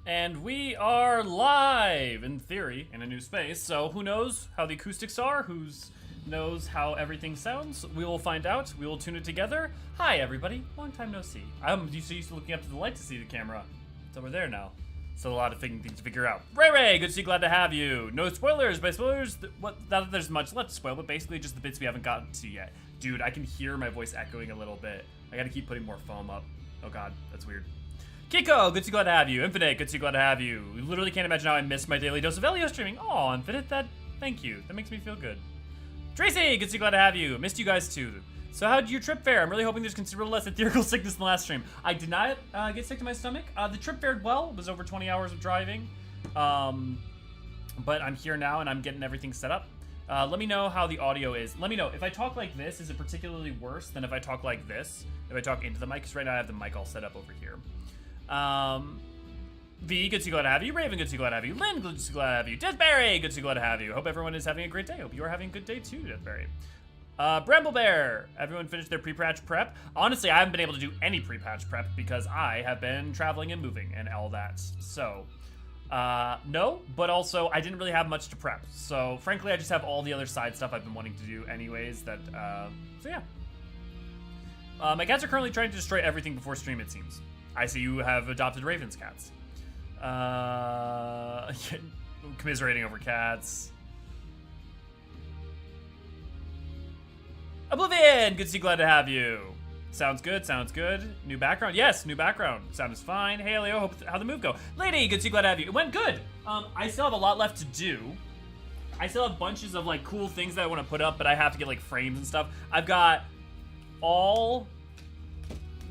And we are live, in theory, in a new space, so who knows how the acoustics are, who knows how everything sounds? We will find out, we will tune it together. Hi everybody, long time no see. I'm used to looking up to the light to see the camera, so we're there now. Still a lot of things to figure out. Ray, good to see you, glad to have you. No spoilers, by spoilers, not that there's much left to spoil, but basically just the bits we haven't gotten to yet. Dude, I can hear my voice echoing a little bit. I gotta keep putting more foam up. Oh god, that's weird. Kiko, good to see, glad to have you. Infinite, good to see, glad to have you. You literally can't imagine how I miss my daily dose of Elio streaming. Oh, Infinite, thank you. That makes me feel good. Tracy, good to see, glad to have you. Missed you guys too. So how did your trip fare? I'm really hoping there's considerably less ethereal sickness in the last stream. I did not get sick to my stomach. The trip fared well. It was over 20 hours of driving. But I'm here now and I'm getting everything set up. Let me know how the audio is. Let me know, if I talk like this, is it particularly worse than if I talk like this? If I talk into the mic, because right now I have the mic all set up over here. V, good to see, glad to have you. Raven, good to see, glad to have you. Lynn, good to see, glad to have you. Deathberry, good to see, glad to have you. Hope everyone is having a great day. Hope you are having a good day too, Deathberry. Bramblebear, everyone finished their pre-patch prep? Honestly, I haven't been able to do any pre-patch prep because I have been traveling and moving and all that. So, no, but also I didn't really have much to prep. So, frankly, I just have all the other side stuff I've been wanting to do anyways that, so yeah. My cats are currently trying to destroy everything before stream, it seems. I see you have adopted Raven's cats. Commiserating over cats. Oblivion! Good to see, glad to have you. Sounds good, sounds good. New background? Yes, new background. Sound is fine. Hey, Leo, hope how the move go. Lady, good to see, glad to have you. It went good. I still have a lot left to do. I still have bunches of, like, cool things that I want to put up, but I have to get, like, frames and stuff. I've got all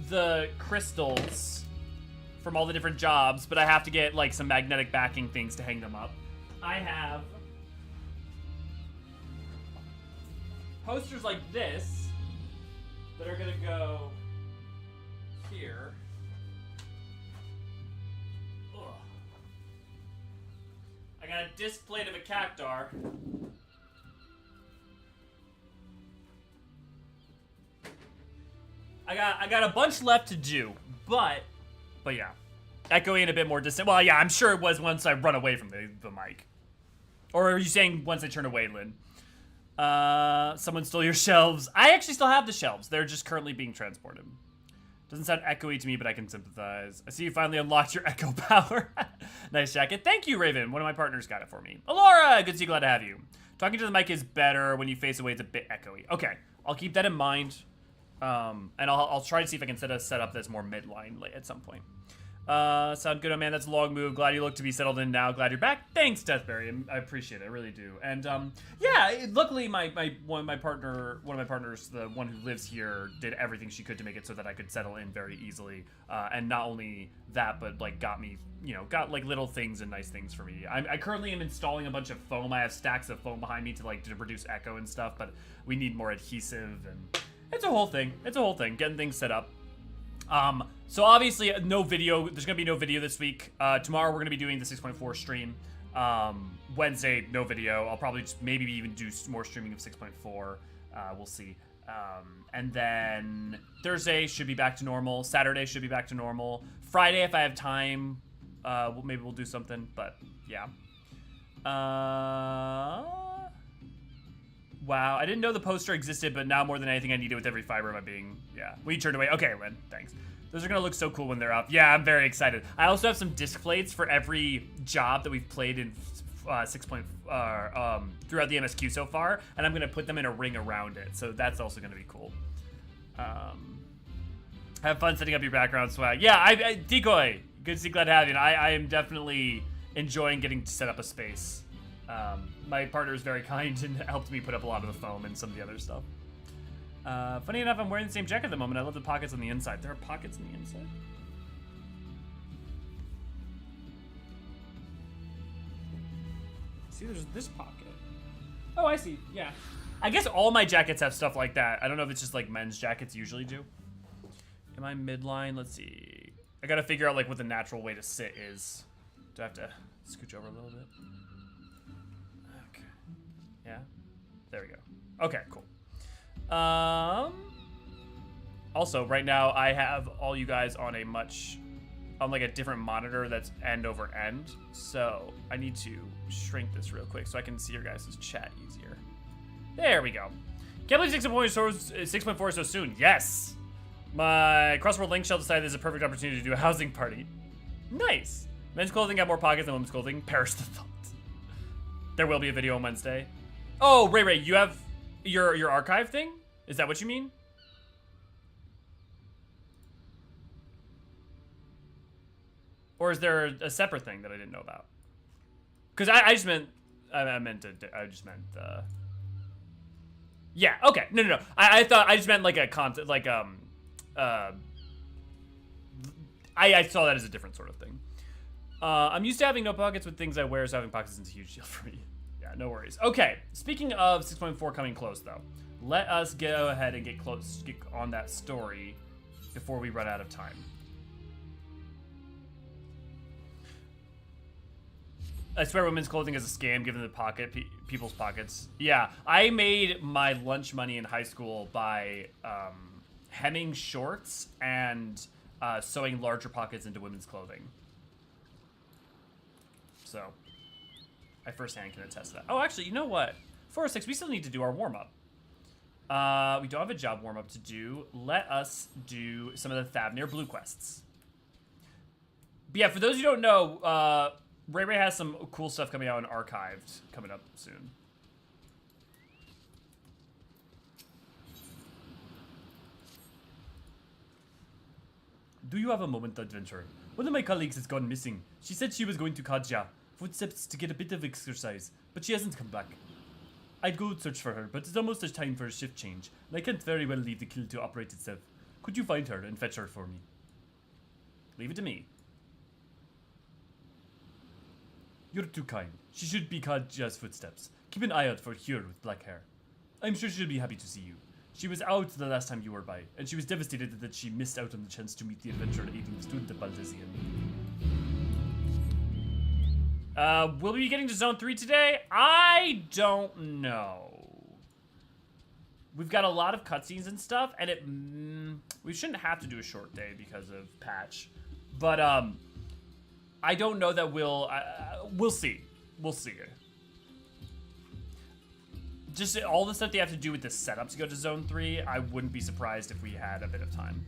the crystals from all the different jobs, but I have to get like some magnetic backing things to hang them up. I have posters like this that are gonna go here. Ugh. I got a disc plate of a cactar. I got a bunch left to do, but yeah, echoing a bit more distant. Well, yeah, I'm sure it was once I run away from the mic. Or are you saying once I turn away, Lynn? Someone stole your shelves. I actually still have the shelves. They're just currently being transported. Doesn't sound echoey to me, but I can sympathize. I see you finally unlocked your echo power. Nice jacket. Thank you, Raven. One of my partners got it for me. Alora, good to see, glad to have you. Talking to the mic is better. When you face away, it's a bit echoey. Okay, I'll keep that in mind. And I'll try to see if I can set a setup that's more midline at some point. Sound good, oh man, that's a long move. Glad you look to be settled in now. Glad you're back. Thanks, Deathberry. I appreciate it, I really do. And yeah, luckily one of my partners, the one who lives here, did everything she could to make it so that I could settle in very easily. And not only that, but like got me, got like little things and nice things for me. I currently am installing a bunch of foam. I have stacks of foam behind me to produce echo and stuff, but we need more adhesive and it's a whole thing. It's a whole thing, getting things set up. So obviously no video, there's gonna be no video this week. Tomorrow we're gonna be doing the 6.4 stream. Wednesday, no video. I'll probably just maybe even do more streaming of 6.4. We'll see. And then Thursday should be back to normal. Saturday should be back to normal. Friday, if I have time, maybe we'll do something, but yeah. Wow, I didn't know the poster existed, but now more than anything, I need it with every fiber of my being. Yeah, we turned away. Okay, Lynn, thanks. Those are gonna look so cool when they're up. Yeah, I'm very excited. I also have some disc plates for every job that we've played in throughout the MSQ so far, and I'm gonna put them in a ring around it. So that's also gonna be cool. Have fun setting up your background swag. Yeah, Decoy, good to see, glad to have you. And I am definitely enjoying getting to set up a space. My partner is very kind and helped me put up a lot of the foam and some of the other stuff. Funny enough, I'm wearing the same jacket at the moment. I love the pockets on the inside. There are pockets on the inside. See, there's this pocket. Oh, I see. Yeah. I guess all my jackets have stuff like that. I don't know if it's just like men's jackets usually do. Am I midline? Let's see. I gotta figure out like what the natural way to sit is. Do I have to scooch over a little bit? Okay. Yeah. There we go. Okay, cool. Also, right now I have all you guys on like a different monitor that's end over end. So I need to shrink this real quick so I can see your guys' chat easier. There we go. Can't believe 6.4 so soon. Yes. My crossword link shall decide this is a perfect opportunity to do a housing party. Nice. Men's clothing got more pockets than women's clothing. Perish the thought. There will be a video on Wednesday. Oh, Ray, you have your archive thing? Is that what you mean? Or is there a separate thing that I didn't know about? Because I just meant, yeah, okay, no. I thought, I just meant like a content, like, I saw that as a different sort of thing. I'm used to having no pockets with things I wear, so having pockets isn't a huge deal for me. Yeah, no worries. Okay, speaking of 6.4 coming close though, let us go ahead and get on that story before we run out of time. I swear women's clothing is a scam given the people's pockets. Yeah, I made my lunch money in high school by hemming shorts and sewing larger pockets into women's clothing. So, I firsthand can attest to that. Oh, actually, you know what? 406, we still need to do our warm-up. We don't have a job warm-up to do. Let us do some of the Thavnir Blue quests. But yeah, for those who don't know, Ray has some cool stuff coming out in Archived coming up soon. Do you have a moment, adventurer? One of my colleagues has gone missing. She said she was going to Kadja, footsteps to get a bit of exercise, but she hasn't come back. I'd go search for her, but it's almost time for a shift change, and I can't very well leave the kill to operate itself. Could you find her and fetch her for me? Leave it to me. You're too kind. She should be Kadja's footsteps. Keep an eye out for Hyur with black hair. I'm sure she'll be happy to see you. She was out the last time you were by, and she was devastated that she missed out on the chance to meet the adventurer aiding the student of Baldesion. Will we be getting to Zone 3 today? I don't know. We've got a lot of cutscenes and stuff, and we shouldn't have to do a short day because of patch. But, I don't know that we'll see. We'll see. Just all the stuff they have to do with the setup to go to Zone 3, I wouldn't be surprised if we had a bit of time.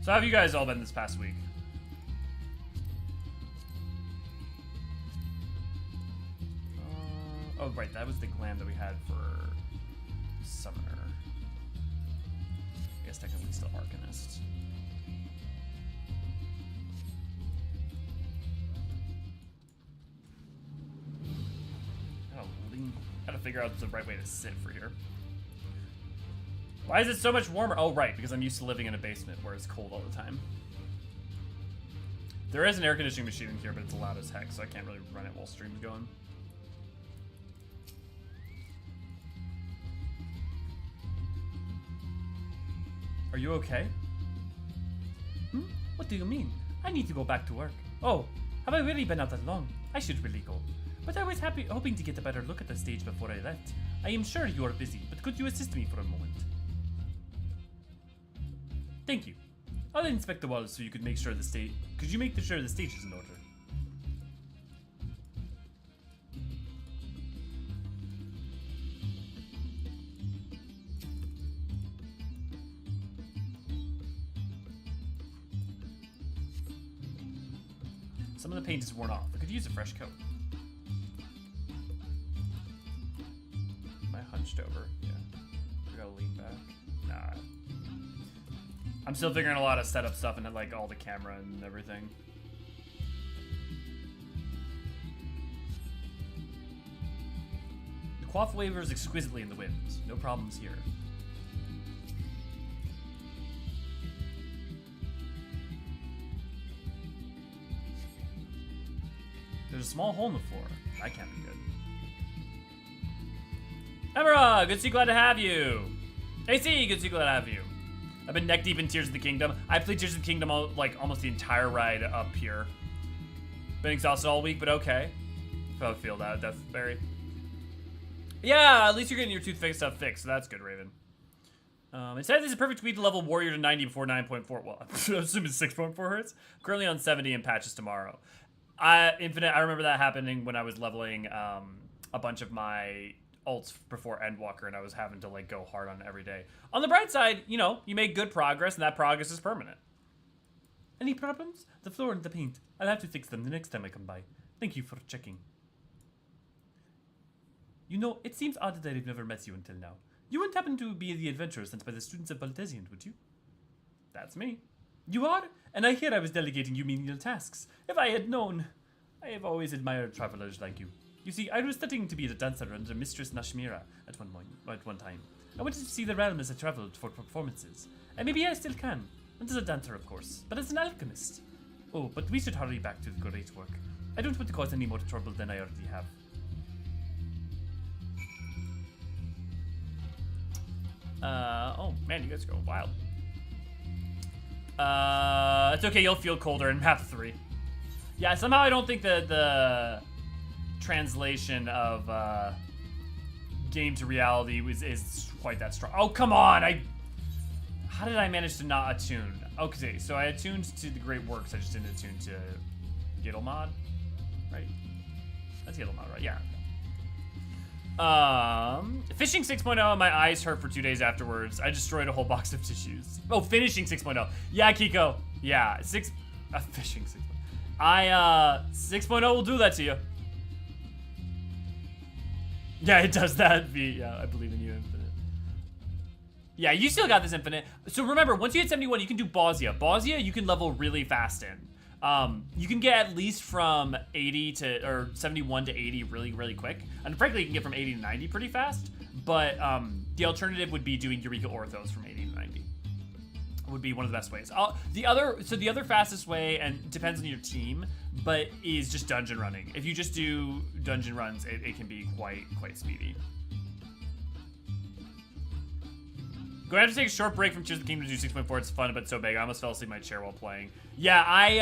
So how have you guys all been this past week? Oh, right, that was the glam that we had for Summoner. I guess technically still Arcanist. Gotta figure out the right way to sit for here. Why is it so much warmer? Oh, right, because I'm used to living in a basement where it's cold all the time. There is an air conditioning machine in here, but it's loud as heck, so I can't really run it while stream's going. Are you okay? What do you mean? I need to go back to work. Oh, have I really been out that long? I should really go. But I was hoping to get a better look at the stage before I left. I am sure you are busy, but could you assist me for a moment? Thank you. I'll inspect the walls so you could make sure the stage. Could you make sure the stage is in order? Some of the paint is worn off. I could use a fresh coat. Am I hunched over? Yeah. I gotta lean back. Nah. I'm still figuring a lot of setup stuff and like all the camera and everything. The quaff wavers exquisitely in the wind. No problems here. There's a small hole in the floor. That can't be good. Emera, good to see, glad to have you. AC, good to see, glad to have you. I've been neck deep in Tears of the Kingdom. I played Tears of the Kingdom like almost the entire ride up here. Been exhausted all week, but okay. I feel that, Deathberry. Yeah, at least you're getting your tooth stuff fixed, so that's good, Raven. It says it's a perfect speed to level Warrior to 90 before 9.4. Well, I'm assuming 6.4 hertz. Currently on 70 and patches tomorrow. Infinite, I remember that happening when I was leveling a bunch of my ults before Endwalker, and I was having to like go hard on it every day. On the bright side, you know, you make good progress, and that progress is permanent. Any problems? The floor and the paint. I'll have to fix them the next time I come by. Thank you for checking. You know, it seems odd that I've never met you until now. You wouldn't happen to be the adventurer sent by the students of Baltesian, would you? That's me. You are? And I hear I was delegating you menial tasks. If I had known. I have always admired travelers like you. You see, I was studying to be a dancer under Mistress Nashmira at one time. I wanted to see the realm as I traveled for performances. And maybe I still can. Not as a dancer, of course, but as an alchemist. Oh, but we should hurry back to the great work. I don't want to cause any more trouble than I already have. Oh man, you guys are going wild. It's okay, you'll feel colder in map 3. Yeah, somehow I don't think the translation of game to reality is quite that strong. Oh, come on! How did I manage to not attune? Okay, so I attuned to the Great Works, I just didn't attune to Gittlemod, right? That's Gittlemod, right? Yeah. Fishing 6.0, my eyes hurt for 2 days afterwards. I destroyed a whole box of tissues. Oh, finishing 6.0. Yeah, Kiko. Yeah, fishing 6.0. 6.0 will do that to you. Yeah, it does that. Yeah, I believe in you, Infinite. Yeah, you still got this, Infinite. So remember, once you hit 71, you can do Bosnia. Bosnia, you can level really fast in. You can get at least from 80 to, or 71 to 80 really, really quick. And frankly, you can get from 80 to 90 pretty fast. But the alternative would be doing Eureka Orthos from 80 to 90. Would be one of the best ways. The other fastest way, and depends on your team, but is just dungeon running. If you just do dungeon runs, it can be quite speedy. Going to have to take a short break from Tears of the Kingdom to do 6.4. It's fun, but so big. I almost fell asleep in my chair while playing. Yeah, I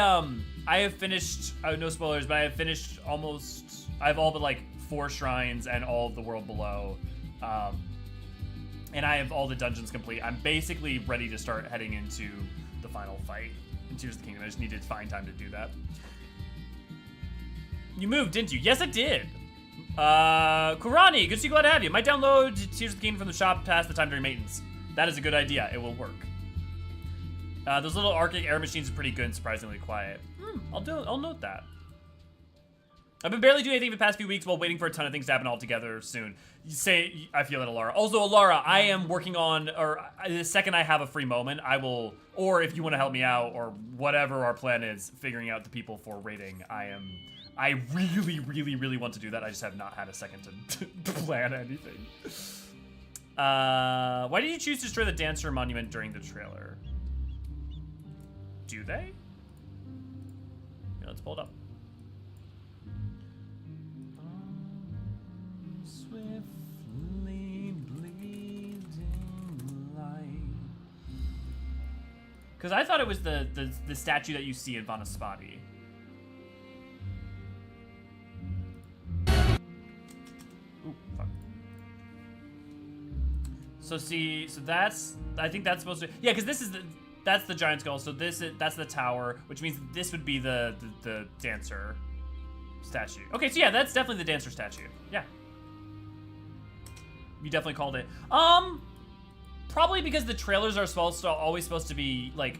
have finished, no spoilers, but I have finished almost, I have all but like 4 shrines and all of the world below. And I have all the dungeons complete. I'm basically ready to start heading into the final fight in Tears of the Kingdom. I just need to find time to do that. You moved, didn't you? Yes, I did. Kurani, good to see you, glad to have you. Might download Tears of the Kingdom from the shop past the time during maintenance. That is a good idea. It will work. Those little Arctic air machines are pretty good and surprisingly quiet. I'll note that. I've been barely doing anything the past few weeks while waiting for a ton of things to happen all together soon. You say, I feel it, Alara. Also, Alara, I am working on, or the second I have a free moment, I will, or if you want to help me out, or whatever our plan is, figuring out the people for raiding, I really, really, really want to do that. I just have not had a second to plan anything. Why did you choose to destroy the Dancer Monument during the trailer? Do they? Yeah, let's pull it up. Swiftly bleeding light. Because I thought it was the statue that you see in Vanaspati. Ooh, fuck. So that's, I think that's supposed to, yeah, because that's the giant skull. So that's the tower, which means this would be the dancer statue. Okay, so yeah, that's definitely the dancer statue. Yeah. You definitely called it. Probably because the trailers are always supposed to be like,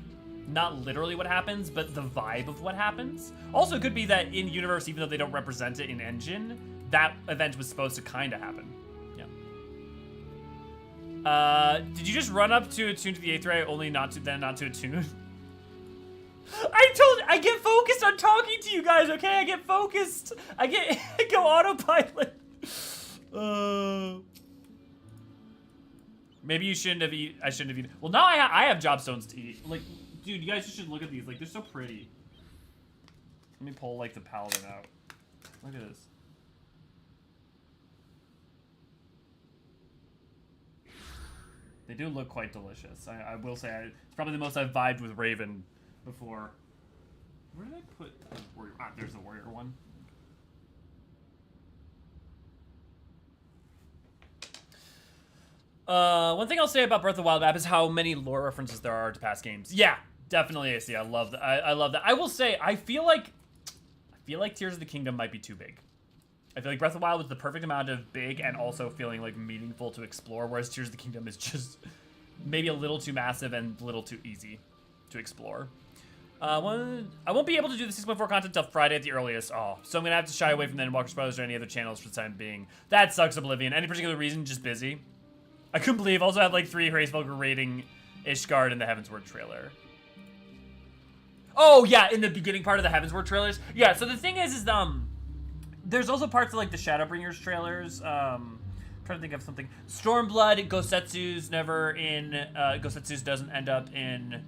not literally what happens, but the vibe of what happens. Also, it could be that in universe, even though they don't represent it in engine, that event was supposed to kind of happen. Did you just run up to attune to the 8th ray, only not to attune? I get focused on talking to you guys, okay? I get focused. I go autopilot. Maybe you shouldn't have I shouldn't have eaten. Well, now I have job stones to eat. Like, dude, you guys should look at these. Like, they're so pretty. Let me pull, like, the paladin out. Look at this. They do look quite delicious. I will say, it's probably the most I've vibed with Raven before. Where did I put the warrior? Ah, there's the warrior one. One thing I'll say about Breath of the Wild map is how many lore references there are to past games. Yeah, definitely AC. I love that. I love that. I will say, I feel like Tears of the Kingdom might be too big. I feel like Breath of the Wild was the perfect amount of big and also feeling like meaningful to explore, whereas Tears of the Kingdom is just maybe a little too massive and a little too easy to explore. I won't be able to do the 6.4 content until Friday at the earliest. Oh, so I'm gonna have to shy away from the Endwalker Brothers or any other channels for the time being. That sucks, Oblivion. Any particular reason? Just busy. I couldn't believe. Also had like 3 Hrace Vulgar rating Ishgard in the Heavensward trailer. Oh yeah, in the beginning part of the Heavensward trailers. Yeah. So the thing is there's also parts of like the Shadowbringers trailers. Trying to think of something. Stormblood, Gosetsu's never in. Gosetsu's doesn't end up in.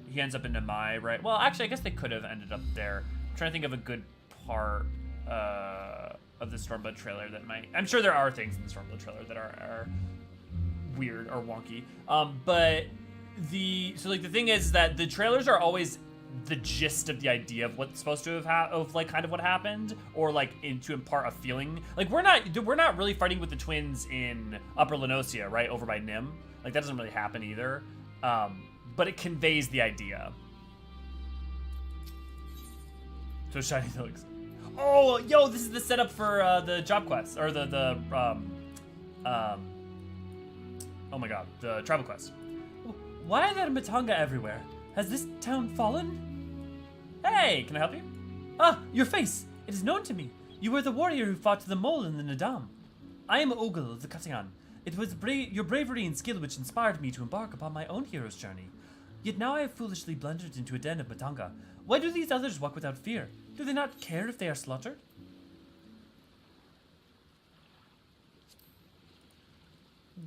He ends up in Namai, right? Well, actually, I guess they could have ended up there. I'm trying to think of a good part of the Stormblood trailer that might. I'm sure there are things in the Stormblood trailer that are weird or wonky. But the thing is that the trailers are always the gist of the idea of what's supposed to have like kind of what happened, or like to impart a feeling. Like we're not really fighting with the twins in Upper Lenosia, right, over by Nim. Like that doesn't really happen either. But it conveys the idea. So shiny looks. Oh, yo, this is the setup for the job quest or the oh my god, the travel quest. Why are there Matanga everywhere? Has this town fallen? Hey, can I help you? Ah, your face! It is known to me. You were the warrior who fought the mole in the Nadam. I am Ogle of the Katayan. It was your bravery and skill which inspired me to embark upon my own hero's journey. Yet now I have foolishly blundered into a den of Matanga. Why do these others walk without fear? Do they not care if they are slaughtered?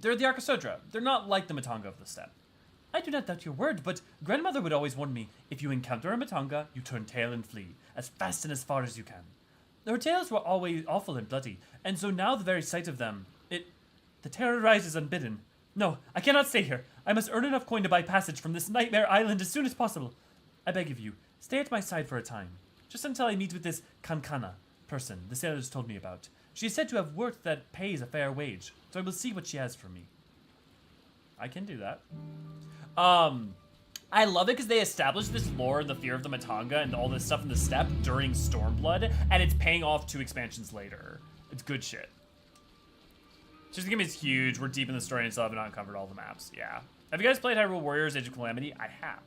They're the Arkasodra. They're not like the Matanga of the steppe. I do not doubt your word, but grandmother would always warn me, if you encounter a Matanga, you turn tail and flee, as fast and as far as you can. Her tails were always awful and bloody, and so now the very sight of them, the terror rises unbidden. No, I cannot stay here. I must earn enough coin to buy passage from this nightmare island as soon as possible. I beg of you, stay at my side for a time, just until I meet with this Kankana person the sailors told me about. She is said to have work that pays a fair wage, so I will see what she has for me. I can do that. I love it because they established this lore, the fear of the Matanga, and all this stuff in the steppe during Stormblood, and it's paying off 2 expansions later. It's good shit. Just the game is huge. We're deep in the story and still have not covered all the maps. Yeah. Have you guys played Hyrule Warriors Age of Calamity? I have.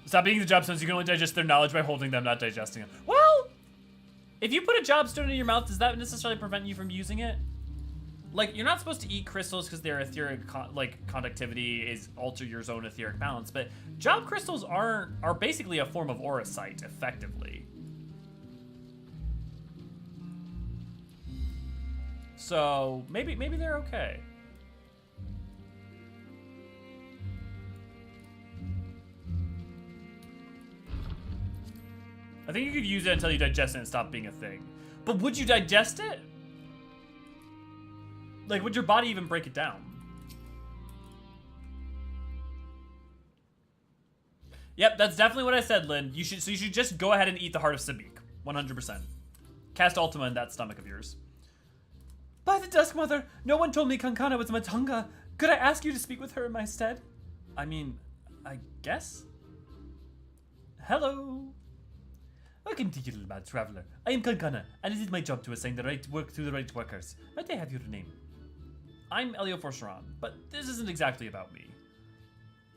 Stop eating the job stones. You can only digest their knowledge by holding them, not digesting them. Well, if you put a job stone in your mouth, does that necessarily prevent you from using it? Like, you're not supposed to eat crystals because their etheric, conductivity is alter your own etheric balance, but job crystals are basically a form of auracite, effectively. So, maybe they're okay. I think you could use it until you digest it and stop being a thing. But would you digest it? Like, would your body even break it down? Yep, that's definitely what I said, Lynn. You should just go ahead and eat the heart of Sabik. 100%. Cast Ultima in that stomach of yours. By the Dusk Mother, no one told me Kankana was Matanga. Could I ask you to speak with her in my stead? I mean, I guess? Hello? Welcome to you, little mad traveler. I am Kankana, and it is my job to assign the right work to the right workers. Might I have your name? I'm Elio Forceron, but this isn't exactly about me.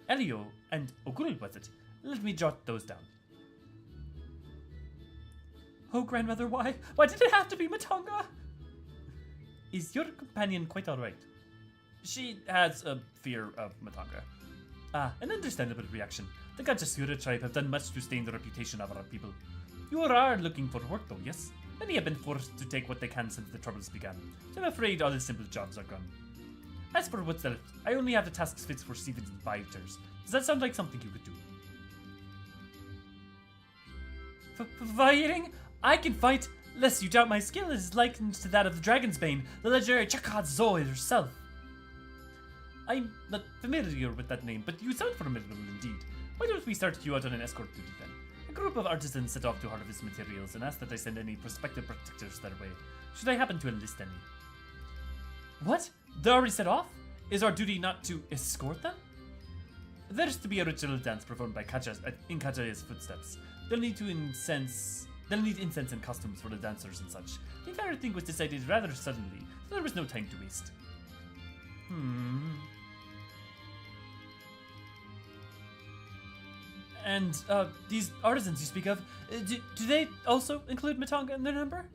Elio and Ogul, was it? Let me jot those down. Oh, grandmother, why? Why did it have to be Matanga? Is your companion quite alright? She has a fear of Matanga. Ah, an understandable reaction. The Gajasura tribe have done much to stain the reputation of our people. You are looking for work though, yes? Many have been forced to take what they can since the troubles began. So I'm afraid all the simple jobs are gone. As for what's left, I only have the tasks fit for Stevens and fighters. Does that sound like something you could do? Fighting? I can fight. Lest you doubt my skill, it is likened to that of the Dragon's Bane, the legendary Chakad Zoe herself. I'm not familiar with that name, but you sound formidable indeed. Why don't we start you out on an escort duty then? A group of artisans set off to harvest materials and ask that I send any prospective protectors their way, should I happen to enlist any. What? They're already set off? Is our duty not to escort them? There's to be a ritual dance performed by in Kajaya's footsteps. They'll need incense and costumes for the dancers and such. The entire thing was decided rather suddenly, so there was no time to waste. And, these artisans you speak of, do they also include Matanga in their number?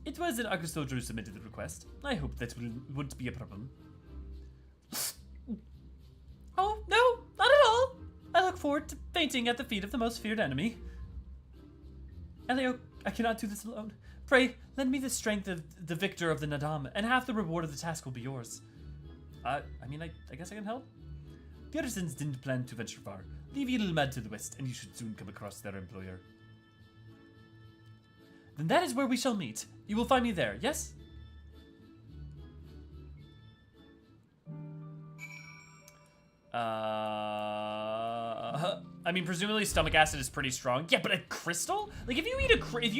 It was an Archosaur who submitted the request. I hope that wouldn't be a problem. Oh, no, not at all. I look forward to fainting at the feet of the most feared enemy. Elio, I cannot do this alone. Pray, lend me the strength of the victor of the Nadam, and half the reward of the task will be yours. I guess I can help? The artisans didn't plan to venture far. Leave Yilmad to the west, and you should soon come across their employer. Then that is where we shall meet. You will find me there, yes? I mean, presumably stomach acid is pretty strong. Yeah, but a crystal? Like, if you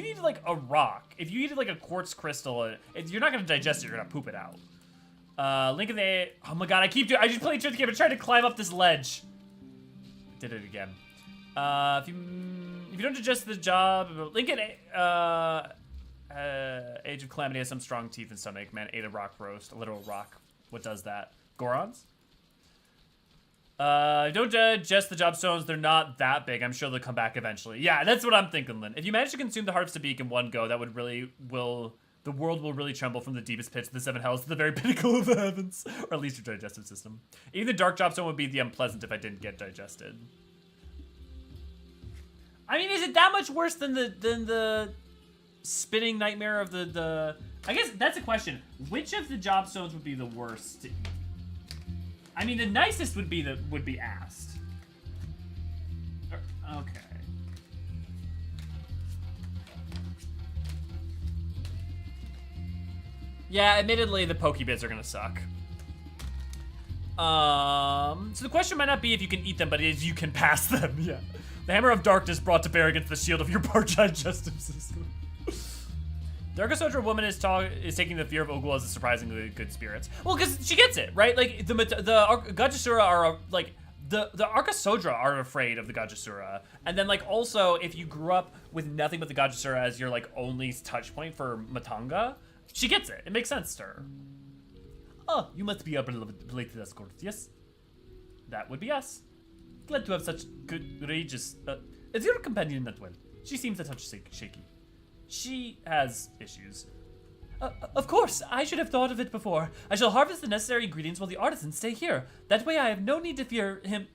eat like a rock, if you eat like a quartz crystal, you're not gonna digest it. You're gonna poop it out. Link in the. Oh my god, I just played Truth Game and tried to climb up this ledge. Did it again. If you don't digest the job, link in Age of Calamity has some strong teeth and stomach. Man, ate a rock roast, a literal rock. What does that? Gorons? Don't digest the job stones. They're not that big. I'm sure they'll come back eventually. Yeah, that's what I'm thinking, Lynn. If you manage to consume the Harvest of Beak in one go, that would the world will really tremble from the deepest pits of the seven hells to the very pinnacle of the heavens. Or at least your digestive system. Even the dark job stone would be the unpleasant if I didn't get digested. I mean, is it that much worse than the spinning nightmare of the I guess that's a question. Which of the job stones would be the worst to eat? I mean, the nicest would be asked. Okay. Yeah, admittedly, the Pokebits are gonna suck. So the question might not be if you can eat them, but if you can pass them. Yeah. The Hammer of Darkness brought to bear against the shield of your poor digestive system. The Archosaur woman is taking the fear of Ogul as a surprisingly good spirit. Well, because she gets it, right? Like, the Gajasura are, like, the Archosodra are afraid of the Gajasura. And then, like, also, if you grew up with nothing but the Gajasura as your, like, only touch point for Matanga, she gets it. It makes sense to her. Oh, you must be our belated escort, yes? That would be us. Glad to have such good, courageous... is your companion not well? She seems a touch shaky. She has issues. Of course, I should have thought of it before. I shall harvest the necessary ingredients while the artisans stay here. That way I have no need to fear him,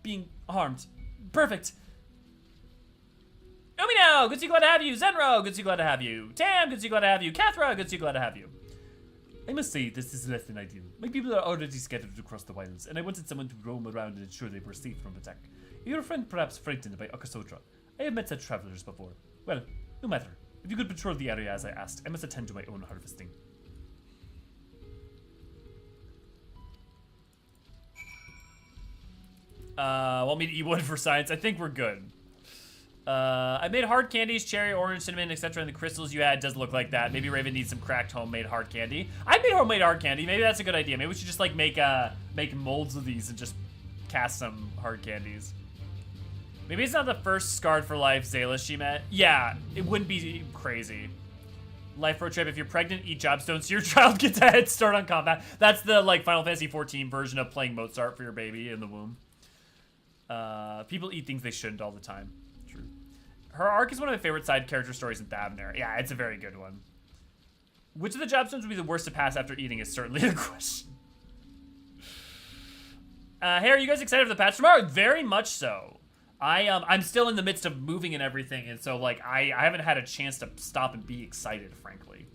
being harmed. Perfect. Umino, good to see glad to have you. Zenro, good to see glad to have you. Tam, good to see glad to have you. Kathra, good to see glad to have you. I must say, this is less than ideal. My people are already scattered across the wilds, and I wanted someone to roam around and ensure they were safe from attack. Your friend perhaps frightened by Archosaur. I have met such travelers before. Well, no matter. If you could patrol the area as I asked, I must attend to my own harvesting. Want me to eat wood for science? I think we're good. I made hard candies, cherry, orange, cinnamon, etc. And the crystals you had does look like that. Maybe Raven needs some cracked homemade hard candy. I made homemade hard candy. Maybe that's a good idea. Maybe we should just like make molds of these and just cast some hard candies. Maybe it's not the first Scarred for Life Zayla she met. Yeah, it wouldn't be crazy. Life road trip. If you're pregnant, eat job stones so your child gets a head start on combat. That's the like Final Fantasy XIV version of playing Mozart for your baby in the womb. People eat things they shouldn't all the time. True. Her arc is one of my favorite side character stories in Thavner. Yeah, it's a very good one. Which of the job stones would be the worst to pass after eating is certainly the question. Hey, are you guys excited for the patch tomorrow? Very much so. I'm still in the midst of moving and everything, and so like I haven't had a chance to stop and be excited, frankly.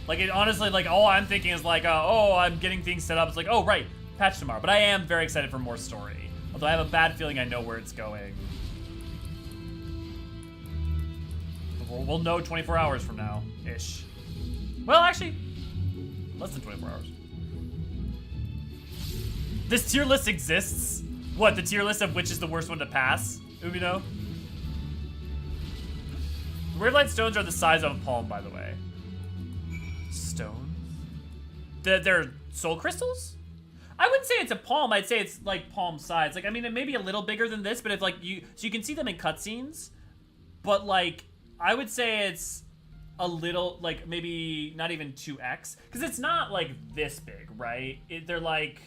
Like it honestly, like all I'm thinking is like, oh, I'm getting things set up. It's like, oh right, patch tomorrow. But I am very excited for more story. Although I have a bad feeling I know where it's going. We'll know 24 hours from now, ish. Well, actually, less than 24 hours. This tier list exists? What, the tier list of which is the worst one to pass? Ubino? Weird light stones are the size of a palm, by the way. Stones? They're soul crystals? I wouldn't say it's a palm, I'd say it's like palm size. Like, I mean, it may be a little bigger than this, but if like so you can see them in cutscenes, but like, I would say it's a little, like maybe not even 2x, because it's not like this big, right? They're like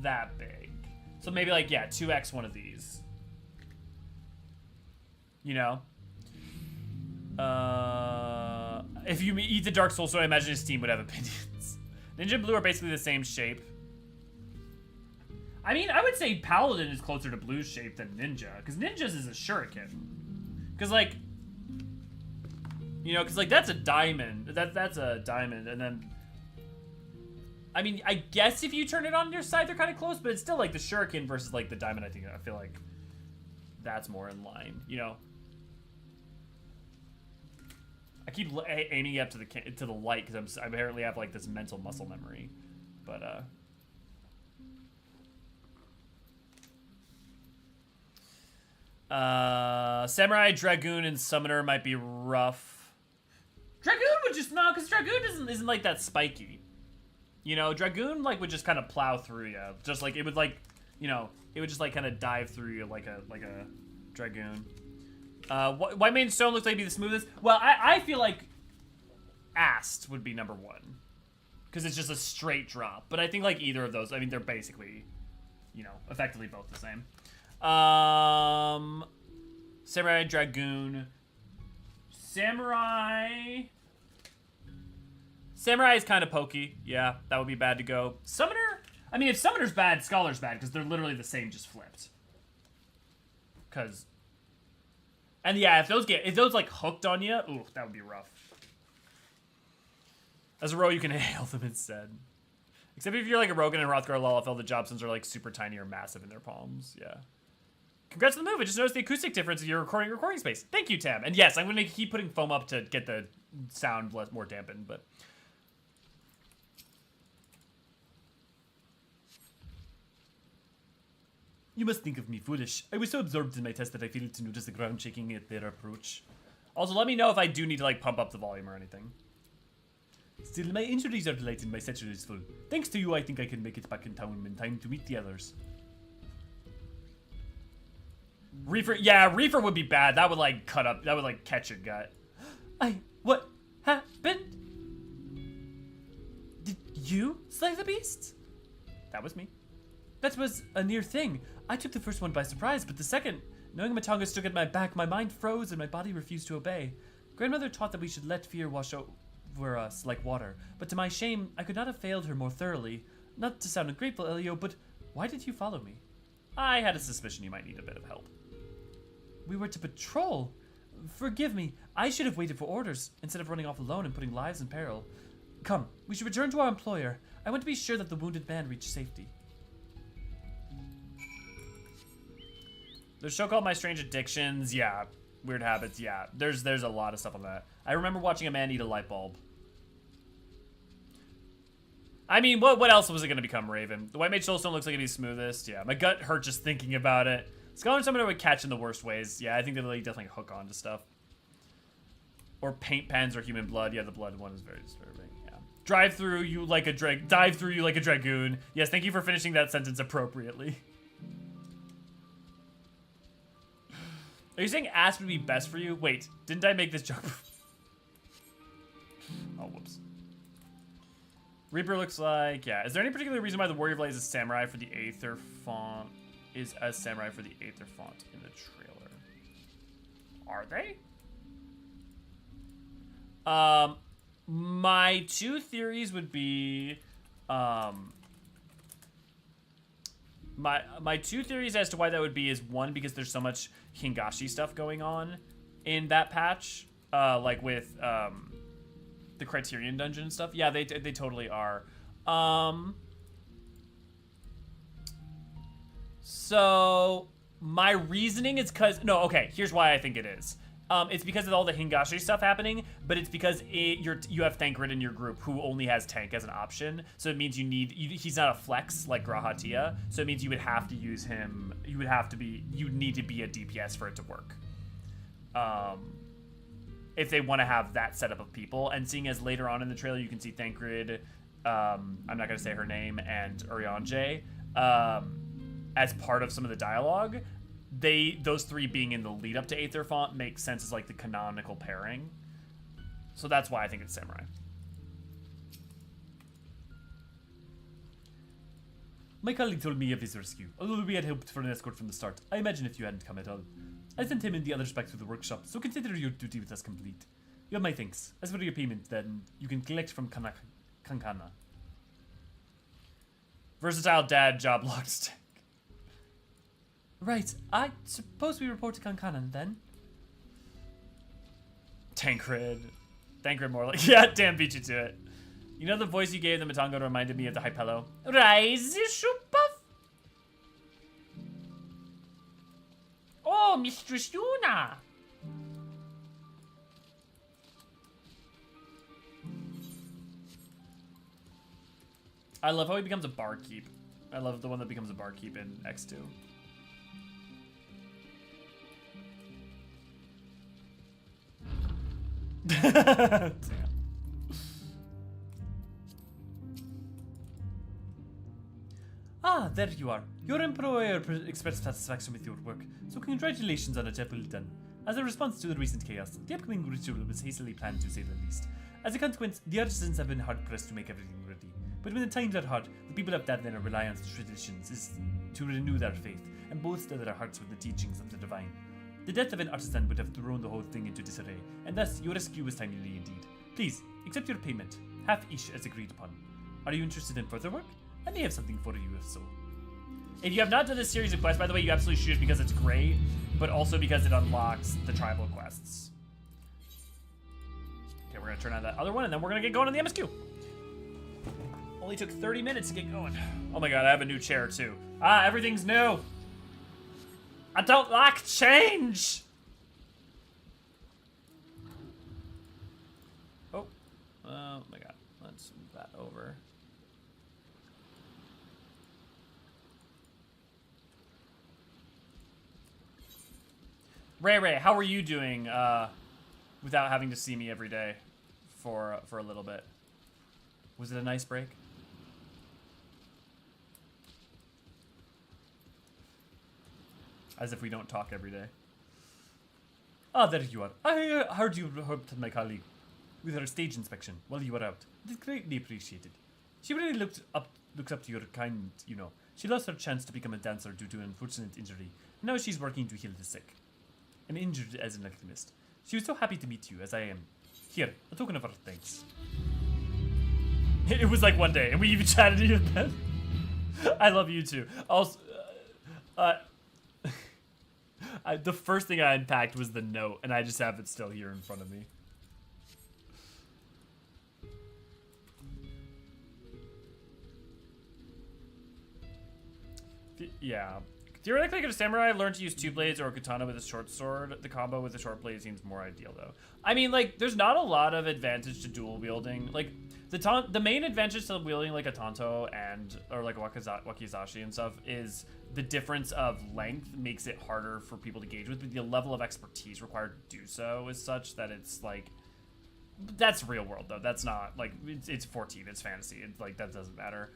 that big. So maybe like, yeah, 2x one of these. You know? If you eat the Dark Soul, so I imagine his team would have opinions. Ninja and Blue are basically the same shape. I mean, I would say Paladin is closer to Blue's shape than Ninja, because Ninja's is a shuriken. Because like, you know, because like that's a diamond. That's a diamond, and then, I mean, I guess if you turn it on your side, they're kind of close, but it's still like the shuriken versus like the diamond. I feel like that's more in line, you know. I keep aiming up to the light because I apparently have like this mental muscle memory, but Samurai, Dragoon, and Summoner might be rough. Dragoon would just no, because Dragoon isn't like that spiky. You know, Dragoon like would just kind of plow through you, just like it would like, you know, it would just like kind of dive through you like a Dragoon. White Mane Stone looks like it'd be the smoothest. Well, I feel like Ast would be number 1. Because it's just a straight drop. But I think like either of those, I mean, they're basically, you know, effectively both the same. Samurai, Dragoon. Samurai is kind of pokey. Yeah, that would be bad to go. Summoner, I mean, if Summoner's bad, Scholar's bad, because they're literally the same, just flipped. Because... And yeah, if those like hooked on you, ooh, that would be rough. As a rogue, you can hail them instead. Except if you're like a Rogan and Hrothgar Lalafell, the Jobsons are like super tiny or massive in their palms. Yeah. Congrats on the move. I just noticed the acoustic difference of your recording space. Thank you, Tam. And yes, I'm going to keep putting foam up to get the sound more dampened, but... You must think of me foolish. I was so absorbed in my test that I failed to notice the ground shaking at their approach. Also, let me know if I do need to like pump up the volume or anything. Still, my injuries are light and my satchel is full. Thanks to you, I think I can make it back in town in time to meet the others. Reefer, yeah, Reefer would be bad. That would like cut up, that would like catch your gut. What happened? Did you slay the beast? That was me. That was a near thing. I took the first one by surprise, but the second, knowing Matanga stuck at my back, my mind froze and my body refused to obey. Grandmother taught that we should let fear wash over us like water, but to my shame, I could not have failed her more thoroughly. Not to sound ungrateful, Elio, but why did you follow me? I had a suspicion you might need a bit of help. We were to patrol. Forgive me, I should have waited for orders, instead of running off alone and putting lives in peril. Come, we should return to our employer. I want to be sure that the wounded man reached safety. There's a show called My Strange Addictions. Yeah. Weird Habits. Yeah. There's a lot of stuff on that. I remember watching a man eat a light bulb. I mean, what else was it going to become, Raven? The White Mage Soulstone looks like it'd be smoothest. Yeah. My gut hurt just thinking about it. Scholar and Summoner would catch in the worst ways. Yeah, I think they like definitely hook on to stuff. Or paint pens or human blood. Yeah, the blood one is very disturbing. Yeah. Dive through you like a dragoon. Yes, thank you for finishing that sentence appropriately. Are you saying ass would be best for you? Wait, didn't I make this joke? Oh, whoops. Reaper looks like, yeah. Is there any particular reason why the Warrior Blade is a samurai for the Aether font? Is a samurai for the Aether font in the trailer? Are they? My two theories would be, my two theories as to why that would be is one, because there's so much Hingashi stuff going on in that patch, like with the Criterion dungeon and stuff. Yeah, they totally are. So my reasoning is because here's why I think it is. It's because of all the Hingashi stuff happening, but it's because you have Thancred in your group who only has tank as an option. So it means he's not a flex like Grahatia. So it means you would have to use him. You'd need to be a DPS for it to work. If they want to have that setup of people, and seeing as later on in the trailer you can see Thancred, I'm not gonna say her name, and Eorzean, as part of some of the dialogue. Those three being in the lead up to Aether Font makes sense as like the canonical pairing. So that's why I think it's Samurai. My colleague told me of his rescue, although we had hoped for an escort from the start. I imagine if you hadn't come at all. I sent him and the others back to the workshop, so consider your duty with us complete. You have my thanks. As for your payment, then you can collect from Kankana. Versatile dad job locked. Right, I suppose we report to Kankanan then. Thancred more like, yeah, damn, beat you to it. You know the voice you gave the Matango reminded me of the Hypello? Rise, Shupuff! Oh, Mistress Yuna! I love how he becomes a barkeep. I love the one that becomes a barkeep in X2. Damn. Ah, there you are. Your employer expressed satisfaction with your work, so congratulations on a job well done. As a response to the recent chaos, the upcoming ritual was hastily planned to say the least. As a consequence, the artisans have been hard-pressed to make everything ready. But when the times are hard, the people of Dadlin rely on traditions is to renew their faith and bolster their hearts with the teachings of the divine. The death of an artisan would have thrown the whole thing into disarray, and thus your rescue was timely indeed. Please, accept your payment, half each as agreed upon. Are you interested in further work? I may have something for you if so. If you have not done this series of quests, by the way, you absolutely should because it's great, but also because it unlocks the tribal quests. Okay, we're gonna turn on that other one, and then we're gonna get going on the MSQ. Only took 30 minutes to get going. Oh my god, I have a new chair too. Ah, everything's new. I don't like change. Oh my god, let's move that over. Ray, how are you doing without having to see me every day for a little bit? Was it a nice break? As if we don't talk every day. Ah, there you are. I heard you helped my colleague with her stage inspection while you were out. It is greatly appreciated. She really looks up to your kind, you know. She lost her chance to become a dancer due to an unfortunate injury. Now she's working to heal the sick. And injured as an alchemist. She was so happy to meet you, as I am. Here, a token of her thanks. It was like one day, and we even chatted even then. I love you too. Also, the first thing I unpacked was the note, and I just have it still here in front of me. Yeah. Theoretically, could a samurai learn to use two blades or a katana with a short sword? The combo with the short blade seems more ideal, though. I mean, like, there's not a lot of advantage to dual wielding. Like, the main advantage to wielding like a tanto or like a wakizashi and stuff is the difference of length makes it harder for people to gauge with, but the level of expertise required to do so is such that it's like, that's real world though. That's not like, it's 14, it's fantasy. It's like, that doesn't matter.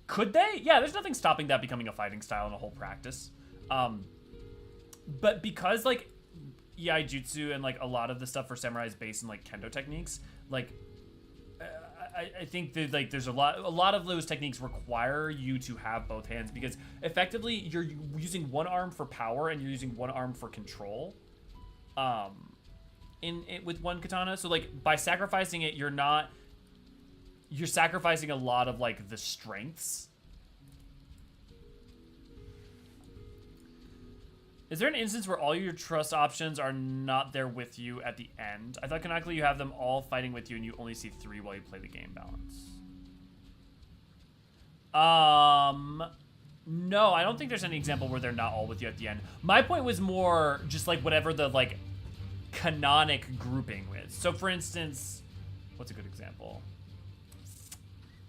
Could they? Yeah, there's nothing stopping that becoming a fighting style in a whole practice. But because like Iaijutsu and like a lot of the stuff for samurai is based in like kendo techniques, like I think that like there's a lot of those techniques require you to have both hands because effectively you're using one arm for power and you're using one arm for control. With one katana, so like by sacrificing it, you're sacrificing a lot of like the strengths. Is there an instance where all your trust options are not there with you at the end? I thought canonically you have them all fighting with you and you only see 3 while you play the game balance. No, I don't think there's any example where they're not all with you at the end. My point was more just like whatever the like canonic grouping is. So for instance, what's a good example?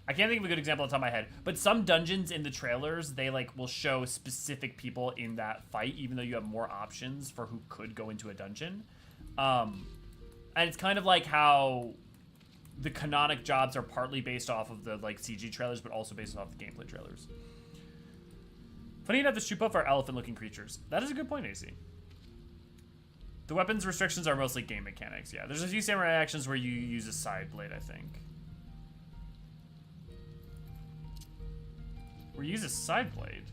I can't think of a good example off the top of my head, but some dungeons in the trailers, they like will show specific people in that fight, even though you have more options for who could go into a dungeon. And it's kind of like how the canonic jobs are partly based off of the like CG trailers, but also based off the gameplay trailers. Funny enough, the shoot buff are elephant-looking creatures. That is a good point, AC. The weapons restrictions are mostly game mechanics. Yeah, there's a few samurai actions where you use a side blade, I think. Or use a side blade.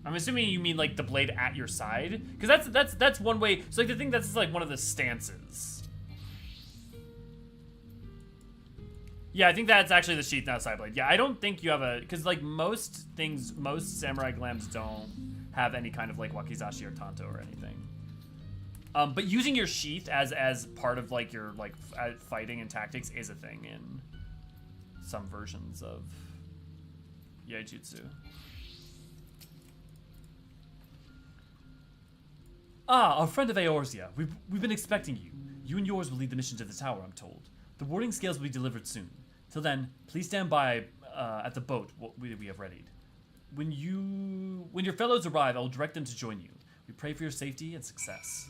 I'm assuming you mean like the blade at your side, because that's one way. So like the thing that's like one of the stances. Yeah, I think that's actually the sheath, not side blade. Yeah, I don't think you have a, because like most things, most samurai glams don't have any kind of like wakizashi or tanto or anything. But using your sheath as part of like your like fighting and tactics is a thing in some versions of Yaijutsu. Ah, our friend of Eorzean. We've been expecting you. You and yours will lead the mission to the tower, I'm told. The warding scales will be delivered soon. Till then, please stand by at the boat we have readied. When your fellows arrive, I will direct them to join you. We pray for your safety and success.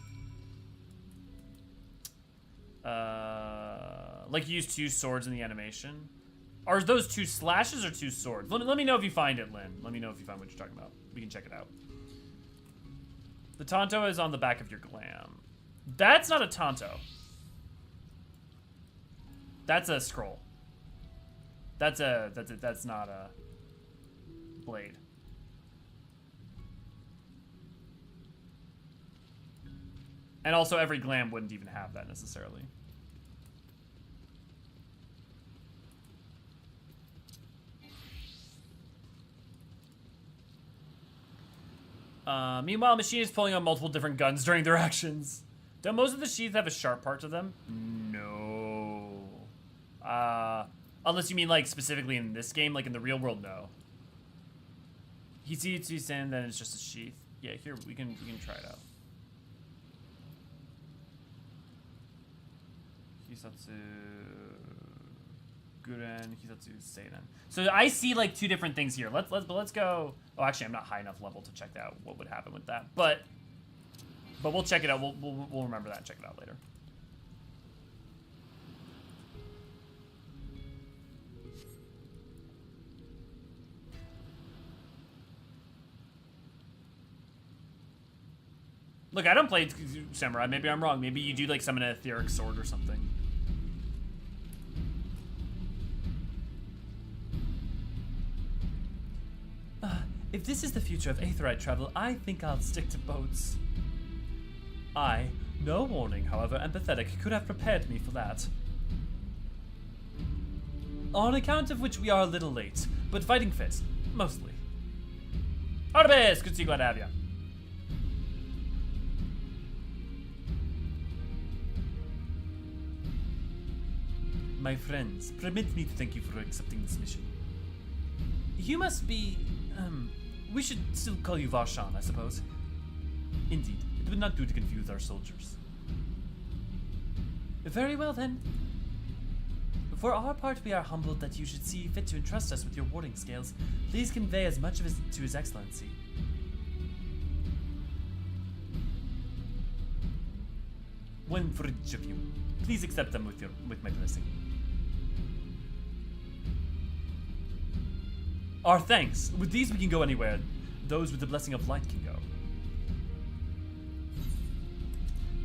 Like you use 2 swords in the animation. Are those 2 slashes or 2 swords? Let me know if you find it, Lynn. Let me know if you find what you're talking about. We can check it out. The tanto is on the back of your glam. That's not a tanto. That's a scroll. That's not a blade. And also every glam wouldn't even have that necessarily. Meanwhile, Machine is pulling out multiple different guns during their actions. Don't most of the sheaths have a sharp part to them? No. Unless you mean like specifically in this game, like in the real world, no. Hisitsu-sen, then it's just a sheath. Yeah, here we can try it out. Hisatsu Guren, Hisatsu Seinen. So I see like 2 different things here. Let's go. Oh, actually, I'm not high enough level to check out what would happen with that. But we'll check it out. We'll remember that and check it out later. Look, I don't play samurai. Maybe I'm wrong. Maybe you do like summon an etheric sword or something. If this is the future of aetheryte travel, I think I'll stick to boats. No warning, however empathetic, could have prepared me for that. On account of which we are a little late, but fighting fit, mostly. Artemis, good to see you, glad to have you. My friends, permit me to thank you for accepting this mission. You must be, we should still call you Varshan, I suppose. Indeed, it would not do to confuse our soldiers. Very well then. For our part, we are humbled that you should see fit to entrust us with your warding scales. Please convey as much of it to His Excellency. One for each of you. Please accept them with my blessing. Our thanks. With these we can go anywhere. Those with the blessing of light can go.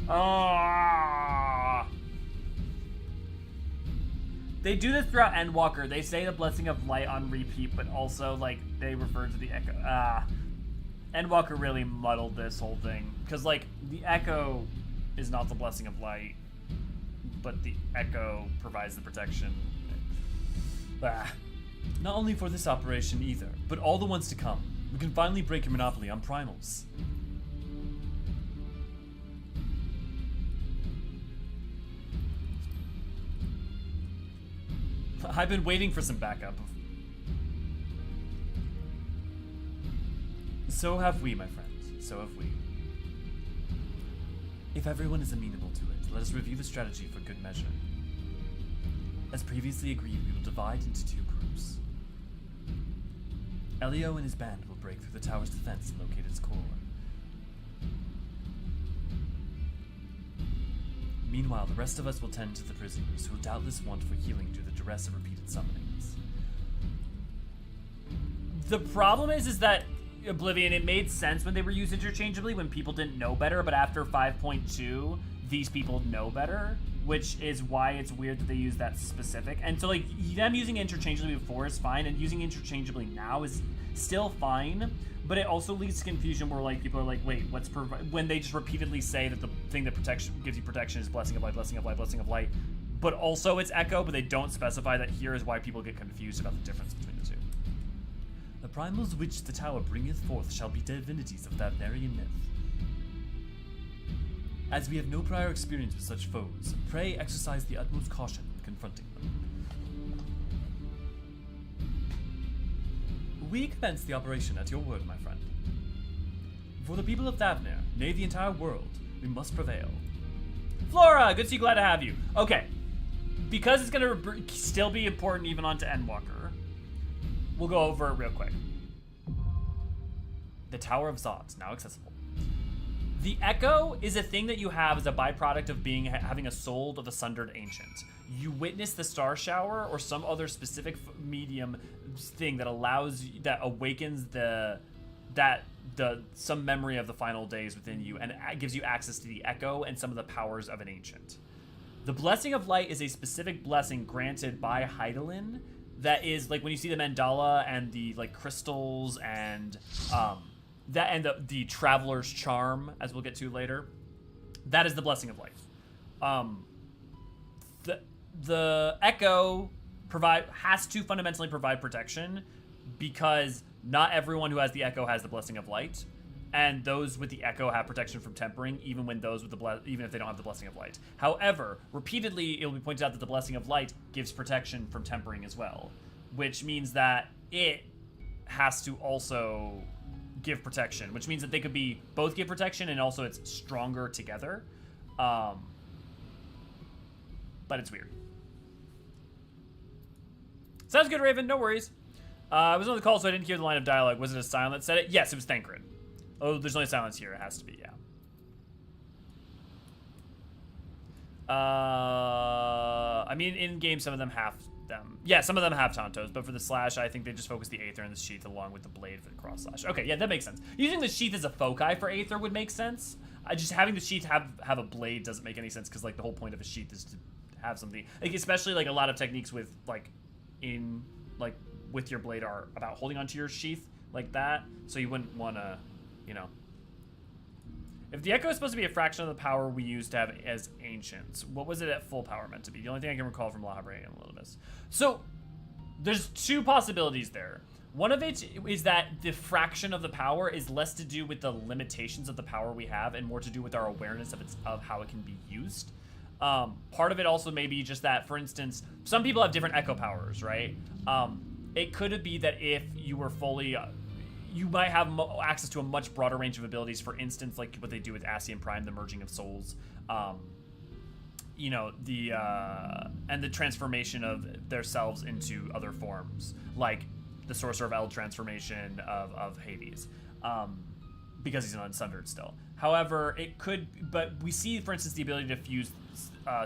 Ah. They do this throughout Endwalker. They say the blessing of light on repeat, but also like they refer to the echo. Endwalker really muddled this whole thing because like the echo is not the blessing of light, but the echo provides the protection. Not only for this operation either, but all the ones to come. We can finally break your monopoly on primals. I've been waiting for some backup So have we, my friends. So have we. If everyone is amenable to it, let us review the strategy for good measure. As previously agreed, we will divide into 2 groups. Elio and his band will break through the tower's defense and locate its core. Meanwhile, the rest of us will tend to the prisoners, who will doubtless want for healing due to the duress of repeated summonings. The problem is that Oblivion, it made sense when they were used interchangeably when people didn't know better, but after 5.2, these people know better, which is why it's weird that they use that specific. And so, like, them using interchangeably before is fine, and using interchangeably now is still fine, but it also leads to confusion where, like, people are like, wait, what's when they just repeatedly say that the thing that gives you protection is Blessing of Light, Blessing of Light, Blessing of Light, but also it's Echo, but they don't specify that. Here is why people get confused about the difference between the two. The primals which the tower bringeth forth shall be divinities of that Narian myth. As we have no prior experience with such foes, pray exercise the utmost caution when confronting them. We commence the operation at your word, my friend. For the people of Thavnir, nay the entire world, we must prevail. Flora, good to see you, glad to have you. Okay, because it's gonna still be important even onto Endwalker, we'll go over it real quick. The Tower of Zod, now accessible. The Echo is a thing that you have as a byproduct of having a soul of a sundered ancient. You witness the star shower or some other specific medium thing that awakens some memory of the final days within you and gives you access to the Echo and some of the powers of an ancient. The Blessing of Light is a specific blessing granted by Hydaelyn that is like when you see the mandala and the like crystals and the Traveler's Charm, as we'll get to later. That is the Blessing of Light. The Echo has to fundamentally provide protection because not everyone who has the Echo has the Blessing of Light, and those with the Echo have protection from tempering, even if they don't have the Blessing of Light. However, repeatedly it will be pointed out that the Blessing of Light gives protection from tempering as well, which means that it has to also give protection, which means that they could be both give protection and also it's stronger together. But it's weird. Sounds good, Raven. No worries. I was on the call, so I didn't hear the line of dialogue. Was it a silent that said it? Yes, it was Thancred. Oh, there's only silence here. It has to be, yeah. I mean, in-game, some of them have them. Yeah, some of them have Tontos, but for the slash, I think they just focus the Aether and the Sheath along with the blade for the cross slash. Okay, yeah, that makes sense. Using the Sheath as a foci for Aether would make sense. Just having the Sheath have a blade doesn't make any sense because, like, the whole point of a Sheath is to have something. Like, especially, like, a lot of techniques with, like, with your blade are about holding onto your sheath like that, so you wouldn't want to, you know. If the Echo is supposed to be a fraction of the power we used to have as ancients, what was it at full power meant to be? The only thing I can recall from La Habre and Lilimus. So, there's 2 possibilities there. One of it is that the fraction of the power is less to do with the limitations of the power we have and more to do with our awareness of how it can be used. Part of it also may be just that, for instance, some people have different Echo powers, right? It could be that if you were fully, you might have access to a much broader range of abilities. For instance, like what they do with Ascian Prime, the merging of souls, you know, and the transformation of their selves into other forms, like the Sorcerer of Eld transformation of Hades, because he's an unsundered still. However, it could, but we see, for instance, the ability to fuse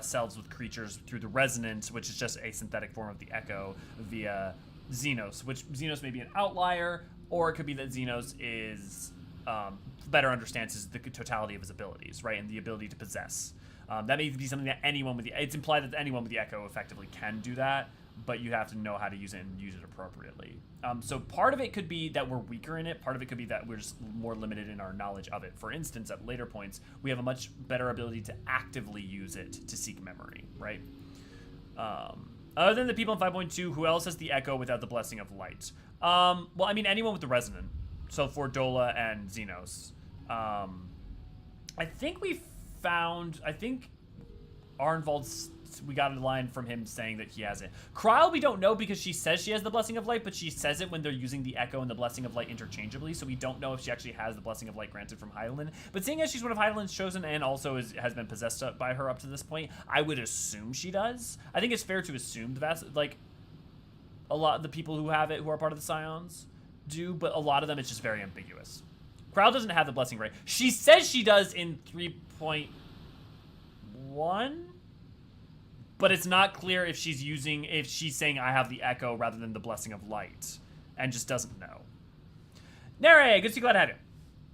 selves with creatures through the Resonance, which is just a synthetic form of the Echo via Xenos, which Xenos may be an outlier, or it could be that Xenos is better understands the totality of his abilities, right, and the ability to possess. That may be something that it's implied that anyone with the Echo effectively can do that, but you have to know how to use it and use it appropriately. So part of it could be that we're weaker in it. Part of it could be that we're just more limited in our knowledge of it. For instance, at later points, we have a much better ability to actively use it to seek memory, right? Other than the people in 5.2, who else has the Echo without the Blessing of Light? Well, I mean, anyone with the Resonant. So for Dola and Xenos. I think Arnvald's, we got a line from him saying that he has it. Kryle, we don't know because she says she has the Blessing of Light, but she says it when they're using the Echo and the Blessing of Light interchangeably, so we don't know if she actually has the Blessing of Light granted from Hydaelyn. But seeing as she's one of Hydaelyn's chosen and also has been possessed by her up to this point, I would assume she does. I think it's fair to assume the vast, like, a lot of the people who have it, who are part of the Scions, do, but a lot of them, it's just very ambiguous. Kryle doesn't have the Blessing Ray. She says she does in 3.1, but it's not clear if she's saying I have the Echo rather than the Blessing of Light, and just doesn't know. Nere, good to see, glad to have you.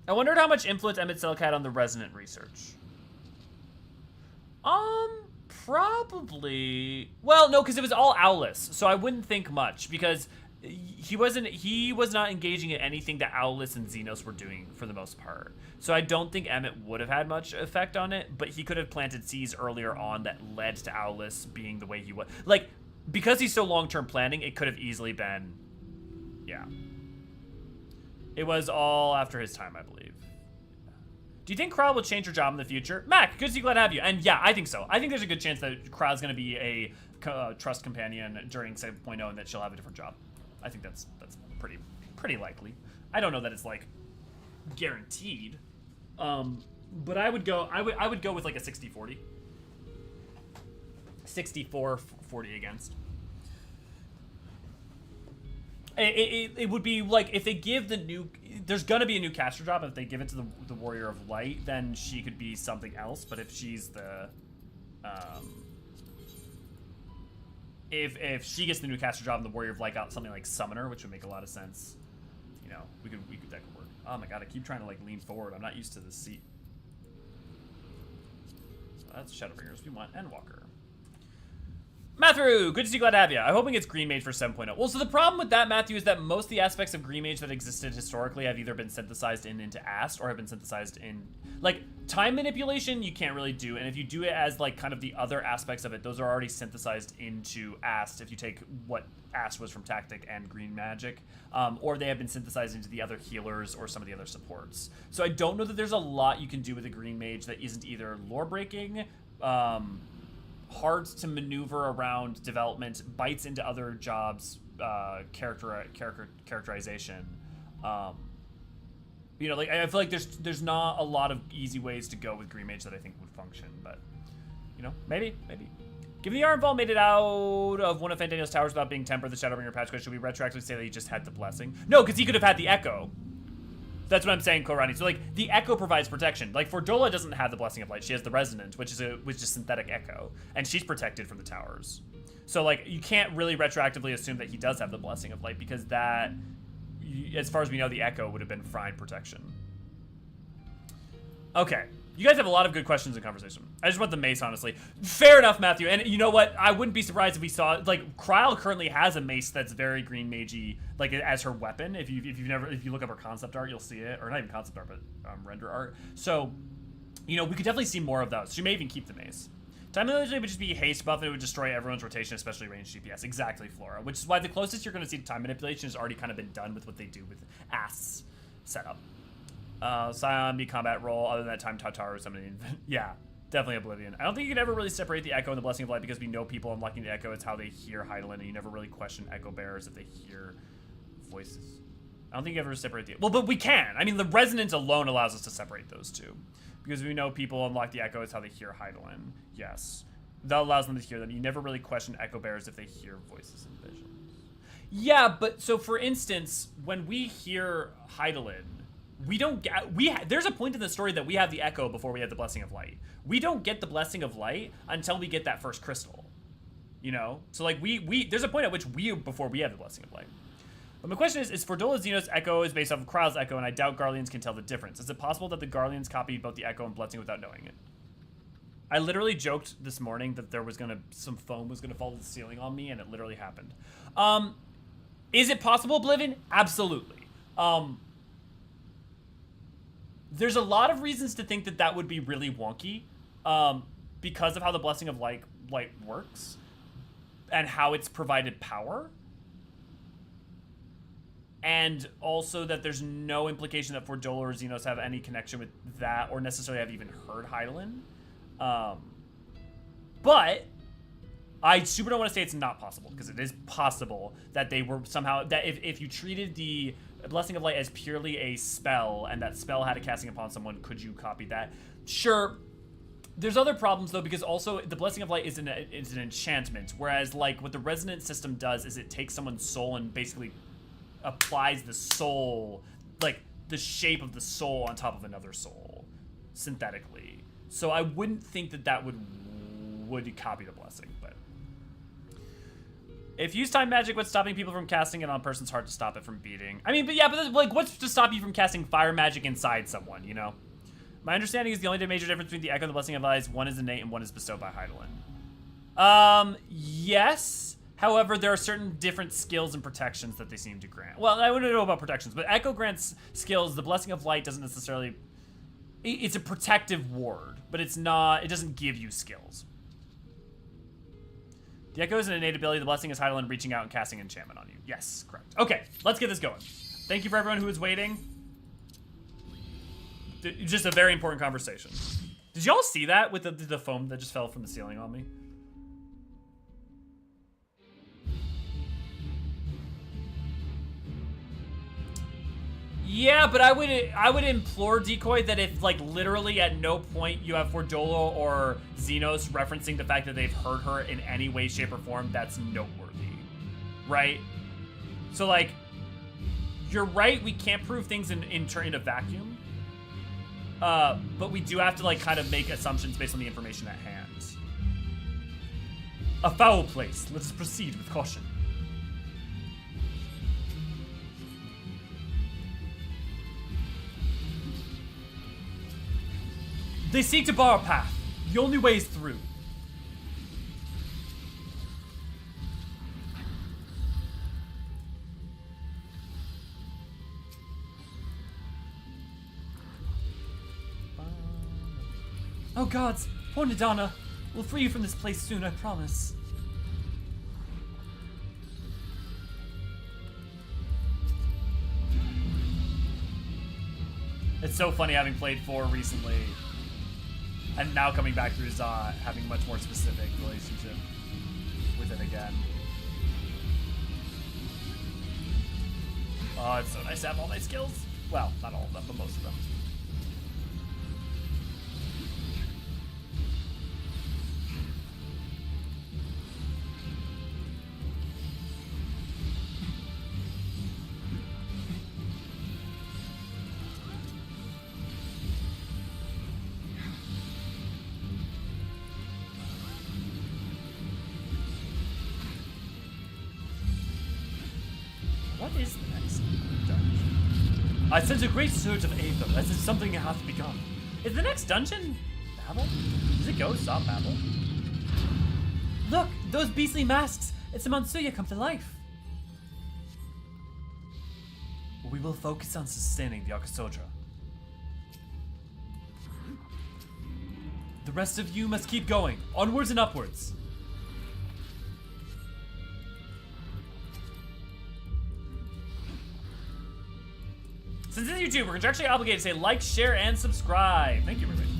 I wondered how much influence Emmett Selk had on the Resonant research. Probably. Well, no, because it was all Owless, so I wouldn't think much because he was not engaging in anything that Owless and Xenos were doing for the most part. So I don't think Emmett would have had much effect on it, but he could have planted seeds earlier on that led to Owless being the way he was. Like, because he's so long-term planning, it could have easily been, yeah. It was all after his time, I believe. Do you think Kryle will change her job in the future? Mac, good to see, glad to have you. And yeah, I think so. I think there's a good chance that Kryle's going to be a trust companion during 7.0 and that she'll have a different job. I think that's pretty likely. I don't know that it's like guaranteed, but I would go with like a 60-40, 64-40 against. It would be like if they give the new, there's gonna be a new caster job. If they give it to the Warrior of Light, then she could be something else. But if she's the if she gets the new caster job and the Warrior of Light got something like Summoner, which would make a lot of sense, you know, that could work. Oh my god, I keep trying to like lean forward. I'm not used to this seat. So that's Shadowbringers. We want Endwalker. Matthew, good to see you, glad to have you. I'm hoping it's Green Mage for 7.0. Well, so the problem with that, Matthew, is that most of the aspects of Green Mage that existed historically have either been synthesized into Ast or have been synthesized in, like, time manipulation you can't really do, and if you do it as, like, kind of the other aspects of it, those are already synthesized into Ast if you take what Ast was from Tactic and Green Magic, or they have been synthesized into the other healers or some of the other supports. So I don't know that there's a lot you can do with a Green Mage that isn't either lore-breaking, hard to maneuver around development, bites into other jobs, characterization. You know, like I feel like there's not a lot of easy ways to go with Green Mage that I think would function, but you know, maybe. Given the Arnval made it out of one of Fandaniel's towers without being tempered, the Shadowbringer patch code, should we retroactively say that he just had the blessing? No, because he could have had the Echo. That's what I'm saying, Korani. So, like, the Echo provides protection. Like, Fordola doesn't have the Blessing of Light. She has the Resonant, which is synthetic Echo. And she's protected from the towers. So, like, you can't really retroactively assume that he does have the Blessing of Light because that, as far as we know, the Echo would have been Frine protection. Okay. You guys have a lot of good questions and conversation. I just want the mace, honestly. Fair enough, Matthew. And you know what? I wouldn't be surprised if we saw, like, Kryle currently has a mace that's very Green Magey, like, as her weapon. If you look up her concept art, you'll see it, or not even concept art, but render art. So, you know, we could definitely see more of those. She may even keep the mace. Time manipulation would just be a haste buff, and it would destroy everyone's rotation, especially ranged DPS. Exactly, Flora. Which is why the closest you're going to see to time manipulation has already kind of been done with what they do with Ast's setup. Scion, be combat roll, other than that time Tataru something. Yeah, definitely Oblivion. I don't think you can ever really separate the Echo and the Blessing of Light because we know people unlocking the Echo, it's how they hear Hydaelyn, and you never really question Echo Bearers if they hear voices. I don't think you ever separate the... Well, but we can. I mean, the Resonance alone allows us to separate those two. Because we know people unlock the Echo, it's how they hear Hydaelyn. Yes. That allows them to hear them. You never really question Echo Bearers if they hear voices and visions. Yeah, but so for instance, when we hear Hydaelyn, we don't get, there's a point in the story that we have the Echo before we have the Blessing of Light. We don't get the Blessing of Light until we get that first crystal, you know? So like there's a point at which before we have the Blessing of Light. But my question is Fordola Xenos Echo is based off of Kryle's Echo, and I doubt Garleans can tell the difference. Is it possible that the Garleans copied both the Echo and Blessing without knowing it? I literally joked this morning that there was some foam was gonna fall to the ceiling on me, and it literally happened. Is it possible, Oblivion? Absolutely. There's a lot of reasons to think that that would be really wonky because of how the Blessing of Light works and how it's provided power. And also that there's no implication that Fordola or Xenos have any connection with that or necessarily have even heard Hydaelyn. But I super don't want to say it's not possible, because it is possible that they were somehow, that if you treated the Blessing of Light as purely a spell, and that spell had a casting upon someone, could you copy that? Sure. There's other problems though, because also the Blessing of Light is an enchantment, whereas like what the resonance system does is it takes someone's soul and basically applies the soul, like the shape of the soul on top of another soul, synthetically. So I wouldn't think that would copy the blessing, but if use time magic, what's stopping people from casting it on a person's heart to stop it from beating? I mean, but yeah, but like, what's to stop you from casting fire magic inside someone, you know? My understanding is the only major difference between the Echo and the Blessing of Eyes, one is innate and one is bestowed by Hydaelyn. Yes. However, there are certain different skills and protections that they seem to grant. Well, I wouldn't know about protections, but Echo grants skills. The Blessing of Light doesn't necessarily... It's a protective ward, but it's not... It doesn't give you skills. The Echo is an innate ability. The Blessing is Hydaelyn reaching out and casting enchantment on you. Yes, correct. Okay, let's get this going. Thank you for everyone who is waiting. Just a very important conversation. Did y'all see that with the foam that just fell from the ceiling on me? Yeah, but I would implore Decoy that if like literally at no point you have Fordolo or Xenos referencing the fact that they've hurt her in any way, shape, or form, that's noteworthy, right? So like, you're right. We can't prove things in a vacuum, but we do have to like kind of make assumptions based on the information at hand. A foul place. Let's proceed with caution. They seek to bar a path. The only way is through. Oh gods, poor Nadana. We'll free you from this place soon, I promise. It's so funny having played 4 recently. And now coming back through Zot, having much more specific relationship with it again. Oh, it's so nice to have all my skills. Well, not all of them, but most of them. What is the next dungeon? I sense a great surge of aether, as if something hath begun. Is the next dungeon Babel? Does it go stop Babel? Look, those beastly masks! It's a Mansuya come to life. We will focus on sustaining the Archosodra. The rest of you must keep going, onwards and upwards. Since this is YouTube, we're contractually obligated to say like, share, and subscribe. Thank you, everybody.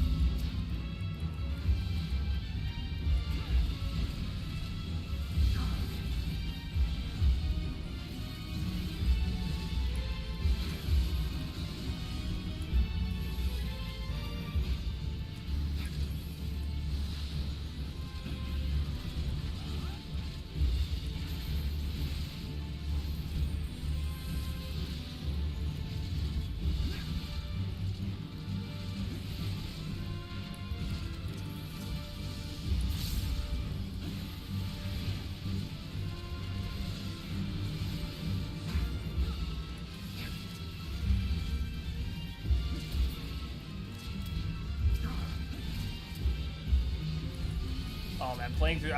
Oh man, playing through,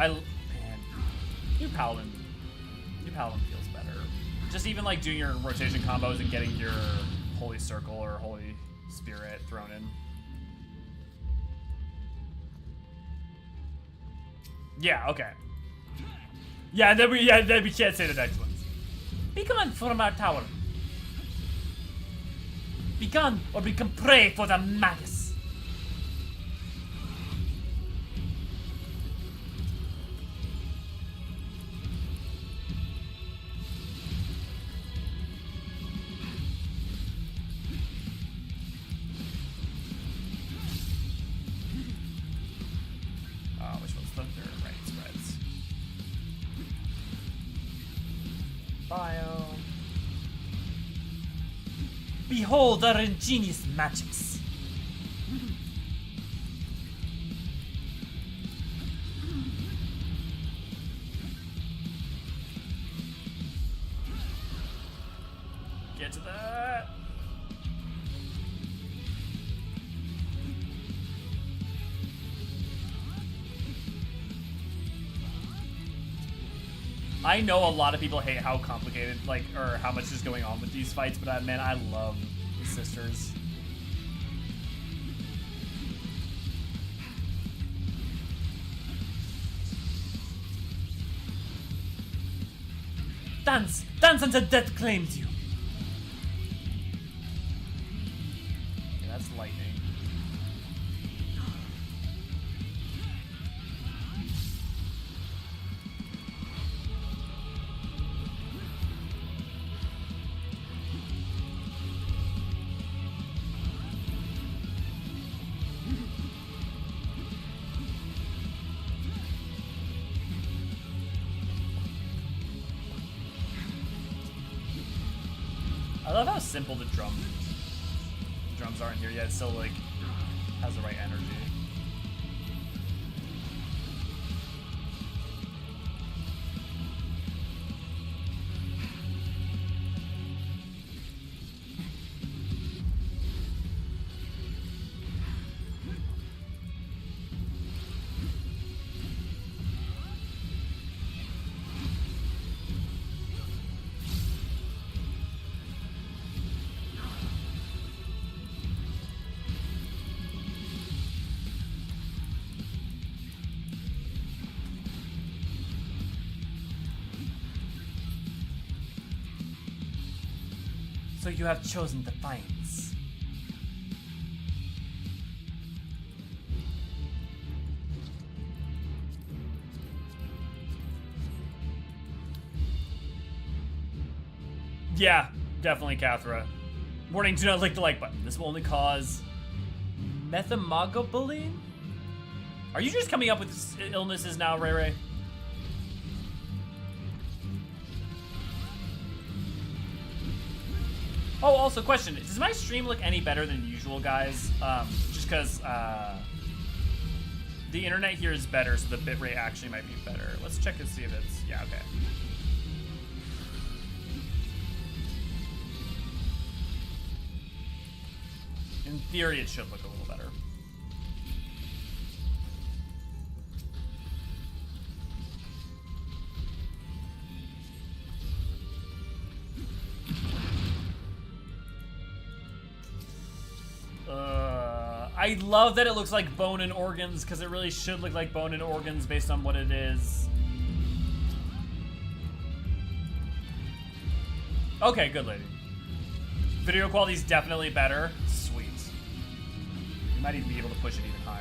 new Paladin feels better. Just even like doing your rotation combos and getting your Holy Circle or Holy Spirit thrown in. Yeah, okay. Yeah, then we can't say the next ones. Be gone from our tower. Be gone or become prey for the magus. bio. Behold our ingenious magics. Get to that. I know a lot of people hate how complicated, like, or how much is going on with these fights, but man, I love the sisters. Dance! Dance until death claims you! Okay, that's lightning. I love how simple the drums aren't here yet. It still like has the right energy. So you have chosen defiance. Yeah, definitely, Kathra. Warning, do not click the like button. This will only cause methemogobullying? Are you just coming up with illnesses now, Ray Ray? Oh, also, question. Does my stream look any better than usual, guys? Just because the internet here is better, so the bitrate actually might be better. Let's check and see if it's... Yeah, okay. In theory, it should look a little better. I love that it looks like bone and organs, because it really should look like bone and organs based on what it is. Okay, good lady. Video quality is definitely better. Sweet. You might even be able to push it even higher.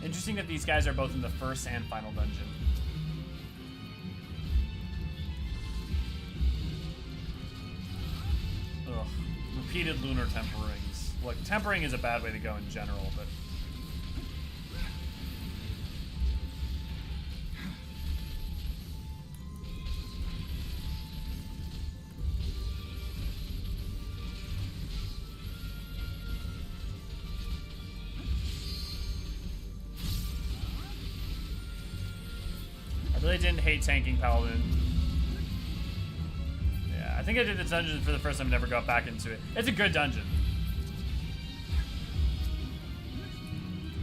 Interesting that these guys are both in the first and final dungeon. Ugh. Repeated lunar temperings. Look, tempering is a bad way to go in general, but... I really didn't hate tanking Paladin. Yeah, I think I did the dungeon for the first time, never got back into it. It's a good dungeon.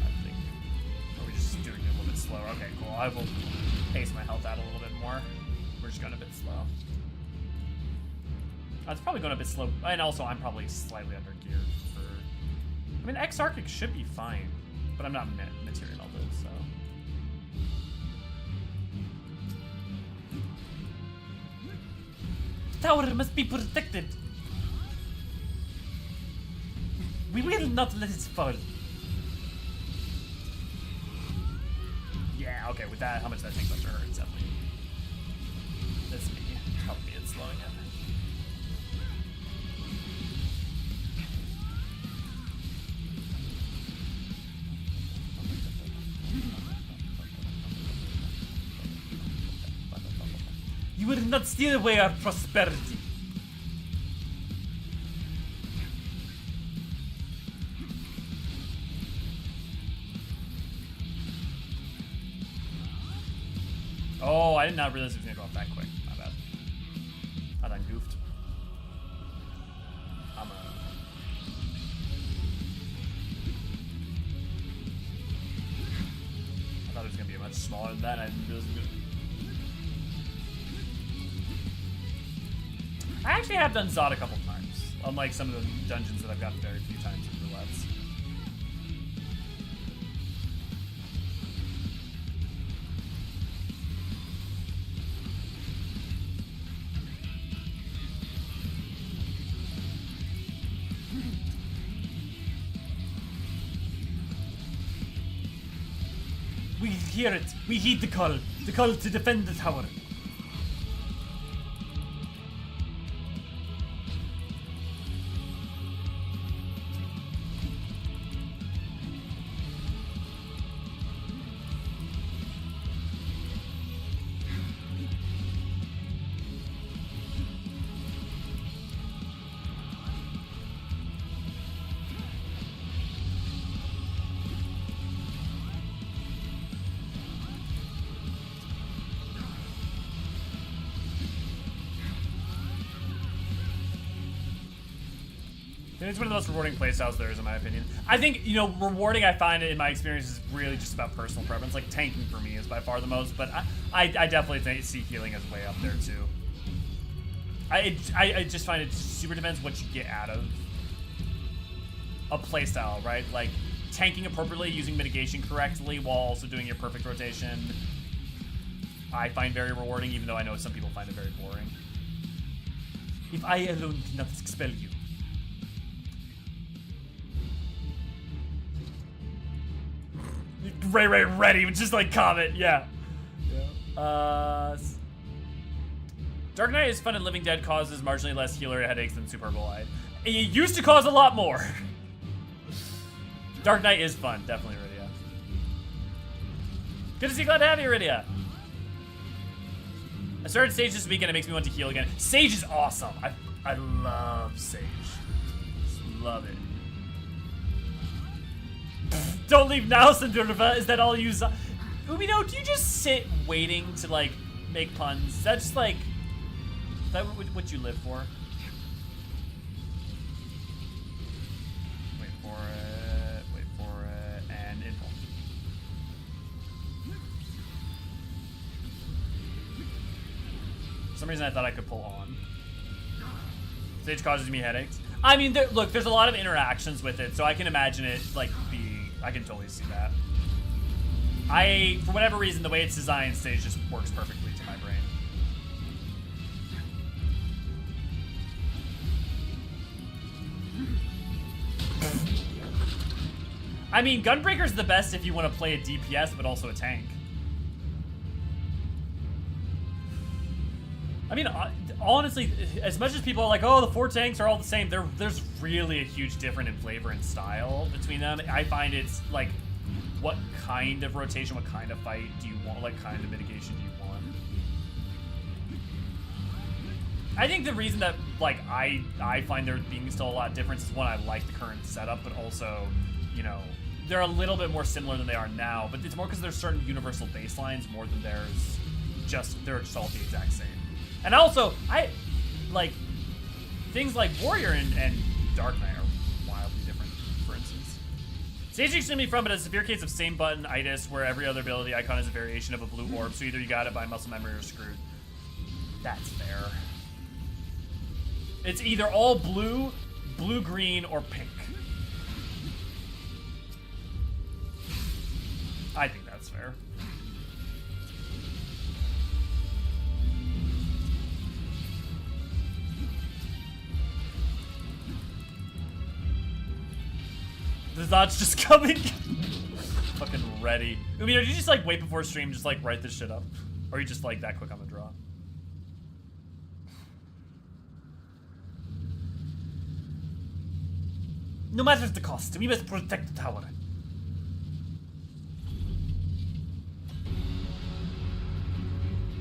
I think... Are we just doing it a little bit slower? Okay, cool. I will pace my health out a little bit more. We're just going a bit slow. It's probably going a bit slow. And also, I'm probably slightly under geared for... I mean, X-Archic should be fine. But I'm not material melted, so... tower must be protected. We will not let it fall. Yeah, okay, with that, how much that takes up to her, it's definitely. That's me. Help me in slowing it. You will not steal away our prosperity. Oh, I did not realize it was gonna go off that quick. My bad. I done goofed. I thought it was gonna be much smaller than that. I didn't realize it was gonna... I actually have done Zod a couple times, unlike some of the dungeons that I've gotten very few times in roulettes. We hear it. We heed the call. The call to defend the tower. It's one of the most rewarding playstyles there is, in my opinion. I think, you know, rewarding, I find it in my experience is really just about personal preference. Like, tanking for me is by far the most, but I definitely see healing as way up there, too. I just find it super depends what you get out of a playstyle, right? Like, tanking appropriately, using mitigation correctly, while also doing your perfect rotation, I find very rewarding, even though I know some people find it very boring. If I alone cannot expel you. Ray ready, just like comment, yeah. Dark Knight is fun and Living Dead causes marginally less healer headaches than Super Bowl. It used to cause a lot more. Dark Knight is fun, definitely, Iridia. Good to see, glad to have you, Iridia. I started Sage this weekend, it makes me want to heal again. Sage is awesome. I love Sage. Just love it. Don't leave now, Sindurva. Is that all you... Umino, do you just sit waiting to, like, make puns? Is that just, like... Is that what you live for? Wait for it, and info. For some reason I thought I could pull on. Sage causes me headaches. I mean, look, there's a lot of interactions with it, so I can imagine it, like, being... I can totally see that. For whatever reason, the way it's designed, Sage just works perfectly to my brain. I mean, Gunbreaker's the best if you want to play a DPS, but also a tank. I mean, honestly, as much as people are like, oh, the 4 tanks are all the same, there's really a huge difference in flavor and style between them. I find it's like, what kind of rotation, what kind of fight do you want, what kind of mitigation do you want? I think the reason that, like, I find there being still a lot of difference is, one, I like the current setup, but also, you know, they're a little bit more similar than they are now, but it's more because there's certain universal baselines more than they're just all the exact same. And also, like, things like Warrior and Dark Knight are wildly different, for instance. Sage extremely fun, but a severe case of same button itis, where every other ability icon is a variation of a blue orb, so either you got it by muscle memory or screwed. That's fair. It's either all blue, blue-green, or pink. I think that's fair. The thought's just coming. Fucking ready. I mean, did you just like wait before stream, just like write this shit up? Or are you just like that quick on the draw? No matter the cost, we must protect the tower.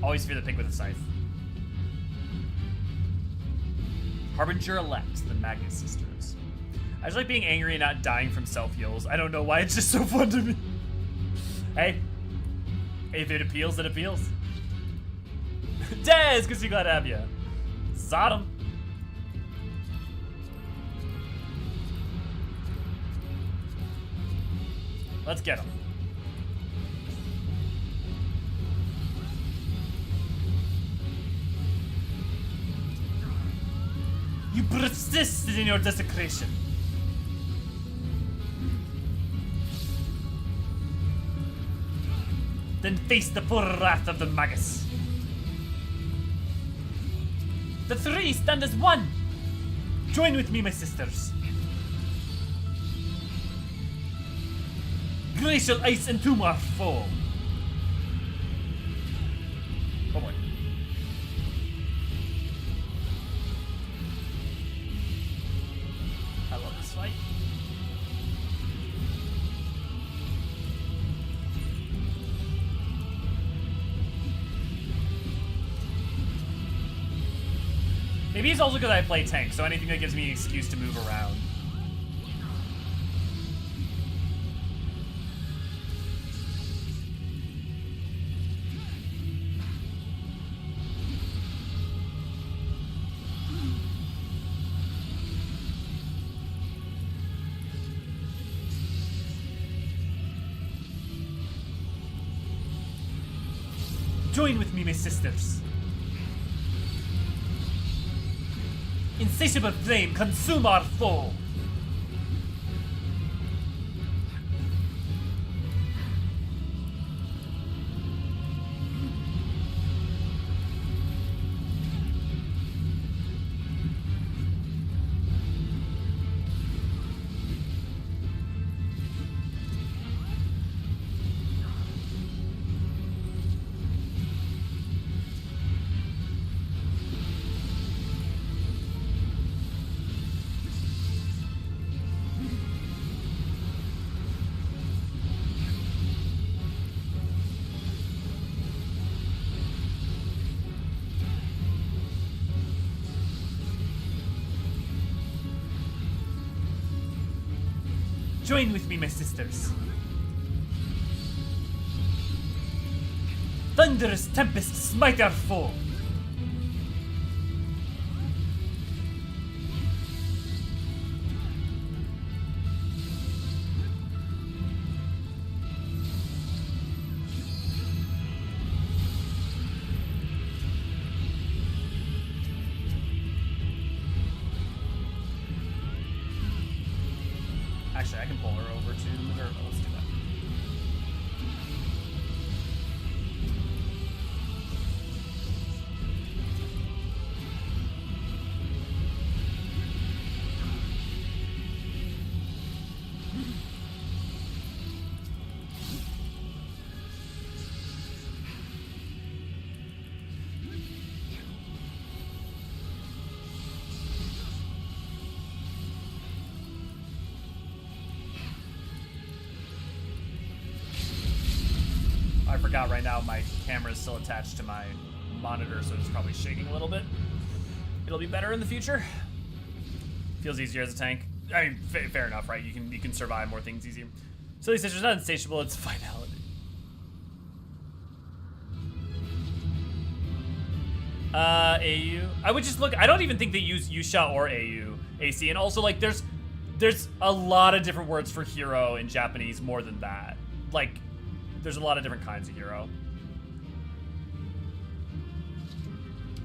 Always fear the pig with a scythe. Harbinger elect, the Magnus sisters. I just like being angry and not dying from self-heals. I don't know why, it's just so fun to me. Hey, if it appeals, it appeals. Dez, good to see, glad to have you. Sodom. Let's get him. You persisted in your desecration. Then face the full wrath of the Magus. The three stand as one. Join with me, my sisters. Glacial ice and tomb our foe. Oh boy. I love this fight. Maybe it's also because I play tank, so anything that gives me an excuse to move around. Join with me, my sisters. Insatiable flame, consume our foe. Join with me, my sisters. Thunderous tempest, smite our foe. Actually, I can pull her over to Minerva. Let's do that. I forgot right now my camera is still attached to my monitor, so it's probably shaking a little bit. It'll be better in the future. Feels easier as a tank. I mean, fair enough, right? You can survive more things easier. So these sisters not insatiable, it's finality. AU. I would just look. I don't even think they use Yusha or AU, AC, and also like there's a lot of different words for hero in Japanese more than that. Like, there's a lot of different kinds of hero.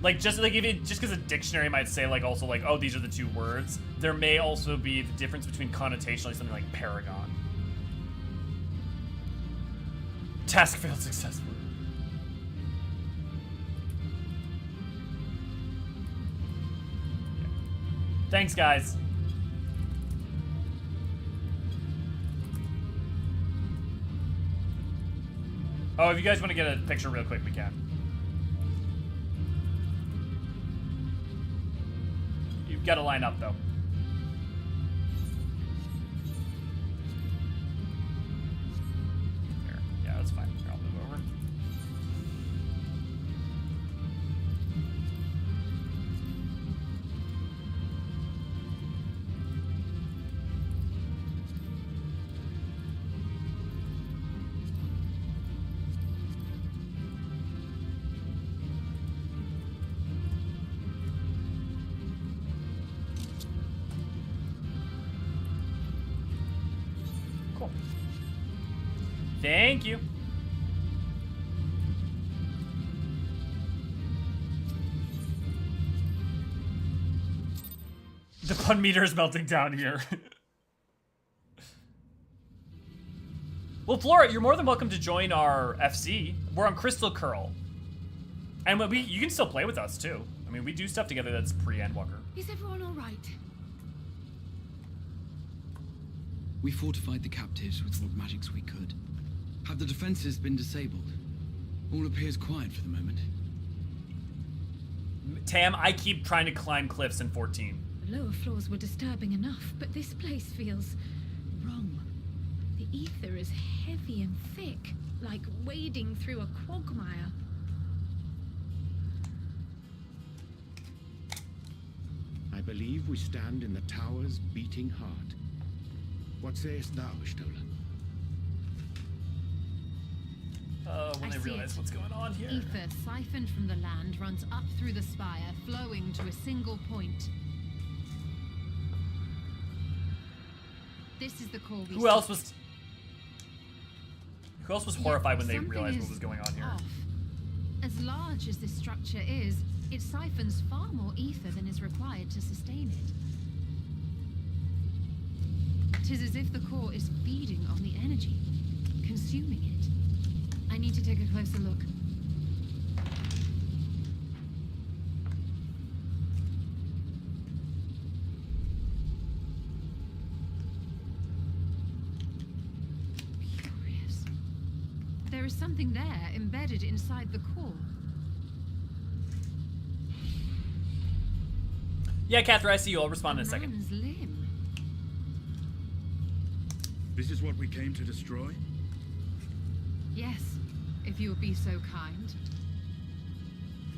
Like, just like just because a dictionary might say like also like, oh, these are the two words, there may also be the difference between connotation, like something like paragon. Task failed successfully. Thanks, guys. Oh, if you guys want to get a picture real quick, we can. You've got to line up, though. Here. Yeah, that's fine. Here, I'll move over. Cool. Thank you. The pun meter is melting down here. Well, Flora, you're more than welcome to join our FC. We're on Crystal Curl. And you can still play with us, too. I mean, we do stuff together that's pre-Endwalker. Is everyone all right? We fortified the captives with what magics we could. Have the defenses been disabled? All appears quiet for the moment. Tam, I keep trying to climb cliffs in 14. The lower floors were disturbing enough, but this place feels wrong. The ether is heavy and thick, like wading through a quagmire. I believe we stand in the tower's beating heart. What sayest thou, Stola? When they realize what's going on here. Ether siphoned from the land runs up through the spire, flowing to a single point. This is the core we Who else was horrified when they Something realized what is was going on here? off. As large as this structure is, it siphons far more ether than is required to sustain it. 'Tis as if the core is feeding on the energy, consuming it. I need to take a closer look. Curious. There is something there embedded inside the core. Yeah, Catherine, I see you. I'll respond in a second. Man's limb. This is what we came to destroy? Yes, if you would be so kind.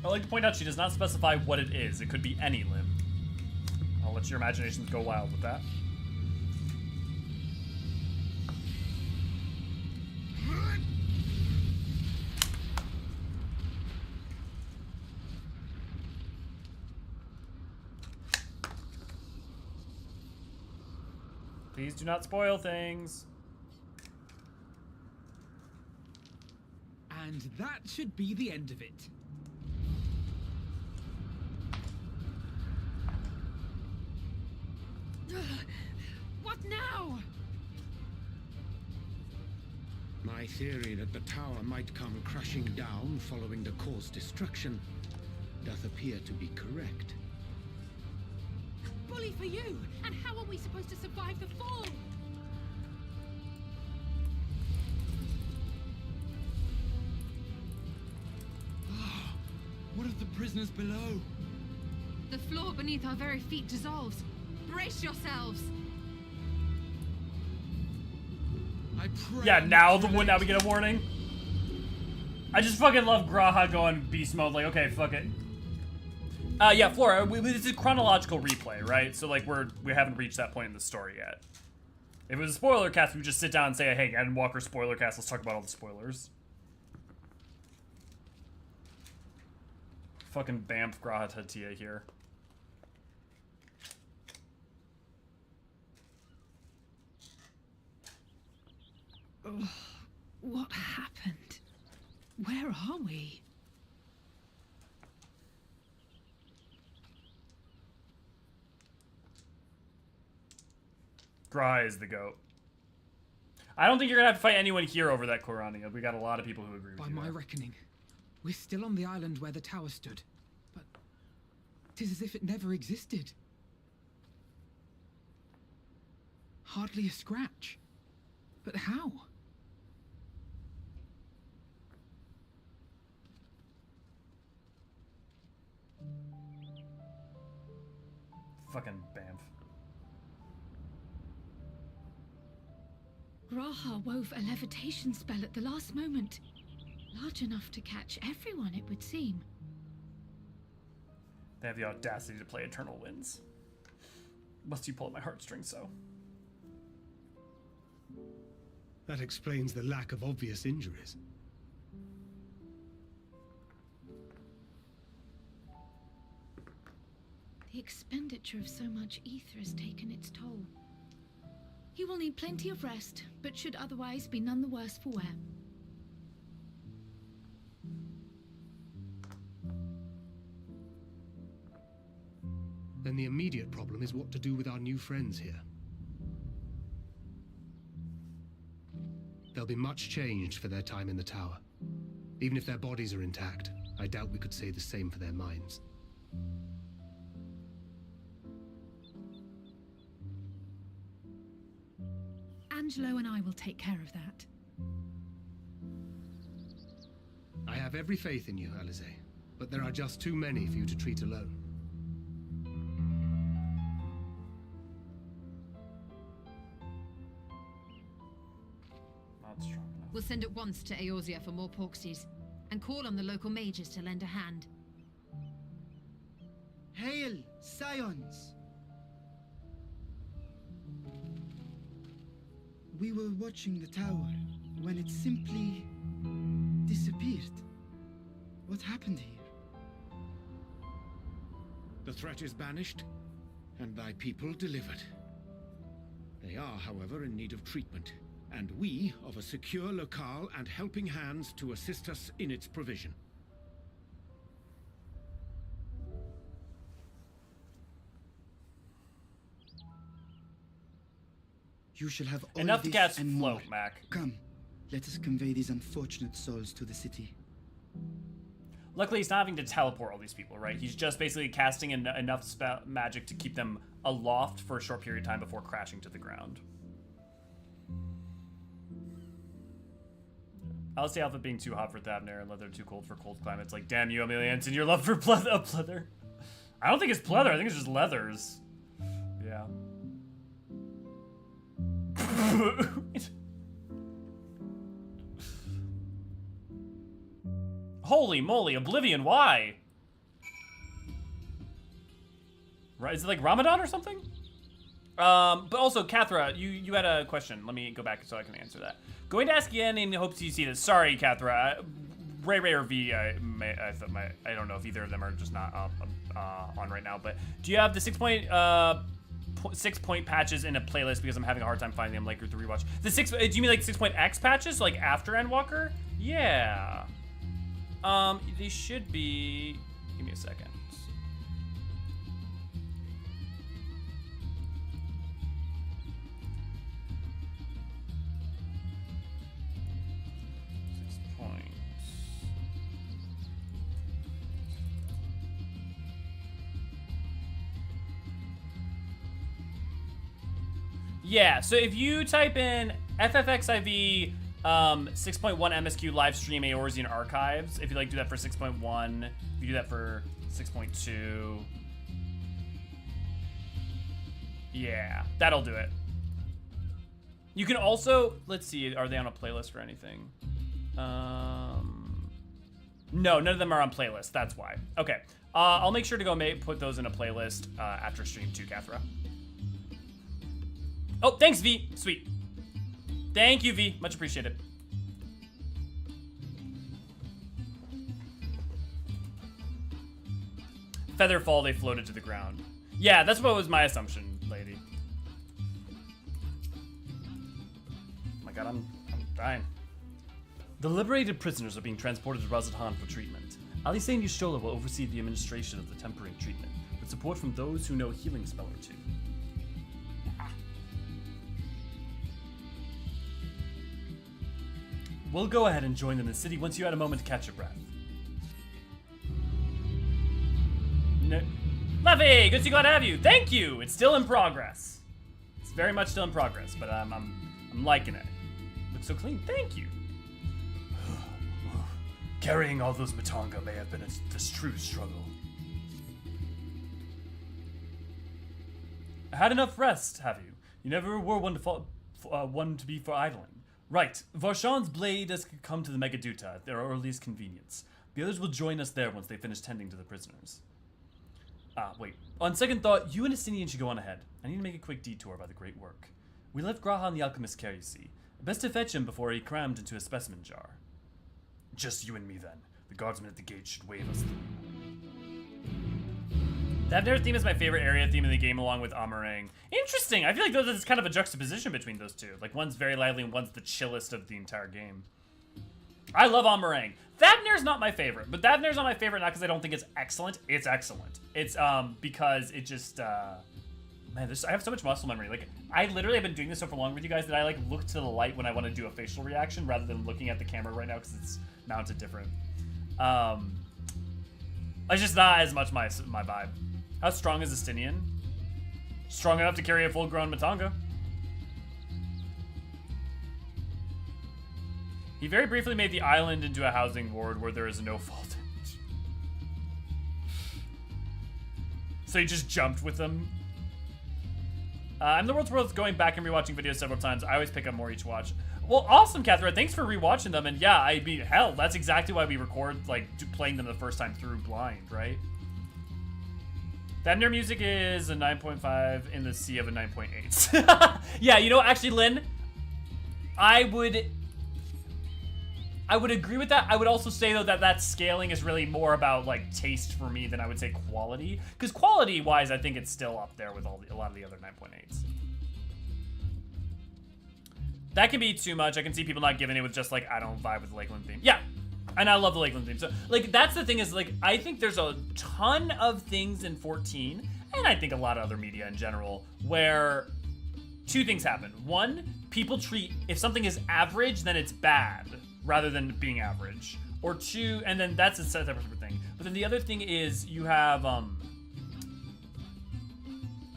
I'd like to point out she does not specify what it is. It could be any limb. I'll let your imaginations go wild with that. Please do not spoil things. And that should be the end of it. What now? My theory that the tower might come crashing down following the core's destruction doth appear to be correct. Bully for you! And how are we supposed to survive the fall? What of the prisoners below? The floor beneath our very feet dissolves. Brace yourselves! I pray. Yeah, now we get a warning. I just fucking love Graha going beast mode. Like, okay, fuck it. Yeah, Flora, this is chronological replay, right? So like we haven't reached that point in the story yet. If it was a spoiler cast, we would just sit down and say, hey, Endwalker spoiler cast. Let's talk about all the spoilers. Fucking Bamf Graha Tatia here. What happened? Where are we? Graha is the GOAT. I don't think you're gonna have to fight anyone here over that Korania. We got a lot of people who agree with By you my there. reckoning, we're still on the island where the tower stood. But 'tis as if it never existed. Hardly a scratch. But how? Fucking Bamf. Raha wove a levitation spell at the last moment. Large enough to catch everyone, it would seem. They have the audacity to play Eternal Winds. Must you pull at my heartstrings so? That explains the lack of obvious injuries. The expenditure of so much ether has taken its toll. He will need plenty of rest, but should otherwise be none the worse for wear. Then the immediate problem is what to do with our new friends here. They'll be much changed for their time in the tower. Even if their bodies are intact, I doubt we could say the same for their minds. Angelo and I will take care of that. I have every faith in you, Alize, but there are just too many for you to treat alone. Not strong enough. We'll send at once to Eorzea for more porksies, and call on the local mages to lend a hand. Hail, scions! We were watching the tower when it simply disappeared. What happened here? The threat is banished, and thy people delivered. They are, however, in need of treatment, and we of a secure locale and helping hands to assist us in its provision. You shall have all Enough to this cast and float, more. Mac. Come, let us convey these unfortunate souls to the city. Luckily, he's not having to teleport all these people, right? He's just basically casting enough magic to keep them aloft for a short period of time before crashing to the ground. I'll say Alpha being too hot for Thavner and Leather too cold for cold climates. Like, damn you, Emilians, and your love for pleather. I don't think it's pleather. I think it's just leathers. Yeah. Holy moly, Oblivion, why? Right, is it like Ramadan or something? But also, Kathra, you had a question. Let me go back so I can answer that. Going to ask again in hopes you see this. Sorry, Kathra. Ray or V, I don't know if either of them are just not on right now. But do you have the 6-point patches in a playlist, because I'm having a hard time finding them later to rewatch? The do you mean like 6-point X patches, like after Endwalker? Yeah. They should be. Give me a second. Yeah, so if you type in FFXIV 6.1 MSQ live stream Eorzean archives, if you like do that for 6.1, if you do that for 6.2, yeah, that'll do it. You can also, let's see, are they on a playlist or anything? No, none of them are on playlist, that's why. Okay, I'll make sure to go put those in a playlist after stream too, Kathra. Oh, thanks, V. Sweet. Thank you, V. Much appreciated. Featherfall, they floated to the ground. Yeah, that's what was my assumption, lady. Oh my god, I'm dying. The liberated prisoners are being transported to Razadhan for treatment. Alice and Y'shtola will oversee the administration of the tempering treatment, with support from those who know healing spell or two. We'll go ahead and join them in the city once you had a moment to catch your breath. Leffy, good to see, glad to have you. Thank you. It's still in progress. It's very much still in progress, but I'm liking it. Looks so clean. Thank you. Carrying all those Matanga may have been a true struggle. Had enough rest, have you? You never were one to be for idling. Right. Varshan's blade has come to the Megaduta at their earliest convenience. The others will join us there once they finish tending to the prisoners. Wait. On second thought, you and Estinian should go on ahead. I need to make a quick detour by the Great Work. We left Grahan the Alchemist care, you see. Best to fetch him before he crammed into a specimen jar. Just you and me, then. The guardsmen at the gate should wave us through. The Avner theme is my favorite area theme in the game, along with Amarang. Interesting. I feel like there's kind of a juxtaposition between those two. Like, one's very lively and one's the chillest of the entire game. I love Amarang. Thavner's not my favorite, but Thavner's not my favorite not because I don't think it's excellent. It's excellent. It's because it just man, I have so much muscle memory. Like, I literally have been doing this so for long with you guys that I like look to the light when I want to do a facial reaction rather than looking at the camera right now because it's mounted different. It's just not as much my vibe. How strong is Estinian? Strong enough to carry a full-grown Matanga. He very briefly made the island into a housing ward where there is no fall damage. So he just jumped with them. I'm the world's worth going back and rewatching videos several times. I always pick up more each watch. Well, awesome, Catherine. Thanks for rewatching them. And yeah, I mean, hell, that's exactly why we record, like, playing them the first time through blind, right? Thavner music is a 9.5 in the sea of a 9.8. Yeah, you know, actually, Lynn, I would agree with that. I would also say, though, that scaling is really more about, like, taste for me than I would say quality. Because quality-wise, I think it's still up there with a lot of the other 9.8s. That can be too much. I can see people not giving it with just, like, I don't vibe with the Lakeland theme. Yeah, and I love the Lakeland theme. So, like, that's the thing is, like, I think there's a ton of things in 14, and I think a lot of other media in general, where two things happen. One, people treat, if something is average, then it's bad, rather than being average. Or two, and then that's a separate thing. But then the other thing is you have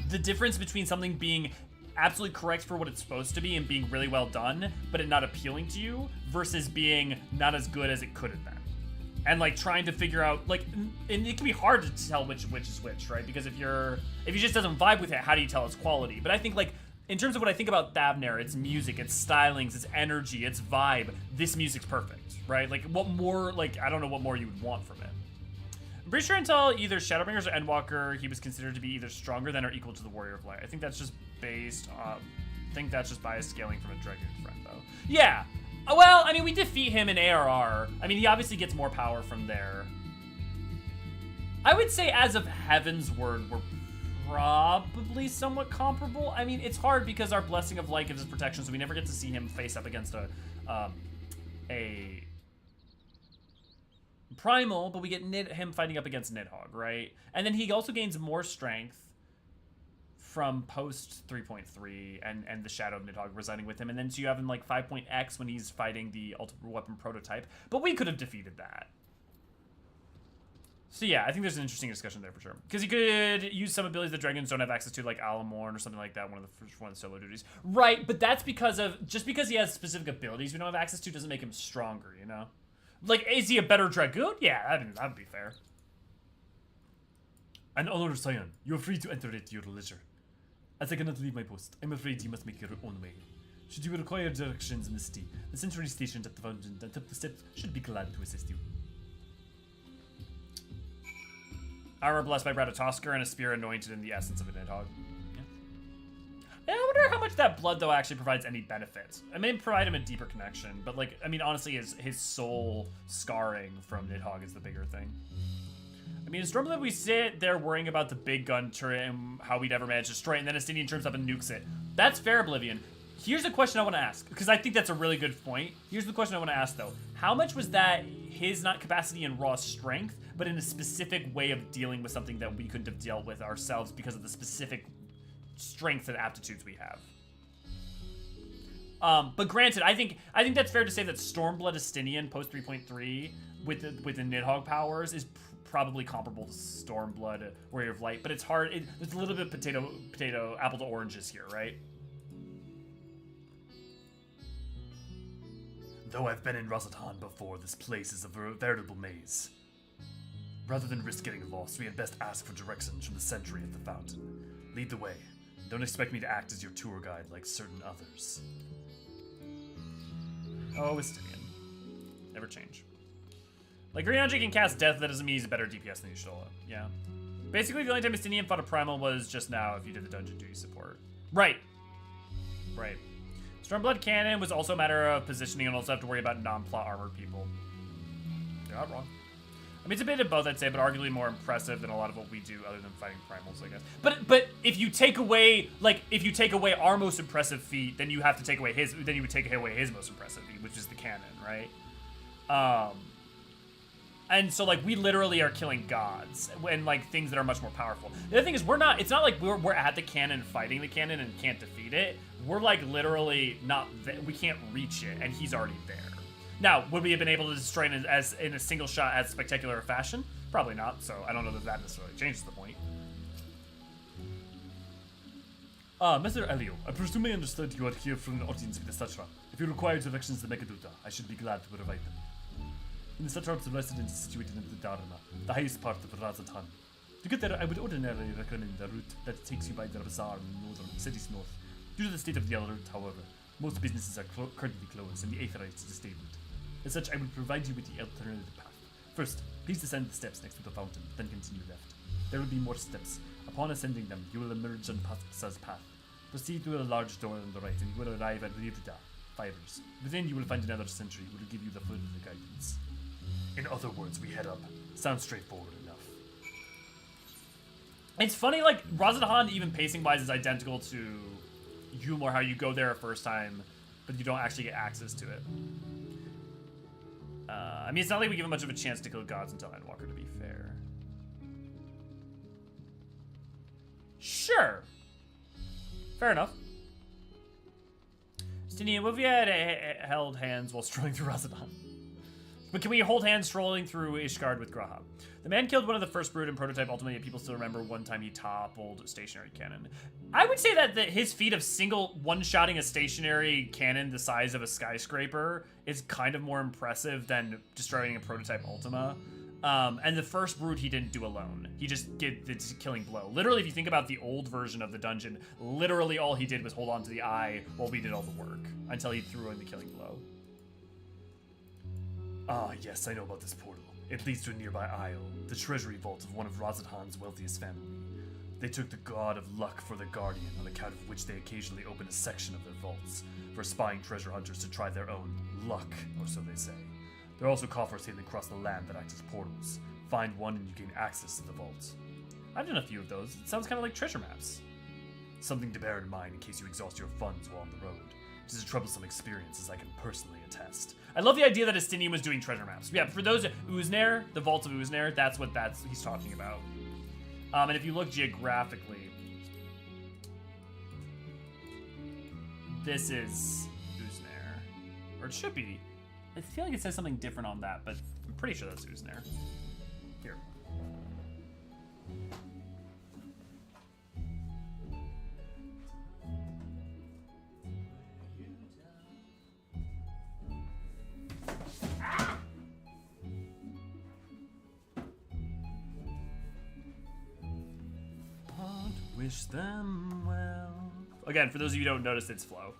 the difference between something being absolutely correct for what it's supposed to be and being really well done, but it not appealing to you, versus being not as good as it could have been. And like trying to figure out, like, and it can be hard to tell which is which, right? Because if you just doesn't vibe with it, how do you tell its quality? But I think, like, in terms of what I think about Thavner, its music, its stylings, its energy, its vibe, this music's perfect, right? Like, what more, like, I don't know what more you would want from it. I'm pretty sure until either Shadowbringers or Endwalker, he was considered to be either stronger than or equal to the Warrior of Light. I think that's just based on, I think that's just bias scaling from a Dragoon friend, though. Yeah, well, I mean, we defeat him in ARR. I mean, he obviously gets more power from there. I would say as of Heaven's Word, we're probably somewhat comparable. I mean, it's hard because our Blessing of Light gives us protection, so we never get to see him face up against a Primal, but we get him fighting up against Nidhogg, right? And then he also gains more strength from post 3.3 and the Shadow of Nidhogg residing with him. And then so you have him like 5.x when he's fighting the Ultimate Weapon prototype. But we could have defeated that. So yeah, I think there's an interesting discussion there for sure. Because he could use some abilities that dragons don't have access to, like Alamorn or something like that, one of the solo duties. Right, but that's because of, just because he has specific abilities we don't have access to doesn't make him stronger, you know? Like, is he a better Dragoon? Yeah, that would be fair. And Eorzean, you are free to enter at your leisure. As I cannot leave my post, I'm afraid you must make your own way. Should you require directions in the city, the sentry stationed at the fountain and up the steps should be glad to assist you. Armor blessed by Bratatosker and a spear anointed in the essence of a Nidhogg. Yeah. I wonder how much that blood, though, actually provides any benefit. I may provide him a deeper connection, but, like, I mean, honestly, his soul scarring from Nidhogg is the bigger thing. I mean, in Stormblood, we sit there worrying about the big gun turret and how we'd ever manage to destroy it, and then Estinian turns up and nukes it. That's fair, Oblivion. Here's a question I want to ask, because I think that's a really good point. Here's the question I want to ask, though. How much was that his not capacity and raw strength, but in a specific way of dealing with something that we couldn't have dealt with ourselves because of the specific strengths and aptitudes we have? But granted, I think that's fair to say that Stormblood Estinian post 3.3 with the Nidhogg powers is probably comparable to Stormblood Warrior of Light, but it's hard. There's a little bit of potato, apple to oranges here, right? Though I've been in Rosatan before, this place is a veritable maze. Rather than risk getting lost, we had best ask for directions from the sentry at the fountain. Lead the way. Don't expect me to act as your tour guide like certain others. Oh, Estinian. Never change. Like, Greenhunter can cast Death, that doesn't mean he's a better DPS than Y'shtola. Yeah. Basically, the only time Estinian fought a Primal was just now if you did the Dungeon Duty support. Right. Right. Stormblood Cannon was also a matter of positioning and also have to worry about non-plot armored people. You're not wrong. I mean, it's a bit of both, I'd say, but arguably more impressive than a lot of what we do other than fighting Primals, I guess. But if you take away, like, if you take away our most impressive feat, then you have to take away his, then you would take away his most impressive feat, which is the cannon, right? And so, like, we literally are killing gods and, like, things that are much more powerful. The other thing is it's not like we're at the cannon fighting the cannon and can't defeat it. We're, like, literally not, we can't reach it, and he's already there. Now, would we have been able to destroy it as in a single shot as spectacular a fashion? Probably not, so I don't know that necessarily changes the point. Mr. Elio, I presume I understood you are here from the audience with the Satra. If you require directions to Megaduta, I should be glad to provide them. In the Satrap's residence is situated in the Dharma, the highest part of Razatan. To get there, I would ordinarily recommend the route that takes you by the bazaar in the northern city's north. Due to the state of the route, however, most businesses are currently closed and the Aetherites disabled. As such, I will provide you with the alternative path. First, please descend the steps next to the fountain, then continue left. There will be more steps. Upon ascending them, you will emerge on Pathsa's path. Proceed through a large door on the right and you will arrive at Rivda, Fibers. Within you will find another sentry who will give you the further guidance. In other words, we head up. Sounds straightforward enough. It's funny, like, Razatan, even pacing-wise, is identical to Yulmore, how you go there a first time, but you don't actually get access to it. I mean, it's not like we give him much of a chance to kill gods until Endwalker, to be fair. Sure. Fair enough. Stinian, what if we had held hands while strolling through Razatan? But can we hold hands strolling through Ishgard with Graha? The man killed one of the first brood in Prototype Ultimate, yet people still remember one time he toppled a stationary cannon. I would say that his feat of single one-shotting a stationary cannon the size of a skyscraper is kind of more impressive than destroying a Prototype Ultima. And the first brood he didn't do alone. He just did the killing blow. Literally, if you think about the old version of the dungeon, literally all he did was hold on to the eye while we did all the work until he threw in the killing blow. Ah, yes, I know about this portal. It leads to a nearby isle, the treasury vault of one of Razatan's wealthiest family. They took the god of luck for the guardian, on account of which they occasionally open a section of their vaults for spying treasure hunters to try their own luck, or so they say. There are also coffers hidden across the land that act as portals. Find one and you gain access to the vault. I've done a few of those. It sounds kind of like treasure maps. Something to bear in mind in case you exhaust your funds while on the road. It is a troublesome experience, as I can personally attest. I love the idea that Estinian was doing treasure maps. Yeah, for those, Uznair, the Vault of Uznair, that's what he's talking about. And if you look geographically, this is Uznair. Or it should be. I feel like it says something different on that, but I'm pretty sure that's Uznair. Here. Wish them well. Again, for those of you who don't notice, it's Flow.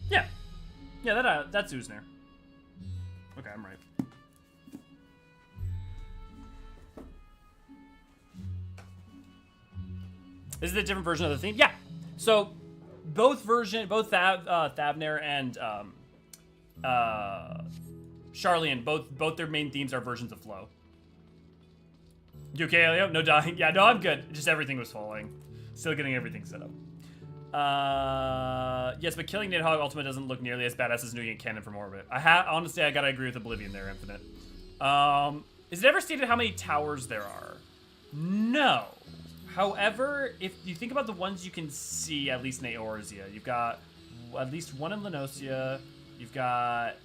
Yeah. Yeah, that's Uznair. Okay, I'm right. Is it a different version of the theme? Yeah. So, both Thavner and Charlian, both their main themes are versions of Flow. You okay, Elio? No dying? Yeah, no, I'm good. Just everything was falling. Still getting everything set up. Yes, but killing Nidhogg Ultimate doesn't look nearly as badass as doing a cannon from orbit. Honestly, I gotta agree with Oblivion there, Infinite. Is it ever stated how many towers there are? No. However, if you think about the ones you can see, at least in Eorzea, you've got at least one in Lenosia. You've got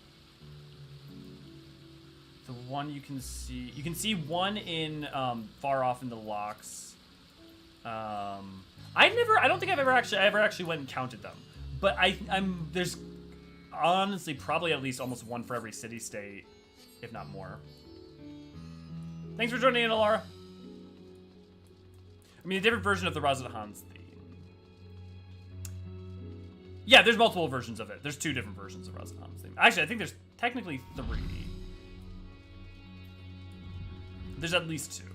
the one you can see. You can see one in far off in the locks. I don't think I ever actually went and counted them. But there's honestly probably at least almost one for every city-state, if not more. Thanks for joining in, Alara. I mean, a different version of the Razahan's theme. Yeah, there's multiple versions of it. There's 2 different versions of Razahan's theme. Actually, I think there's technically 3. There's at least 2.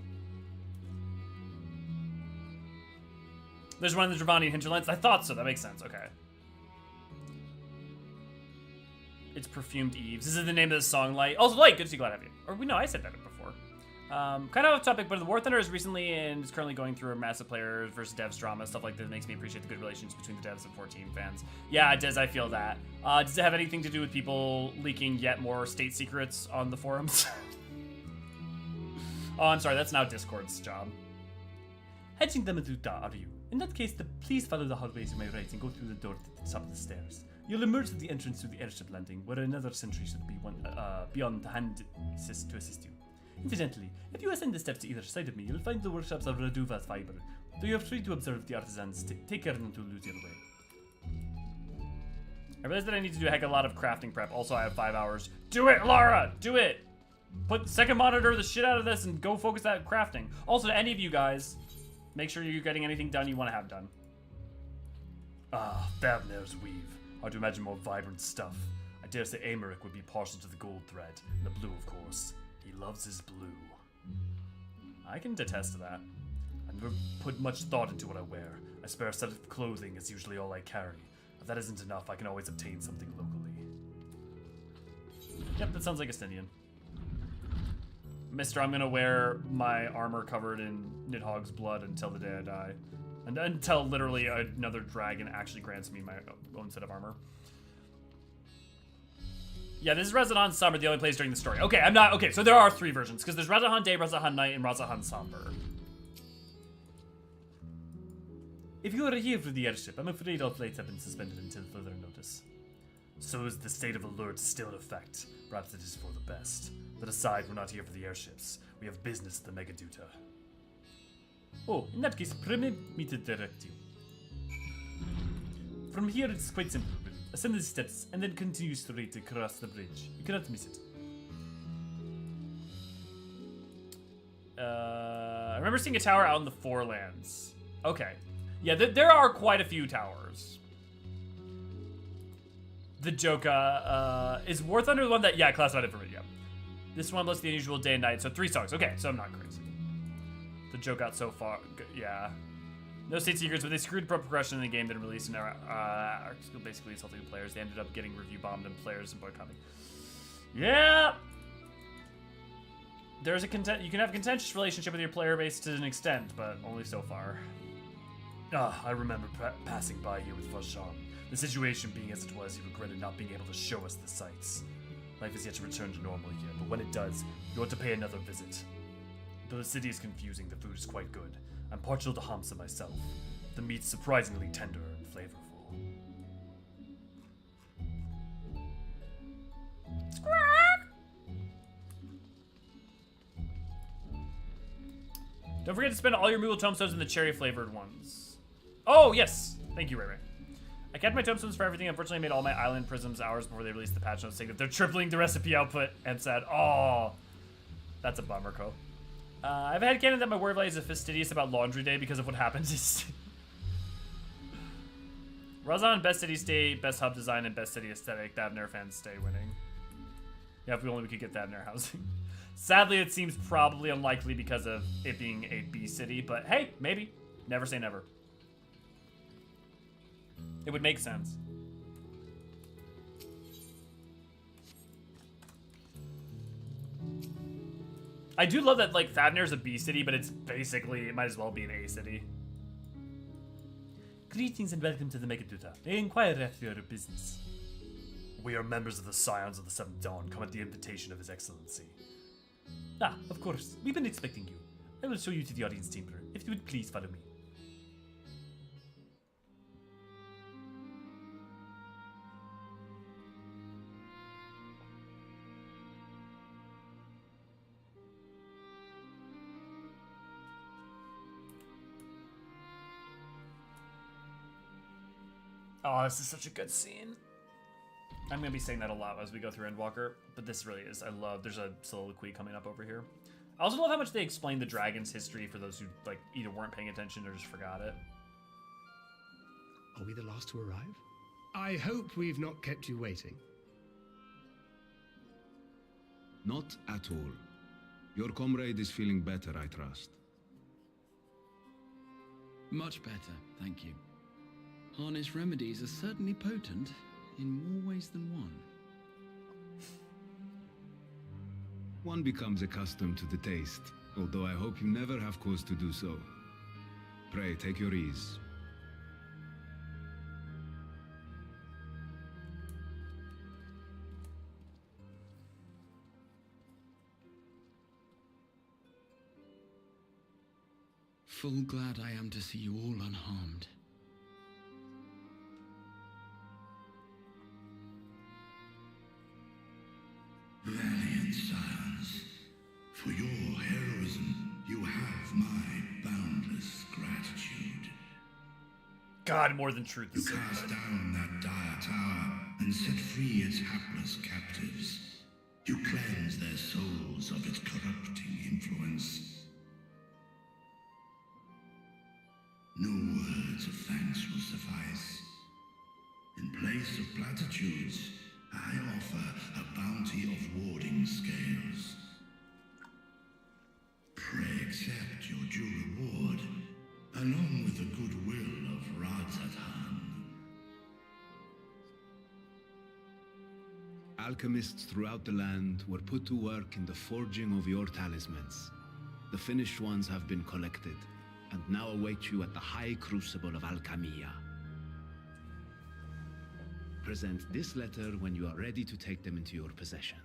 There's one in the Dravani Hinterlands. I thought so. That makes sense. Okay. It's Perfumed Eves. This is the name of the song, Light. Also, Light, good to see you. Glad to have you. Or, no, I said that before. Kind of off topic, but the War Thunder is recently and is currently going through a massive players versus devs drama. Stuff like this makes me appreciate the good relations between the devs and 14 fans. Yeah, it does. I feel that. Does it have anything to do with people leaking yet more state secrets on the forums? Oh, I'm sorry. That's now Discord's job. Hedging them into Da, are you? In that case, please follow the hallways to my right and go through the door to the top of the stairs. You'll emerge at the entrance to the airship landing, where another sentry should be beyond the hand to assist you. Incidentally, if you ascend the steps to either side of me, you'll find the workshops of Raduva's fiber. Though you're free to observe the artisans, take care not to lose your way. I realize that I need to do a heck of a lot of crafting prep. Also, I have 5 hours. Do it, Lara! Do it! Put second monitor the shit out of this and go focus that crafting. Also, to any of you guys, make sure you're getting anything done you want to have done. Ah, Thavner's weave. Hard to imagine more vibrant stuff. I dare say Amaric would be partial to the gold thread. And the blue, of course. He loves his blue. I can attest to that. I never put much thought into what I wear. A spare set of clothing is usually all I carry. If that isn't enough, I can always obtain something locally. Yep, that sounds like Estindian. Mister, I'm gonna wear my armor covered in Nidhogg's blood until the day I die. And until literally another dragon actually grants me my own set of armor. Yeah, this is Razahan Summer, the only place during the story. Okay, okay, so there are 3 versions, because there's Razahan Day, Razahan Night, and Razahan Somber. If you are here for the airship, I'm afraid all flights have been suspended until further notice. So is the state of alert still in effect? Perhaps it is for the best. But aside, we're not here for the airships. We have business at the Megaduta. Oh, in that case, permit me to direct you. From here, it's quite simple. Ascend the steps, and then continue straight across the bridge. You cannot miss it. I remember seeing a tower out in the Forelands. Okay. Yeah, there are quite a few towers. The Joka, is War Thunder the one that, yeah, classified information, yeah. This one lists the unusual day and night, so 3 songs. Okay, so I'm not crazy. The joke got so far, yeah. No state secrets, but they screwed pro progression in the game that released and are basically assaulting the players. They ended up getting review bombed and players and boycotting. Yeah! There's a you can have a contentious relationship with your player base to an extent, but only so far. I remember passing by here with Fashan. The situation being as it was, he regretted not being able to show us the sights. Life is yet to return to normal here, but when it does, you ought to pay another visit. Though the city is confusing, the food is quite good. I'm partial to Hamsa myself. The meat's surprisingly tender and flavorful. Don't forget to spend all your Moogle tomestones in the cherry-flavored ones. Oh, yes! Thank you, Ray Ray. I kept my tomestones for everything. Unfortunately, I made all my island prisms hours before they released the patch notes saying that they're tripling the recipe output and said, oh, that's a bummer, Co. I've had canon that my word light is fastidious about laundry day because of what happens is Razan, best city state, best hub design, and best city aesthetic. Thavner fans stay winning. Yeah, if we only could get Thavner housing. Sadly, it seems probably unlikely because of it being a B city, but hey, maybe. Never say never. It would make sense. I do love that, like, Thavner's a B city, but it's basically, it might as well be an A city. Greetings and welcome to the Megaduta. I inquire after your business. We are members of the Scions of the Seventh Dawn, come at the invitation of His Excellency. Ah, of course. We've been expecting you. I will show you to the audience chamber, if you would please follow me. Oh, this is such a good scene. I'm gonna be saying that a lot as we go through Endwalker, but this really is. I love, there's a soliloquy coming up over here. I also love how much they explain the dragon's history for those who like either weren't paying attention or just forgot it. Are we the last to arrive? I hope we've not kept you waiting. Not at all. Your comrade is feeling better, I trust. Much better, thank you. Harness remedies are certainly potent in more ways than one. One becomes accustomed to the taste, although I hope you never have cause to do so. Pray, take your ease. Full glad I am to see you all unharmed. Valiant scions, for your heroism, you have my boundless gratitude. God, more than truth You is so cast good. down that dire tower and set free its hapless captives. You cleanse their souls of its corrupting influence. No words of thanks will suffice. In place of platitudes, I offer a bounty of warding scales. Pray accept your due reward, along with the goodwill of Radzatan. Alchemists throughout the land were put to work in the forging of your talismans. The finished ones have been collected, and now await you at the High Crucible of Alchemia. Present this letter when you are ready to take them into your possession.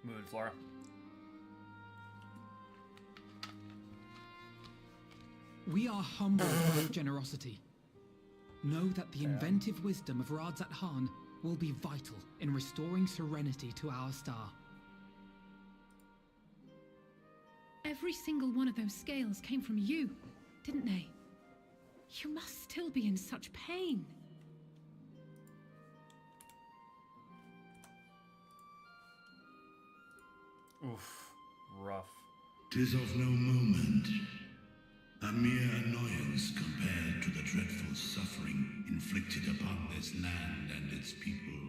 Mood, Flora. We are humbled by your generosity. Know that the inventive wisdom of Radzatan will be vital in restoring serenity to our star. Every single one of those scales came from you, didn't they? You must still be in such pain. Oof, rough. 'Tis of no moment. A mere annoyance compared to the dreadful suffering inflicted upon this land and its people.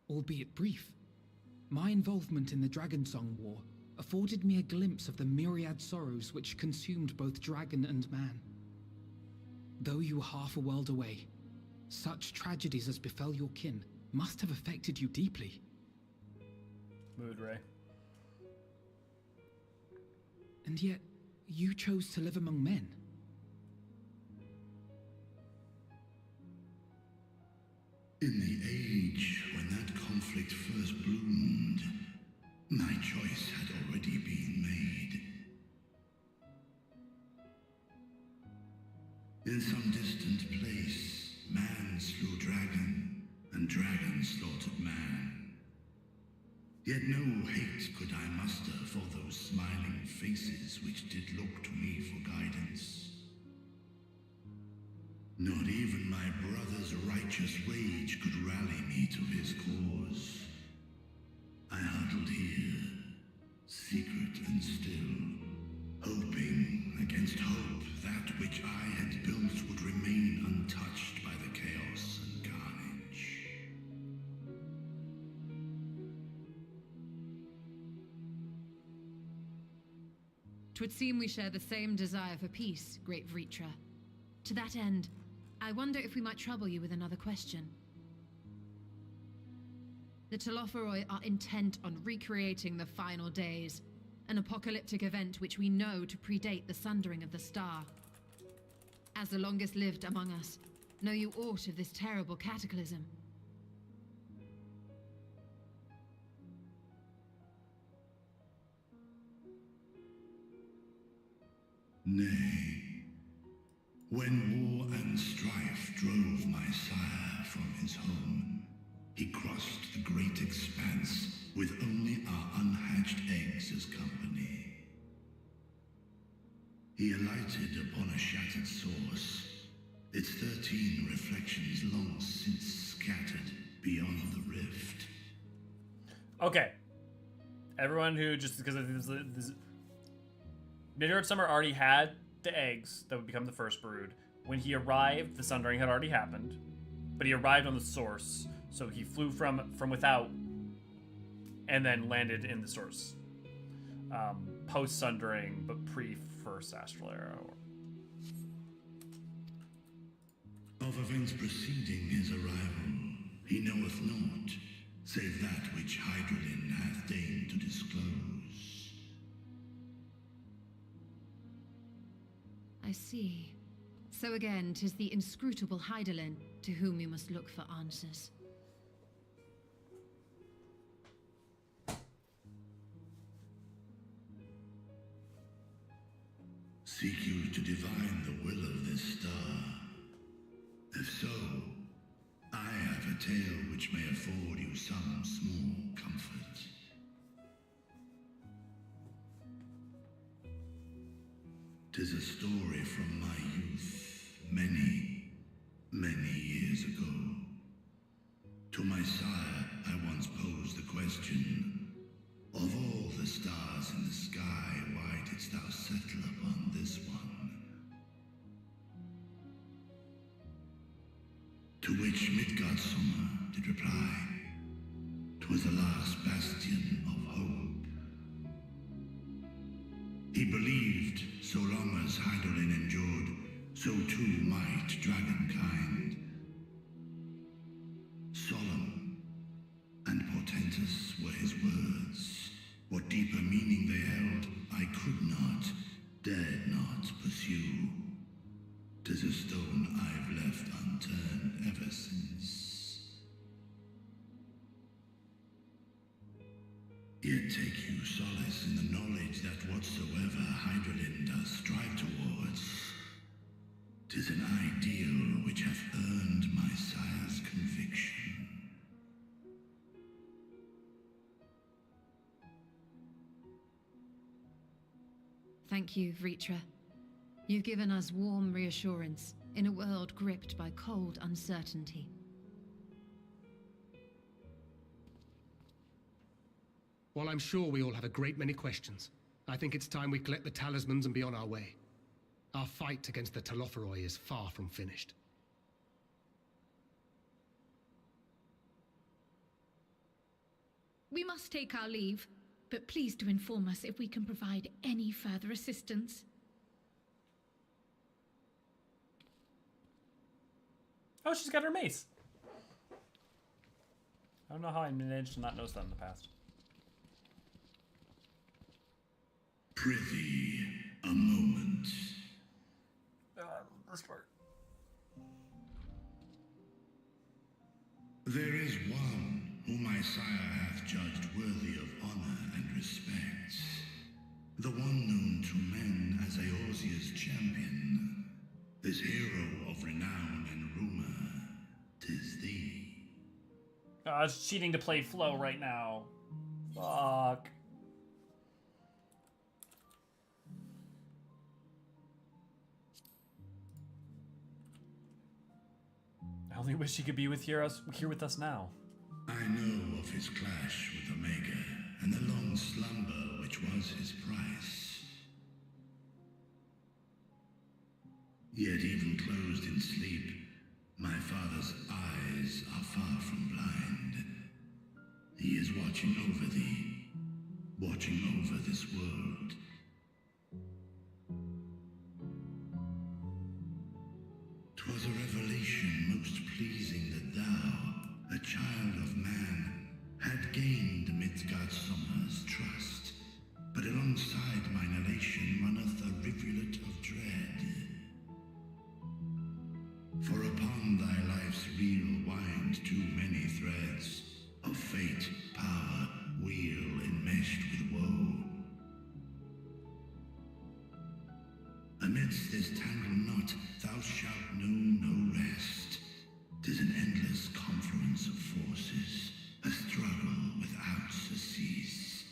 Albeit brief, my involvement in the Dragonsong War afforded me a glimpse of the myriad sorrows which consumed both dragon and man. Though you were half a world away, such tragedies as befell your kin must have affected you deeply. Mood, Ray. And yet, you chose to live among men. In the age when that conflict first bloomed, my choice had already been made. In some distant place, man slew dragon, and dragon slaughtered man. Yet no hate could I muster for those smiling faces which did look to me for guidance. Not even my brother's righteous rage could rally me to his cause. I huddled here, secret and still, hoping against hope that which I had built would remain untouched by the chaos and carnage. Twould seem we share the same desire for peace, great Vritra. To that end, I wonder if we might trouble you with another question. The Telophoroi are intent on recreating the final days, an apocalyptic event which we know to predate the sundering of the star. As the longest lived among us, know you aught of this terrible cataclysm? Nay. When war and strife drove my sire from his home, he crossed the great expanse with only our unhatched eggs as company. He alighted upon a shattered source, its 13 reflections long since scattered beyond the rift. Okay. Everyone who, just because of this Midgard Summer already had the eggs that would become the first brood. When he arrived, the sundering had already happened, but he arrived on the source, so he flew from without and then landed in the source. Post sundering, but pre first astral era. Of events preceding his arrival, he knoweth naught, save that which Hydaelyn hath deigned to disclose. I see. So again, 'tis the inscrutable Hydaelyn to whom we must look for answers. Seek you to divine the will of this star? If so, I have a tale which may afford you some small comfort. 'Tis a story from my youth, many, many years ago. To my sire, I once posed the question, of all the stars in the sky, why didst thou settle upon this one? To which Midgardsormr did reply, 'twas the last bastion of hope. He believed so long as Hydaelyn endured, so too might dragonkind. Solemn and portentous were his words. What deeper meaning they held, I could not, dared not pursue. 'Tis a stone I've left unturned ever since. Yet take you solace in the knowledge that whatsoever Hydaelyn does strive towards, 'tis an ideal which hath earned my sire's conviction. Thank you, Vritra. You've given us warm reassurance in a world gripped by cold uncertainty. While I'm sure we all have a great many questions, I think it's time we collect the talismans and be on our way. Our fight against the Telophoroi is far from finished. We must take our leave, but please do inform us if we can provide any further assistance. Oh, she's got her mace. I don't know how I managed to not notice that in the past. Prithee, a moment. This part. There is one whom my sire hath judged worthy of honor and respect. The one known to men as Eorzean's champion. This hero of renown and rumor, 'tis thee. I was cheating to play Flow right now. Fuck. I only wish he could be here with us now. I know of his clash with Omega and the long slumber which was his price. Yet even closed in sleep, my father's eyes are far from blind. He is watching over thee, watching over this world. 'Twas a revelation most pleasing that thou, a child of man, had gained Midgardsormr's trust. But alongside mine elation runneth a rivulet of dread. For upon thy life's reel wind too many threads of fate, power, wheel enmeshed with woe. Amidst this tangled knot, thou shalt know no rest. 'Tis an endless confluence of forces, a struggle without surcease.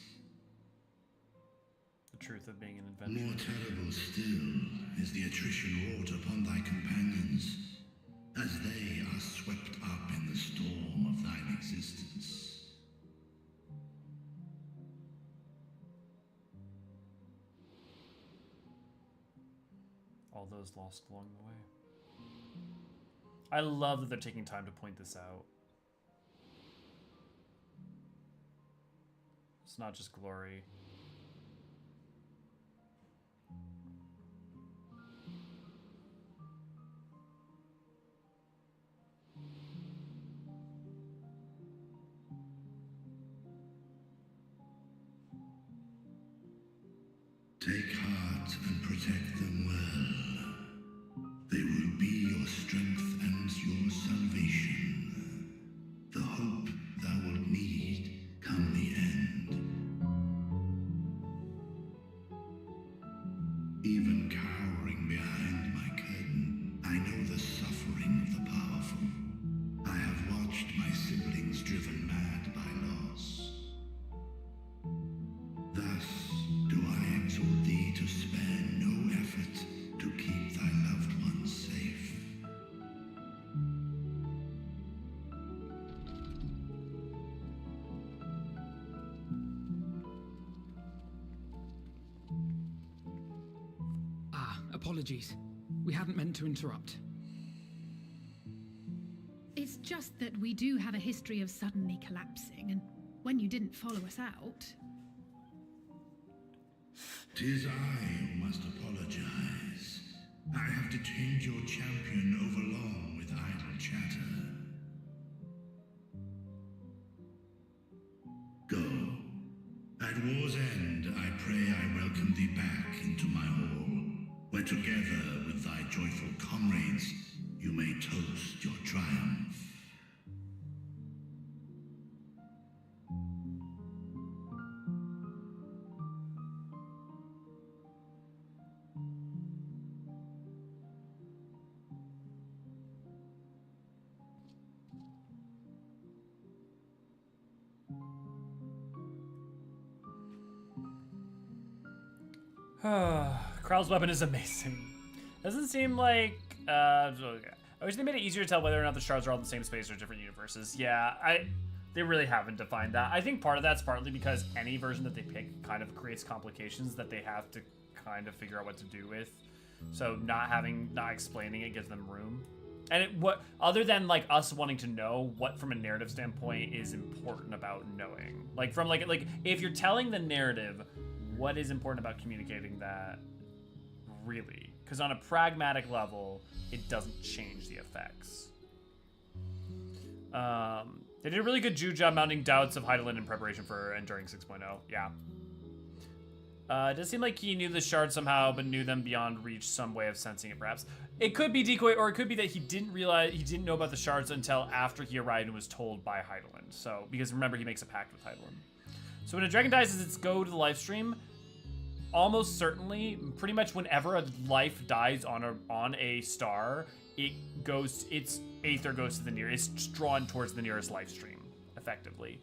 The truth of being an More adventurer. terrible still is the attrition wrought upon thy companions, as they are swept up in the storm of thine existence. All those lost along the way. I love that they're taking time to point this out. It's not just glory. Take heart and protect them well. They will be your strength and your salvation. The hope thou wilt need come the end. Even cowering behind my curtain, I know the suffering of the powerful. I have watched my siblings driven mad by loss. Thus do I exhort thee to spare no effort to keep thy loved ones safe. Apologies. We hadn't meant to interrupt. It's just that we do have a history of suddenly collapsing, and when you didn't follow us out... 'Tis I who must apologize. I have detained your champion overlong with idle chatter. Go. At war's end, I pray I welcome thee back into my hall, where together with thy joyful comrades, you may toast your triumph. Kral's weapon is amazing. Doesn't seem like, I wish they made it easier to tell whether or not the shards are all in the same space or different universes. Yeah, they really haven't defined that. I think part of that's partly because any version that they pick kind of creates complications that they have to kind of figure out what to do with. So not explaining it gives them room. And other than like us wanting to know what from a narrative standpoint is important about knowing. Like from like if you're telling the narrative, what is important about communicating that, really? Because on a pragmatic level, it doesn't change the effects. They did a really good job mounting doubts of Hydaelyn in preparation for Enduring 6.0. Yeah. It does seem like he knew the shard somehow, but knew them beyond reach, some way of sensing it, perhaps. It could be decoy, or it could be that he didn't know about the shards until after he arrived and was told by Hydaelyn. So, because remember, he makes a pact with Hydaelyn. So when a dragon dies, does it go to the life stream? Almost certainly, pretty much whenever a life dies on a star, its aether goes to the nearest, it's drawn towards the nearest life stream, effectively.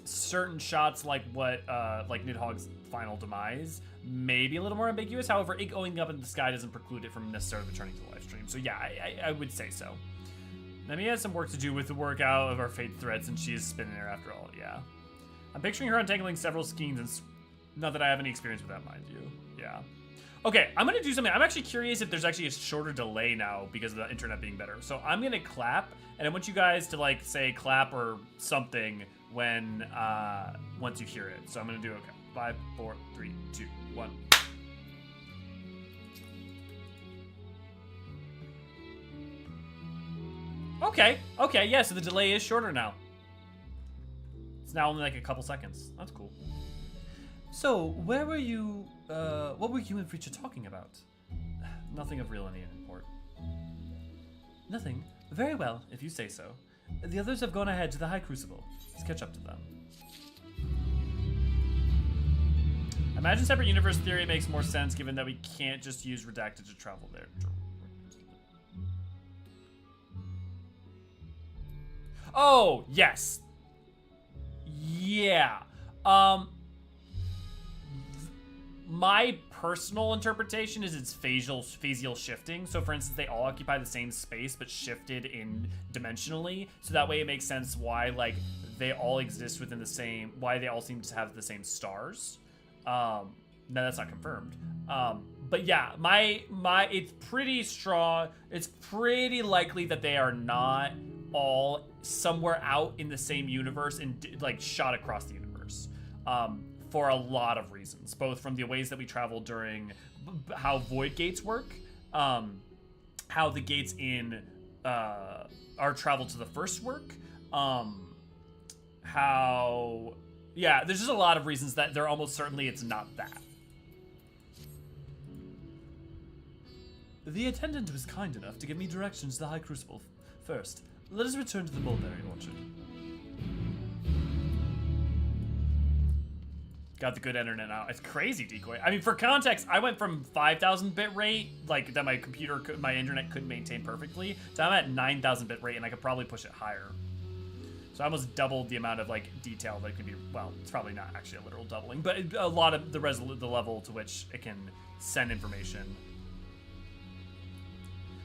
Certain shots like Nidhogg's final demise may be a little more ambiguous. However, it going up in the sky doesn't preclude it from necessarily returning to the life stream. So yeah, I would say so. Nemi has some work to do with the workout of our fate threads, and she is spinning there after all. Yeah, I'm picturing her untangling several skeins and. Not that I have any experience with that, mind you. Yeah. Okay, I'm gonna do something. I'm actually curious if there's actually a shorter delay now because of the internet being better. So I'm gonna clap, and I want you guys to like say clap or something when once you hear it. So I'm gonna do okay. 5, 4, 3, 2, 1. Okay, yeah, so the delay is shorter now. It's now only like a couple seconds. That's cool. So, where were you, what were you and Freacher talking about? Nothing of real any import. Nothing? Very well, if you say so. The others have gone ahead to the High Crucible. Let's catch up to them. Imagine separate universe theory makes more sense given that we can't just use redacted to travel there. Oh, yes. My personal interpretation is it's phasial shifting. So for instance, they all occupy the same space, but shifted in dimensionally. So that way it makes sense why like they all exist within the same, why they all seem to have the same stars. No, that's not confirmed. But yeah, it's pretty strong. It's pretty likely that they are not all somewhere out in the same universe and like shot across the universe. For a lot of reasons, both from the ways that we travel during how void gates work, how the gates in our travel to the first work, how, yeah, there's just a lot of reasons that they're almost certainly it's not that. The attendant was kind enough to give me directions to the High Crucible. First, let us return to the mulberry orchard. Got the good internet now. It's crazy, Decoy. I mean, for context, I went from 5,000 bit rate, like that my internet couldn't maintain perfectly, to I'm at 9,000 bit rate, and I could probably push it higher. So I almost doubled the amount of like detail that could be. Well, it's probably not actually a literal doubling, but a lot of the level to which it can send information.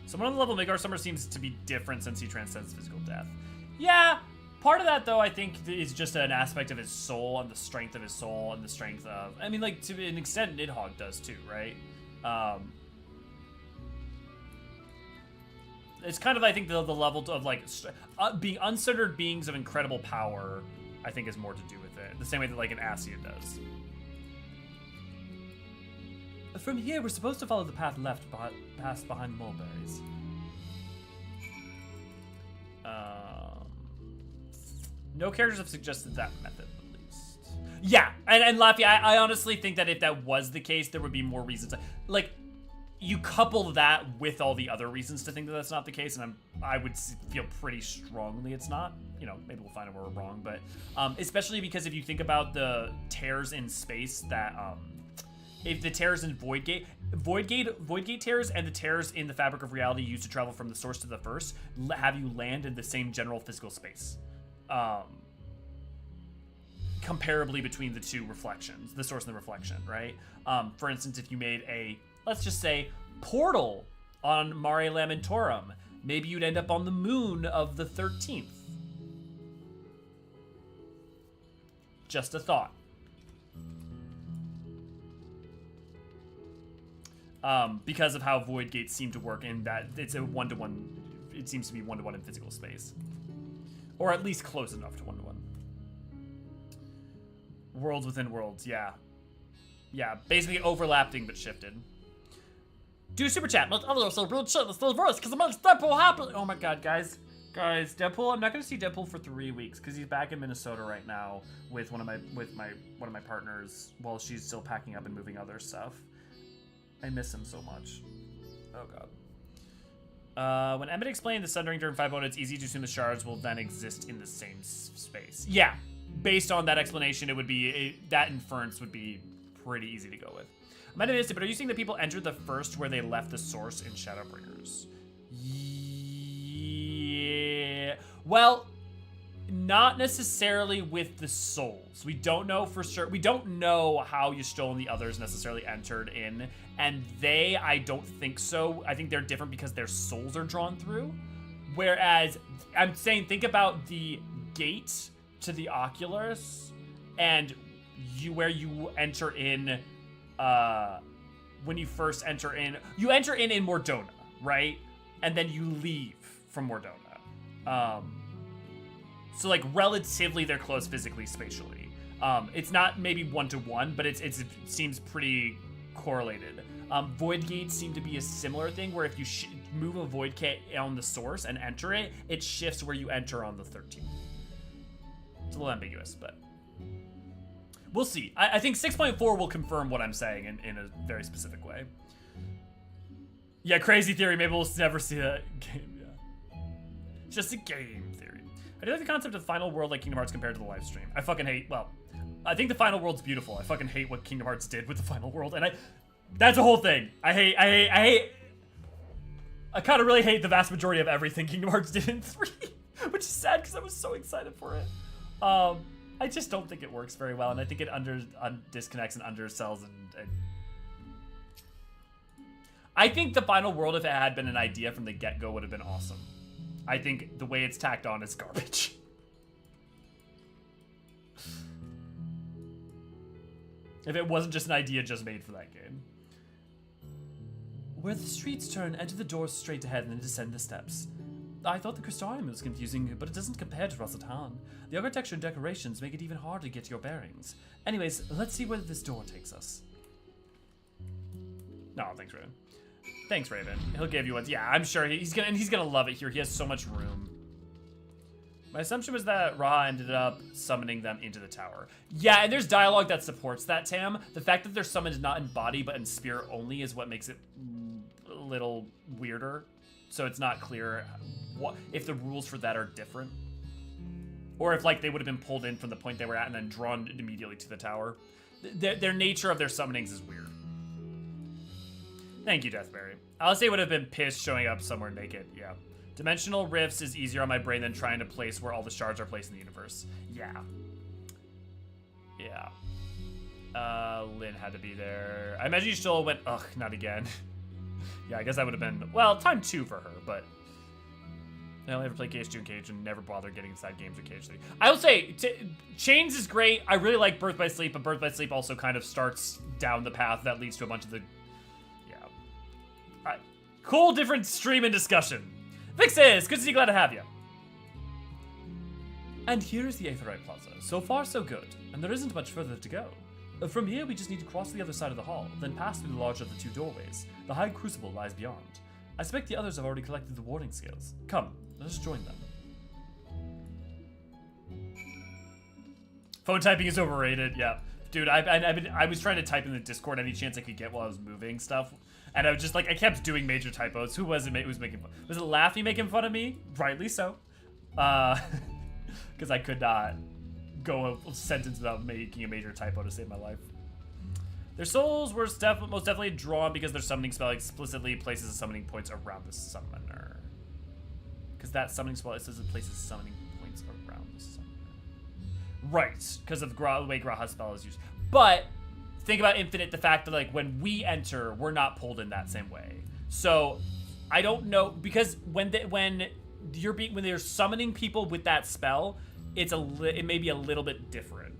Someone on the level Midgar Summer seems to be different since he transcends physical death. Yeah. Part of that, though, I think, is just an aspect of his soul and the strength of his soul and the strength of... I mean, like, to an extent, Nidhogg does, too, right? It's kind of, I think, the level of, like, being uncentered beings of incredible power, I think, is more to do with it. The same way that, like, an Assia does. From here, we're supposed to follow the path left past behind the mulberries. No characters have suggested that method, at least. Yeah, and Laffy, I honestly think that if that was the case, there would be more reasons. Like, you couple that with all the other reasons to think that that's not the case, and I would feel pretty strongly it's not. You know, maybe we'll find out where we're wrong, but especially because if you think about the tears in space that, if the tears in Void Gate tears and the tears in the Fabric of Reality used to travel from the source to the first have you land in the same general physical space. Comparably between the two reflections, the source and the reflection, right? For instance, if you made a, let's just say, portal on Mare Lamentorum, maybe you'd end up on the moon of the 13th. Just a thought. Because of how void gates seem to work in that it's a one-to-one, it seems to be one-to-one in physical space. Or at least close enough to one-to-one. Worlds within worlds, yeah. Yeah, basically overlapping but shifted. Do super chat. Most others are real shit. It's the reverse because amongst Deadpool happen. Oh my god, guys. Guys, Deadpool, I'm not gonna see Deadpool for 3 weeks because he's back in Minnesota right now with one of my partners while she's still packing up and moving other stuff. I miss him so much. Oh god. When Emmett explained the sundering during 5.0, it's easy to assume the shards will then exist in the same space. Yeah, based on that explanation, it would be that inference would be pretty easy to go with. I might have missed it, but are you saying that people entered the first where they left the source in Shadowbringers? Yeah. Well, not necessarily with the souls. We don't know for sure. We don't know how Y'shtola and the others necessarily entered in. And I don't think so. I think they're different because their souls are drawn through. Whereas, I'm saying, think about the gate to the Oculus and where you enter in, when you first enter in. You enter in Mordona, right? And then you leave from Mordona. So, like, relatively they're close physically, spatially. It's not maybe one-to-one, but it seems pretty correlated. Void gates seem to be a similar thing, where if you move a void gate on the source and enter it, it shifts where you enter on the 13th. It's a little ambiguous, but we'll see. I think 6.4 will confirm what I'm saying in a very specific way. Yeah, crazy theory. Maybe we'll never see that game. Yeah, just a game theory. I do like the concept of Final World like Kingdom Hearts compared to the live stream. I fucking hate. Well, I think the Final World's beautiful. I fucking hate what Kingdom Hearts did with the Final World, and that's a whole thing. I kind of really hate the vast majority of everything Kingdom Hearts did in 3, which is sad because I was so excited for it. I just don't think it works very well, and I think it disconnects and undersells and I think the final world, if it had been an idea from the get-go, would have been awesome. I think the way it's tacked on is garbage. If it wasn't just an idea just made for that game. Where the streets turn, enter the doors straight ahead and then descend the steps. I thought the Crystarium was confusing, but it doesn't compare to Rosatan. The architecture and decorations make it even harder to get your bearings. Anyways, let's see where this door takes us. No, thanks, Raven. Thanks, Raven. He'll give you one. Yeah, I'm sure he's gonna love it here. He has so much room. My assumption was that Ra ended up summoning them into the tower. Yeah, and there's dialogue that supports that, Tam. The fact that they're summoned not in body but in spirit only is what makes it a little weirder. So it's not clear what if the rules for that are different. Or if, like, they would have been pulled in from the point they were at and then drawn immediately to the tower. Their nature of their summonings is weird. Thank you, Deathberry. I'll say would have been pissed showing up somewhere naked, yeah. Dimensional rifts is easier on my brain than trying to place where all the shards are placed in the universe. Yeah. Yeah. Lynn had to be there. I imagine you still went, ugh, not again. Yeah, I guess that would have been, well, time 2 for her, but I only ever played KH2 and KH and never bothered getting inside games with KH3. I will say, Chains is great. I really like Birth by Sleep, but Birth by Sleep also kind of starts down the path that leads to a bunch of the, yeah. Cool, different stream and discussion. Vixis, good to see you, glad to have you. And here is the Aetherite Plaza. So far, so good, and there isn't much further to go. From here, we just need to cross the other side of the hall, then pass through the larger of the 2 doorways. The High Crucible lies beyond. I suspect the others have already collected the warding scales. Come, let us join them. Phone typing is overrated, yeah. Dude, I was trying to type in the Discord any chance I could get while I was moving stuff. And I was just like, I kept doing major typos. Who was it who was making fun? Was it Laffy making fun of me? Rightly so. Because I could not go a sentence without making a major typo to save my life. Their souls were most definitely drawn because their summoning spell explicitly places the summoning points around the summoner. Because that summoning spell, it says it places summoning points around the summoner. Right, because of the way Graha's spell is used. But think about Infinite, the fact that, like, when we enter, we're not pulled in that same way. So I don't know, because when they're summoning people with that spell, it may be a little bit different.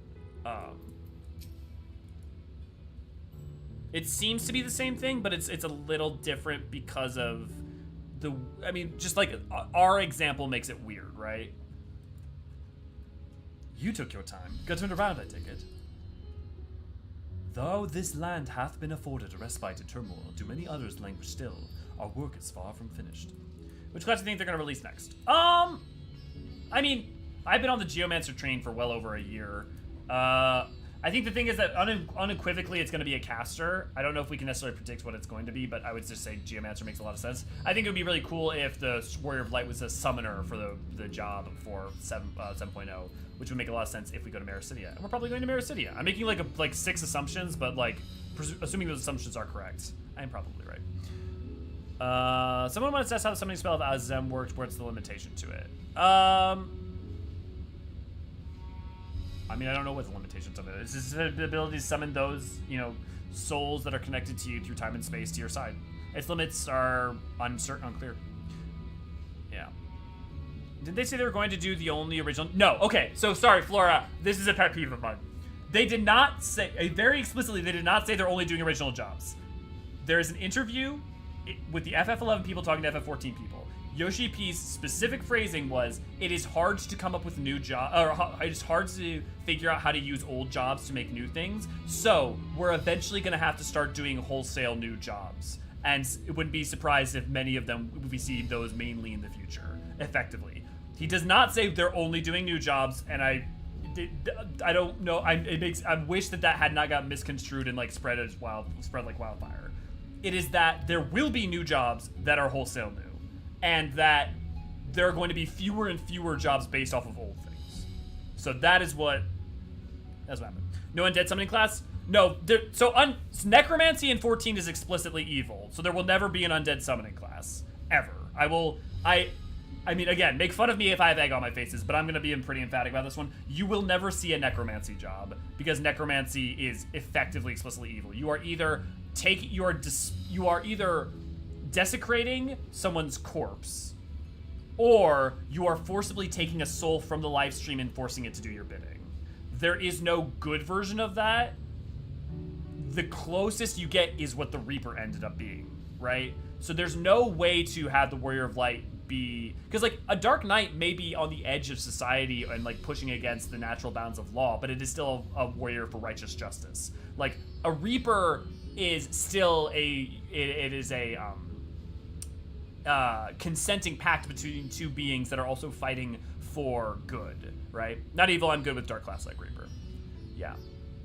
It seems to be the same thing, but it's a little different because of just like our example makes it weird, right? You took your time. Go turn around, I take it. Though this land hath been afforded a respite in turmoil, do many others languish still. Our work is far from finished. Which class do you think they're gonna release next? I mean, I've been on the Geomancer train for well over a year. I think the thing is that unequivocally it's going to be a caster. I don't know if we can necessarily predict what it's going to be, but I would just say Geomancer makes a lot of sense. I think it would be really cool if the Warrior of Light was a summoner for the job for 7.0, which would make a lot of sense if we go to Mericidia. And we're probably going to Mericidia. I'm making like 6 assumptions, but like assuming those assumptions are correct, I am probably right. Someone wants to ask how the summoning spell of Azem worked. What's the limitation to it? I mean, I don't know what the limitations of it is. It's the ability to summon those, souls that are connected to you through time and space to your side. Its limits are unclear. Yeah. Did they say they were going to do the only original? No. Okay. So sorry, Flora. This is a pet peeve of mine. They did not say, very explicitly, they did not say they're only doing original jobs. There is an interview with the FF11 people talking to FF14 people. Yoshi P's specific phrasing was, it is hard to come up with new jobs, or it's hard to figure out how to use old jobs to make new things, so we're eventually going to have to start doing wholesale new jobs. And it wouldn't be surprised if many of them, we see those mainly in the future, effectively. He does not say they're only doing new jobs, and I don't know, I wish that had not got misconstrued and spread like wildfire. It is that there will be new jobs that are wholesale new. And that there are going to be fewer and fewer jobs based off of old things. So that's what happened. No undead summoning class? No. Necromancy in 14 is explicitly evil. So there will never be an undead summoning class. Ever. I mean, again, make fun of me if I have egg on my faces, but I'm going to be pretty emphatic about this one. You will never see a necromancy job, because necromancy is effectively explicitly evil. You are either desecrating someone's corpse, or you are forcibly taking a soul from the live stream and forcing it to do your bidding. There is no good version of that. The closest you get is what the Reaper ended up being, right? So there's no way to have the Warrior of Light be, because like a Dark Knight may be on the edge of society and like pushing against the natural bounds of law, but it is still a warrior for righteous justice. Like a Reaper is still it is a consenting pact between two beings that are also fighting for good, right? Not evil. I'm good with Dark Class like Reaper. Yeah,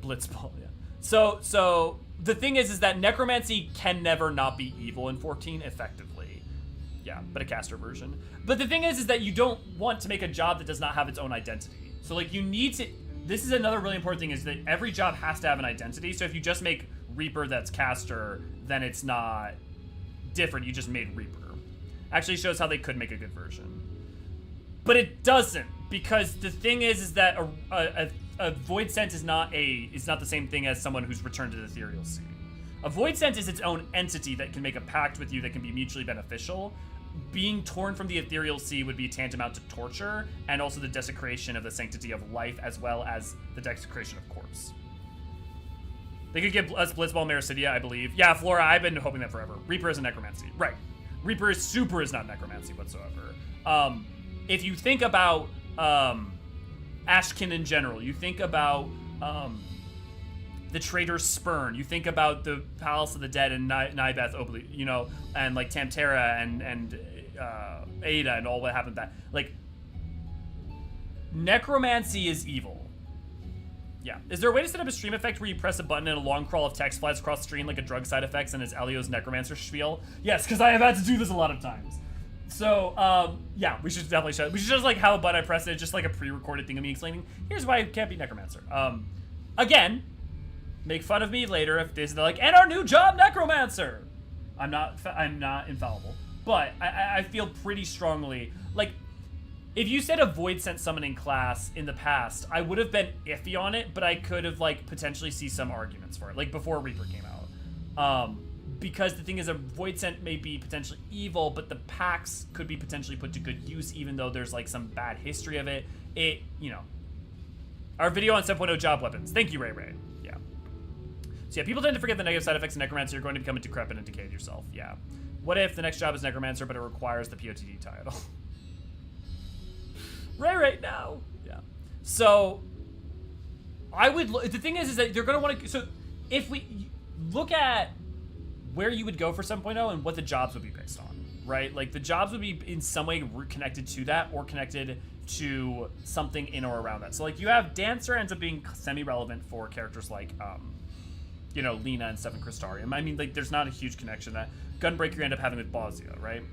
Blitzball. Yeah. So the thing is that necromancy can never not be evil in 14 effectively. Yeah, but a caster version. But the thing is that you don't want to make a job that does not have its own identity. So like you need to. This is another really important thing, is that every job has to have an identity. So if you just make Reaper that's caster, then it's not different. You just made Reaper. Actually shows how they could make a good version. But it doesn't, because the thing is that a void scent is not the same thing as someone who's returned to the ethereal sea. A void scent is its own entity that can make a pact with you that can be mutually beneficial. Being torn from the ethereal sea would be tantamount to torture, and also the desecration of the sanctity of life, as well as the desecration of corpse. They could give us Blitzball Mericidia, I believe. Yeah, Flora, I've been hoping that forever. Reaper is a necromancy. Right. Reaper is not necromancy whatsoever. If you think about Ashkin in general, you think about the Traitor's Spurn, you think about the Palace of the Dead and Nibeth Obli, you know, and like Tamtera and Ada and all what happened to that. Like, necromancy is evil. Yeah. Is there a way to set up a stream effect where you press a button and a long crawl of text flies across the screen like a drug side effects and is Elio's necromancer spiel? Yes, because I have had to do this a lot of times. So, yeah, we should definitely show it. We should just like have a button I press it, just like a pre-recorded thing of me explaining, here's why I can't be necromancer. Again, make fun of me later if they're like, and our new job, necromancer. I'm not infallible, but I feel pretty strongly, like, if you said a void scent summoning class in the past, I would have been iffy on it, but I could have like potentially see some arguments for it, like before Reaper came out. Because the thing is, a void scent may be potentially evil, but the packs could be potentially put to good use, even though there's like some bad history of it. You know, our video on 7.0 job weapons. Thank you, Ray Ray. Yeah. So yeah, people tend to forget the negative side effects of necromancer. You're going to become a decrepit and decayed yourself. Yeah. What if the next job is necromancer, but it requires the POTD title? Right now. Yeah. So I would. The thing is that they're going to want to. So if we look at where you would go for 7.0 and what the jobs would be based on, right? Like the jobs would be in some way connected to that or connected to something in or around that. So like you have Dancer ends up being semi-relevant for characters like, you know, Lena and Seven Crystarium. I mean, like there's not a huge connection. That Gunbreaker you end up having with Bosnia, right?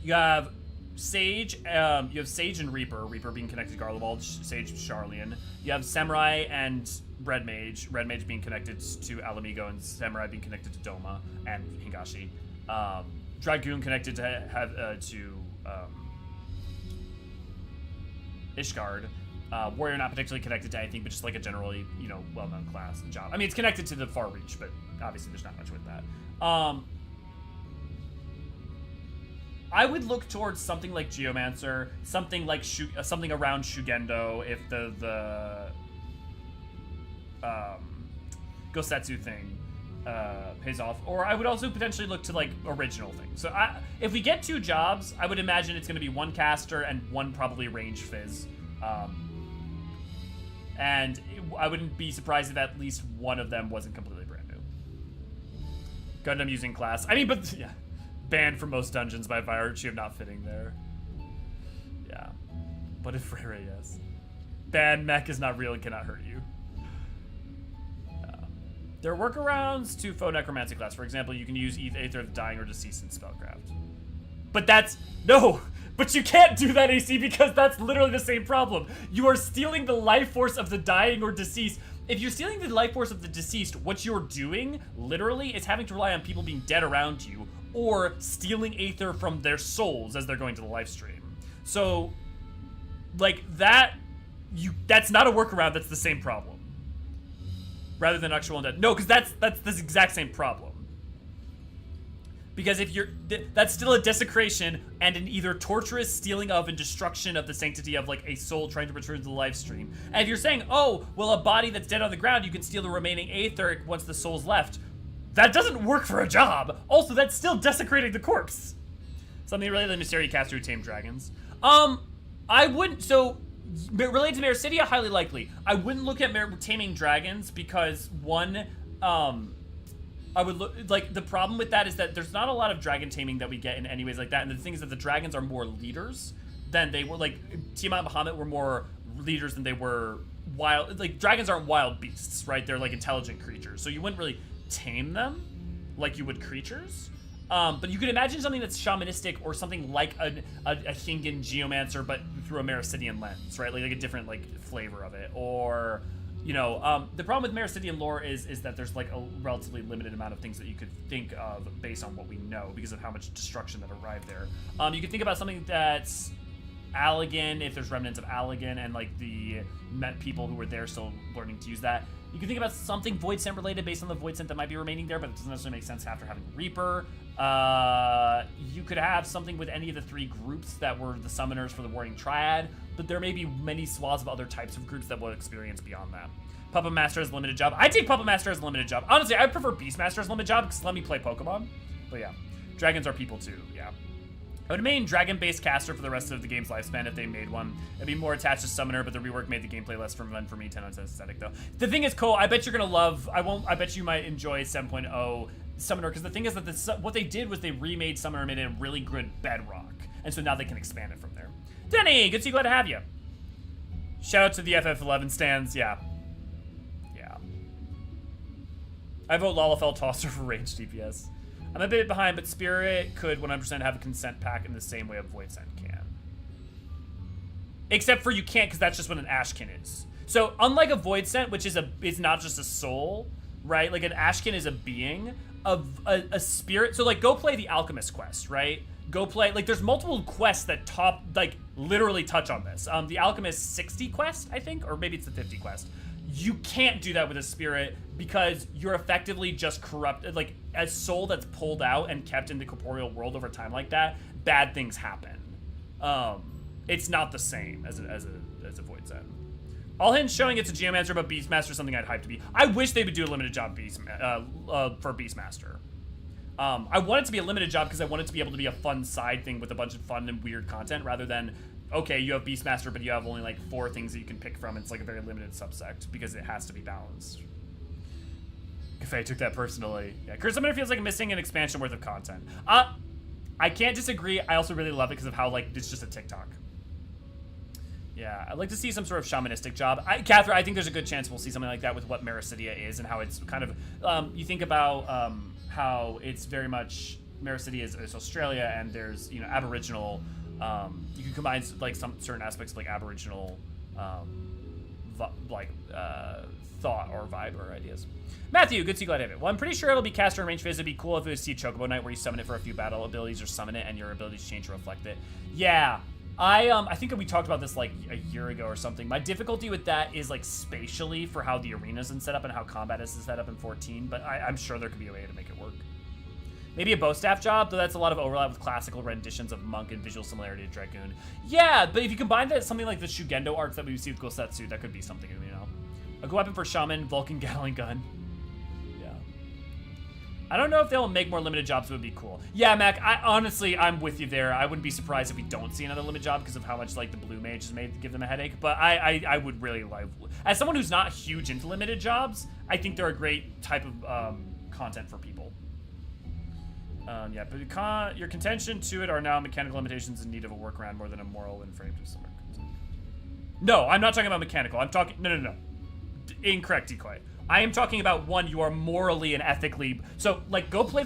You have Sage, and Reaper being connected to Garlewald, Sage Charlian. You have Samurai and Red Mage being connected to Alamigo, and Samurai being connected to Doma and Hingashi. Dragoon connected to Ishgard. Warrior not particularly connected to anything, but just like a generally, you know, well-known class and job. I mean, it's connected to the Far Reach, but obviously there's not much with that. I would look towards something like Geomancer, something like something around Shugendo if the Gosetsu thing pays off. Or I would also potentially look to like original things. So if we get 2 jobs, I would imagine it's going to be 1 caster and 1 probably range fizz. And I wouldn't be surprised if at least one of them wasn't completely brand new. Gundam using class. I mean, but yeah. Banned from most dungeons by virtue of not fitting there. Yeah. But if Rere, yes. Bad mech is not real and cannot hurt you. There are workarounds to faux necromancy class. For example, you can use Aether of the Dying or Deceased in Spellcraft. But that's... No! But you can't do that, AC, because that's literally the same problem. You are stealing the life force of the dying or deceased. If you're stealing the life force of the deceased, what you're doing, literally, is having to rely on people being dead around you, or stealing Aether from their souls as they're going to the live stream. So, like, that's not a workaround, that's the same problem. Rather than actual undead. No, because that's the exact same problem. Because if you're, that's still a desecration and an either torturous stealing of and destruction of the sanctity of like a soul trying to return to the live stream. And if you're saying, oh, well, a body that's dead on the ground, you can steal the remaining aether once the soul's left. That doesn't work for a job. Also, that's still desecrating the corpse. Something related to the Mystery caster who tamed dragons. I wouldn't, so related to Mericidia, highly likely. I wouldn't look at taming dragons because one, I would look, like, the problem with that is that there's not a lot of dragon taming that we get in any ways like that. And the thing is that the dragons are more leaders than they were, like, Tiamat and Bahamut were more leaders than they were wild. Like, dragons aren't wild beasts, right? They're, like, intelligent creatures. So you wouldn't really tame them like you would creatures. But you could imagine something that's shamanistic or something like a Hingan geomancer, but through a Mericidian lens, right? Like a different, like, flavor of it. Or... You know, the problem with Mericidian lore is that there's like a relatively limited amount of things that you could think of based on what we know because of how much destruction that arrived there. You could think about something that's Allagan, if there's remnants of Allagan and like the people who were there still learning to use that. You can think about something Void Scent related based on the Void Scent that might be remaining there, but it doesn't necessarily make sense after having Reaper. You could have something with any of the three groups that were the summoners for the Warring Triad, but there may be many swaths of other types of groups that will experience beyond that. Puppet Master as a limited job. I take Puppet Master as a limited job. Honestly, I prefer Beastmaster as a limited job because let me play Pokemon. But yeah, dragons are people too, yeah. I would main dragon-based caster for the rest of the game's lifespan if they made one. It'd be more attached to summoner, but the rework made the gameplay less fun for me. 10 out of 10 aesthetic though. The thing is, Cole, I bet you're gonna love. I bet you might enjoy 7.0 summoner because the thing is that what they did was they remade summoner and made it a really good bedrock, and so now they can expand it from there. Denny, good to see you. Glad to have you. Shout out to the FF11 stands. Yeah. I vote Lalafell Tosser for range DPS. I'm a bit behind, but Spirit could 100% have a consent pack in the same way a Void Scent can. Except for you can't, because that's just what an Ashkin is. So unlike a Void Scent, which is not just a soul, right? Like an Ashkin is a being of a spirit. So like go play the Alchemist quest, right? Go play, like there's multiple quests that literally touch on this. The Alchemist 60 quest, I think, or maybe it's the 50 quest. You can't do that with a spirit because you're effectively just corrupted. Like a soul that's pulled out and kept in the corporeal world over time like that, bad things happen. It's not the same as a Void Scent. All hints showing it's a Geomancer, but Beastmaster is something I'd hype to be. I wish they would do a limited job for Beastmaster. I want it to be a limited job because I want it to be able to be a fun side thing with a bunch of fun and weird content rather than, okay, you have Beastmaster, but you have only like 4 things that you can pick from. It's like a very limited subsect because it has to be balanced. Cafe took that personally. Yeah, Curse Summoner feels like missing an expansion worth of content. I can't disagree. I also really love it because of how like it's just a TikTok. Yeah, I'd like to see some sort of shamanistic job. Catherine, I think there's a good chance we'll see something like that with what Mericidia is and how it's kind of, you think about how it's very much, Mericidia is Australia and there's, you know, Aboriginal, you can combine like some certain aspects of like Aboriginal, thought or vibe or ideas. Matthew, good to see you, glad to have it. Well, I'm pretty sure it'll be caster and range phase. It'd be cool if it was see Chocobo Knight where you summon it for a few battle abilities or summon it and your abilities change to reflect it. Yeah. I think we talked about this like a year ago or something. My difficulty with that is like spatially for how the arena's set up and how combat is set up in 14, but I'm sure there could be a way to make it work. Maybe a bow staff job, though that's a lot of overlap with classical renditions of Monk and visual similarity to Dragoon. Yeah, but if you combine that something like the Shugendo arcs that we see with Gosetsu, that could be something, you know. A good weapon for Shaman, Vulcan Gatling Gun. Yeah. I don't know if they'll make more limited jobs, it would be cool. Yeah, Mac, I'm with you there. I wouldn't be surprised if we don't see another limited job because of how much like the blue mage is made to give them a headache. But I would really like, as someone who's not huge into limited jobs, I think they're a great type of content for people. Yeah, but your contention to it are now mechanical limitations in need of a workaround more than a moral and frame to summer. No, I'm not talking about mechanical. I'm talking, no. Incorrect, Decoy. I am talking about one, you are morally and ethically, so like go play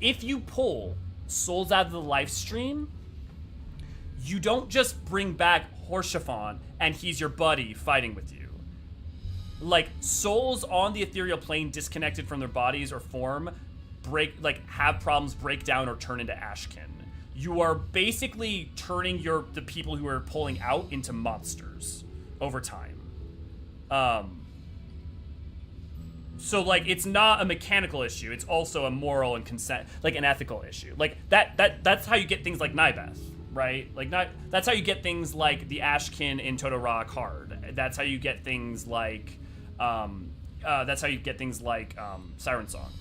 if you pull souls out of the live stream, you don't just bring back Horshaphon and he's your buddy fighting with you. Like souls on the ethereal plane disconnected from their bodies or form have problems, break down, or turn into Ashkin. You are basically turning the people who are pulling out into monsters over time. So like it's not a mechanical issue, it's also a moral and consent, like an ethical issue. Like that's how you get things like Nybeth, right? Like that's how you get things like the Ashkin in Totorock Hard. That's how you get things like Siren Song.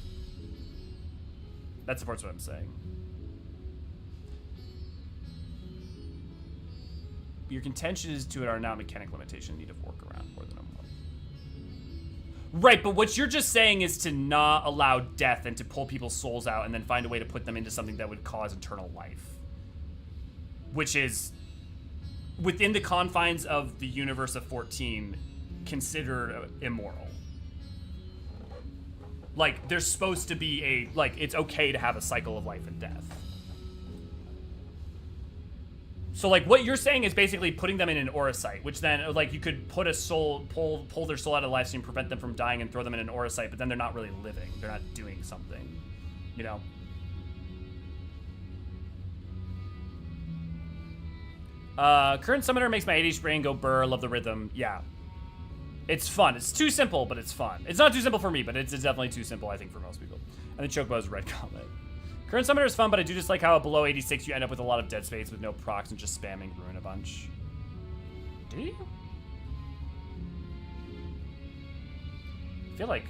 That supports what I'm saying. Your contentions to it are not mechanic limitation, need of workaround more than a one. Right, but what you're just saying is to not allow death and to pull people's souls out and then find a way to put them into something that would cause eternal life. Which is, within the confines of the universe of 14, considered immoral. Like, there's supposed to be it's okay to have a cycle of life and death. So, like, what you're saying is basically putting them in an aura site, which then, like, you could put a soul, pull their soul out of life stream, prevent them from dying, and throw them in an aura site, but then they're not really living. They're not doing something, you know? Current Summoner makes my ADHD brain go burr, love the rhythm. Yeah. It's fun. It's too simple, but it's fun. It's not too simple for me, but it's definitely too simple, I think, for most people. And the Chocobo is red comment. Current Summoner is fun, but I do just like how below 86 you end up with a lot of dead space with no procs and just spamming Ruin a bunch. Do you? I feel like...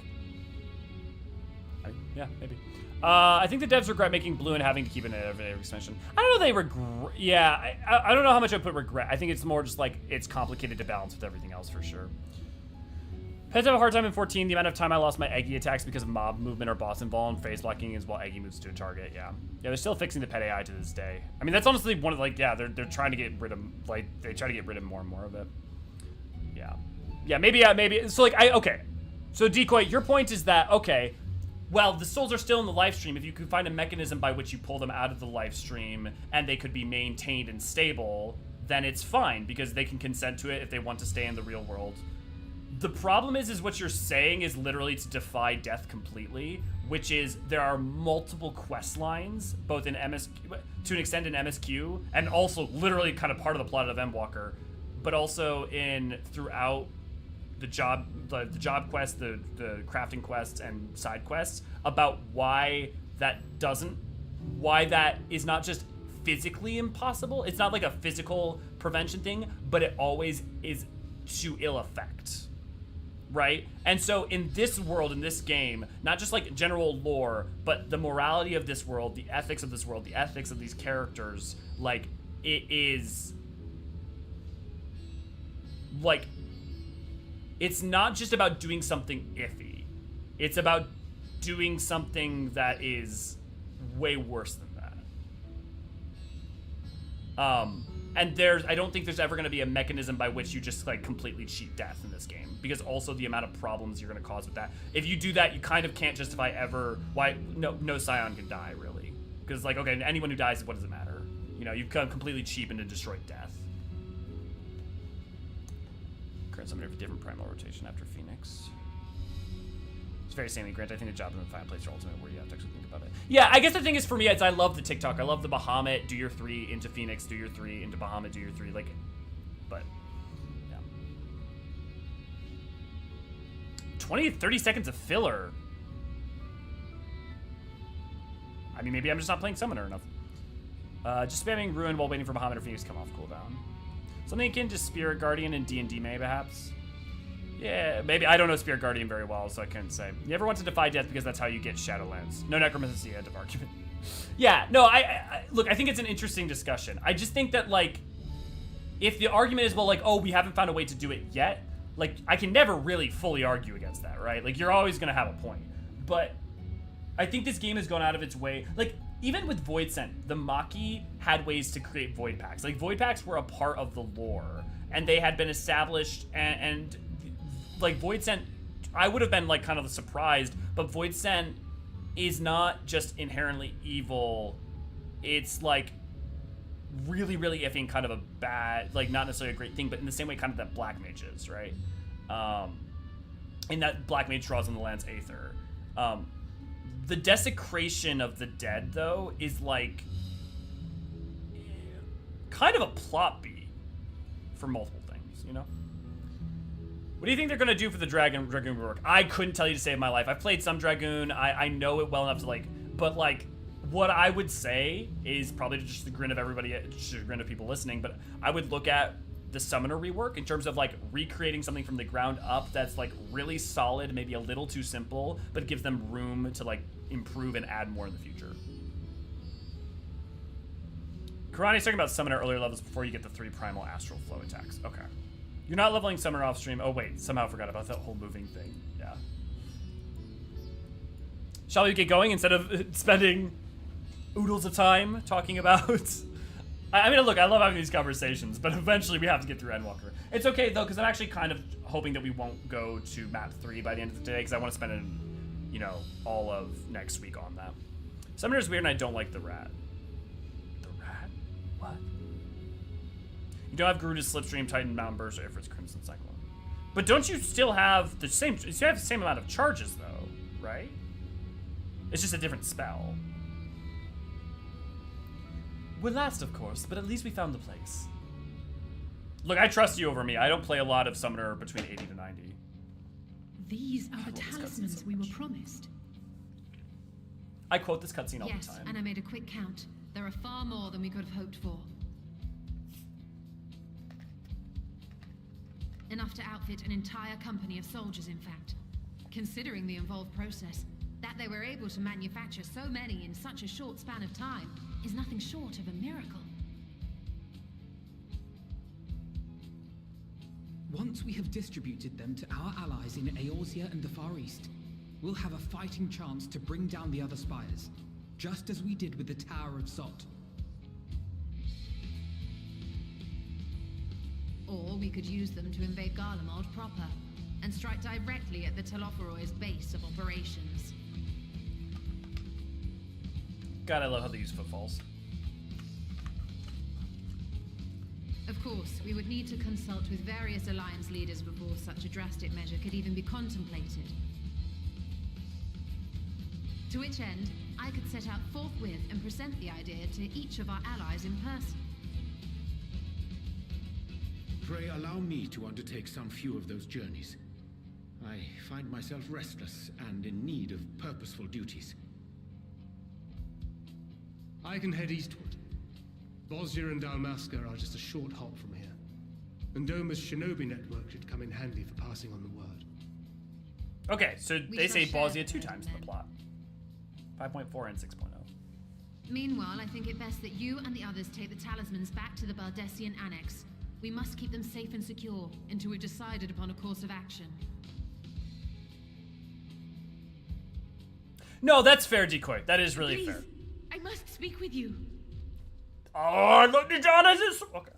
yeah, maybe. I think the devs regret making blue and having to keep it in every extension. I don't know if they regret... Yeah, I don't know how much I put regret. I think it's more just like it's complicated to balance with everything else for sure. Pets have a hard time in 14. The amount of time I lost my Eggy attacks because of mob movement or boss involved and phase blocking is while Eggy moves to a target. Yeah, they're still fixing the pet AI to this day. I mean, that's honestly one of they're trying to get rid of they try to get rid of more and more of it. Yeah, maybe. So like okay. So Decoy, your point is that okay, well the souls are still in the life stream. If you could find a mechanism by which you pull them out of the life stream and they could be maintained and stable, then it's fine because they can consent to it if they want to stay in the real world. The problem is what you're saying is literally to defy death completely, which is there are multiple quest lines, both in MSQ, to an extent in MSQ, and also literally kind of part of the plot of Endwalker, but also throughout the job quest, the crafting quests and side quests, about why that is not just physically impossible. It's not like a physical prevention thing, but it always is to ill effect. Right? And so in this world, in this game, not just like general lore, but the morality of this world, the ethics of this world, the ethics of these characters, like, it is... Like, it's not just about doing something iffy. It's about doing something that is way worse than that. And I don't think there's ever going to be a mechanism by which you just like completely cheat death in this game, because also the amount of problems you're going to cause with that. If you do that, you kind of can't justify why no Scion can die really, because like okay, anyone who dies, what does it matter? You know, you've completely cheapened and destroyed death. Current Summoner of a different primal rotation after Phoenix. It's very samey, Grant. I think the job in the fireplace are ultimate where you have to actually think about it. Yeah, I guess the thing is for me, I love the TikTok. I love the Bahamut, do your 3 into Phoenix, do your 3 into Bahamut, do your 3. Like, but, yeah. 20 to 30 seconds of filler. I mean, maybe I'm just not playing Summoner enough. Just spamming Ruin while waiting for Bahamut or Phoenix to come off cooldown. Something akin to Spirit Guardian in D&D, maybe, perhaps. Yeah, maybe. I don't know Spirit Guardian very well, so I couldn't say. You ever want to defy death because that's how you get Shadowlands? No necromancy, end of argument. Yeah, no, look, I think it's an interesting discussion. I just think that, like, if the argument is, well, like, oh, we haven't found a way to do it yet, like, I can never really fully argue against that, right? Like, you're always going to have a point. But I think this game has gone out of its way. Like, even with Void Sent, the Maki had ways to create Void Packs. Like, Void Packs were a part of the lore, and they had been established, and like, Void Sent, I would have been, like, kind of surprised, but Void Sent is not just inherently evil. It's, like, really, really iffy and kind of a bad, like, not necessarily a great thing, but in the same way kind of that Black Mage is, right? In that Black Mage draws on the land's Aether. The desecration of the dead, though, is, like, kind of a plot beat for multiple things, you know? What do you think they're gonna do for the Dragoon rework? I couldn't tell you to save my life. I've played some Dragoon. I know it well enough to like, but like, what I would say is probably just the grin of everybody, chagrin of people listening, but I would look at the Summoner rework in terms of like recreating something from the ground up that's like really solid, maybe a little too simple, but gives them room to like improve and add more in the future. Karani's talking about Summoner earlier levels before you get the 3 primal astral flow attacks. Okay. You're not leveling Summoner off stream. Oh wait, somehow forgot about that whole moving thing. Yeah. Shall we get going instead of spending oodles of time talking about... I mean, look, I love having these conversations, but eventually we have to get through Endwalker. It's okay, though, because I'm actually kind of hoping that we won't go to map 3 by the end of the day, because I want to spend, you know, all of next week on that. Summoner's weird, and I don't like the rat. The rat? What? You don't have Garuda's Slipstream, Titan, Mountain Burst, or Ifrit's Crimson Cyclone. But don't you still have the same... You have the same amount of charges, though, right? It's just a different spell. We're last, of course, but at least we found the place. Look, I trust you over me. I don't play a lot of Summoner between 80 to 90. These are the talismans we were promised. I quote this cutscene all the Yes, time. and I made a quick count. There are far more than we could have hoped for. Enough to outfit an entire company of soldiers, in fact. Considering the involved process, that they were able to manufacture so many in such a short span of time is nothing short of a miracle. Once we have distributed them to our allies in Eorzean and the Far East, we'll have a fighting chance to bring down the other spires, just as we did with the Tower of Sot. Or we could use them to invade Garlemald proper, and strike directly at the Telophoroid's base of operations. God, I love how they use footfalls. Of course, we would need to consult with various alliance leaders before such a drastic measure could even be contemplated. To which end, I could set out forthwith and present the idea to each of our allies in person. Pray allow me to undertake some few of those journeys. I find myself restless and in need of purposeful duties. I can head eastward. Bosnia and Dalmasca are just a short hop from here. And Doma's shinobi network should come in handy for passing on the word. Okay, so We they shall say share Bosnia the 2 burden times in the then. plot. 5.4 and 6.0. Meanwhile, I think it best that you and the others take the talismans back to the Baldessian Annex. We must keep them safe and secure until we've decided upon a course of action. No, that's fair, Decoy. That is really Please, fair. I must speak with you. Oh, look, Nidana is... Okay.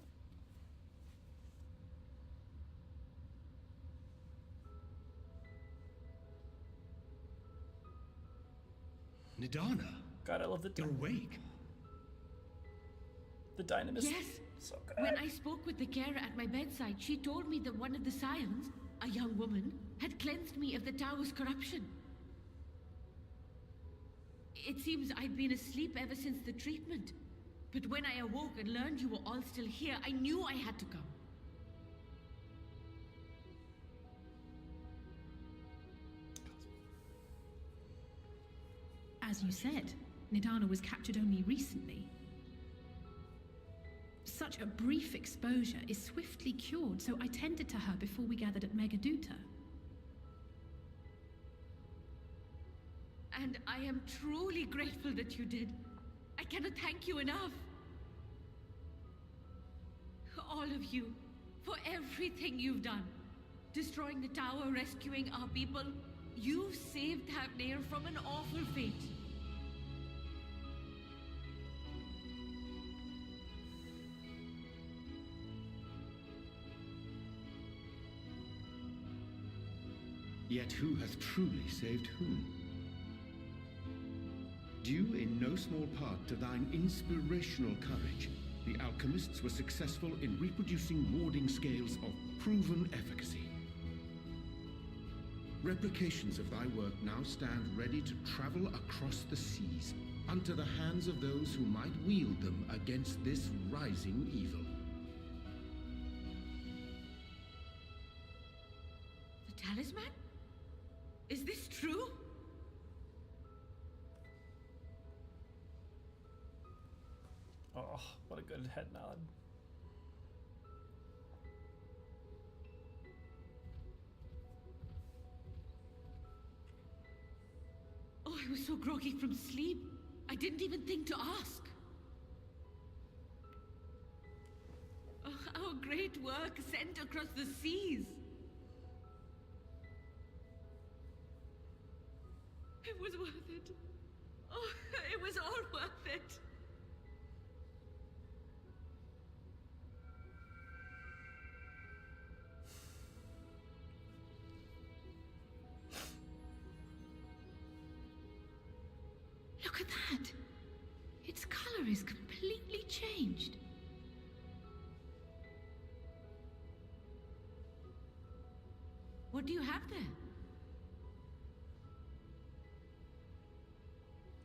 Nidana, God, I love the you're awake. The Dynamis. Yes. So good. When I spoke with the carer at my bedside, she told me that one of the scions, a young woman, had cleansed me of the tower's corruption. It seems I'd been asleep ever since the treatment. But when I awoke and learned you were all still here, I knew I had to come. As you said, Nidana was captured only recently. Such a brief exposure is swiftly cured, so I tended to her before we gathered at Megaduta. And I am truly grateful that you did. I cannot thank you enough. All of you, for everything you've done. Destroying the tower, rescuing our people. You've saved Thavnair from an awful fate. Yet who has truly saved whom? Due in no small part to thine inspirational courage, the alchemists were successful in reproducing warding scales of proven efficacy. Replications of thy work now stand ready to travel across the seas, unto the hands of those who might wield them against this rising evil. Talisman? Is this true? Oh, what a good head nod. Oh, I was so groggy from sleep. I didn't even think to ask. Oh, our great work sent across the seas. It was worth it. Oh, it was all worth it. Look at that. Its color is completely changed. What do you have there?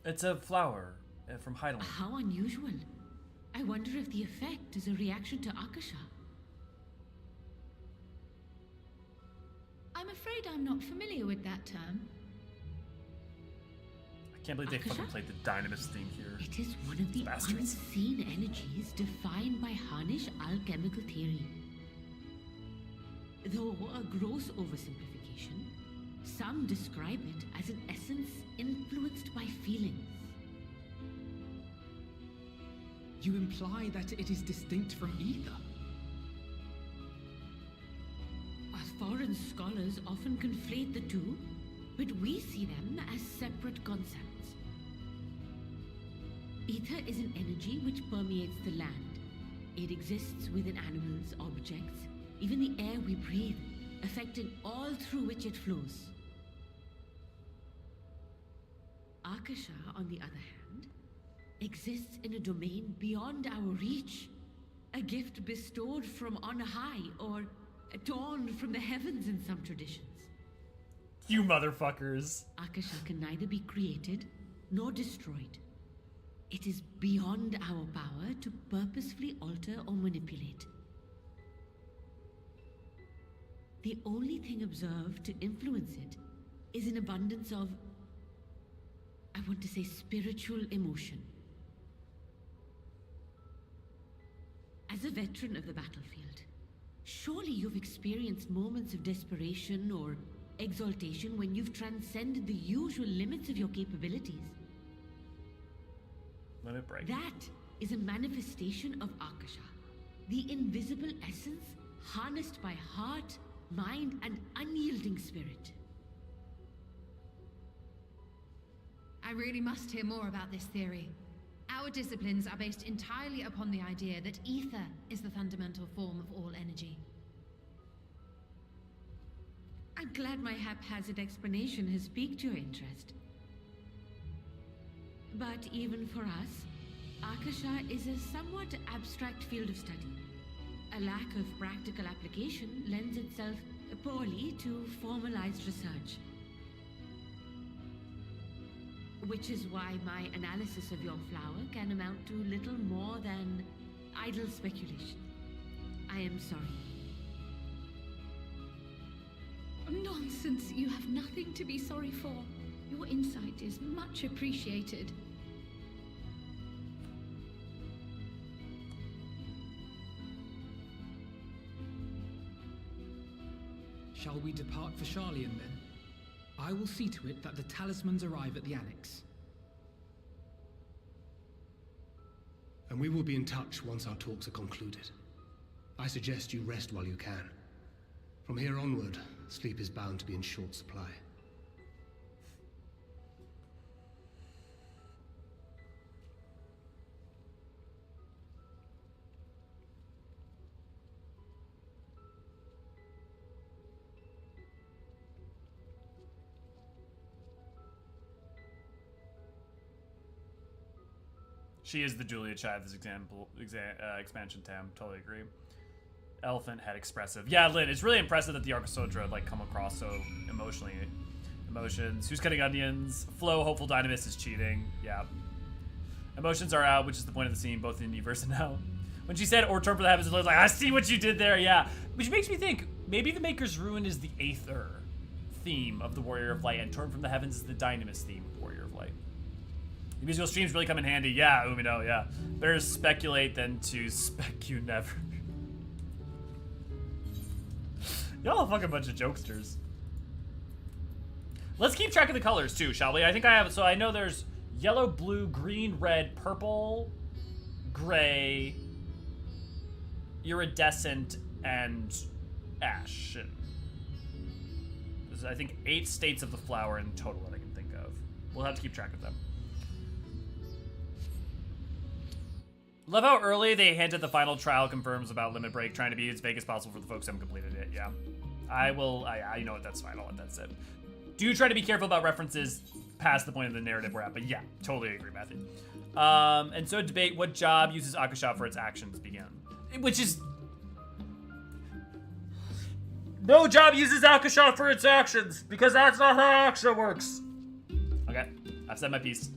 It's a flower from Hydaelyn. How unusual. I wonder if the effect is a reaction to Akasha. I'm afraid I'm not familiar with that term. I can't believe they Akasha? fucking played the Dynamis theme here. It is one of the Bastards. unseen energies defined by Harnish alchemical theory. Though a gross oversimplification, some describe it as an essence influenced by feelings. You imply that it is distinct from ether? Foreign scholars often conflate the two, but we see them as separate concepts. Ether is an energy which permeates the land. It exists within animals, objects, even the air we breathe, affecting all through which it flows. Akasha, on the other hand, exists in a domain beyond our reach. A gift bestowed from on high, or torn from the heavens in some traditions. You motherfuckers. Akasha can neither be created nor destroyed. It is beyond our power to purposefully alter or manipulate. The only thing observed to influence it is an abundance of, I want to say, spiritual emotion. As a veteran of the battlefield, surely you've experienced moments of desperation or exaltation when you've transcended the usual limits of your capabilities. Limit break. That is a manifestation of Akasha, the invisible essence harnessed by heart, mind, and unyielding spirit. I really must hear more about this theory. Our disciplines are based entirely upon the idea that ether is the fundamental form of all energy. I'm glad my haphazard explanation has piqued your interest. But even for us, Akasha is a somewhat abstract field of study. A lack of practical application lends itself poorly to formalized research. Which is why my analysis of your flower can amount to little more than idle speculation. I am sorry. Nonsense. You have nothing to be sorry for. Your insight is much appreciated. Shall we depart for Sharlayan then? I will see to it that the talismans arrive at the Annex. And we will be in touch once our talks are concluded. I suggest you rest while you can. From here onward, sleep is bound to be in short supply. She is the Julia Child, this expansion Tam. Totally agree. Elephant head expressive. Yeah, Lynn, it's really impressive that the Archosodra like come across so emotionally. Emotions. Who's cutting onions? Flo, hopeful Dynamis is cheating. Yeah. Emotions are out, which is the point of the scene, both in the universe and now. When she said, or turn for the heavens, and like, I see what you did there, yeah. Which makes me think, maybe the Maker's Ruin is the Aether. theme of the Warrior of Light, and Torn from the Heavens is the Dynamis theme of the Warrior of Light. The musical streams really come in handy. Yeah, Umino, yeah. Better to speculate than to spec you never. Y'all a fucking bunch of jokesters. Let's keep track of the colors too, shall we? I think I have, so I know there's yellow, blue, green, red, purple, gray, iridescent, and ashen. There's, I think, 8 states of the flower in total that I can think of. We'll have to keep track of them. Love how early they hinted the final trial confirms about Limit Break, trying to be as vague as possible for the folks who haven't completed it. Yeah. You know what, that's fine. I'll let that sit. Do try to be careful about references past the point of the narrative we're at, but yeah, totally agree, Matthew. And so debate what job uses Akasha for its actions begin. Which is... No job uses Akasha for its actions, because that's not how Akasha works. Okay, I've said my piece.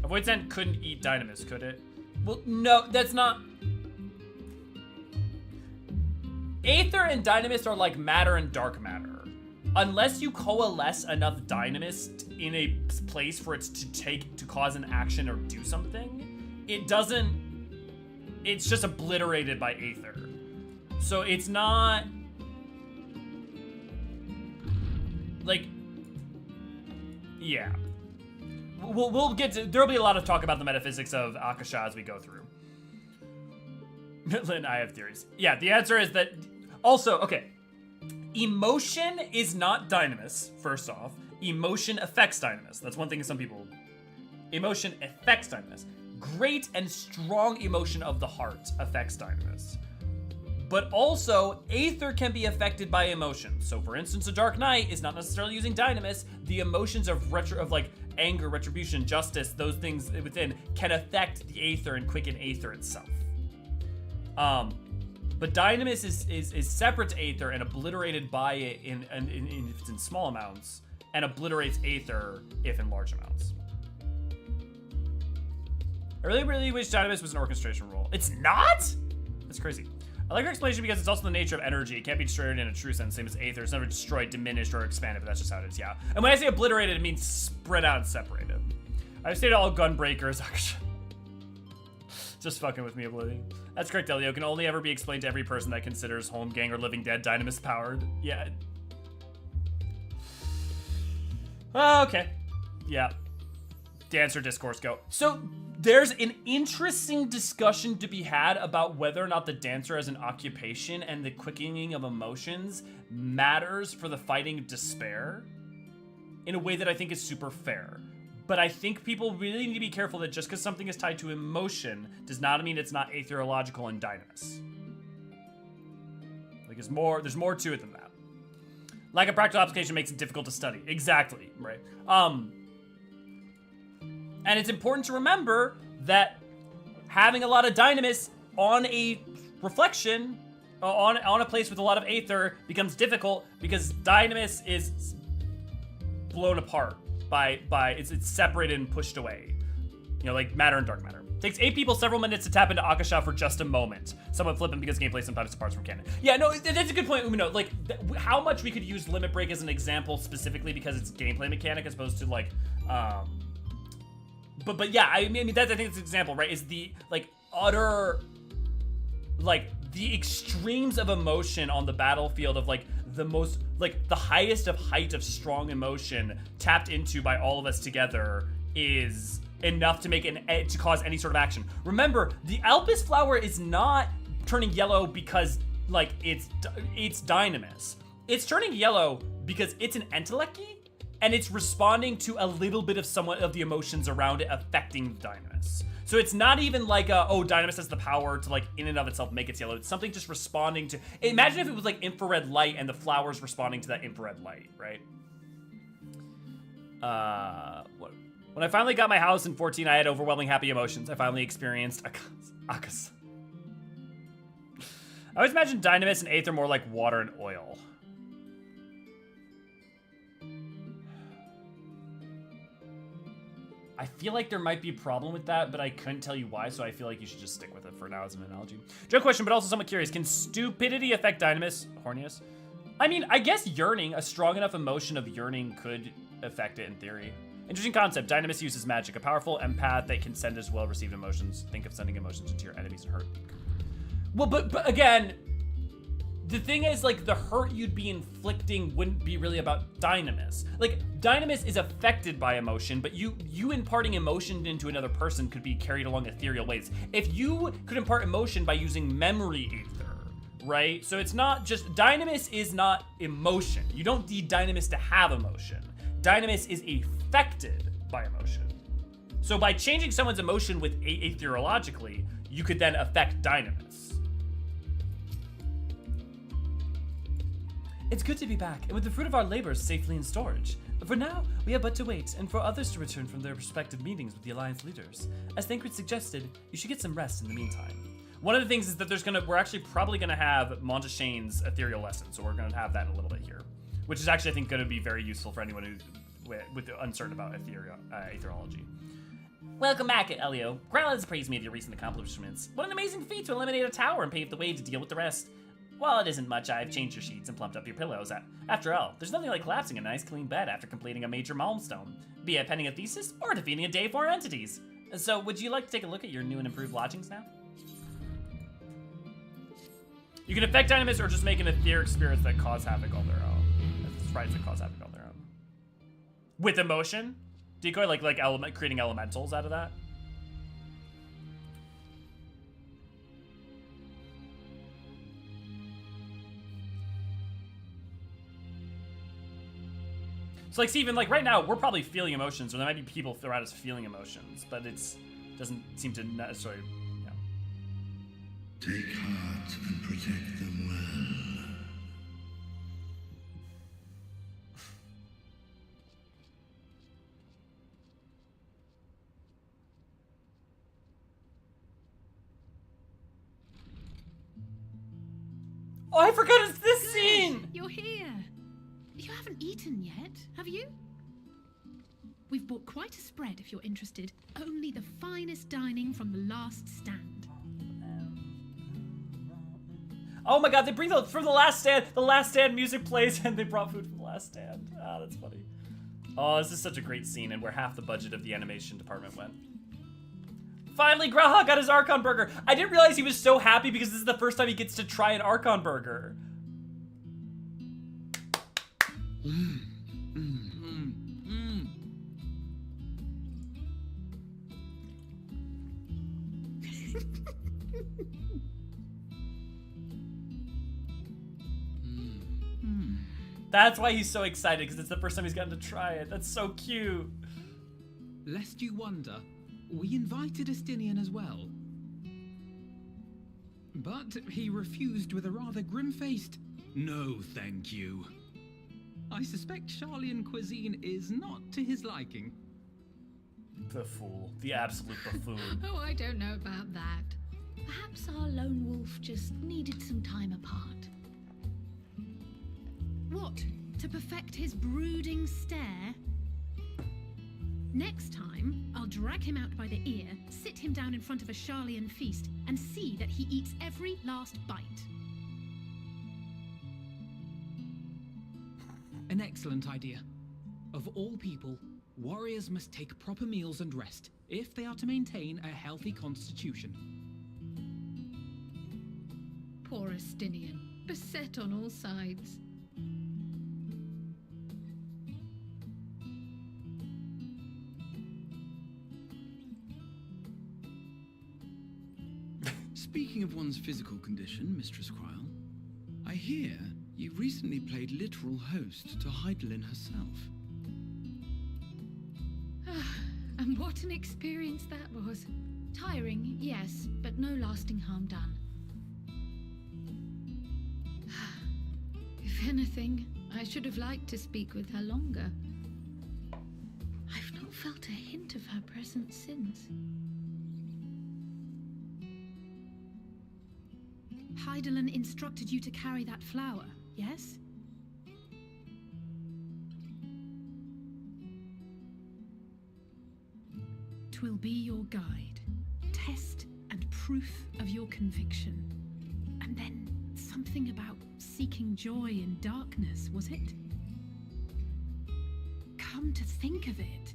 Avoid Send couldn't eat Dynamis, could it? Well, no, that's not... Aether and Dynamis are like matter and dark matter. Unless you coalesce enough Dynamis in a place for it to cause an action or do something, it doesn't... It's just obliterated by Aether. So it's not... Like... Yeah. We'll get to... There'll be a lot of talk about the metaphysics of Akasha as we go through. Lynn, I have theories. Yeah, the answer is that... Also, okay. Emotion is not Dynamis, first off. Emotion affects Dynamis. That's one thing some people... Emotion affects Dynamis. Great and strong emotion of the heart affects Dynamis. But also, Aether can be affected by emotion. So for instance, a Dark Knight is not necessarily using Dynamis. The emotions of anger, retribution, justice, those things within can affect the Aether and quicken Aether itself. But Dynamis is separate to Aether and obliterated by it if it's in small amounts, and obliterates Aether if in large amounts. I really, really wish Dynamis was an orchestration role. It's not? That's crazy. I like her explanation because it's also the nature of energy. It can't be destroyed in a true sense, same as Aether. It's never destroyed, diminished, or expanded, but that's just how it is, yeah. And when I say obliterated, it means spread out and separated. I've stated all gunbreakers. Just fucking with me, Oblivion. That's correct, Elio. Can only ever be explained to every person that considers Holmgang or Living Dead Dynamis powered. Yeah. Okay. Yeah. Dancer discourse, go. So, there's an interesting discussion to be had about whether or not the dancer as an occupation and the quickening of emotions matters for the fighting of despair in a way that I think is super fair. But I think people really need to be careful that just because something is tied to emotion does not mean it's not aetherological and Dynamis. Like, there's more to it than that. Lack of practical application makes it difficult to study. Exactly, right? And it's important to remember that having a lot of Dynamis on a reflection, on a place with a lot of Aether becomes difficult because Dynamis is blown apart by it's separated and pushed away. You know, like matter and dark matter. Takes 8 people several minutes to tap into Akasha for just a moment. Somewhat flippant because gameplay sometimes departs from canon. Yeah, no, that's a good point, Umino. Like, how much we could use Limit Break as an example specifically because it's gameplay mechanic as opposed to like, But yeah, I mean that's I think it's an example, right? Is the like utter, like the extremes of emotion on the battlefield of like the most, like the highest of height of strong emotion tapped into by all of us together is enough to make to cause any sort of action. Remember, the Alpis flower is not turning yellow because like it's Dynamis. It's turning yellow because it's an entelechy. And it's responding to a little bit of somewhat of the emotions around it affecting Dynamis. So it's not even like, Dynamis has the power to like in and of itself make it yellow. It's something just responding to, imagine if it was like infrared light and the flower's responding to that infrared light, right? When I finally got my house in 14, I had overwhelming happy emotions. I finally experienced Akasha. I always imagine Dynamis and Aether more like water and oil. I feel like there might be a problem with that, but I couldn't tell you why, so I feel like you should just stick with it for now as an analogy. Joke question, but also somewhat curious. Can stupidity affect Dynamis? Horniness? I mean, I guess yearning, a strong enough emotion of yearning could affect it in theory. Interesting concept. Dynamis uses magic, a powerful empath that can send as well received emotions. Think of sending emotions into your enemies and hurt. Well, but again, the thing is, like, the hurt you'd be inflicting wouldn't be really about Dynamis. Like, Dynamis is affected by emotion, but you imparting emotion into another person could be carried along ethereal ways. If you could impart emotion by using memory ether, right? So it's not just, Dynamis is not emotion. You don't need Dynamis to have emotion. Dynamis is affected by emotion. So by changing someone's emotion with aetherologically, you could then affect Dynamis. It's good to be back, and with the fruit of our labors safely in storage. But for now, we have but to wait, and for others to return from their respective meetings with the Alliance leaders. As Thancred suggested, you should get some rest in the meantime. One of the things is that we're actually probably gonna have Monteshane's ethereal lesson, so we're gonna have that in a little bit here. Which is actually, I think, gonna be very useful for anyone who's uncertain about aetherology. Welcome back, Elio. Growlithe has praised me of your recent accomplishments. What an amazing feat to eliminate a tower and pave the way to deal with the rest. Well, it isn't much. I've changed your sheets and plumped up your pillows. After all, there's nothing like collapsing a nice clean bed after completing a major milestone, be it penning a thesis or defeating a day 4 entities. So, would you like to take a look at your new and improved lodgings now? You can affect Dynamis or just make an etheric spirits that cause havoc on their own. Sprites that cause havoc on their own. With emotion? Decoy, like creating elementals out of that? So like, Steven, like right now, we're probably feeling emotions, or there might be people throughout us feeling emotions, but it doesn't seem to necessarily, yeah. Take heart and protect them well. Oh, I forgot it's this scene! You're here. You haven't eaten yet, have you? We've bought quite a spread if you're interested. Only the finest dining from the last stand. Oh my god, they bring from the last stand music plays and they brought food from the last stand. Ah, that's funny. Oh, this is such a great scene and where half the budget of the animation department went. Finally, Graha got his Archon burger. I didn't realize he was so happy because this is the first time he gets to try an Archon burger. That's why he's so excited, because it's the first time he's gotten to try it. That's so cute. Lest you wonder, we invited Estinian as well. But he refused with a rather grim-faced, "No, thank you." I suspect Sharlayan cuisine is not to his liking. The fool. The absolute buffoon. Oh, I don't know about that. Perhaps our lone wolf just needed some time apart. What? To perfect his brooding stare? Next time, I'll drag him out by the ear, sit him down in front of a Sharlayan feast, and see that he eats every last bite. An excellent idea. Of all people, warriors must take proper meals and rest if they are to maintain a healthy constitution. Poor Estinian, beset on all sides. Speaking of one's physical condition, Mistress Cryle, I hear you recently played literal host to Hydaelyn herself. And what an experience that was. Tiring, yes, but no lasting harm done. If anything, I should have liked to speak with her longer. I've not felt a hint of her presence since. Hydaelyn instructed you to carry that flower, yes? It will be your guide, test and proof of your conviction. And then something about seeking joy in darkness, was it? Come to think of it,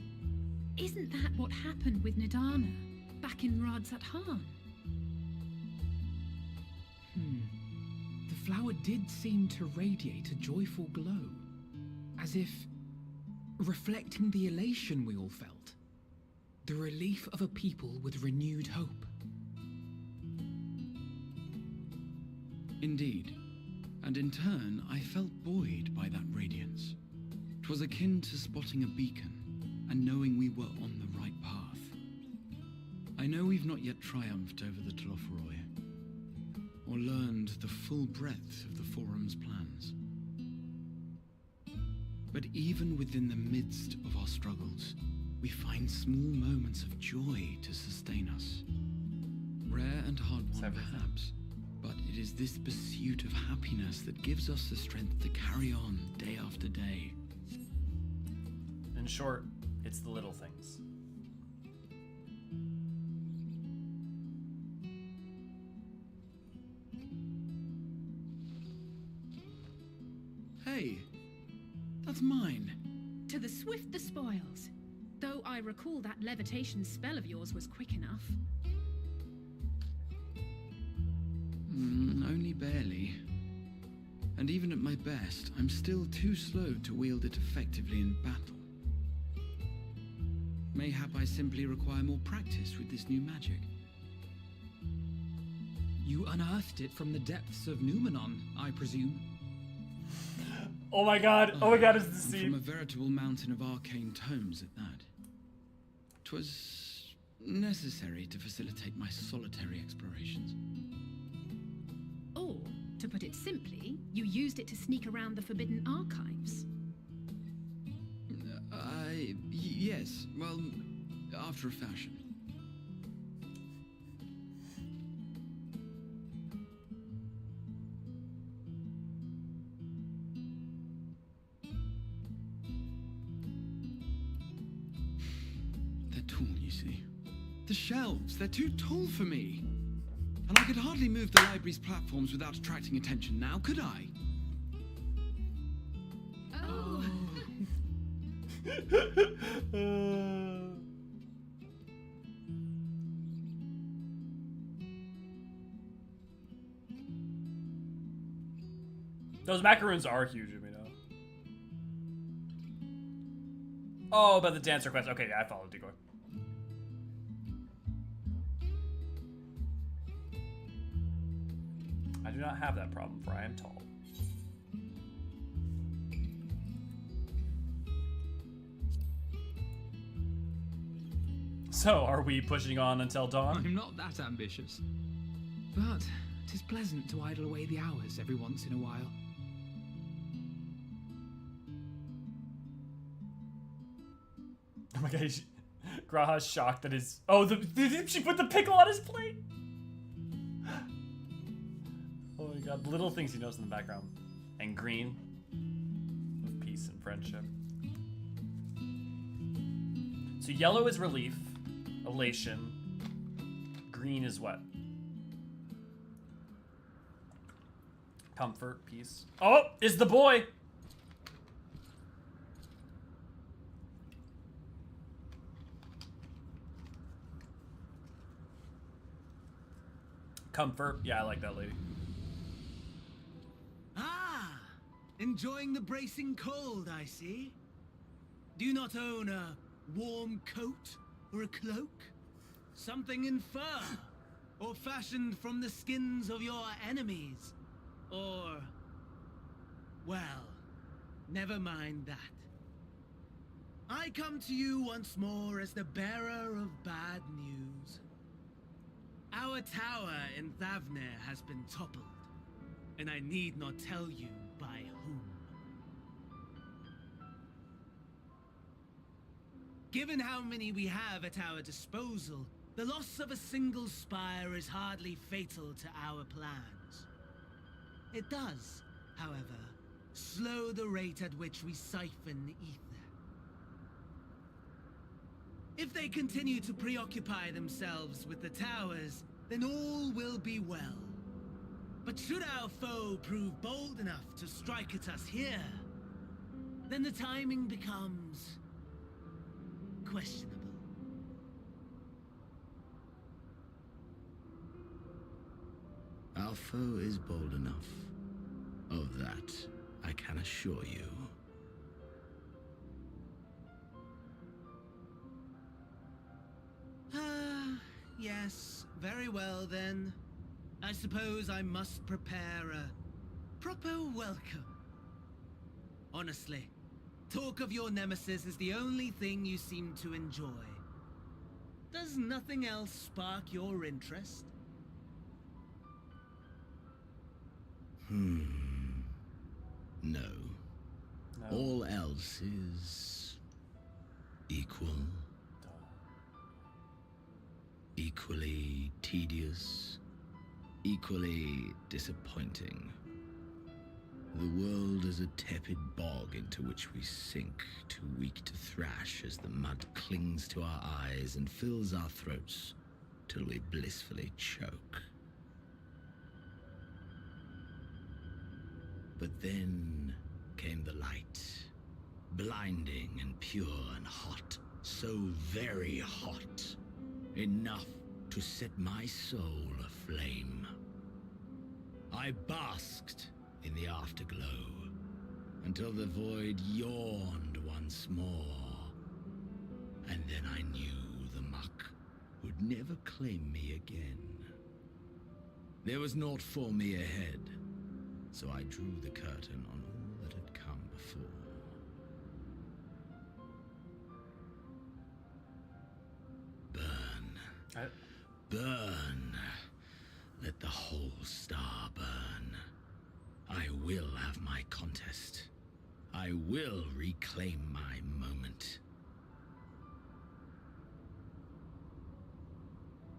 isn't that what happened with Nidana back in Rad's at Han? The flower did seem to radiate a joyful glow, as if reflecting the elation we all felt, the relief of a people with renewed hope. Indeed, and in turn, I felt buoyed by that radiance. 'Twas akin to spotting a beacon and knowing we were on the right path. I know we've not yet triumphed over the Telophoroi, or learned the full breadth of the Forum's plans. But even within the midst of our struggles, we find small moments of joy to sustain us. Rare and hard-won perhaps, but it is this pursuit of happiness that gives us the strength to carry on day after day. In short, it's the little things. Hey, that's mine. To the swift the spoils. Though I recall that levitation spell of yours was quick enough. Only barely. And even at my best, I'm still too slow to wield it effectively in battle. Mayhap I simply require more practice with this new magic. You unearthed it from the depths of Numenon, I presume. Oh my god, it's the scene. From a veritable mountain of arcane tomes at that. 'Twas necessary to facilitate my solitary explorations. Or, to put it simply, you used it to sneak around the Forbidden Archives. Yes, well, after a fashion. They're tall, you see. The shelves, they're too tall for me. And I could hardly move the library's platforms without attracting attention now, could I? Oh. Those macaroons are huge, you know. Oh, but the dancer quest. Okay, yeah, I followed Decoy. I do not have that problem, for I am tall. So, are we pushing on until dawn? I'm not that ambitious. But 'tis pleasant to idle away the hours every once in a while. Oh my god, Graha's shocked that his... Oh, she put the pickle on his plate! Oh my god, little things he knows in the background. And green. Of peace and friendship. So yellow is relief. Elation. Green is what? Comfort, peace. Oh, is the boy! Comfort. Yeah, I like that lady. Ah! Enjoying the bracing cold, I see. Do you not own a warm coat or a cloak? Something in fur? Or fashioned from the skins of your enemies? Or... well, never mind that. I come to you once more as the bearer of bad news. Our tower in Thavner has been toppled, and I need not tell you by whom. Given how many we have at our disposal, the loss of a single spire is hardly fatal to our plans. It does, however, slow the rate at which we siphon ether. If they continue to preoccupy themselves with the towers, then all will be well. But should our foe prove bold enough to strike at us here, then the timing becomes questionable. Our foe is bold enough. Of that, I can assure you. Yes, very well then. I suppose I must prepare a proper welcome. Honestly, talk of your nemesis is the only thing you seem to enjoy. Does nothing else spark your interest? No. All else is equal. Equally tedious, equally disappointing. The world is a tepid bog into which we sink, too weak to thrash as the mud clings to our eyes and fills our throats till we blissfully choke. But then came the light, blinding and pure and hot, so very hot. Enough to set my soul aflame. I basked in the afterglow until the void yawned once more. And then I knew the muck would never claim me again. There was naught for me ahead, so I drew the curtain on all that had come before. Burn. Let the whole star burn. I will have my contest. I will reclaim my moment.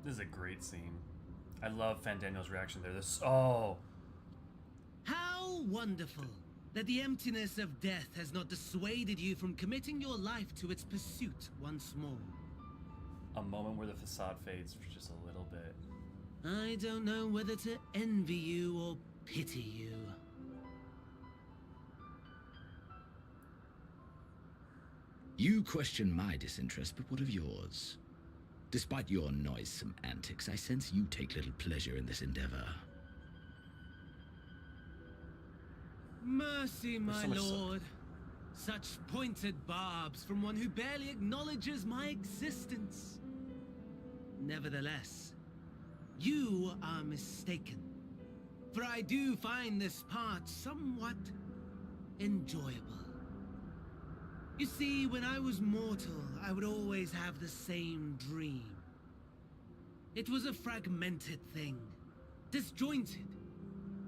This is a great scene. I love Fandaniel's reaction there. Oh. How wonderful that the emptiness of death has not dissuaded you from committing your life to its pursuit once more. A moment where the facade fades for just a little bit. I don't know whether to envy you or pity you. You question my disinterest, but what of yours? Despite your noisome antics, I sense you take little pleasure in this endeavor. Mercy, my lord. Such pointed barbs from one who barely acknowledges my existence. Nevertheless, you are mistaken. For I do find this part somewhat enjoyable. You see, when I was mortal, I would always have the same dream. It was a fragmented thing, disjointed,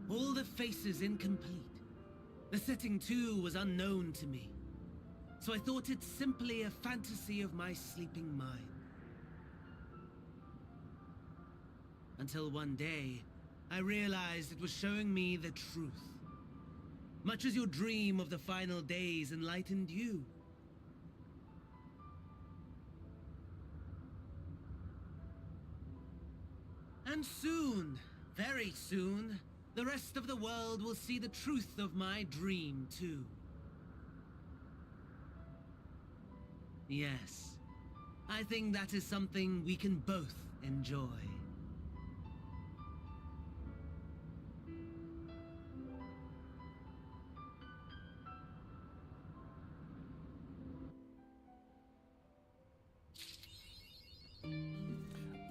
all the faces incomplete. The setting, too, was unknown to me, so I thought it simply a fantasy of my sleeping mind. Until one day, I realized it was showing me the truth. Much as your dream of the final days enlightened you. And soon, very soon, the rest of the world will see the truth of my dream, too. Yes, I think that is something we can both enjoy.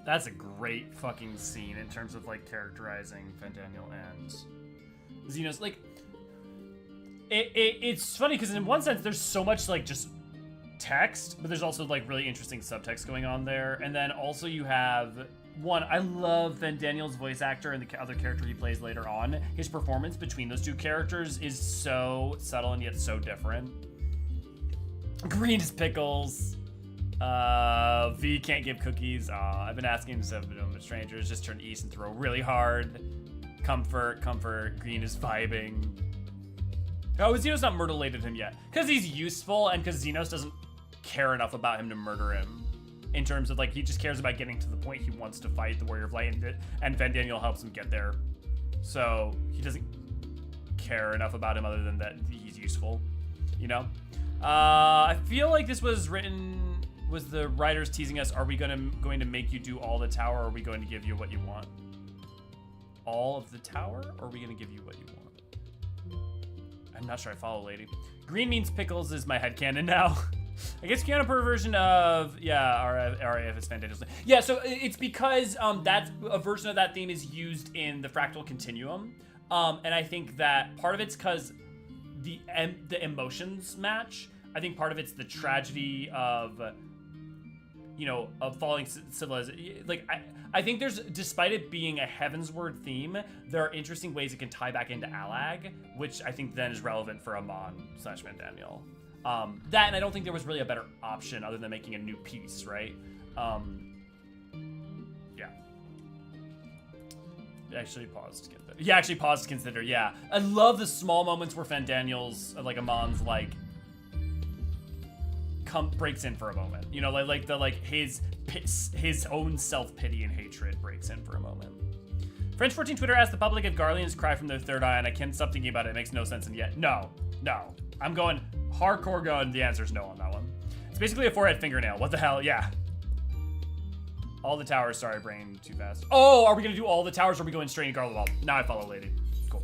That's a great fucking scene in terms of like characterizing Fandaniel and Xenos. Like, it's funny because in one sense there's so much like just text, but there's also like really interesting subtext going on there. And then also you have one, I love Fandaniel's voice actor and the other character he plays later on. His performance between those two characters is so subtle and yet so different. Green is pickles. V can't give cookies. I've been asking him to but strangers just turn east and throw really hard. Comfort. Green is vibing. Oh, Xenos not murder-lated him yet. Because he's useful and because Xenos doesn't care enough about him to murder him. in terms of like he just cares about getting to the point he wants to fight the Warrior of Light, and Vandaniel helps him get there. So he doesn't care enough about him other than that he's useful, you know? I feel like this was written, was the writers teasing us, are we going to make you do all the tower, or are we going to give you what you want? All of the tower, or are we going to give you what you want? I'm not sure I follow, lady. Green means pickles is my headcanon now. I guess canon per version of, yeah, RAF is fantastic. Yeah, so it's because that's a version of that theme is used in the Fractal Continuum. And I think that part of it's because the emotions match. I think part of it's the tragedy of, you know, of falling civilization. Like, I think there's, despite it being a Heavensward theme, there are interesting ways it can tie back into Alag, which I think then is relevant for Amon/Vandaniel. That, and I don't think there was really a better option other than making a new piece, right? Yeah. Actually paused to get there. Yeah, actually paused to consider, yeah. I love the small moments where Vandaniel's, like, Amon's, like, breaks in for a moment. You know, his own self-pity and hatred breaks in for a moment. French 14 Twitter asked the public if Garleans cry from their third eye, and I can't stop thinking about it. It makes no sense, and yet, no. I'm going hardcore going, the answer's no on that one. It's basically a forehead fingernail. What the hell? Yeah. All the towers. Sorry, brain too fast. Oh, are we going to do all the towers, or are we going straight into Garleval? Now I follow, lady. Cool.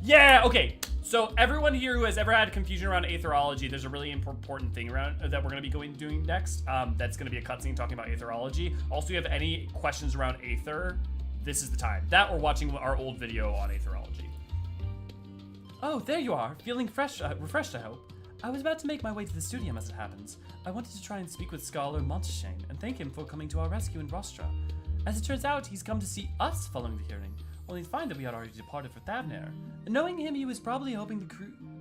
Yeah, okay. So everyone here who has ever had confusion around aetherology, there's a really important thing around that we're going to be doing next. That's going to be a cutscene talking about aetherology. Also, if you have any questions around aether, this is the time. That or watching our old video on aetherology. Oh, there you are. Feeling fresh, refreshed, I hope. I was about to make my way to the studio as it happens. I wanted to try and speak with Scholar Monteshane and thank him for coming to our rescue in Rostra. As it turns out, he's come to see us following the hearing, only to find that we had already departed for Thavnair. Knowing him, he was probably hoping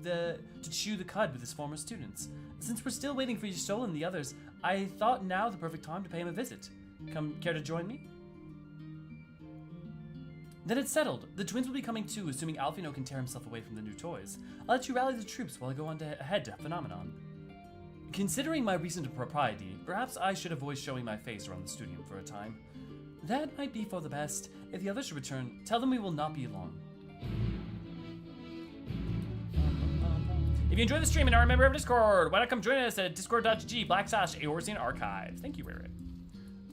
to chew the cud with his former students. Since we're still waiting for Y'shtola and the others, I thought now the perfect time to pay him a visit. Care to join me? Then it's settled. The twins will be coming too, assuming Alfino can tear himself away from the new toys. I'll let you rally the troops while I go on ahead to Phenomenon. Considering my recent propriety, perhaps I should avoid showing my face around the studio for a time. That might be for the best. If the others should return, tell them we will not be long. If you enjoy the stream and are a member of Discord, why not come join us at discord.gg/Eorzean Archive. Thank you, Ray Ray.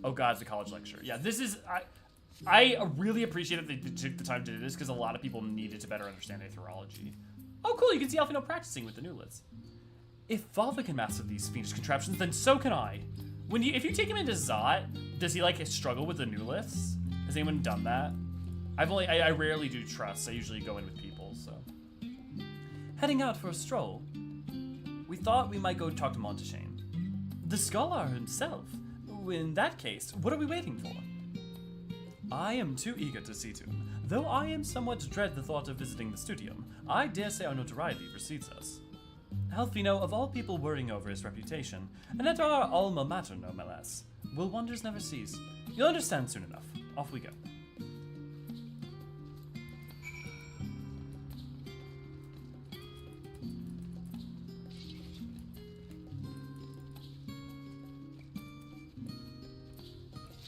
Oh god, it's a college lecture. Yeah, this is... I really appreciate that they took the time to do this because a lot of people needed to better understand aetherology. Oh, cool, you can see Alfino practicing with the Newlets. If Father can master these fiendish contraptions, then so can I. If you take him into Zot, does he like struggle with the Newliths? Has anyone done that? I rarely do trusts. I usually go in with people, so. Heading out for a stroll. We thought we might go talk to Monteshane. The scholar himself. In that case, what are we waiting for? I am too eager to see to him. Though I am somewhat dread the thought of visiting the studium, I dare say our notoriety precedes us. Alfino, of all people worrying over his reputation, and at our alma mater no less, will wonders never cease? You'll understand soon enough. Off we go.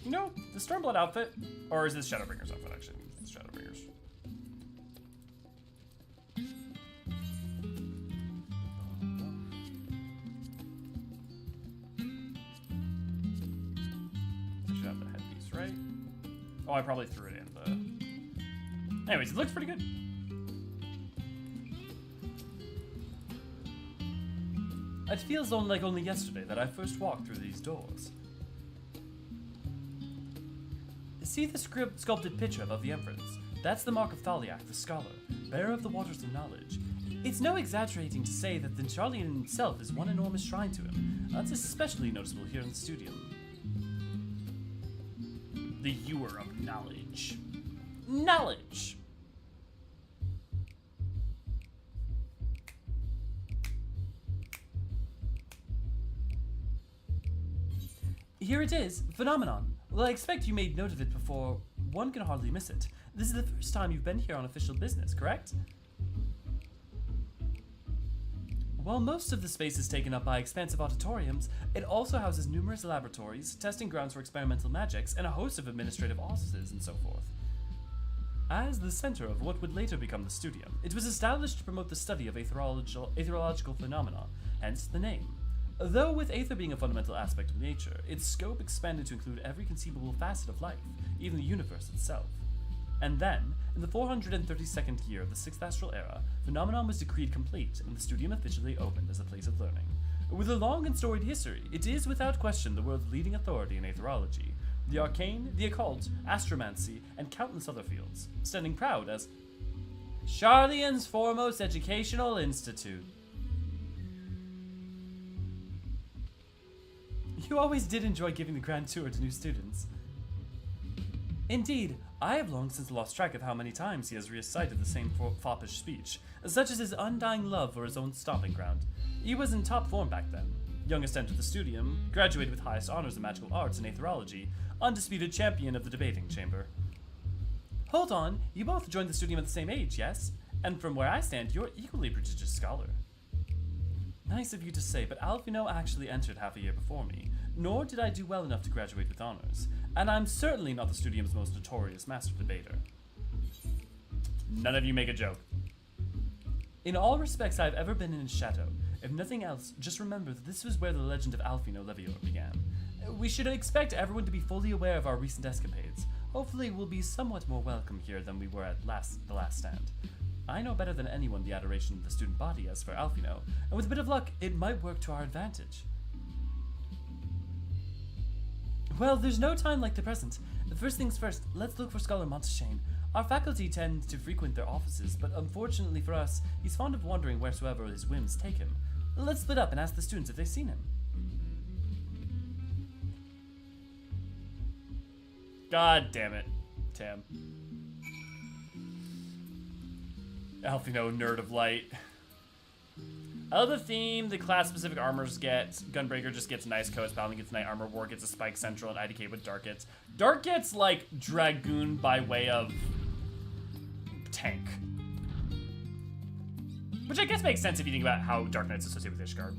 You know, the Stormblood outfit, or is this Shadowbringer's outfit actually? It's Shadowbringer's. I should have the headpiece, right? Oh, I probably threw it in the... Anyways, it looks pretty good. It feels like only yesterday that I first walked through these doors. See the sculpted picture above the entrance? That's the mark of Thaliak, the scholar, bearer of the waters of knowledge. It's no exaggerating to say that the Charlian himself is one enormous shrine to him. That's especially noticeable here in the studio. The ewer of knowledge. Knowledge! Here it is, Phenomenon. Well, I expect you made note of it before. One can hardly miss it. This is the first time you've been here on official business, correct? While most of the space is taken up by expansive auditoriums, it also houses numerous laboratories, testing grounds for experimental magics, and a host of administrative offices and so forth. As the center of what would later become the Studium, it was established to promote the study of aetherological phenomena, hence the name. Though with aether being a fundamental aspect of nature, its scope expanded to include every conceivable facet of life, even the universe itself. And then, in the 432nd year of the 6th Astral Era, Phenomenon was decreed complete, and the Studium officially opened as a place of learning. With a long and storied history, it is without question the world's leading authority in aetherology, the arcane, the occult, astromancy, and countless other fields, standing proud as Sharlayan's foremost educational institute. You always did enjoy giving the grand tour to new students. Indeed, I have long since lost track of how many times he has recited the same foppish speech, such as his undying love for his own stomping ground. He was in top form back then. Youngest entered the Studium, graduated with highest honors in magical arts and aetherology, undisputed champion of the debating chamber. Hold on, you both joined the Studium at the same age, yes? And from where I stand, you're equally prodigious scholar. Nice of you to say, but Alphino actually entered half a year before me, nor did I do well enough to graduate with honors, and I'm certainly not the Studium's most notorious master debater. None of you make a joke. In all respects I've ever been in his shadow. If nothing else, just remember that this was where the legend of Alphino Levior began. We should expect everyone to be fully aware of our recent escapades. Hopefully we'll be somewhat more welcome here than we were at the last stand. I know better than anyone the adoration the student body has for Alphino, and with a bit of luck, it might work to our advantage. Well, there's no time like the present. The first things first, let's look for Scholar Monteshane. Our faculty tend to frequent their offices, but unfortunately for us, he's fond of wandering wheresoever his whims take him. Let's split up and ask the students if they've seen him. God damn it, Tam. Alphino, nerd of light. I love the theme the class-specific armors get. Gunbreaker just gets nice coats, Paladin gets Knight Armor, War gets a Spike Central, and IDK with Dark gets. Dark gets, like, Dragoon by way of tank. Which I guess makes sense if you think about how Dark Knight's associated with Ishgard.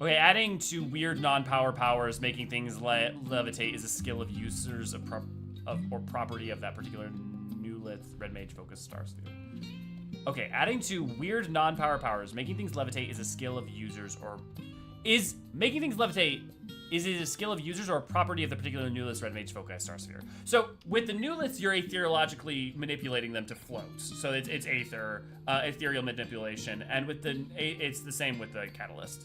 Okay, adding to weird non-power powers, making things levitate is a skill of users or property of that particular Newlith Red Mage Focus Star Sphere. Okay, adding to weird non-power powers, making things levitate is a skill of users or... Is making things levitate, is it a skill of users or a property of the particular Newlith Red Mage Focus Star Sphere? So, with the Newliths, you're ethereologically manipulating them to float. So it's aether, ethereal manipulation, and with the... It's the same with the Catalyst.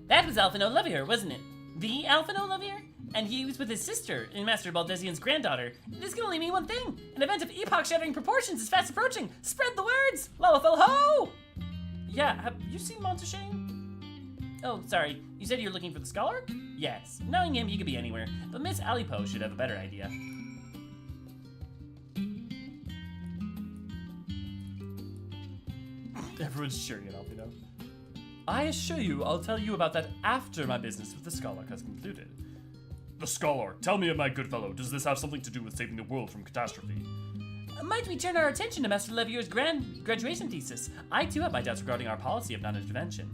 That was Alphino Levier, wasn't it? The Alphino Levier? And he was with his sister, Master Baldesian's granddaughter. This can only mean one thing. An event of epoch-shattering proportions is fast approaching. Spread the words! Lalafell ho! Yeah, have you seen Monteshane? Oh, sorry. You said you're looking for the scholar? Yes. Knowing him, he could be anywhere. But Miss Alipo should have a better idea. Everyone's cheering at Alphino. I assure you, I'll tell you about that after my business with the scholar has concluded. The scholar, tell me, my good fellow, does this have something to do with saving the world from catastrophe? Might we turn our attention to Master Levier's graduation thesis? I too have my doubts regarding our policy of non-intervention.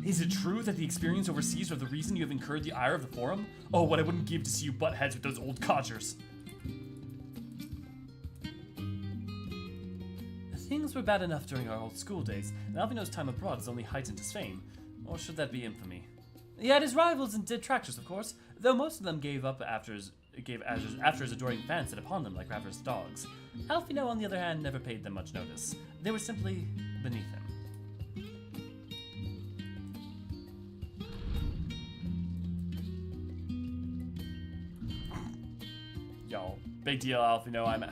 Is it true that the experience overseas are the reason you have incurred the ire of the Forum? Oh, what I wouldn't give to see you butt heads with those old codgers. Things were bad enough during our old school days, and Alphino's time abroad has only heightened his fame. Or should that be infamy? He had his rivals and detractors, of course, though most of them gave up after his adoring fans set upon them like ravenous dogs. Alphino, on the other hand, never paid them much notice. They were simply beneath him. Yo, big deal, Alphino.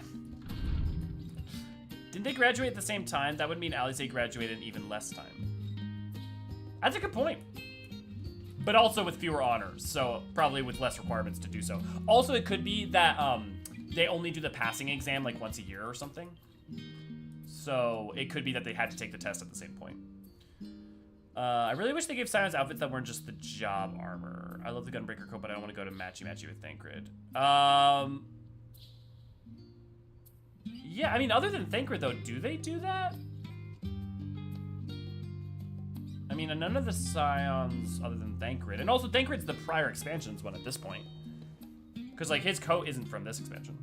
Didn't they graduate at the same time? That would mean Alice graduated in even less time. That's a good point. But also with fewer honors, so probably with less requirements to do so. Also, it could be that they only do the passing exam like once a year or something. So it could be that they had to take the test at the same point. I really wish they gave Silence outfits that weren't just the job armor. I love the Gunbreaker coat, but I don't want to go to matchy with Thancred. Yeah, I mean, other than Thancred, though, do they do that? I mean, none of the Scions other than Thancred. And also, Thancred's the prior expansions one at this point. Because, like, his coat isn't from this expansion.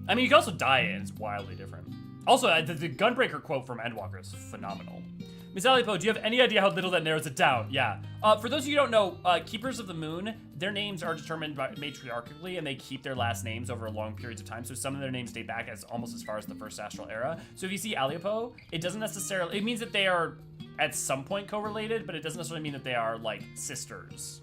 I mean, you can also dye it, and it's wildly different. Also, the Gunbreaker quote from Endwalker is phenomenal. Miss Alipo, do you have any idea how little that narrows it down? Yeah. For those of you who don't know, Keepers of the Moon, their names are determined matriarchally, and they keep their last names over long periods of time. So some of their names date back almost as far as the first astral era. So if you see Alipo, it doesn't necessarily, it means that they are at some point correlated, but it doesn't necessarily mean that they are like sisters.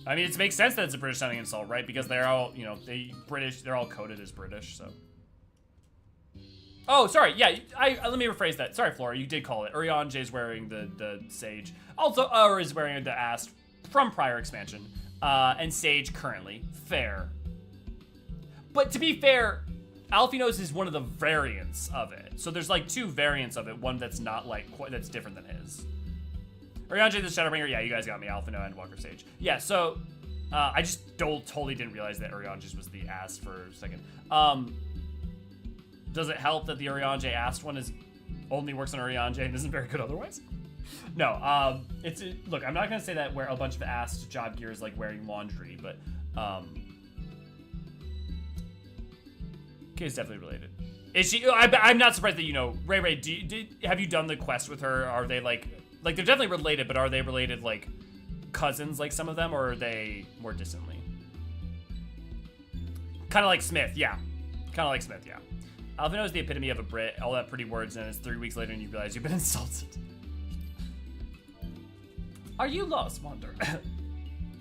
I mean, it makes sense that it's a British sounding insult, right? Because they're all, you know, they're all coded as British, so. Oh, sorry, yeah, let me rephrase that. Sorry, Flora, you did call it. Uriange's wearing the Sage. Also, is wearing the Ast from prior expansion. And Sage currently. Fair. But to be fair, Alfinos is one of the variants of it. So there's like 2 variants of it, one that's not like, that's different than his. Uriange the Shadowbringer, yeah, you guys got me, Alphino and Walker Sage. Yeah, so, I just totally didn't realize that Uriange's was the Ast for a second. Does it help that the Uriange Ast one only works on Uriange and isn't very good otherwise? No, look, I'm not gonna say that where a bunch of Ast job gear is like wearing laundry, but, okay, it's definitely related. Is she, I'm not surprised that, you know, Ray, have you done the quest with her? Are they like, they're definitely related, but are they related like cousins like some of them, or are they more distantly? Kind of like Smith, yeah. Kind of like Smith, yeah. Alvino is the epitome of a Brit, all that pretty words, and it's 3 weeks later and you realize you've been insulted. Are you lost, Wanderer?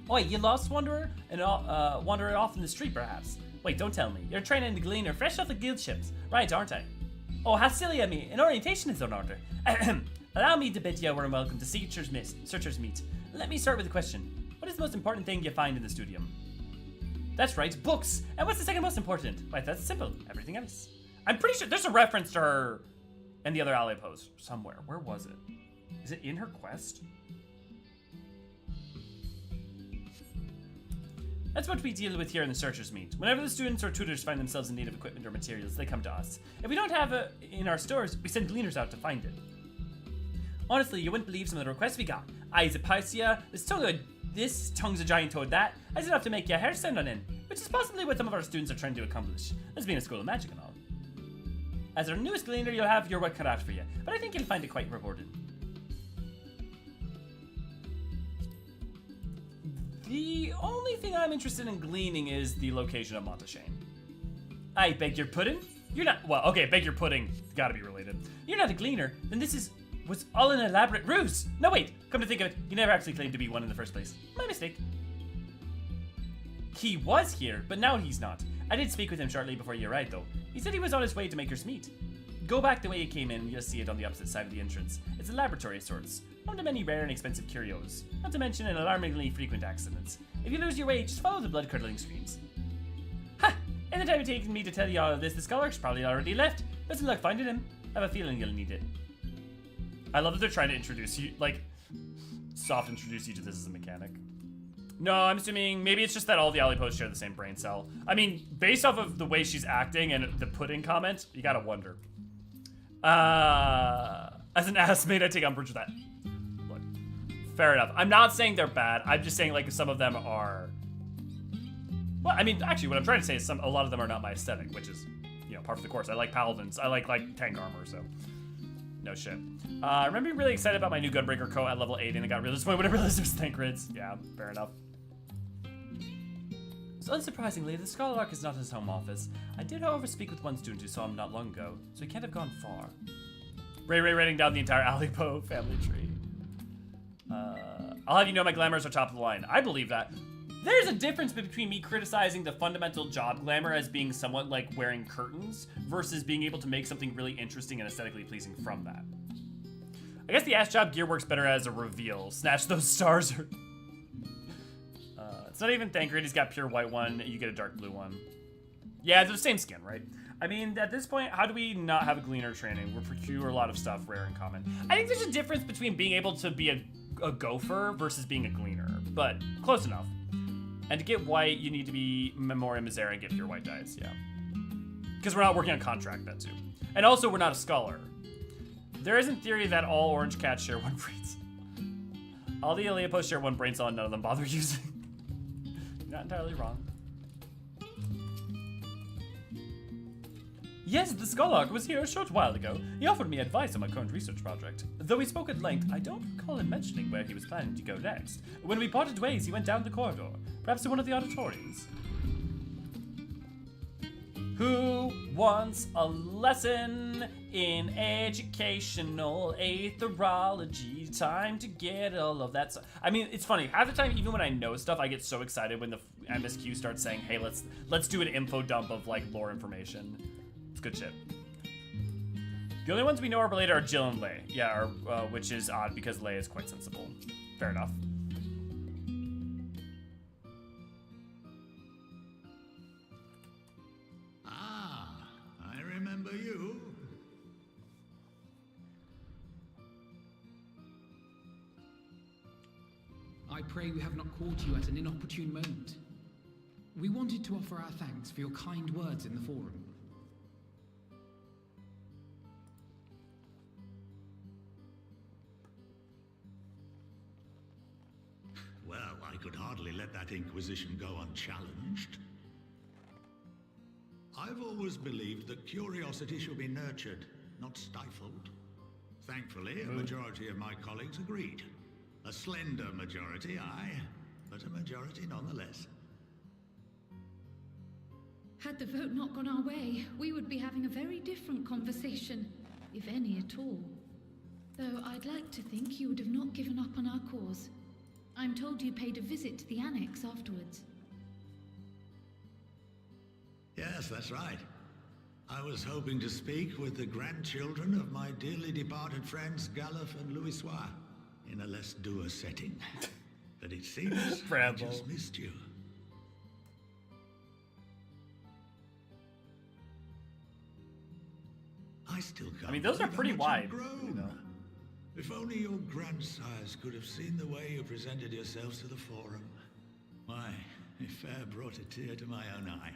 Oi, you lost, Wanderer? And wandering off in the street, perhaps? Wait, don't tell me. You're training the Gleaner fresh off the guild ships. Right, aren't I? Oh, how silly of me. An orientation is in order. Allow me to bid you a warm welcome to Searcher's Meet. Let me start with a question. What is the most important thing you find in the studium? That's right, books. And what's the second most important? Right, that's simple. Everything else. I'm pretty sure there's a reference to her in the other ally pose somewhere. Where was it? Is it in her quest? That's what we deal with here in the Searcher's Meet. Whenever the students or tutors find themselves in need of equipment or materials, they come to us. If we don't have it in our stores, we send gleaners out to find it. Honestly, you wouldn't believe some of the requests we got. Eyes of Pycia, this tongue's a giant toad that, is enough to make your hair stand on end, which is possibly what some of our students are trying to accomplish. This being a school of magic and all. As our newest gleaner, you'll have your work cut out for you, but I think you'll find it quite rewarding. The only thing I'm interested in gleaning is the location of Montashane. I beg your pudding? You're not, well, okay, beg your pudding, gotta be related. You're not a gleaner, then this was all an elaborate ruse. No, wait, come to think of it, you never actually claimed to be one in the first place. My mistake. He was here, but now he's not. I did speak with him shortly before you arrived, though. He said he was on his way to Maker's Meet. Go back the way you came in, and you'll see it on the opposite side of the entrance. It's a laboratory of sorts, home to many rare and expensive curios, not to mention an alarmingly frequent accidents. If you lose your way, just follow the blood-curdling streams. Ha! In the time it's taken me to tell you all of this, the scholar's probably already left. Best of luck finding him. I have a feeling you'll need it. I love that they're trying to introduce you, like, soft introduce you to this as a mechanic. No, I'm assuming maybe it's just that all the ally posts share the same brain cell. I mean, based off of the way she's acting and the pudding comment, you gotta wonder. As an assmate, I take umbrage with that. Look, fair enough. I'm not saying they're bad. I'm just saying, like, some of them are... Well, I mean, actually, what I'm trying to say is a lot of them are not my aesthetic, which is, you know, par for the course. I like paladins. I like tank armor, so... No shit. I remember being really excited about my new Gunbreaker coat at level 8, and I got really disappointed when I realized it was Thancred's. Yeah, fair enough. So unsurprisingly, the Scholar Arc is not his home office. I did, however, speak with one student who saw him not long ago, so he can't have gone far. Ray writing down the entire Alipo family tree. I'll have you know my glamours are top of the line. I believe that. There's a difference between me criticizing the fundamental job glamour as being somewhat like wearing curtains versus being able to make something really interesting and aesthetically pleasing from that. I guess the ass job gear works better as a reveal. Snatch those stars. It's not even Thancred, he's got pure white one, you get a dark blue one. Yeah, they're the same skin, right? I mean, at this point, how do we not have a gleaner training? We procure a lot of stuff rare and common. I think there's a difference between being able to be a gopher versus being a gleaner. but close enough. And to get white, you need to be Memoria Misera and get pure white dice, yeah. Because we're not working on contract, that too. And also, we're not a scholar. There is in theory that all orange cats share one brain cell. All the Iliopos share one brain cell and none of them bother using. Not entirely wrong. Yes, the Scholarch was here a short while ago. He offered me advice on my current research project. Though he spoke at length, I don't recall him mentioning where he was planning to go next. When we parted ways, he went down the corridor, perhaps to one of the auditoriums. Who wants a lesson in educational aetherology? Time to get all of that stuff. I mean, it's funny. Half the time, even when I know stuff, I get so excited when the MSQ starts saying, "Hey, let's do an info dump of like lore information." It's good shit. The only ones we know are related are Jill and Lay. Yeah, which is odd because Lay is quite sensible. Fair enough. I remember you. I pray we have not caught you at an inopportune moment. We wanted to offer our thanks for your kind words in the forum. Well, I could hardly let that Inquisition go unchallenged. I've always believed that curiosity should be nurtured, not stifled. Thankfully, a majority of my colleagues agreed. A slender majority, aye, but a majority nonetheless. Had the vote not gone our way, we would be having a very different conversation, if any at all. Though I'd like to think you would have not given up on our cause. I'm told you paid a visit to the Annex afterwards. Yes, that's right. I was hoping to speak with the grandchildren of my dearly departed friends Galuf and Louisois in a less dour setting. But it seems I just missed you. I still can't. I mean, those are pretty wide. You know. If only your grandsires could have seen the way you presented yourselves to the forum. Why, it fair brought a tear to my own eye.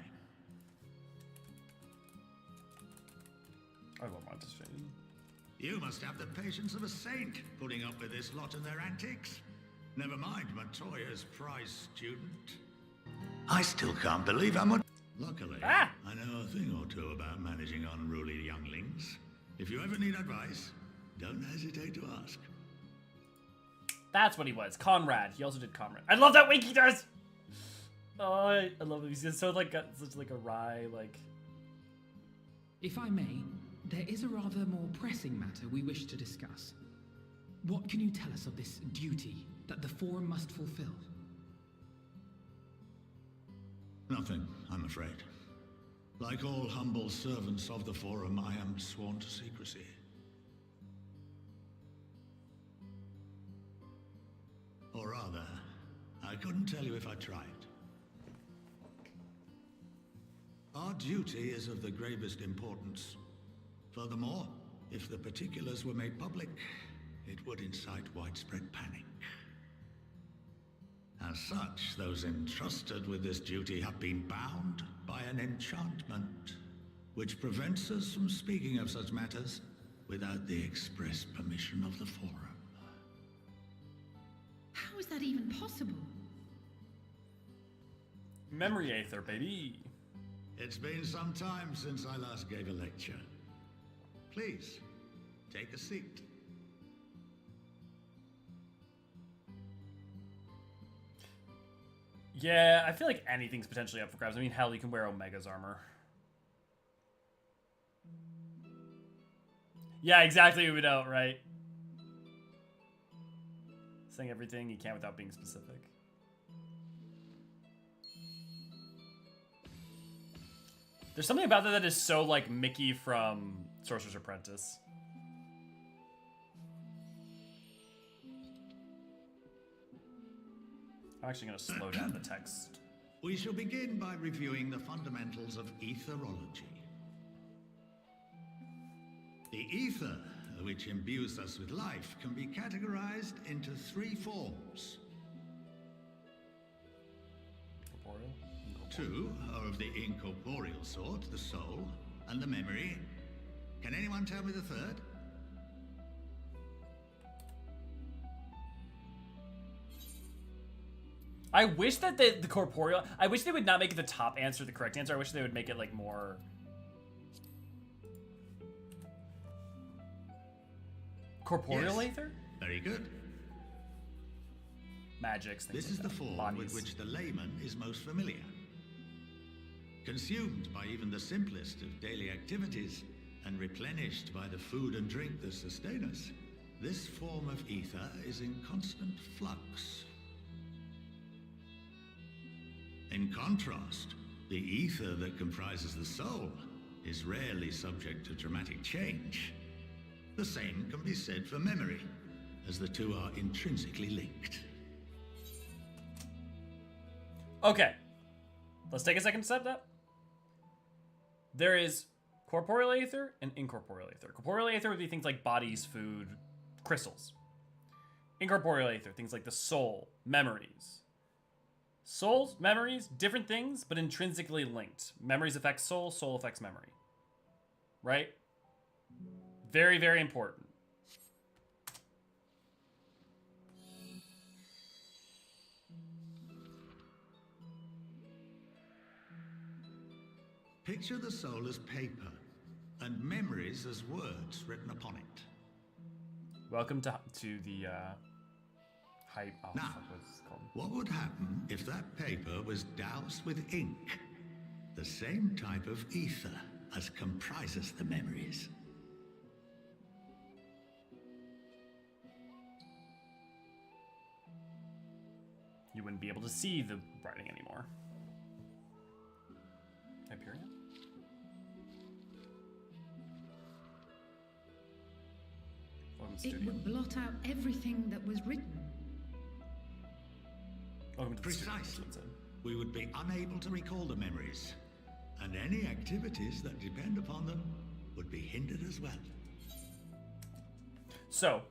I love Montes Fane. You must have the patience of a saint, putting up with this lot and their antics. Never mind Montoya's prize student. I still can't believe how much... Luckily, I know a thing or two about managing unruly younglings. If you ever need advice, don't hesitate to ask. That's what he was. Conrad. He also did Conrad. I love that wink he does! Oh, I love him. He's just so like such like a wry, like... If I may, there is a rather more pressing matter we wish to discuss. What can you tell us of this duty that the Forum must fulfill? Nothing, I'm afraid. Like all humble servants of the Forum, I am sworn to secrecy. Or rather, I couldn't tell you if I tried. Our duty is of the gravest importance. Furthermore, if the particulars were made public, it would incite widespread panic. As such, those entrusted with this duty have been bound by an enchantment, which prevents us from speaking of such matters without the express permission of the Forum. How is that even possible? Memory Aether, baby. It's been some time since I last gave a lecture. Please, take a seat. Yeah, I feel like anything's potentially up for grabs. I mean, hell, you can wear Omega's armor. Yeah, exactly, Udo, right? Saying everything you can without being specific. There's something about that is so like Mickey from Sorcerer's Apprentice. I'm actually going to slow down the text. We shall begin by reviewing the fundamentals of etherology. The ether, which imbues us with life, can be categorized into three forms. Incorporeal? Two are of the incorporeal sort, the soul and the memory. Can anyone tell me the third? I wish that the corporeal... I wish they would not make it the top answer the correct answer. I wish they would make it, like, more... Corporeal Yes. aether? Very good. Magics, things This like is the that. form Bodies. with which the layman is most familiar. Consumed by even the simplest of daily activities, and replenished by the food and drink that sustain us, this form of ether is in constant flux. In contrast, the ether that comprises the soul is rarely subject to dramatic change. The same can be said for memory, as the two are intrinsically linked. Okay. Let's take a second to set that. There is corporeal aether and incorporeal aether. Corporeal aether would be things like bodies, food, crystals. Incorporeal aether, things like the soul, memories. Souls, memories, different things, but intrinsically linked. Memories affect soul, soul affects memory. Right? Very, very important. Picture the soul as paper, and memories as words written upon it. Welcome to the hype. Oh, Now, fuck, what's it called? what would happen if that paper was doused with ink? The same type of ether as comprises the memories. You wouldn't be able to see the writing anymore. Hyperion? Welcome to It studio. would blot out everything that was written. Welcome to the studio, Precisely. that's what it said. We would be unable to recall the memories, and any activities that depend upon them would be hindered as well. So,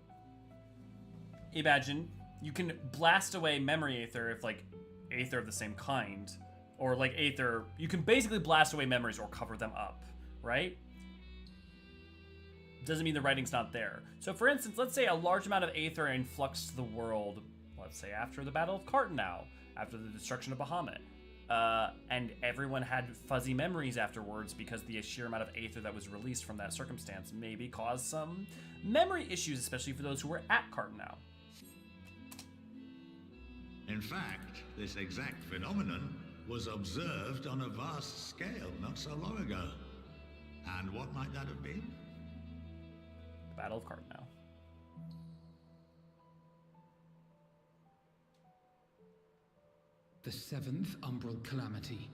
imagine you can blast away memory aether if, like, aether of the same kind, or like aether, you can basically blast away memories or cover them up, right? Doesn't mean the writing's not there. So for instance, let's say a large amount of aether influxed the world, let's say after the Battle of Cartenow, after the destruction of Bahamut, and everyone had fuzzy memories afterwards because the sheer amount of aether that was released from that circumstance maybe caused some memory issues, especially for those who were at Cartenow. In fact, this exact phenomenon was observed on a vast scale not so long ago. And what might that have been? The Battle of Cartenow. The seventh umbral calamity.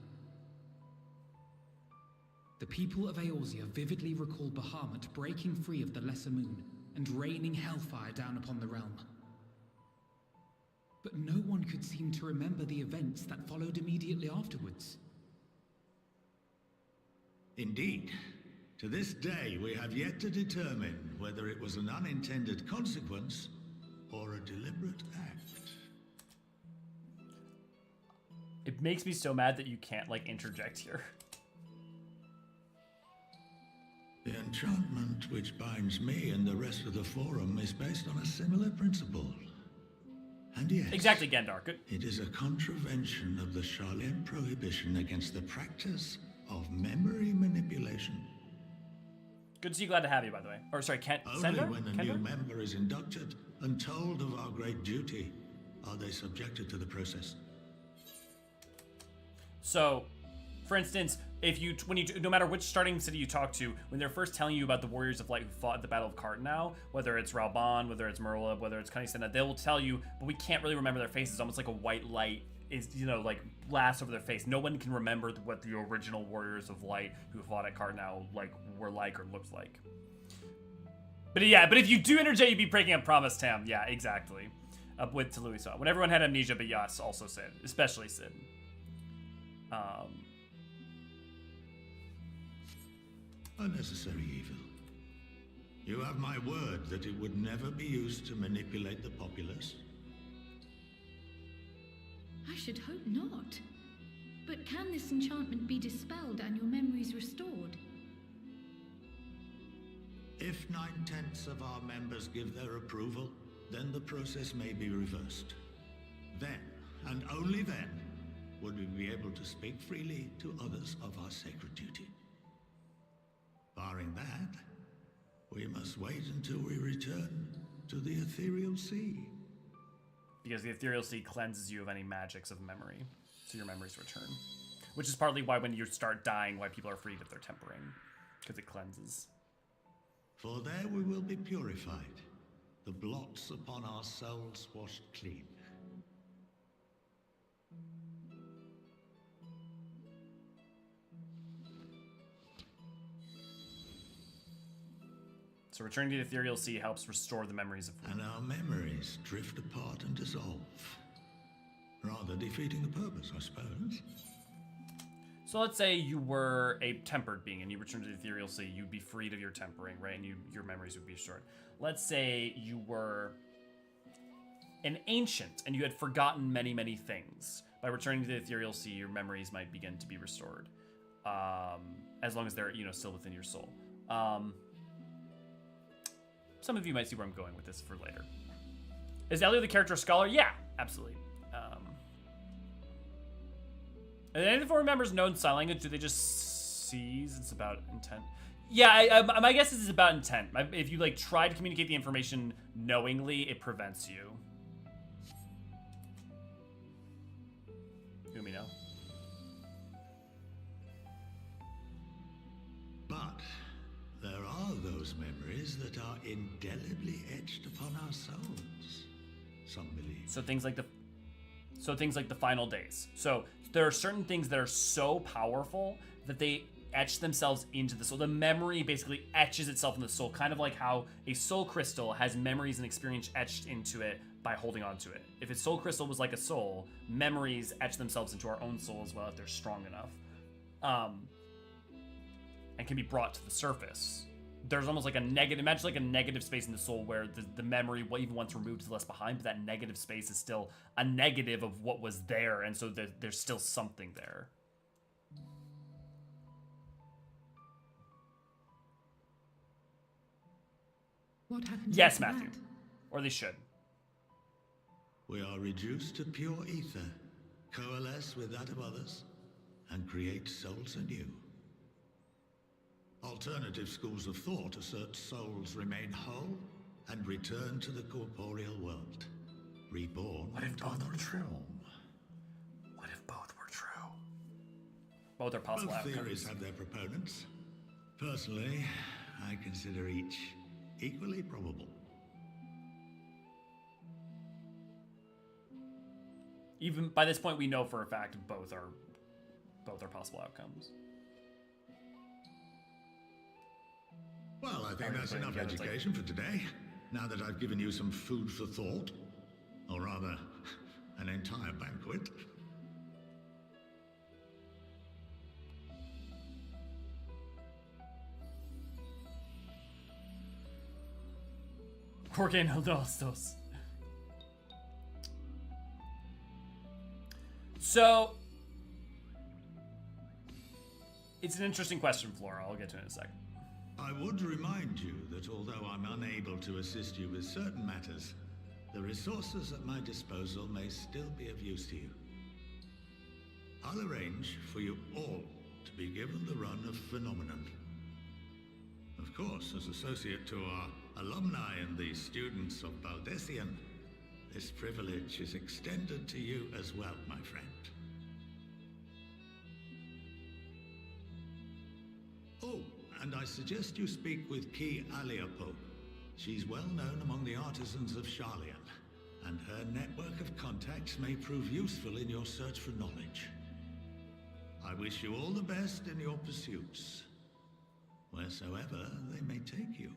The people of Eorzea vividly recall Bahamut breaking free of the Lesser Moon and raining hellfire down upon the realm. But no one could seem to remember the events that followed immediately afterwards. Indeed. To this day, we have yet to determine whether it was an unintended consequence or a deliberate act. It makes me so mad that you can't, like, interject here. The enchantment which binds me and the rest of the Forum is based on a similar principle. And yes, Exactly, Gendar. Good. it is a contravention of the Sharlayan prohibition against the practice of memory manipulation. Good to see you. Glad to have you, by the way. Or sorry, Only Sender? when a Kendor? new member is inducted and told of our great duty are they subjected to the process. So, for instance, if you, no matter which starting city you talk to, when they're first telling you about the Warriors of Light who fought at the Battle of Cartenow, whether it's Ralban, whether it's Merlib, whether it's Kanisena, they will tell you, but we can't really remember their faces. Almost like a white light is, like, blasts over their face. No one can remember what the original Warriors of Light who fought at Cartenow, like, were like or looked like. But yeah, but if you do interject, you'd be breaking a promise, Tam. Yeah, exactly. With Tuluisa. When everyone had amnesia, but yes, also Sid. Especially Sid. Unnecessary evil. You have my word that it would never be used to manipulate the populace. I should hope not. But can this enchantment be dispelled and your memories restored? If 9/10 of our members give their approval, then the process may be reversed. Then, and only then, would we be able to speak freely to others of our sacred duty. Barring that, we must wait until we return to the ethereal sea. Because the ethereal sea cleanses you of any magics of memory, so your memories return. Which is partly why when you start dying, why people are freed if they're tempering, because it cleanses. For there we will be purified, the blots upon our souls washed clean. So returning to the ethereal sea helps restore the memories of... And our memories drift apart and dissolve. Rather defeating the purpose, I suppose. So let's say you were a tempered being and you returned to the ethereal sea, you'd be freed of your tempering, right? And your memories would be restored. Let's say you were an ancient and you had forgotten many, many things. By returning to the ethereal sea, your memories might begin to be restored. As long as they're, still within your soul. Some of you might see where I'm going with this for later. Is Elio the character a scholar? Yeah, absolutely. Are any of the four members known sign language? Do they just seize? It's about intent. Yeah, my guess is it's about intent. If you try to communicate the information knowingly, it prevents you. Let me know. But there are those memories that are indelibly etched upon our souls. Some believe. So things like the final days. So there are certain things that are so powerful that they etch themselves into the soul. The memory basically etches itself in the soul, kind of like how a soul crystal has memories and experience etched into it by holding on to it. If a soul crystal was like a soul, memories etch themselves into our own soul as well if they're strong enough. And can be brought to the surface. There's almost like a negative, imagine like a negative space in the soul where the memory, even once removed, is left behind, but that negative space is still a negative of what was there, and so there's still something there. What happens? Yes, Matthew. Or they should. We are reduced to pure ether, coalesce with that of others, and create souls anew. Alternative schools of thought assert souls remain whole and return to the corporeal world, reborn. What if both were true? What if both were true? Both are possible Both outcomes. theories have their proponents. Personally, I consider each equally probable. Even by this point, we know for a fact both are possible outcomes. Well, I think that's enough education for today. Now that I've given you some food for thought, or rather, an entire banquet. Porque no dos. So, it's an interesting question, Flora. I'll get to it in a second. I would remind you that although I'm unable to assist you with certain matters, the resources at my disposal may still be of use to you. I'll arrange for you all to be given the run of Phenomenon. Of course, as associate to our alumni and the students of Baldessian, this privilege is extended to you as well, my friend. Oh, and I suggest you speak with Ki Aliapo. She's well known among the artisans of Sharlayan, and her network of contacts may prove useful in your search for knowledge. I wish you all the best in your pursuits, wheresoever they may take you.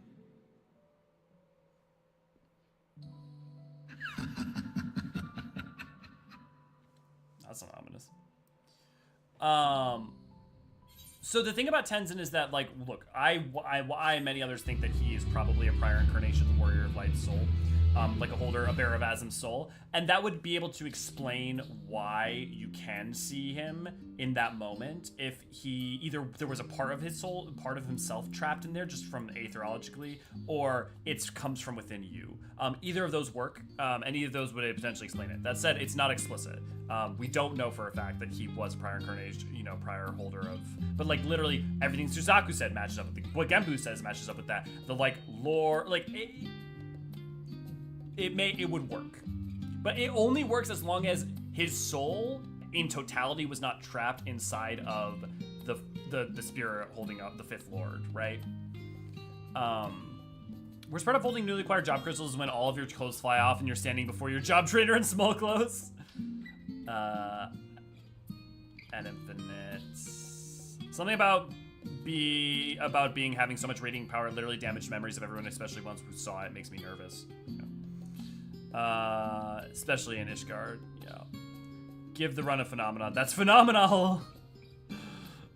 That's not ominous. So the thing about Tenzin is that, look, I and many others think that he is probably a prior incarnation of the Warrior of Light's soul. like a bearer of Azim's soul, and that would be able to explain why you can see him in that moment if he either there was a part of his soul, part of himself trapped in there just from aetherologically, or it comes from within you. Either of those work, and either of those would potentially explain it. That said, it's not explicit. We don't know for a fact that he was prior incarnation, prior holder of, but like literally everything Suzaku said matches up with what Genbu says matches up with that. The like lore, like it would work, but it only works as long as his soul in totality was not trapped inside of the spirit holding up the fifth lord, right? Worst part of holding newly acquired job crystals is when all of your clothes fly off and you're standing before your job trader in small clothes. And infinite. Something about being having so much radiant power literally damaged memories of everyone, especially ones who saw it, makes me nervous. Yeah. Especially in Ishgard. Yeah. Give the run a phenomenon. That's phenomenal.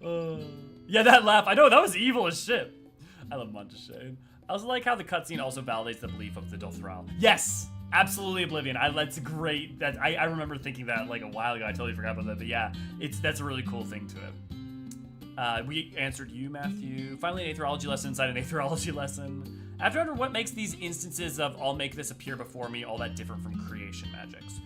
Yeah, that laugh. I know that was evil as shit. I love Monteshane. I also like how the cutscene also validates the belief of the Dothral. Yes, absolutely Oblivion. That's great. That I remember thinking that like a while ago. I totally forgot about that. But yeah, that's a really cool thing to it. We answered you, Matthew. Finally, an aetherology lesson inside an aetherology lesson. I have to wonder what makes these instances of I'll make this appear before me all that different from creation magics.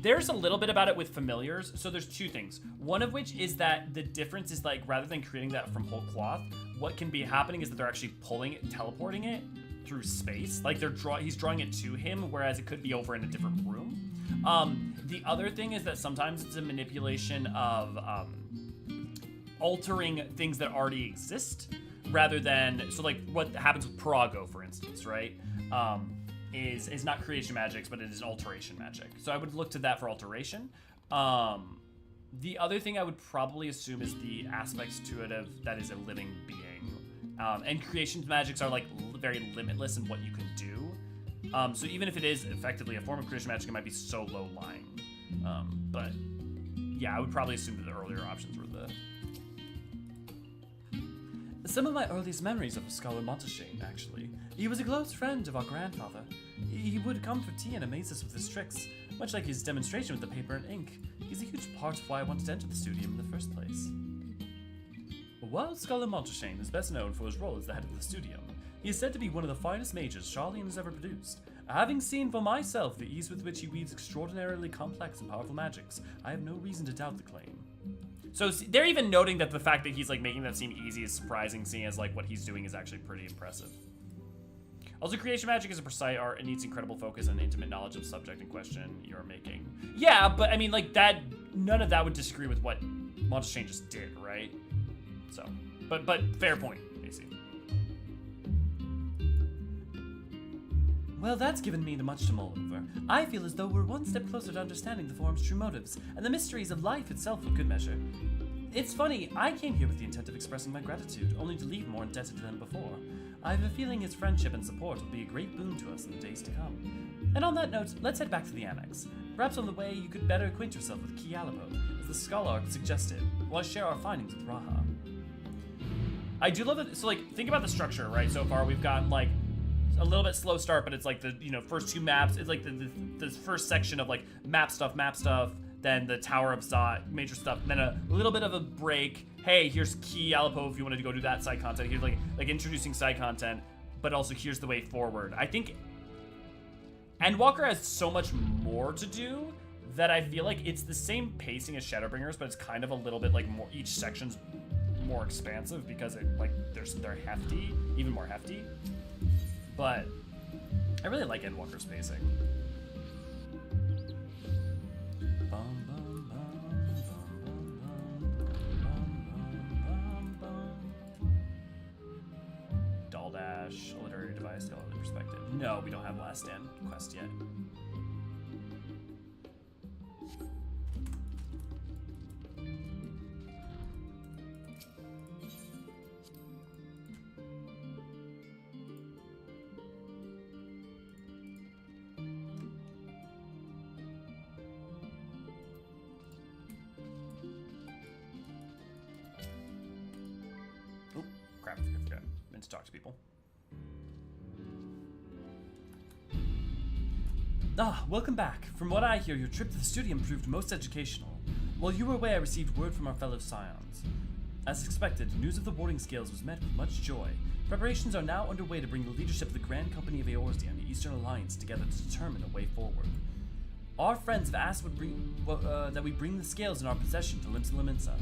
There's a little bit about it with familiars. So there's two things. One of which is that the difference is like rather than creating that from whole cloth, what can be happening is that they're actually pulling it, teleporting it through space. Like he's drawing it to him, whereas it could be over in a different room. The other thing is that sometimes it's a manipulation of altering things that already exist, rather than so like what happens with Parago, for instance, right? Is not creation magics, but it is alteration magic. So I would look to that for alteration. The other thing I would probably assume is the aspects to it of that is a living being. And creation magics are like very limitless in what you can do. So even if it is effectively a form of creation magic, it might be so low lying. But yeah, I would probably assume that the earlier options were some of my earliest memories of Scholar Monteshane, actually. He was a close friend of our grandfather. He would come for tea and amaze us with his tricks, much like his demonstration with the paper and ink. He's a huge part of why I wanted to enter the studium in the first place. While Scholar Monteshane is best known for his role as the head of the studium, he is said to be one of the finest mages Charlian has ever produced. Having seen for myself the ease with which he weaves extraordinarily complex and powerful magics, I have no reason to doubt the claim. So they're even noting that the fact that he's like making that seem easy is surprising, seeing as like what he's doing is actually pretty impressive. Also, creation magic is a precise art and needs incredible focus and intimate knowledge of the subject in question you're making. Yeah, but I mean, like that, none of that would disagree with what Monteshane just did, right? So, but fair point, AC. Well, that's given me much to mull over. I feel as though we're one step closer to understanding the form's true motives, and the mysteries of life itself for good measure. It's funny, I came here with the intent of expressing my gratitude, only to leave more indebted than before. I have a feeling his friendship and support will be a great boon to us in the days to come. And on that note, let's head back to the annex. Perhaps on the way you could better acquaint yourself with Key Alapod, as the scholar suggested, while I share our findings with Raha. I do love it. So, like, think about the structure, right? So far, we've got, like, a little bit slow start, but it's like the, first two maps. It's like the first section of, like, map stuff, then the Tower of Zot, major stuff, then a little bit of a break. Hey, here's Key Alapod if you wanted to go do that side content. Here's, like introducing side content, but also here's the way forward. I think Endwalker has so much more to do that I feel like it's the same pacing as Shadowbringers, but it's kind of a little bit, like, more, each section's more expansive because it, like, they're hefty, even more hefty. But I really like Endwalker's pacing. Daldash, a literary device, scholarly perspective. No, we don't have Last Stand quest yet. Oh, crap, I forgot. I meant to talk to people. Welcome back. From what I hear, your trip to the studium proved most educational. While you were away, I received word from our fellow scions. As expected, news of the warding scales was met with much joy. Preparations are now underway to bring the leadership of the Grand Company of Eorzean, the Eastern Alliance, together to determine a way forward. Our friends have asked that we bring the scales in our possession to Limsa.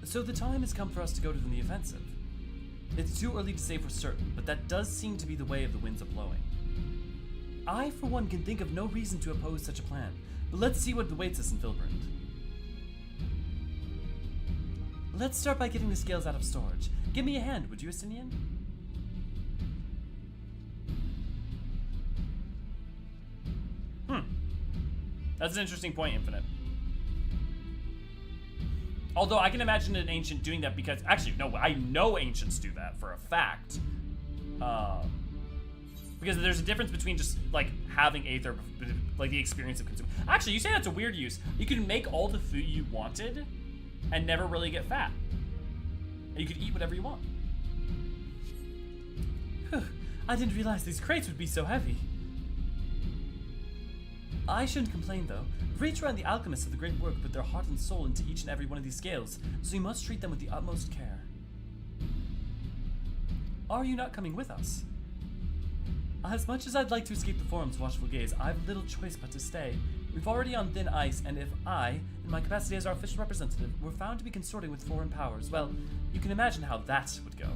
So the time has come for us to go to the offensive. It's too early to say for certain, but that does seem to be the way of the winds are blowing. I, for one, can think of no reason to oppose such a plan, but let's see what awaits us in Filbrand. Let's start by getting the scales out of storage. Give me a hand, would you, Asinian? That's an interesting point, Infinite. Although I can imagine an ancient doing that because, actually, no, I know ancients do that for a fact. Because there's a difference between just, like, having Aether, like, the experience of consuming. Actually, you say that's a weird use. You can make all the food you wanted and never really get fat. And you could eat whatever you want. Whew, I didn't realize these crates would be so heavy. I shouldn't complain, though. Reacher and the alchemists of the great work put their heart and soul into each and every one of these scales, so you must treat them with the utmost care. Are you not coming with us? As much as I'd like to escape the Forum's watchful gaze, I've little choice but to stay. We've already on thin ice, and if I, in my capacity as our official representative, were found to be consorting with foreign powers, well, you can imagine how that would go.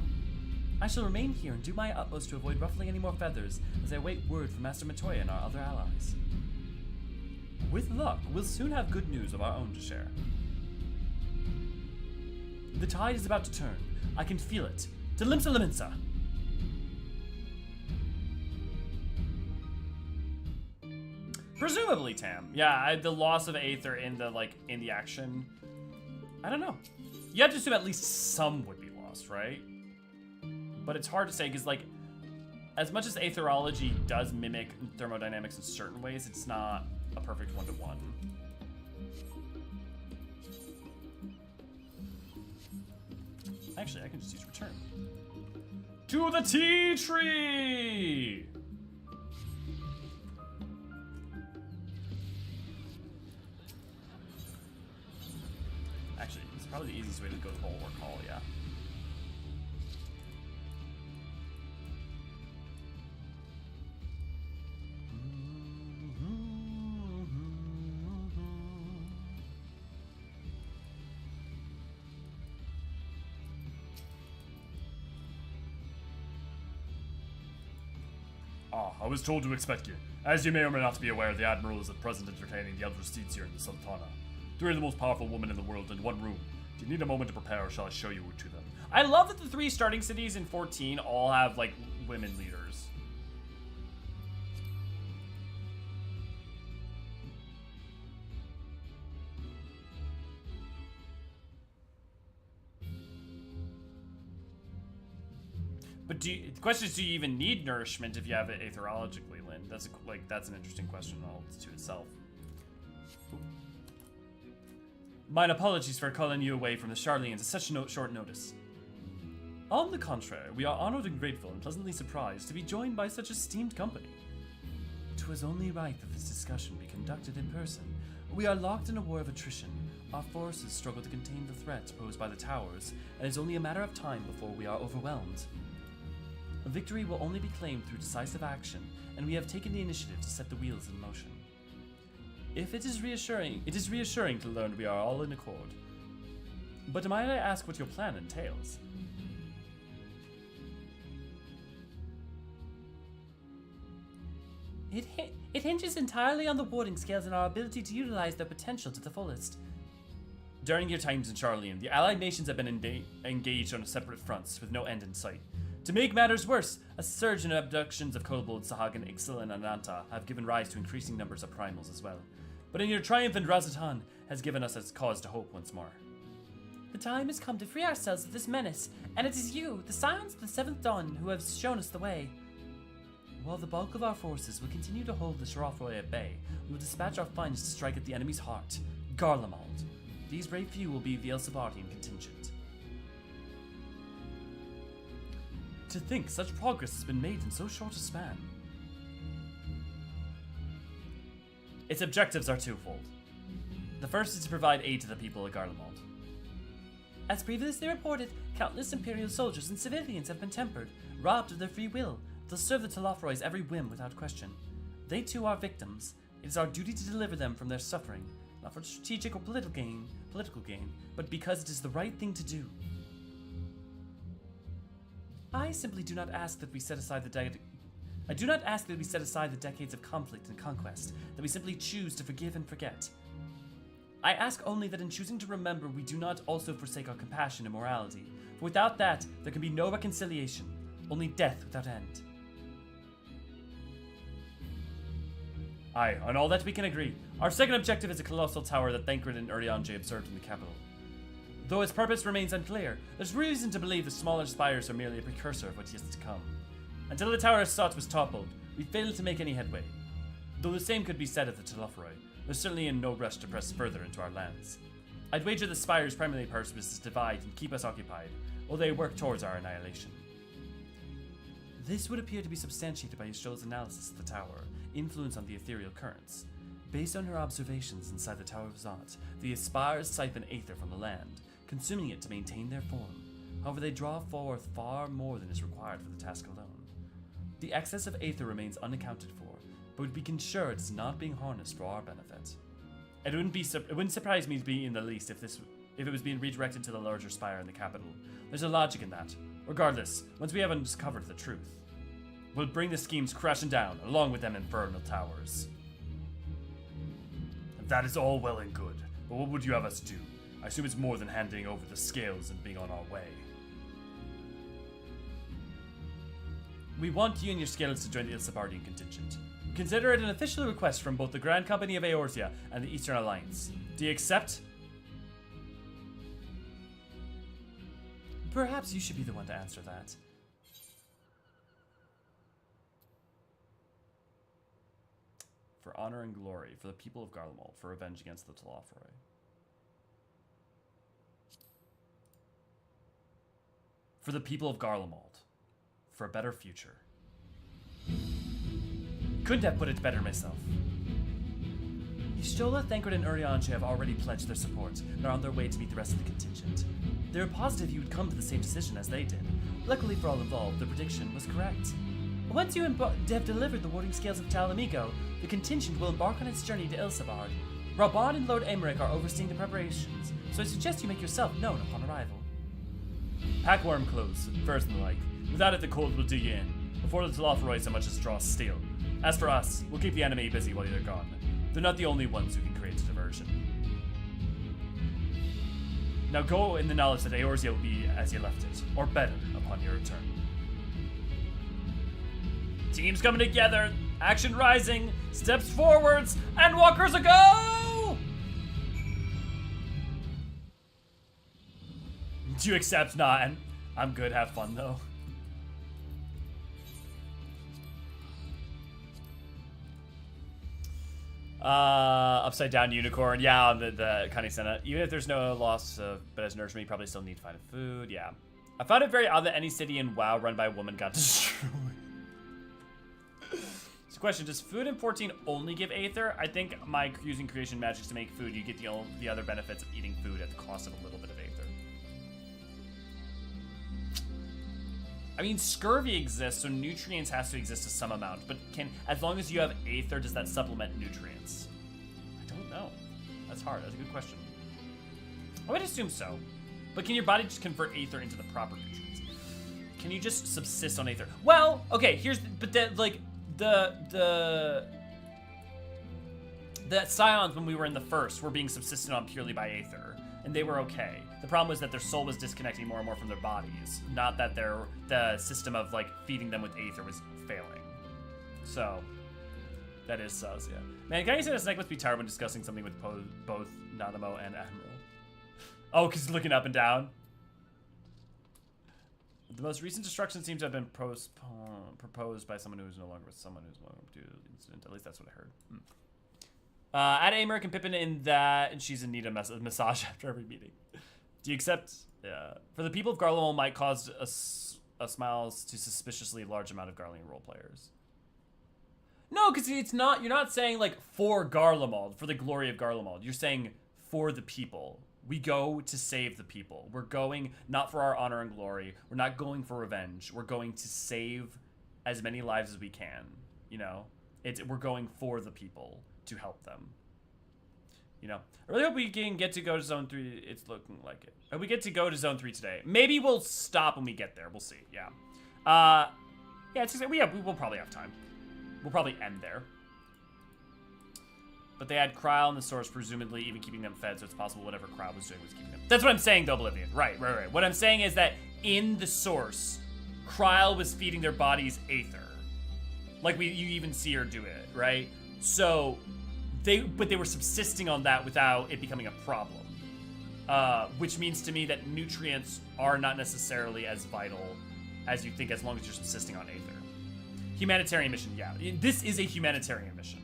I shall remain here and do my utmost to avoid ruffling any more feathers as I await word from Master Matoya and our other allies. With luck, we'll soon have good news of our own to share. The tide is about to turn. I can feel it. To Limsa! Presumably, Tam. Yeah, the loss of Aether in the action. I don't know. You have to assume at least some would be lost, right? But it's hard to say because, like, as much as aetherology does mimic thermodynamics in certain ways, it's not a perfect one-to-one. Actually, I can just use return. To the tea tree! Actually, it's probably the easiest way to go to Bulwark Hall, yeah. I was told to expect you. As you may or may not be aware, the Admiral is at present entertaining the elder steeds here in the Sultana. 3 of the most powerful women in the world in one room. Do you need a moment to prepare, or shall I show you to them? I love that the 3 starting cities in 14 all have, like, women leaders. But the question is, do you even need nourishment if you have it aetherologically, Lynn? That's that's an interesting question all to itself. My apologies for calling you away from the Charlians at such short notice. On the contrary, we are honored and grateful and pleasantly surprised to be joined by such esteemed company. 'Twas only right that this discussion be conducted in person. We are locked in a war of attrition. Our forces struggle to contain the threat posed by the towers, and it's only a matter of time before we are overwhelmed. A victory will only be claimed through decisive action, and we have taken the initiative to set the wheels in motion. It is reassuring to learn we are all in accord. But might I ask what your plan entails? It hinges entirely on the warding scales and our ability to utilize their potential to the fullest. During your times in Charlian, the allied nations have been engaged on separate fronts with no end in sight. To make matters worse, a surge in abductions of kobolds, Sahagin, Ixil, and Ananta have given rise to increasing numbers of primals as well. But in your triumph in Razatan has given us a cause to hope once more. The time has come to free ourselves of this menace, and it is you, the Scions of the Seventh Dawn, who have shown us the way. While the bulk of our forces will continue to hold the Sharathroy at bay, we will dispatch our finest to strike at the enemy's heart, Garlemald. These brave few will be the Elsabardian contingent. To think such progress has been made in so short a span. Its objectives are twofold. The first is to provide aid to the people of Garlemald. As previously reported, countless Imperial soldiers and civilians have been tempered, robbed of their free will. They'll serve the Telophoroi's every whim without question. They too are victims. It is our duty to deliver them from their suffering, not for strategic or political gain, but because it is the right thing to do. I simply do not ask that we set aside the decades of conflict and conquest, that we simply choose to forgive and forget. I ask only that in choosing to remember, we do not also forsake our compassion and morality, for without that, there can be no reconciliation, only death without end. Aye, on all that we can agree. Our second objective is a colossal tower that Thancred and Eorzean observed in the capital. Though its purpose remains unclear, there's reason to believe the smaller spires are merely a precursor of what is to come. Until the tower as such was toppled, we failed to make any headway. Though the same could be said of the Telophoroi, they're certainly in no rush to press further into our lands. I'd wager the spire's primary purpose is to divide and keep us occupied, while they work towards our annihilation. This would appear to be substantiated by Yashtola's analysis of the tower, influence on the ethereal currents. Based on her observations inside the Tower of Zot, the spires siphon aether from the land, consuming it to maintain their form. However, they draw forth far more than is required for the task alone. The excess of aether remains unaccounted for, but we can ensure it is not being harnessed for our benefit. It wouldn't surprise me to be in the least if it was being redirected to the larger spire in the capital. There's a logic in that. Regardless, once we have uncovered the truth, we'll bring the schemes crashing down, along with them infernal towers. That is all well and good, but what would you have us do? I assume it's more than handing over the scales and being on our way. We want you and your scales to join the Ilsabardian contingent. Consider it an official request from both the Grand Company of Eorzea and the Eastern Alliance. Do you accept? Perhaps you should be the one to answer that. For honor and glory, for the people of Garlemald, for revenge against the Telophoroi. For the people of Garlemald, for a better future. Couldn't have put it better myself. Y'shtola, Thancred, and Eorzean have already pledged their support and are on their way to meet the rest of the contingent. They were positive you would come to the same decision as they did. Luckily for all involved, the prediction was correct. Once you have delivered the warding scales of Tal Amigo, the contingent will embark on its journey to Ilsabard. Rabban and Lord Aymeric are overseeing the preparations, so I suggest you make yourself known upon arrival. Pack warm clothes, furs and the like. Without it, the cold will do you in, before the Telophoroi so much as draw steel. As for us, we'll keep the enemy busy while you're gone. They're not the only ones who can create a diversion. Now go in the knowledge that Eorzea will be as you left it, or better, upon your return. Teams coming together, action rising, steps forwards, and walkers a go! Do you accept? Nah, and I'm good, have fun though. Upside down unicorn, yeah, on the Cunning Senate. Even if there's no loss of but as nourishment, you probably still need to find food, yeah. I found it very odd that any city in WoW run by a woman got destroyed. So question, does food in 14 only give aether? I think my using creation magics to make food, you get the other benefits of eating food at the cost of a little bit of aether. I mean, scurvy exists, so nutrients has to exist to some amount, but as long as you have aether, does that supplement nutrients? I don't know. That's hard. That's a good question. I would assume so. But can your body just convert aether into the proper nutrients? Can you just subsist on aether? Well, okay, the Scions, when we were in the first, were being subsisted on purely by aether, and they were okay. The problem was that their soul was disconnecting more and more from their bodies, not that the system of like feeding them with aether was failing. So that is sus, yeah. Man, can you say this necklace be tired when discussing something with both Nanamo and Admiral? Oh, because he's looking up and down. The most recent destruction seems to have been proposed by someone who is no longer with someone who's no longer due to the incident. At least that's what I heard. Add Aymeric and Pippin in that, and she's in need of a massage after every meeting. Do you accept? Yeah. For the people of Garlemald might cause smiles to suspiciously large amount of Garlean role players. No, because it's not. You're not saying like for Garlemald, for the glory of Garlemald. You're saying for the people. We go to save the people. We're going not for our honor and glory. We're not going for revenge. We're going to save as many lives as we can. You know, we're going for the people to help them. You know, I really hope we can get to go to Zone 3. It's looking like it. Hope we get to go to Zone 3 today. Maybe we'll stop when we get there. We'll see. Yeah. Yeah. It's just, we'll probably have time. We'll probably end there. But they had Kryl in the source, presumably even keeping them fed, so it's possible whatever Kryl was doing was keeping them. That's what I'm saying, though, Oblivion. Right. What I'm saying is that in the source, Kryl was feeding their bodies Aether. Like you even see her do it, right? So, but they were subsisting on that without it becoming a problem. Which means to me that nutrients are not necessarily as vital as you think, as long as you're subsisting on Aether. Humanitarian mission, yeah. This is a humanitarian mission.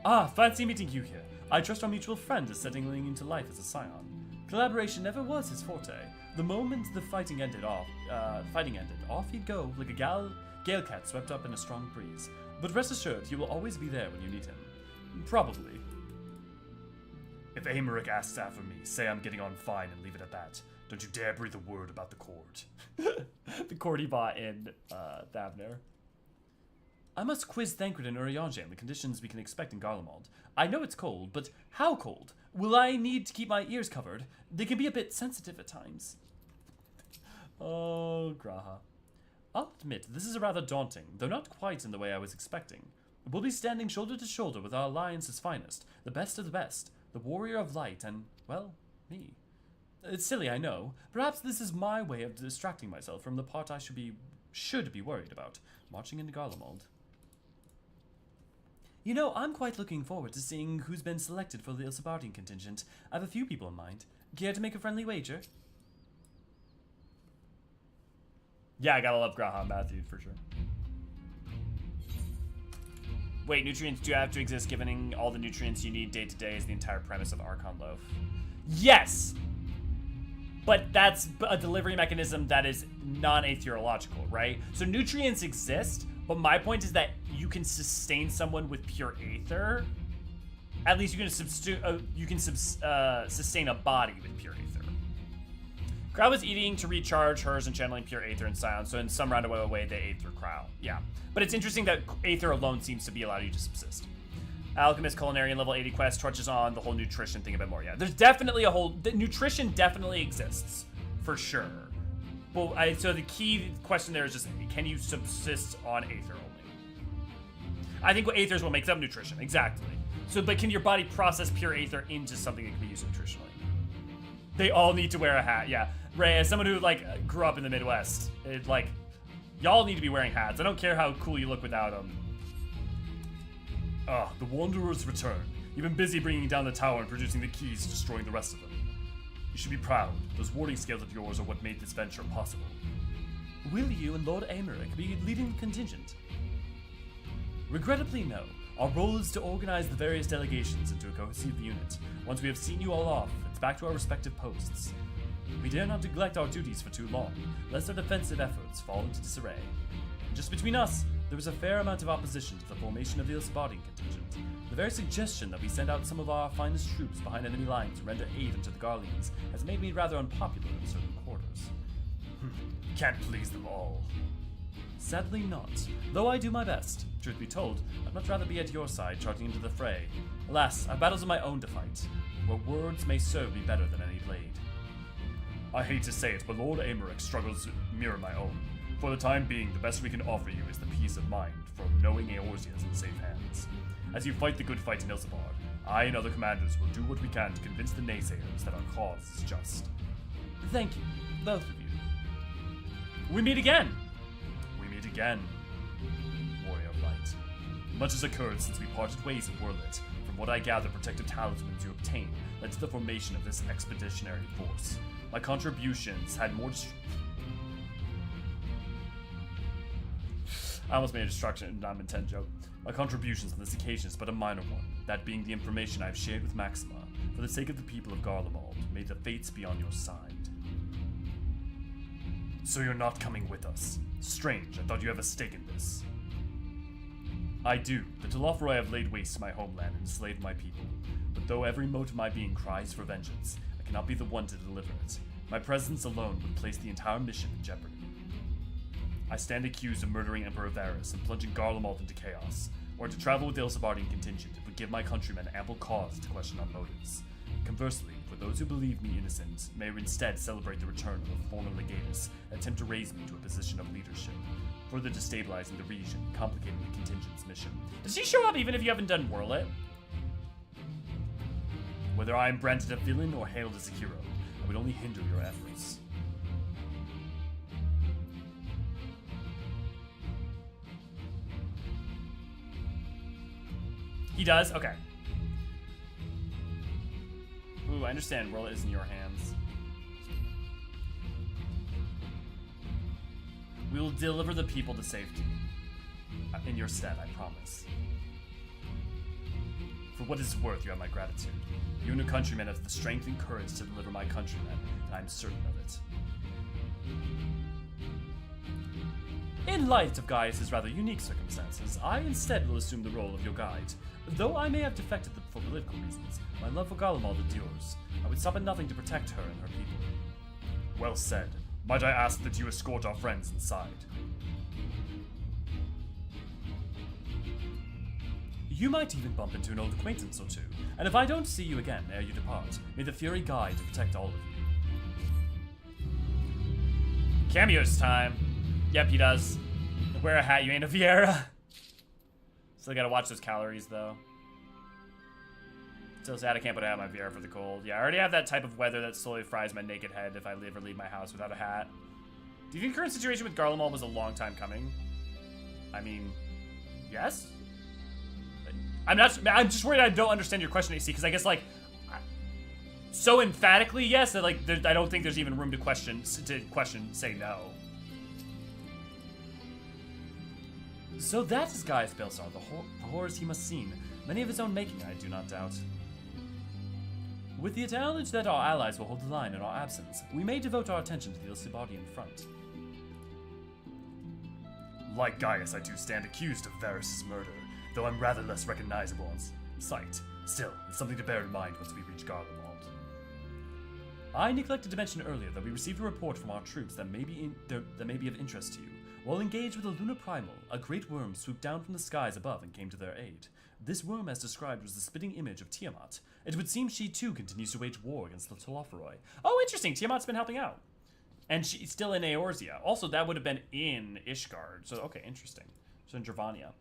Ah, fancy meeting you here. I trust our mutual friend is settling into life as a scion. Collaboration never was his forte. The moment the fighting ended, off he'd go like a gale cat swept up in a strong breeze. But rest assured, he will always be there when you need him. Probably. If Aymeric asks after me, say I'm getting on fine and leave it at that. Don't you dare breathe a word about the cord. The cord he bought in Thavner. I must quiz Thancred and Eorzean the conditions we can expect in Garlemald. I know it's cold, but how cold? Will I need to keep my ears covered? They can be a bit sensitive at times. Oh, Graha. I'll admit, this is rather daunting, though not quite in the way I was expecting. We'll be standing shoulder to shoulder with our alliance's finest, the best of the best, the warrior of light, and, well, me. It's silly, I know. Perhaps this is my way of distracting myself from the part I should be worried about, marching into Garlemald. You know, I'm quite looking forward to seeing who's been selected for the Ilsabardian contingent. I have a few people in mind. Care to make a friendly wager? Yeah, I gotta love Graha Matthew, for sure. Wait, nutrients do have to exist, given all the nutrients you need day to day is the entire premise of Archon Loaf. Yes! But that's a delivery mechanism that is non-aetherological, right? So nutrients exist, but my point is that you can sustain someone with pure Aether. At least you can sustain a body with pure Aether. Kryl was eating to recharge hers and channeling pure Aether and Scion, so in some roundabout way they ate through Kryl. Yeah. But it's interesting that Aether alone seems to be allowed you to subsist. Alchemist Culinarian level 80 quest touches on the whole nutrition thing a bit more. Yeah, there's definitely nutrition definitely exists, for sure. But so the key question there is just, can you subsist on Aether only? I think Aether is what makes up nutrition, exactly. So, but can your body process pure Aether into something that can be used nutritionally? They all need to wear a hat, yeah. Ray, as someone who grew up in the Midwest, y'all need to be wearing hats. I don't care how cool you look without them. Ah, the Wanderer's return. You've been busy bringing down the tower and producing the keys, destroying the rest of them. You should be proud. Those warding skills of yours are what made this venture possible. Will you and Lord Aymeric be leading the contingent? Regrettably, no. Our role is to organize the various delegations into a cohesive unit. Once we have seen you all off, it's back to our respective posts. We dare not neglect our duties for too long, lest our defensive efforts fall into disarray. And just between us, there was a fair amount of opposition to the formation of the Ilsabardian contingent. The very suggestion that we send out some of our finest troops behind enemy lines to render aid unto the Garleans has made me rather unpopular in certain quarters. Can't please them all. Sadly not, though I do my best. Truth be told, I'd much rather be at your side charging into the fray. Alas, I have battles of my own to fight, where words may serve me better than any blade. I hate to say it, but Lord Aymeric struggles to mirror my own. For the time being, the best we can offer you is the peace of mind from knowing Eorzean is in safe hands. As you fight the good fight in Ilsabard, I and other commanders will do what we can to convince the naysayers that our cause is just. Thank you, both of you. We meet again! We meet again, Warrior of Light. Much has occurred since we parted ways in Werlit. From what I gather, protective talismans you obtained led to the formation of this expeditionary force. My contributions had more I almost made a destruction non-intent joke. My contributions on this occasion is but a minor one, that being the information I have shared with Maxima. For the sake of the people of Garlemald, may the fates be on your side. So you're not coming with us. Strange, I thought you have a stake in this. I do. The Telophoroi have laid waste to my homeland and enslaved my people. But though every mote of my being cries for vengeance, I cannot be the one to deliver it. My presence alone would place the entire mission in jeopardy. I stand accused of murdering Emperor Varys and plunging Garlemald into chaos, or to travel with the Ilsabardian contingent would give my countrymen ample cause to question our motives. Conversely, for those who believe me innocent, may instead celebrate the return of a former legatus and attempt to raise me to a position of leadership, further destabilizing the region, complicating the contingent's mission. Does he show up even if you haven't done Whirl It? Whether I am branded a villain or hailed as a hero, I would only hinder your efforts. He does? Okay. Ooh, I understand. Whirl It is in your hands. We will deliver the people to safety. In your stead, I promise. For what it's worth, you have my gratitude. You and your countrymen have the strength and courage to deliver my countrymen, and I am certain of it. In light of Gaius' rather unique circumstances, I instead will assume the role of your guide. Though I may have defected for political reasons, my love for Garlemald endures. I would stop at nothing to protect her and her people. Well said. Might I ask that you escort our friends inside? You might even bump into an old acquaintance or two, and if I don't see you again ere you depart, may the Fury guide to protect all of you. Cameos time. Yep, he does. Wear a hat, you ain't a Vieira. Still gotta watch those calories, though. Still sad I can't put a hat on my Vieira for the cold. Yeah, I already have that type of weather that slowly fries my naked head if I ever leave my house without a hat. Do you think the current situation with Garlemald was a long time coming? I mean, yes? I'm just worried I don't understand your question, AC, because I guess, like, so emphatically yes that, like, I don't think there's even room to say no. So that is Gaius Belsar, the horrors he must seen, many of his own making, I do not doubt. With the knowledge that our allies will hold the line in our absence, we may devote our attention to the Ilsabardian front. Like Gaius, I do stand accused of Varys' murder, though I'm rather less recognizable on sight. Still, it's something to bear in mind once we reach Garlemald. I neglected to mention earlier that we received a report from our troops that may be of interest to you. While engaged with a lunar primal, a great worm swooped down from the skies above and came to their aid. This worm, as described, was the spitting image of Tiamat. It would seem she too continues to wage war against the Telophoroi. Oh, interesting. Tiamat's been helping out. And she's still in Eorzea. Also, that would have been in Ishgard. So, okay, interesting. So in Dravania.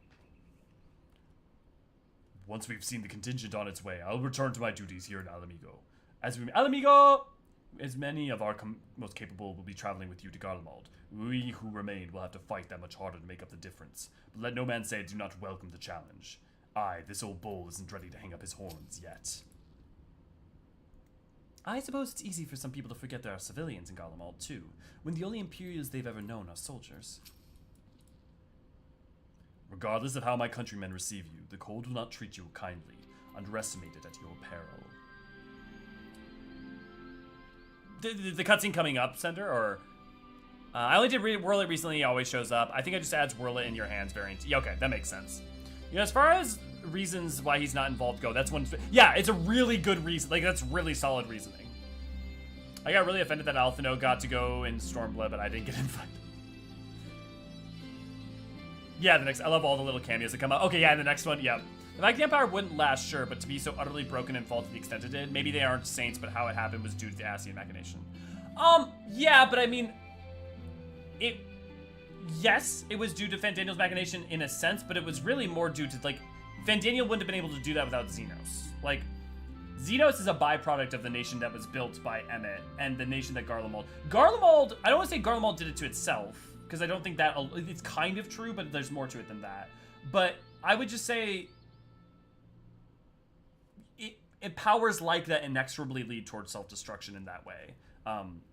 Once we've seen the contingent on its way, I'll return to my duties here in Alamigo. As many of our most capable will be traveling with you to Garlemald. We who remain will have to fight that much harder to make up the difference. But let no man say I do not welcome the challenge. Aye, this old bull isn't ready to hang up his horns yet. I suppose it's easy for some people to forget there are civilians in Garlemald too, when the only Imperials they've ever known are soldiers. Regardless of how my countrymen receive you, the cold will not treat you kindly. Underestimate it at your peril. The cutscene coming up, Sender, or... I only did Whirl It recently, it always shows up. I think it just adds Whirl It in your hands variant. Yeah, okay, that makes sense. You know, as far as reasons why he's not involved go, that's one... Yeah, it's a really good reason. Like, that's really solid reasoning. I got really offended that Alphino got to go in Stormblood, but I didn't get invited. Yeah, the next... I love all the little cameos that come out. Okay, yeah, the next one, yeah. The Vac Empire wouldn't last, sure, but to be so utterly broken and fall to the extent it did, maybe they aren't saints, but how it happened was due to the Ascian machination. Yeah, but I mean... Yes, it was due to Fandaniel's machination in a sense, but it was really more due to, like, Fandaniel wouldn't have been able to do that without Xenos. Like, Xenos is a byproduct of the nation that was built by Emmett and the nation that Garlemald... Garlemald, I don't want to say Garlemald did it to itself, because I don't think that... It's kind of true, but there's more to it than that. But I would just say... Powers like that inexorably lead towards self-destruction in that way.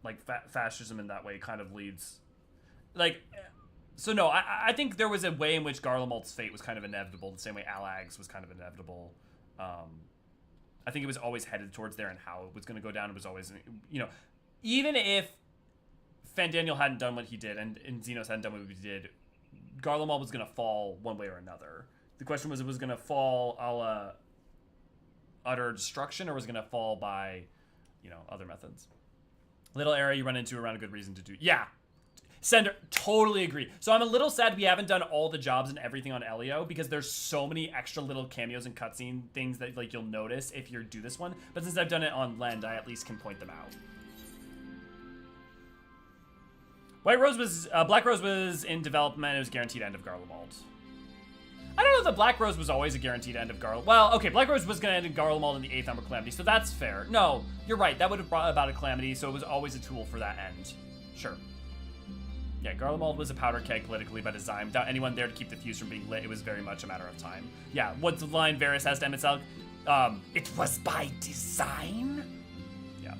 Like, fascism in that way kind of leads... Like... So no, I think there was a way in which Garlemald's fate was kind of inevitable, the same way Alag's was kind of inevitable. I think it was always headed towards there, and how it was going to go down, it was always, you know, even if Fandaniel hadn't done what he did and Xenos hadn't done what he did, Garlemald was going to fall one way or another. The question was, it was going to fall a la utter destruction, or was it going to fall by, you know, other methods. Little area you run into around a good reason to do. Yeah. Sender, totally agree. So I'm a little sad we haven't done all the jobs and everything on Elio, because there's so many extra little cameos and cutscene things that like you'll notice if you do this one. But since I've done it on Lend, I at least can point them out. Black Rose was in development. It was guaranteed end of Garlemald. I don't know if the Black Rose was always a guaranteed end of Garlemald. Well, okay, Black Rose was going to end in Garlemald in the 8th Umbra Calamity, so that's fair. No, you're right. That would have brought about a Calamity, so it was always a tool for that end. Sure. Yeah, Garlemald was a powder keg politically by design. Without anyone there to keep the fuse from being lit, it was very much a matter of time. Yeah, what's the line Varys has to Emet? It was by design? Yeah.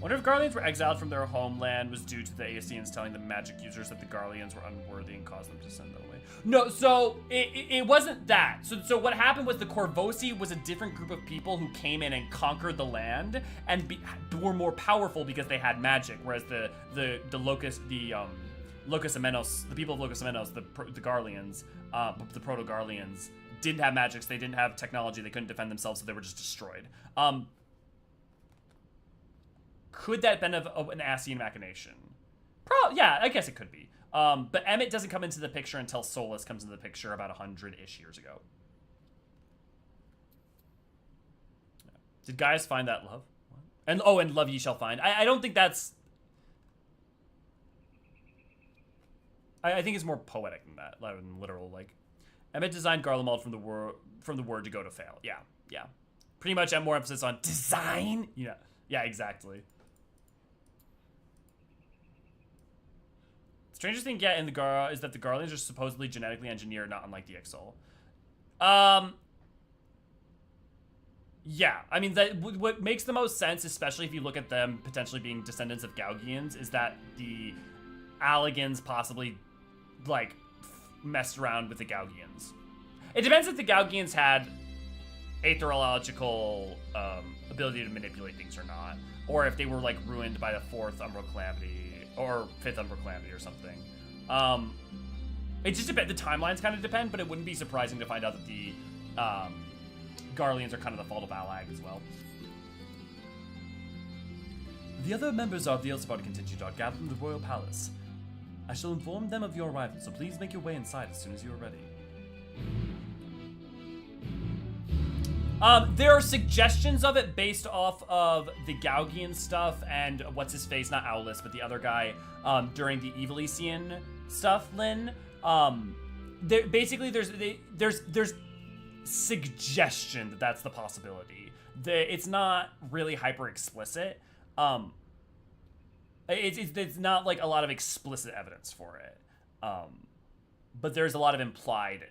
Wonder if Garleans were exiled from their homeland was due to the Eorzeans telling the magic users that the Garleans were unworthy and caused them to send them away. No, so it wasn't that. So what happened was the Corvosi was a different group of people who came in and conquered the land and were more powerful because they had magic, whereas the Locus Amenos, the people of Locus Amenos, the Garleans, the Proto-Garleans, didn't have magics, they didn't have technology, they couldn't defend themselves, so they were just destroyed. Could that have been an Ascian machination? Yeah, I guess it could be. But Emmett doesn't come into the picture until Solus comes into the picture about 100-ish years ago. Did Gaius find that love? And love ye shall find. I don't think that's... I think it's more poetic than that, rather than literal. Like, Emmett designed Garlemald from the word to go to fail. Yeah. Pretty much have more emphasis on design. Yeah, exactly. Strangest thing yet in the Gar is that the Garleans are supposedly genetically engineered, not unlike the Ixal. Yeah, I mean, what makes the most sense, especially if you look at them potentially being descendants of Gaugians, is that the Alligans possibly, like, messed around with the Gaugians. It depends if the Gaugians had aetherological ability to manipulate things or not, or if they were, like, ruined by the 4th Umbral Calamity, or 5th Umbral Calamity or something. It just depends. The timelines kind of depend, but it wouldn't be surprising to find out that the Garleans are kind of the fault of Allag as well. The other members of the Elspot contingent are gathered in the Royal Palace. I shall inform them of your arrival, so please make your way inside as soon as you are ready. There are suggestions of it based off of the Gaugian stuff and what's-his-face, not Owlus, but the other guy, during the Evilesian stuff, Lynn. Basically, there's suggestion that that's the possibility. It's not really hyper-explicit. It's not, like, a lot of explicit evidence for it. But there's a lot of implied...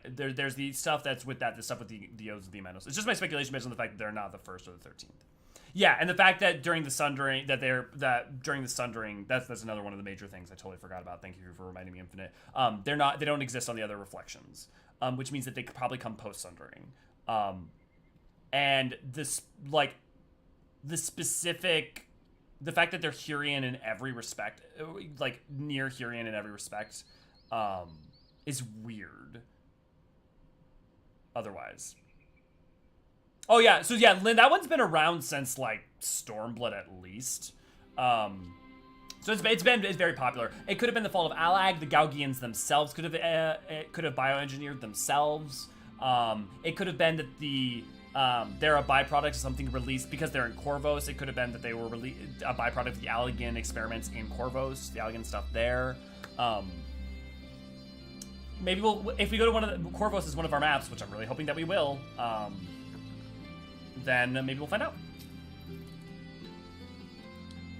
There's the stuff that's with that, the stuff with the Oaths of the Amenos. It's just my speculation based on the fact that they're not the 1st or the 13th. Yeah, and the fact that during the Sundering, that's another one of the major things I totally forgot about. Thank you for reminding me, Infinite. They don't exist on the other reflections, which means that they could probably come post Sundering. And this, like, the fact that they're Hurian in every respect, like near Hurian in every respect, is weird. Otherwise. Oh yeah, so yeah, Lynn, that one's been around since like Stormblood at least. So it's very popular. It could have been the fault of Allag. The Gaugians themselves could have bioengineered themselves. It could have been that they're a byproduct of something released because they're in Corvos. It could have been that they were a byproduct of the Allagan experiments in Corvos, the Allagan stuff there. Maybe if we go to one of the Corvos is one of our maps, which I'm really hoping that we will, then maybe we'll find out.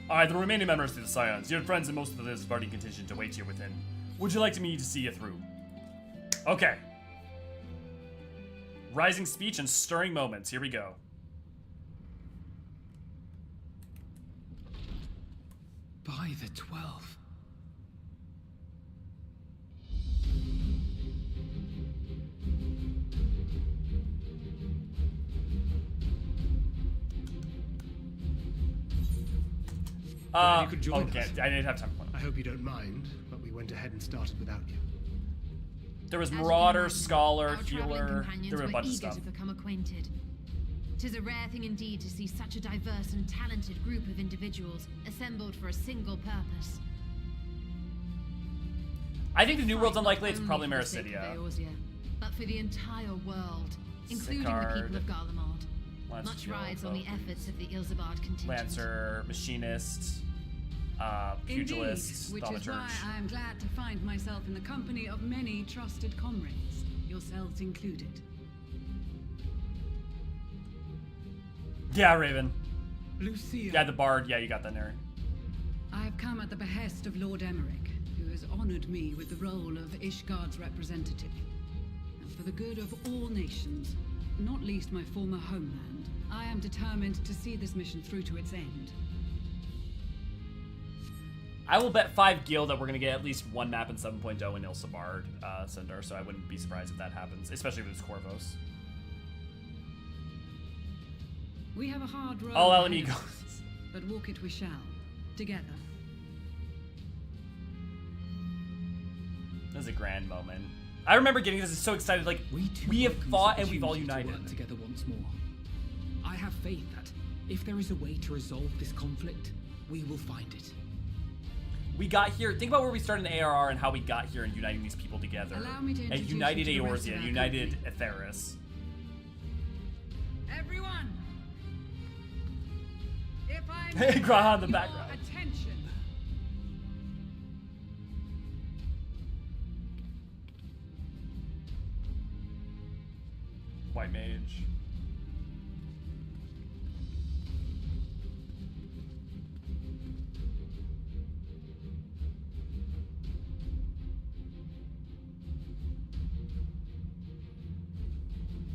Alright, the remaining members of the Scions. You have friends in most of the Svardian contingent to wait here within. Would you like me to see you through? Okay. Rising speech and stirring moments. Here we go. By the 12. You could join us. I didn't have time for one. hope you don't mind, but we went ahead and started without you. There was As you Marauder, imagine, Scholar, our traveling Healer. companions There were a were bunch of eager stuff. to become acquainted. 'Tis a rare thing indeed to see such a diverse and talented group of individuals assembled for a single purpose. I think the New World's Fight unlikely. not It's only probably for the sake of Mericidia. Eorzea, but for the entire world, including Sicard, the people of Garlemald. Lance Much Shield, rides on the Bow, efforts of the Ilzabard contingent. Lancer, Machinist, Pugilist, Indeed, which is Thaumaturge. why I am glad to find myself in the company of many trusted comrades, yourselves included. Yeah, Raven. Lucia. Yeah, the Bard. Yeah, you got that, Neri. I have come at the behest of Lord Emmerich, who has honored me with the role of Ishgard's representative. And for the good of all nations, not least my former homeland, I am determined to see this mission through to its end. I will bet 5 gil that we're going to get at least one map in 7.0 in Ilsabard, Sundar, so I wouldn't be surprised if that happens, especially if it's Corvos. We have a hard road All ahead LME of goes. us, but walk it we shall, together. That was a grand moment. I remember getting this so excited, like, we have fought and we've all united. To work together once more. I have faith that if there is a way to resolve this conflict, we will find it. We got here. Think about where we started in ARR and how we got here and uniting these people together. Allow me to And introduce united you to the rest of Eorzean, our united Atheris. Everyone! If I Hey, may Graha in the your background. attention. White Mage.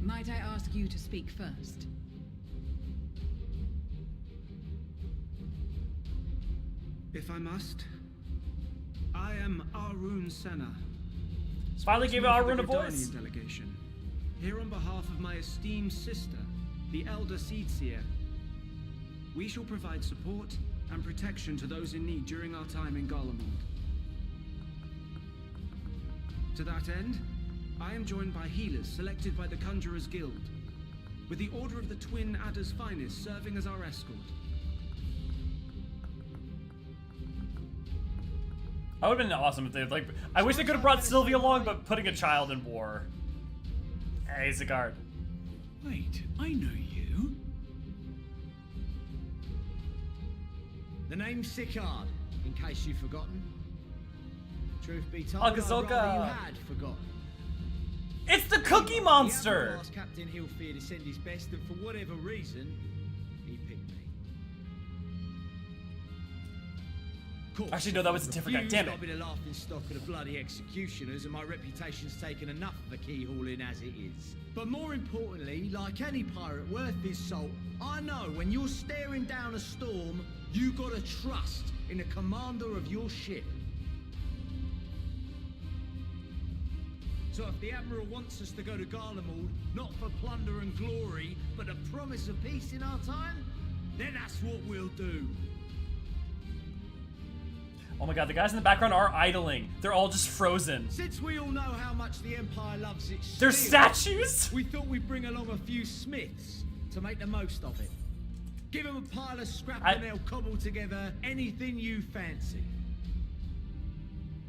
Might I ask you to speak first? If I must, I am Arun Senna. Finally gave spokesman Arun a for the voice. Dynamis delegation. Here on behalf of my esteemed sister, the Elder Seedseer. We shall provide support and protection to those in need during our time in Garlemald. To that end, I am joined by healers selected by the Conjurers Guild, with the Order of the Twin Adder's Finest serving as our escort. That would have been awesome if they like. I wish they could have brought Sylvia along, but putting a child in war. Hey, Sicard. Wait, I know you. The name's Sicard, in case you've forgotten. Truth be told, Akazoka. I'd rather you had forgotten. It's the Cookie Monster! The asked Captain Hillfear to send his best, and for whatever reason, he picked me. Actually, no, that was a different guy. Damn it. I've been a laughing stock of the bloody executioners, and my reputation's taken enough of the keyhauling as it is. But more importantly, like any pirate worth his salt, I know when you're staring down a storm, you gotta trust in the commander of your ship. So if the Admiral wants us to go to Garlemald, not for plunder and glory, but a promise of peace in our time, then that's what we'll do. Oh my god, the guys in the background are idling. They're all just frozen. Since we all know how much the Empire loves its They're steel, statues? we thought we'd bring along a few smiths to make the most of it. Give them a pile of scrap and they'll cobble together anything you fancy.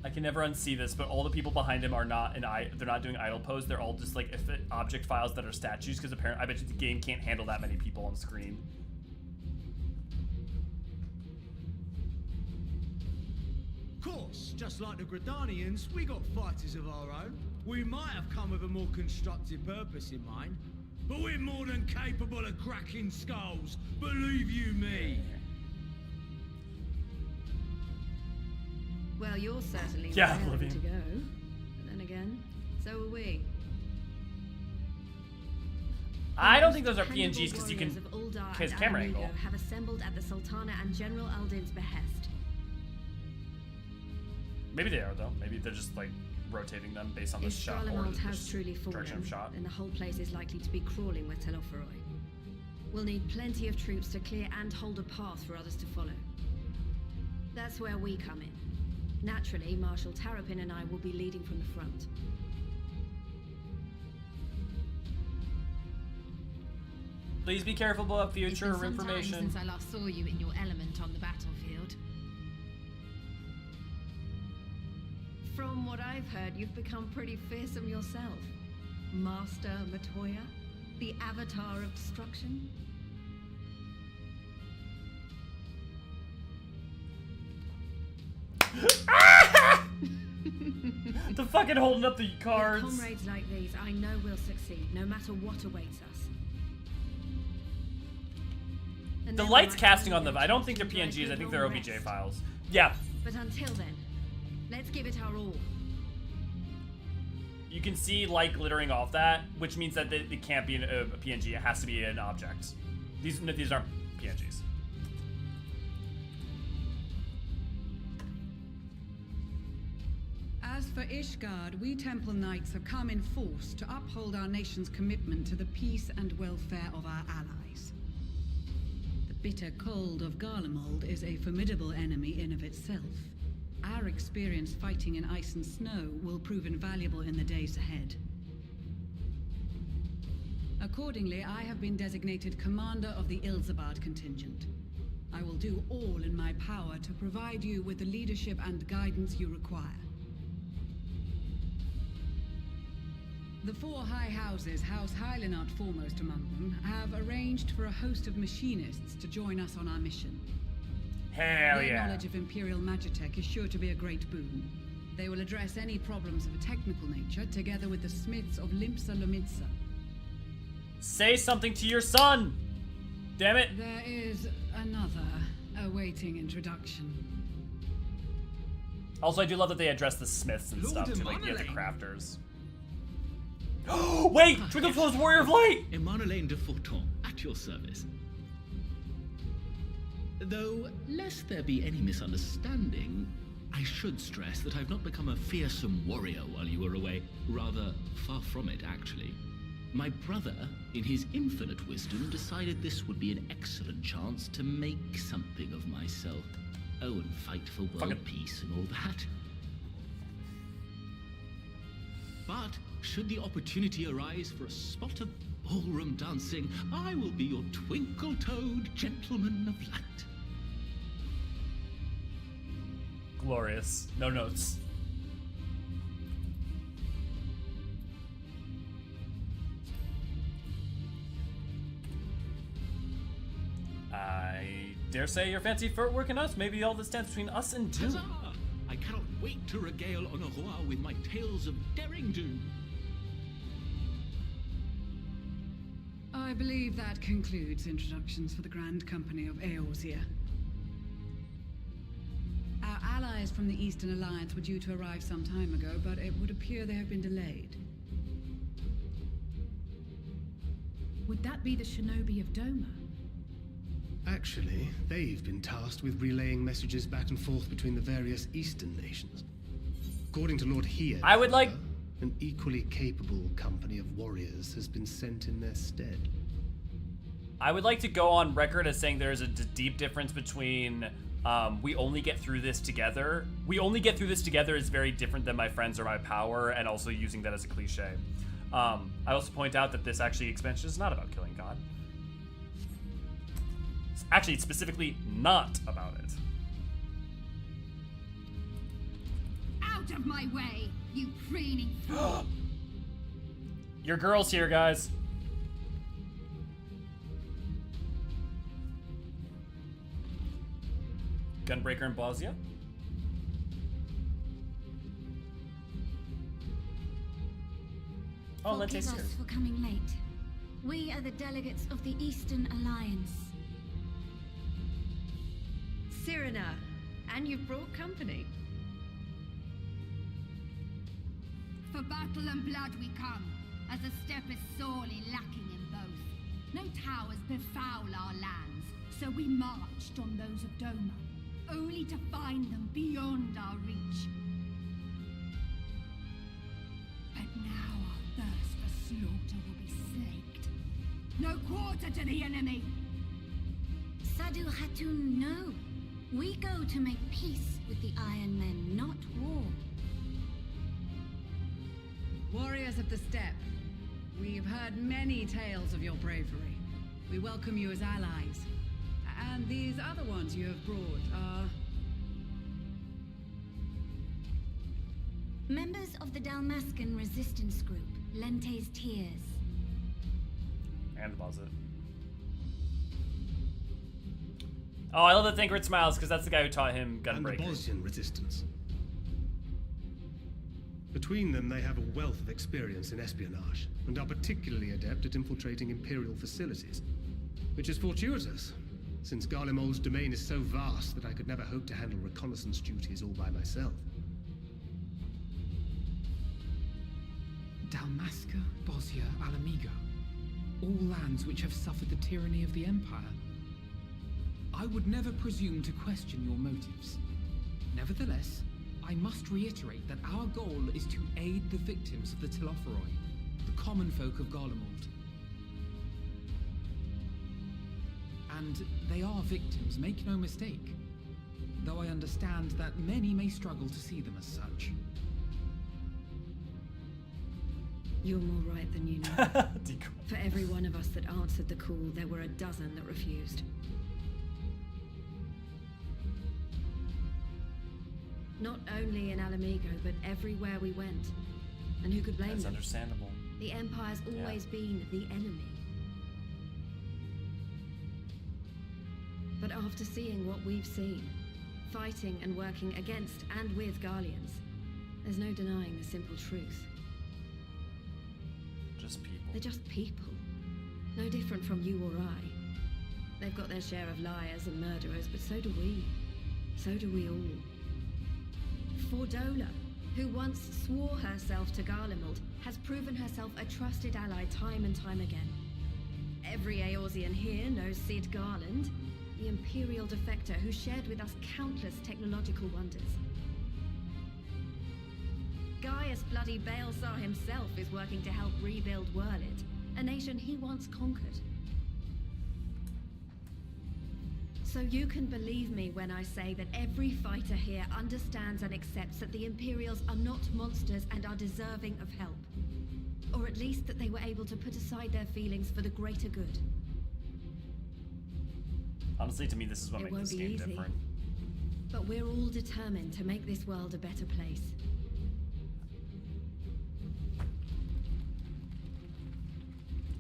I can never unsee this, but all the people behind him are not they're not doing idle pose. They're all just like object files that are statues, because apparently I bet you the game can't handle that many people on screen. Of course, just like the Gridanians, we got fighters of our own. We might have come with a more constructive purpose in mind, but we're more than capable of cracking skulls, believe you me. Well, you're certainly Yeah, raring Oblivion. to go. But then again, so are we. I don't think those are Hannibal PNGs because you can warriors of Uldar his and camera Aramugo angle. have assembled at the Sultana and General Aldin's behest. Maybe they are though. Maybe they're just like rotating them based on the If shot or Garlemald the has truly fallen, direction of shot. then the whole place is likely to be crawling with Telophoroi. We'll need plenty of troops to clear and hold a path for others to follow. That's where we come in. Naturally, Marshal Terrapin and I will be leading from the front. Please be careful about future It's been some information. time since I last saw you in your element on the battlefield. From what I've heard, you've become pretty fearsome yourself. Master Matoya, the avatar of destruction. The fucking holding up the cards. With comrades like these, I know we'll succeed, no matter what awaits us. And The then light's we might casting find on them. the I don't think they're intentions PNGs. I like think the they're wrong OBJ rest. files. Yeah. But until then, let's give it our all. You can see light glittering off that, which means that it can't be a PNG. It has to be an object. These aren't PNGs. As for Ishgard, we Temple Knights have come in force to uphold our nation's commitment to the peace and welfare of our allies. The bitter cold of Garlemald is a formidable enemy in of itself. Our experience fighting in ice and snow will prove invaluable in the days ahead. Accordingly, I have been designated commander of the Ilzabard contingent. I will do all in my power to provide you with the leadership and guidance you require. The four high houses, House Hydaelyn foremost among them, have arranged for a host of machinists to join us on our mission. Hell Their yeah. knowledge of Imperial Magitech is sure to be a great boon. They will address any problems of a technical nature, together with the smiths of Limpsa Lomitsa. Say something to your son! Damn it. There is another awaiting introduction. Also, I do love that they address the smiths and Lord stuff too, like the Emanalain. crafters. Wait! Twinklefoot's Warrior of Light! Emanalain de Forton, at your service. Though, lest there be any misunderstanding, I should stress that I've not become a fearsome warrior while you were away. Rather, far from it, actually. My brother, in his infinite wisdom, decided this would be an excellent chance to make something of myself. Oh, and fight for world peace and all that. But, should the opportunity arise for a spot of ballroom dancing, I will be your twinkle-toed gentleman of light. Glorious. No notes. I dare say your fancy footwork and us, maybe all that stands between us and doom. Huzzah! I cannot wait to regale Honoroa with my tales of daring do. I believe that concludes introductions for the Grand Company of Eorzean. Our allies from the Eastern Alliance were due to arrive some time ago, but it would appear they have been delayed. Would that be the shinobi of Doma? Actually, they've been tasked with relaying messages back and forth between the various Eastern nations. According to Lord Hydaelyn, I would like... an equally capable company of warriors has been sent in their stead. I would like to go on record as saying there's a deep difference between we only get through this together. We only get through this together is very different than my friends or my power, and also using that as a cliche. I also point out that this actually expansion is not about killing God. Actually, it's specifically not about it. Out of my way, you preening fool! Your girl's here, guys. Gunbreaker and Blasia. Oh, Forgive Lente's us here. for coming late. We are the delegates of the Eastern Alliance. Cyrena, and you've brought company. For battle and blood we come, as the steppe is sorely lacking in both. No towers befoul our lands, so we marched on those of Doma, only to find them beyond our reach. But now our thirst for slaughter will be slaked. No quarter to the enemy! Sadu Hatun, no. We go to make peace with the Iron Men, not war. Warriors of the Steppe, we've heard many tales of your bravery. We welcome you as allies. And these other ones you have brought are... Members of the Dalmascan resistance group, Lente's Tears. And buzz it. Oh, I love that Thancred smiles because that's the guy who taught him gunbreaking. And the Bosnian resistance. Between them, they have a wealth of experience in espionage, and are particularly adept at infiltrating Imperial facilities. Which is fortuitous, since Garlemald's domain is so vast that I could never hope to handle reconnaissance duties all by myself. Dalmasca, Bosnia, Alamigo. All lands which have suffered the tyranny of the Empire. I would never presume to question your motives. Nevertheless, I must reiterate that our goal is to aid the victims of the Telophoroi, the common folk of Garlemald. And they are victims, make no mistake. Though I understand that many may struggle to see them as such. You're more right than you know. For every one of us that answered the call, there were a dozen that refused. Not only in Alamigo, but everywhere we went. And who could blame them? That's understandable. The Empire's always been the enemy. But after seeing what we've seen, fighting and working against and with Garleans, there's no denying the simple truth. Just people. They're just people. No different from you or I. They've got their share of liars and murderers, but so do we. So do we all. Fordola, who once swore herself to Garlemald, has proven herself a trusted ally time and time again. Every Eorzean here knows Cid Garland, the Imperial defector who shared with us countless technological wonders. Gaius bloody Baelsar himself is working to help rebuild Wurlit, a nation he once conquered. So you can believe me when I say that every fighter here understands and accepts that the Imperials are not monsters and are deserving of help. Or at least that they were able to put aside their feelings for the greater good. Honestly, to me, this is what makes this game different. But we're all determined to make this world a better place.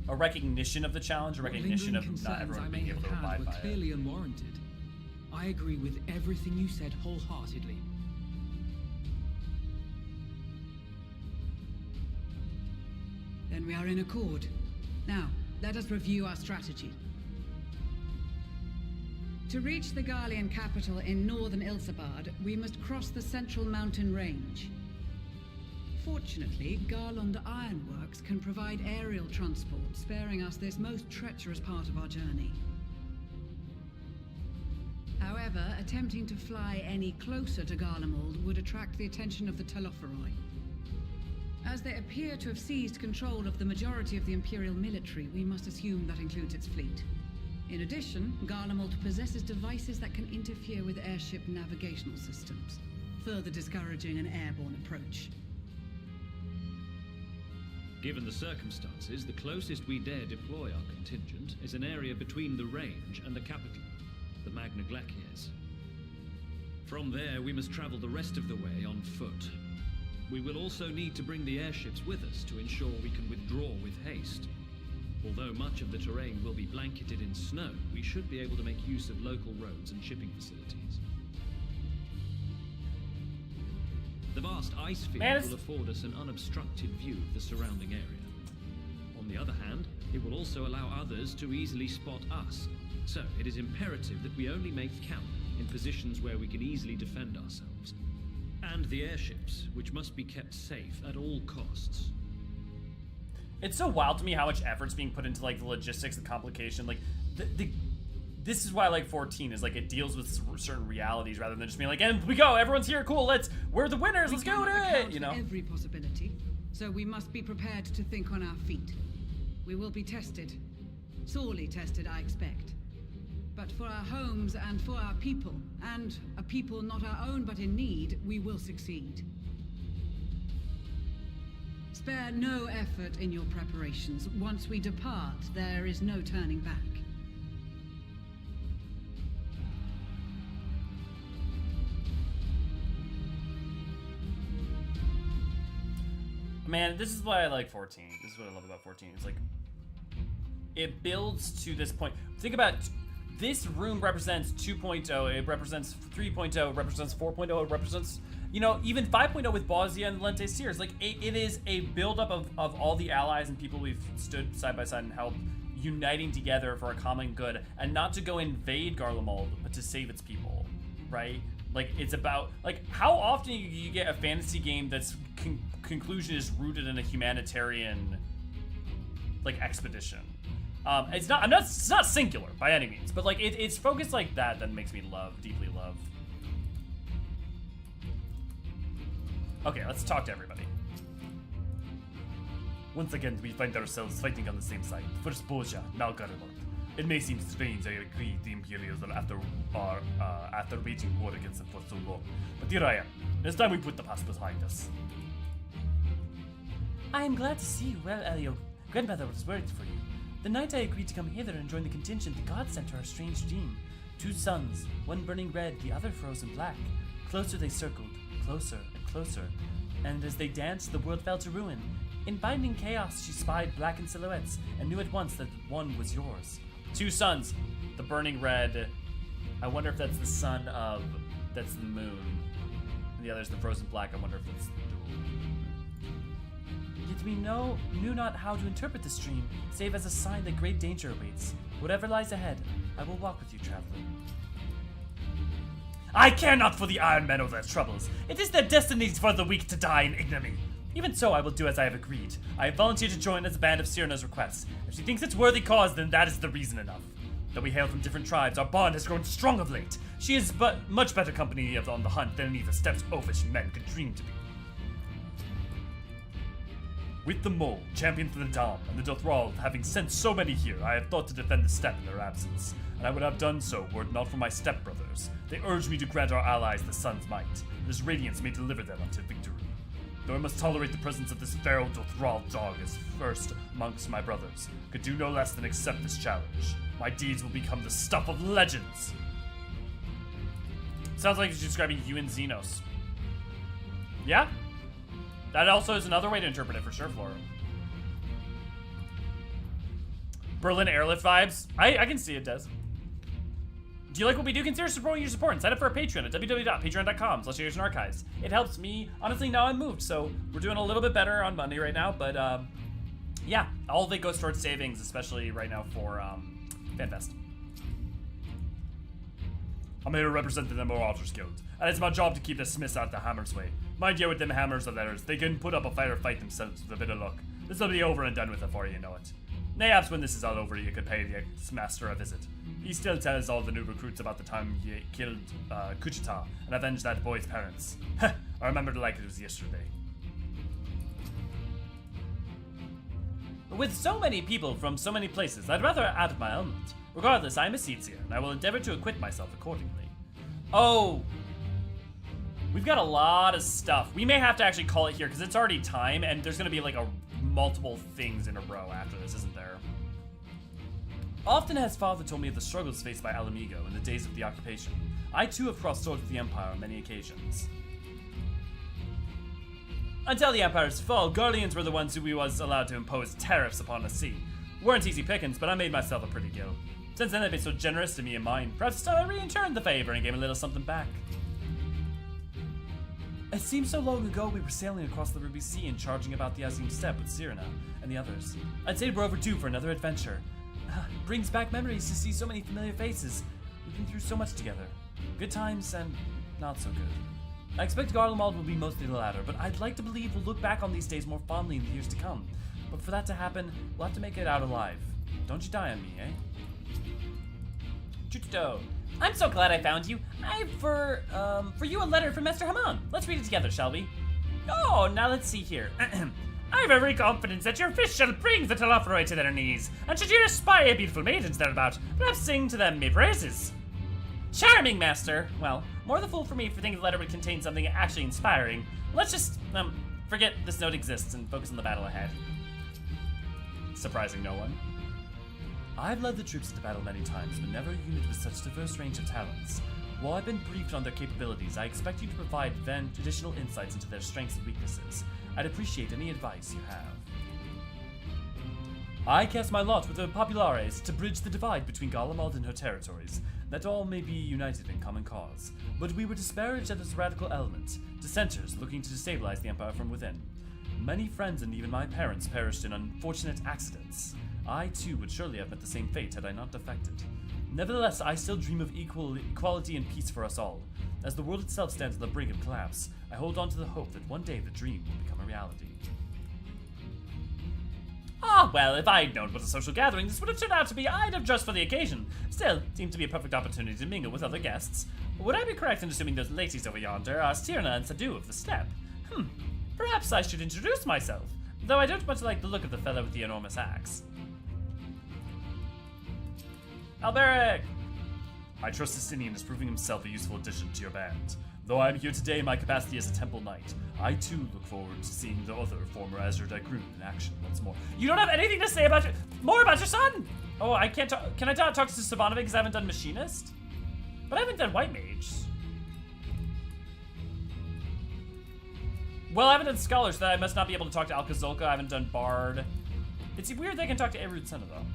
A recognition of the challenge, a recognition of not everyone being able to abide by it. Clearly unwarranted. I agree with everything you said wholeheartedly. Then we are in accord. Now, let us review our strategy. To reach the Garlean capital in northern Ilsabard, we must cross the central mountain range. Fortunately, Garland Ironworks can provide aerial transport, sparing us this most treacherous part of our journey. However, attempting to fly any closer to Garlemald would attract the attention of the Telophoroi. As they appear to have seized control of the majority of the Imperial military, we must assume that includes its fleet. In addition, Garlemald possesses devices that can interfere with airship navigational systems, further discouraging an airborne approach. Given the circumstances, the closest we dare deploy our contingent is an area between the range and the capital, the Magna Glaciers. From there, we must travel the rest of the way on foot. We will also need to bring the airships with us to ensure we can withdraw with haste. Although much of the terrain will be blanketed in snow, we should be able to make use of local roads and shipping facilities. The vast ice field will afford us an unobstructed view of the surrounding area. On the other hand, it will also allow others to easily spot us. So, it is imperative that we only make camp in positions where we can easily defend ourselves. And the airships, which must be kept safe at all costs. It's so wild to me how much effort's being put into like the logistics, the complication, like this is why I like 14 is like it deals with certain realities rather than just being like, and we go, everyone's here, cool, we're the winners, let's go to it, you know? Every possibility, so we must be prepared to think on our feet. We will be tested, sorely tested, I expect. But but for our homes and for our people, and a people not our own but in need, we will succeed. Spare no effort in your preparations. Once we depart, there is no turning back. Man, this is why I like 14. This is what I love about 14. It's like, it builds to this point. Think about, this room represents 2.0, it represents 3.0, it represents 4.0, it represents, you know, even 5.0 with Bosnia and Lente Sears. Like, it is a buildup of all the allies and people we've stood side by side and helped, uniting together for a common good, and not to go invade Garlemald, but to save its people, right? Like, it's about, like, how often you get a fantasy game that's conclusion is rooted in a humanitarian, like, expedition. It's not singular by any means, but like it's focused like that makes me deeply love. Okay, let's talk to everybody. Once again, we find ourselves fighting on the same side. First Bozja, now Garlemald. It may seem strange I agreed the Imperials after waging war against them for so long, but here I am. It's time we put the past behind us. I am glad to see you. Well, Elio, grandmother was worried for you. The night I agreed to come hither and join the contingent, the gods sent her a strange dream. 2 suns, one burning red, the other frozen black. Closer they circled, closer and closer, and as they danced, the world fell to ruin. In binding chaos, she spied blackened silhouettes and knew at once that one was yours. 2 suns, the burning red. I wonder if that's the sun of, that's the moon. And the other's the frozen black. I wonder if that's the Yet we knew not how to interpret this dream, save as a sign that great danger awaits. Whatever lies ahead, I will walk with you, traveler. I care not for the Iron Men or their troubles. It is their destiny for the weak to die in ignominy. Even so, I will do as I have agreed. I have volunteered to join as a band of Cyrana's request. If she thinks it's worthy cause, then that is the reason enough. Though we hail from different tribes, our bond has grown strong of late. She is but much better company on the hunt than any of the steppes oafish men could dream to be. With the Mole, champion for the Dom, and the Dothral having sent so many here, I have thought to defend the steppe in their absence, and I would have done so were it not for my stepbrothers. They urged me to grant our allies the sun's might, and his radiance may deliver them unto victory. Though I must tolerate the presence of this feral Dothral dog as first amongst my brothers, could do no less than accept this challenge. My deeds will become the stuff of legends. Sounds like he's describing you and Xenos. Yeah? That also is another way to interpret it for sure, Flora. Berlin airlift vibes. I can see it, Des. Do you like what we do? Consider supporting your support and sign up for our Patreon at www.patreon.com/Eorzean. It helps me. Honestly, now I'm moved, so we're doing a little bit better on Monday right now, but yeah, all of it goes towards savings, especially right now for FanFest. I'm here to represent the Marauders Guild, and it's my job to keep the Smiths out the Hammers' way. Mind you, with them hammers of theirs, they can put up a fight or fight themselves with a bit of luck. This'll be over and done with before you know it. Mayhaps when this is all over, you could pay the ex-master a visit. He still tells all the new recruits about the time you killed Kuchita and avenged that boy's parents. Heh, I remember it like it was yesterday. With so many people from so many places, I'd rather add my element. Regardless, I'm a Seedseer, and I will endeavor to acquit myself accordingly. Oh! We've got a lot of stuff. We may have to actually call it here, because it's already time, and there's going to be like multiple things in a row after this, isn't there? Often has Father told me of the struggles faced by Alamigo in the days of the occupation. I too have crossed swords with the Empire on many occasions. Until the Empire's fall, Guardians were the ones who we was allowed to impose tariffs upon the sea. Weren't easy pickings, but I made myself a pretty gill. Since then they've been so generous to me and mine, perhaps it's time I returned the favor and gave a little something back. It seems so long ago we were sailing across the Ruby Sea and charging about the Azim Steppe with Cyrana and the others. I'd say we're overdue for another adventure. Brings back memories to see so many familiar faces. We've been through so much together. Good times and not so good. I expect Garlemald will be mostly the latter, but I'd like to believe we'll look back on these days more fondly in the years to come. But for that to happen, we'll have to make it out alive. Don't you die on me, eh? Chuchito. I'm so glad I found you. I have for you a letter from Master Haman. Let's read it together, shall we? Oh, now let's see here. I have every confidence that your fish shall bring the Telophoroi to their knees, and should you espy beautiful maidens thereabout, perhaps sing to them me praises. Charming, master. Well, more the fool for me for thinking the letter would contain something actually inspiring. Let's just, forget this note exists and focus on the battle ahead. Surprising no one. I've led the troops into battle many times, but never a unit with such diverse range of talents. While I've been briefed on their capabilities, I expect you to provide additional insights into their strengths and weaknesses. I'd appreciate any advice you have. I cast my lot with the Populares to bridge the divide between Garlemald and her territories, that all may be united in common cause. But we were disparaged as a radical element, dissenters looking to destabilize the Empire from within. Many friends and even my parents perished in unfortunate accidents. I too would surely have met the same fate had I not defected. Nevertheless, I still dream of equality and peace for us all. As the world itself stands on the brink of collapse, I hold on to the hope that one day the dream will become a reality. Ah, well, if I'd known what a social gathering this would have turned out to be, I'd have dressed for the occasion. Still, it seemed to be a perfect opportunity to mingle with other guests. Would I be correct in assuming those ladies over yonder are Stirna and Sadu of the Steppe? Perhaps I should introduce myself, though I don't much like the look of the fellow with the enormous axe. Alberic! I trust Justinian is proving himself a useful addition to your band. Though I am here today in my capacity as a temple knight, I too look forward to seeing the other former Azure Dagrun in action once more. You don't have anything to say about more about your son? Oh, I can't talk. Can I talk to Savanovic because I haven't done Machinist? But I haven't done White Mage. Well, I haven't done Scholar, so I must not be able to talk to Alcazolka. I haven't done Bard. It's weird they can talk to Erud Senna, though.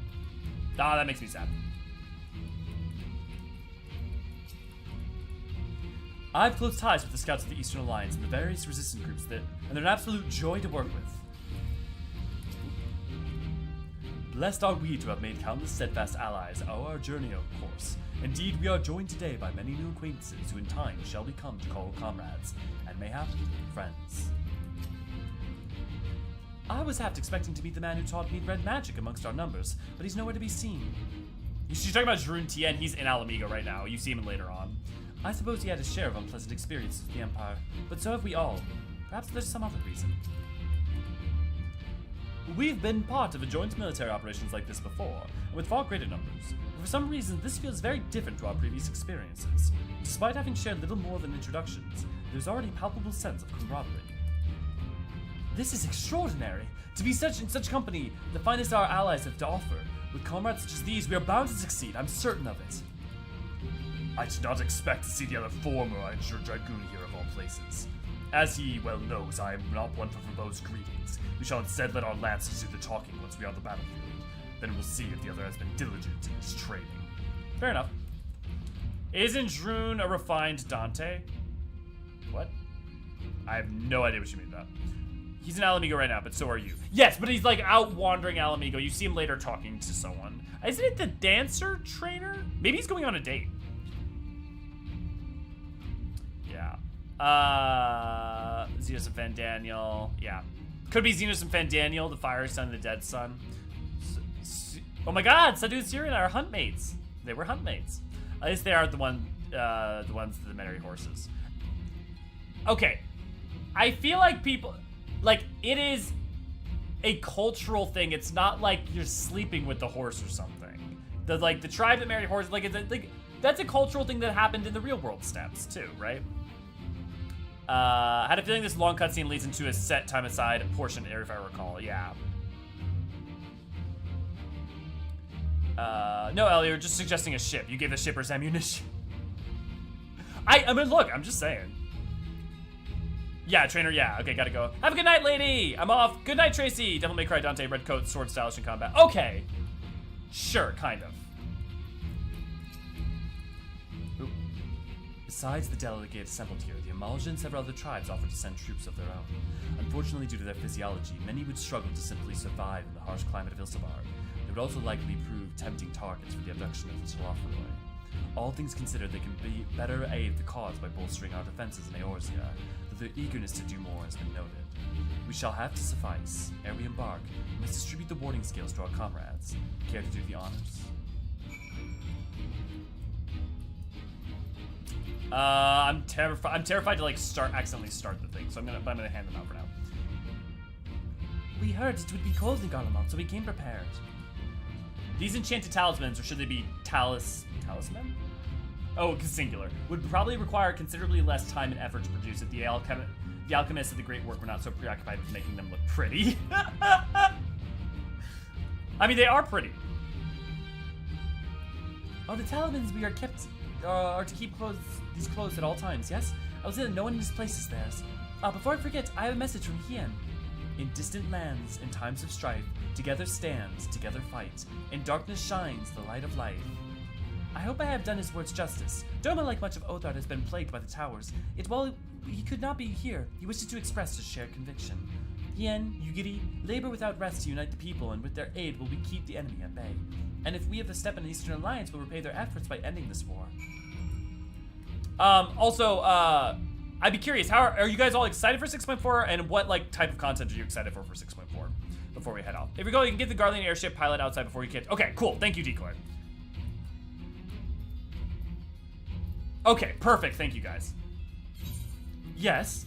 Ah, that makes me sad. I've close ties with the scouts of the Eastern Alliance and the various resistance groups and they're an absolute joy to work with. Blessed are we to have made countless steadfast allies on our journey, of course. Indeed, we are joined today by many new acquaintances who in time shall become to call comrades, and mayhap friends. I was half expecting to meet the man who taught me red magic amongst our numbers, but he's nowhere to be seen. She's talking about Jrun Tien. He's in Alamigo right now. You see him later on. I suppose he had his share of unpleasant experiences with the Empire, but so have we all. Perhaps there's some other reason. We've been part of a joint military operations like this before, and with far greater numbers. But for some reason, this feels very different to our previous experiences. Despite having shared little more than introductions, there's already a palpable sense of camaraderie. This is extraordinary! To be in such company, the finest our allies have to offer. With comrades such as these, we are bound to succeed, I'm certain of it. I did not expect to see the other former Azure Dragoon here of all places. As he well knows, I am not one for verbose greetings. We shall instead let our lances do the talking once we are on the battlefield. Then we'll see if the other has been diligent in his training. Fair enough. Isn't Jrun a refined Dante? What? I have no idea what you mean by that. He's in Alamigo right now, but so are you. Yes, but he's like out wandering Alamigo. You see him later talking to someone. Isn't it the dancer trainer? Maybe he's going on a date. Yeah. Xenos and Fandaniel. Yeah. Could be Xenos and Fandaniel, the fire son and the dead son. Oh my god, Sadu and Syrian are hunt mates. They were hunt mates. At least they are the ones that marry horses. Okay. I feel like people, like, it is a cultural thing. It's not like you're sleeping with the horse or something. The tribe that married horses, that's a cultural thing that happened in the real world steppes too, right? I had a feeling this long cutscene leads into a set time aside portion, if I recall. Yeah. No, Ellie, you're just suggesting a ship. You gave the shippers ammunition. I mean, look, I'm just saying. Yeah, trainer, yeah. Okay, gotta go. Have a good night, lady. I'm off. Good night, Tracy. Devil May Cry Dante, red coat, sword stylish in combat. Okay. Sure, kind of. Ooh. Besides the delegate assembled here, the Amalja and several other tribes offered to send troops of their own. Unfortunately, due to their physiology, many would struggle to simply survive in the harsh climate of Ilsavar. They would also likely prove tempting targets for the abduction of the Telophoroi. All things considered, they can better aid the cause by bolstering our defenses in Eorzean, though their eagerness to do more has been noted. We shall have to suffice. Ere we embark, we must distribute the warding scales to our comrades. Care to do the honors? I'm terrified to accidentally start the thing, so I'm gonna hand them out for now. We heard it would be cold in Garlemald, so we came prepared. These enchanted talismans, or should they be talisman? Oh, singular. Would probably require considerably less time and effort to produce if the alchemists of the Great Work were not so preoccupied with making them look pretty. I mean, they are pretty. Oh, the talismans we are kept are to keep these clothes at all times, yes? I will say that no one misplaces theirs. Before I forget, I have a message from Hydaelyn. In distant lands, in times of strife, together stands, together fight. In darkness shines the light of life. I hope I have done his words justice. Doma, like much of Othard, has been plagued by the towers. Yet while he could not be here, he wishes to express his shared conviction. Yen, Yugiri, labor without rest to unite the people, and with their aid will we keep the enemy at bay. And if we have the step in the Eastern Alliance, we'll repay their efforts by ending this war. I'd be curious, how are you guys all excited for 6.4, and what type of content are you excited for 6.4 before we head off? If we go, you can get the Guardian airship pilot outside before you get. Okay, cool. Thank you, Decoy. Okay, perfect. Thank you, guys. Yes.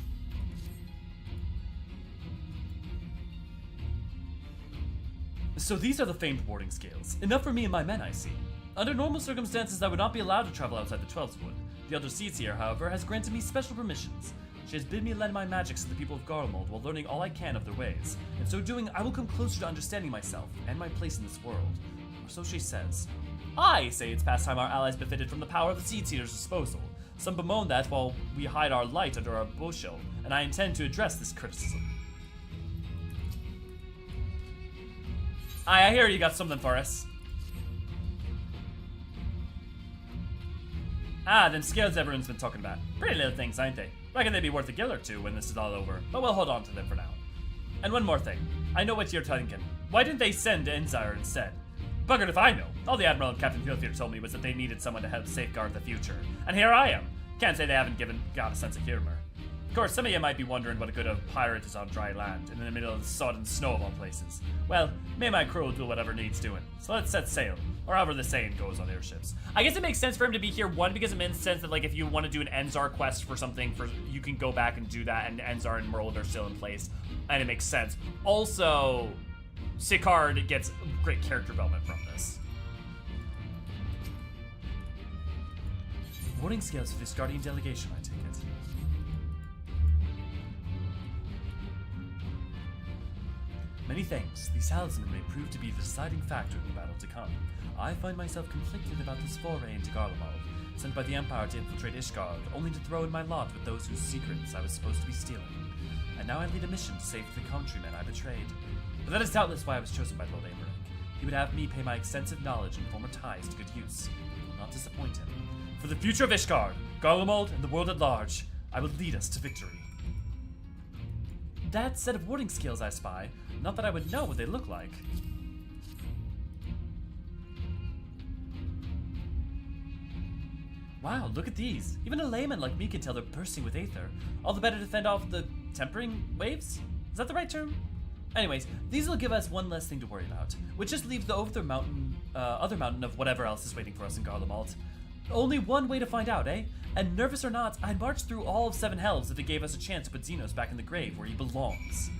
So these are the famed boarding scales. Enough for me and my men, I see. Under normal circumstances, I would not be allowed to travel outside the Twelveswood. The Elder Seedseer, however, has granted me special permissions. She has bid me lend my magics to the people of Garlemald while learning all I can of their ways. In so doing, I will come closer to understanding myself and my place in this world. Or so she says. I say it's past time our allies benefited from the power of the Seedseer's disposal. Some bemoan that while we hide our light under our bushel, and I intend to address this criticism. I hear you got something for us. Them scales everyone's been talking about. Pretty little things, ain't they? Reckon they'd be worth a gill or two when this is all over, but we'll hold on to them for now. And one more thing. I know what you're thinking. Why didn't they send Enzire instead? Buggered if I know. All the Admiral and Captain Filthier told me was that they needed someone to help safeguard the future. And here I am. Can't say they haven't got a sense of humor. Of course, some of you might be wondering what a good pirate is on dry land, in the middle of the sod and snow of all places. Well, me and my crew will do whatever needs doing. So let's set sail. Or however the saying goes on airships. I guess it makes sense for him to be here, one, because it makes sense that if you want to do an Enzar quest for something, you can go back and do that, and Enzar and Merlin are still in place, and it makes sense. Also, Sicard gets great character development from this. Boarding scales for this Guardian delegation, I take it. Many thanks. These talismans may prove to be the deciding factor in the battle to come. I find myself conflicted about this foray into Garlemald, sent by the Empire to infiltrate Ishgard, only to throw in my lot with those whose secrets I was supposed to be stealing. And now I lead a mission to save the countrymen I betrayed. But that is doubtless why I was chosen by Lord Aemeric. He would have me pay my extensive knowledge and former ties to good use. I will not disappoint him. For the future of Ishgard, Garlemald, and the world at large, I will lead us to victory. That set of warding skills I spy, not that I would know what they look like. Wow, look at these. Even a layman like me can tell they're bursting with aether. All the better to fend off the tempering waves? Is that the right term? Anyways, these will give us one less thing to worry about, which just leaves the other mountain of whatever else is waiting for us in Garlemald. Only one way to find out, eh? And nervous or not, I'd march through all of 7 hells if it gave us a chance to put Xenos back in the grave where he belongs.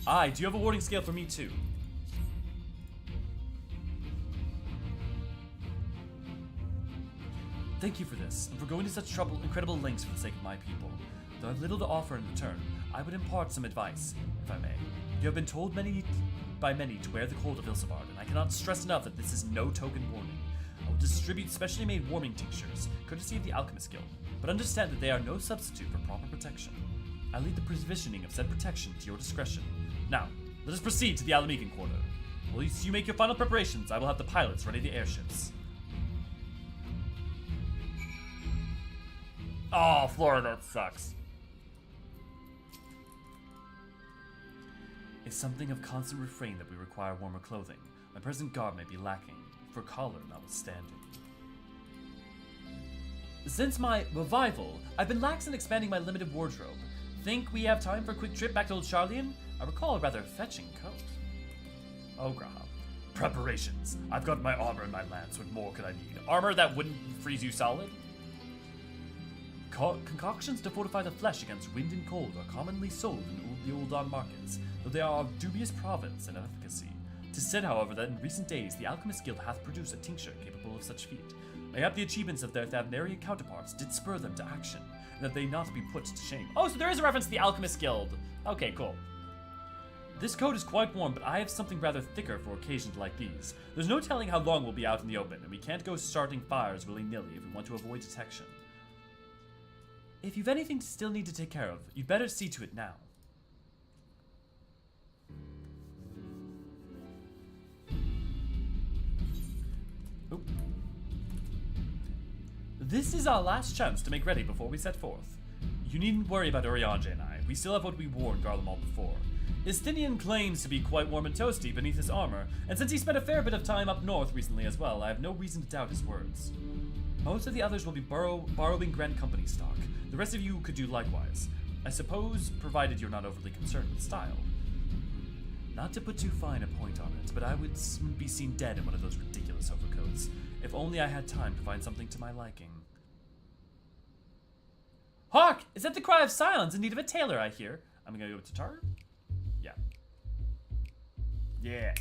Aye, do you have a warding scale for me too? Thank you for this, and for going to such incredible lengths for the sake of my people. Though I have little to offer in return, I would impart some advice, if I may. You have been told by many to wear the cold of Ilsabard, and I cannot stress enough that this is no token warning. I will distribute specially made warming tinctures, courtesy of the Alchemist Guild, but understand that they are no substitute for proper protection. I leave the provisioning of said protection to your discretion. Now, let us proceed to the Alamican quarter. While you make your final preparations, I will have the pilots ready the airships. Oh, Florida, that sucks. It's something of constant refrain that we require warmer clothing. My present garb may be lacking, for collar notwithstanding. Since my revival, I've been lax in expanding my limited wardrobe. Think we have time for a quick trip back to Old Charlian? I recall a rather fetching coat. Oh, Graham. Preparations. I've got my armor and my lance. What more could I need? Armor that wouldn't freeze you solid? Concoctions to fortify the flesh against wind and cold are commonly sold in the Uldan markets, though they are of dubious provenance and efficacy. 'Tis said, however, that in recent days the Alchemist Guild hath produced a tincture capable of such feat. Mayhap the achievements of their Thavnarian counterparts did spur them to action, and that they not be put to shame. Oh, so there is a reference to the Alchemist Guild. Okay, cool. This coat is quite warm, but I have something rather thicker for occasions like these. There's no telling how long we'll be out in the open, and we can't go starting fires willy-nilly if we want to avoid detection. If you've anything to still need to take care of, you'd better see to it now. Oop. This is our last chance to make ready before we set forth. You needn't worry about Eorzean and I. We still have what we wore in Garlemald before. Istinian claims to be quite warm and toasty beneath his armor, and since he spent a fair bit of time up north recently as well, I have no reason to doubt his words. Most of the others will be borrowing Grand Company stock. The rest of you could do likewise. I suppose, provided you're not overly concerned with style. Not to put too fine a point on it, but I would soon be seen dead in one of those ridiculous overcoats. If only I had time to find something to my liking. Hark! Is that the cry of silence in need of a tailor, I hear? I'm gonna go to Tatar? Yeah. Yeah.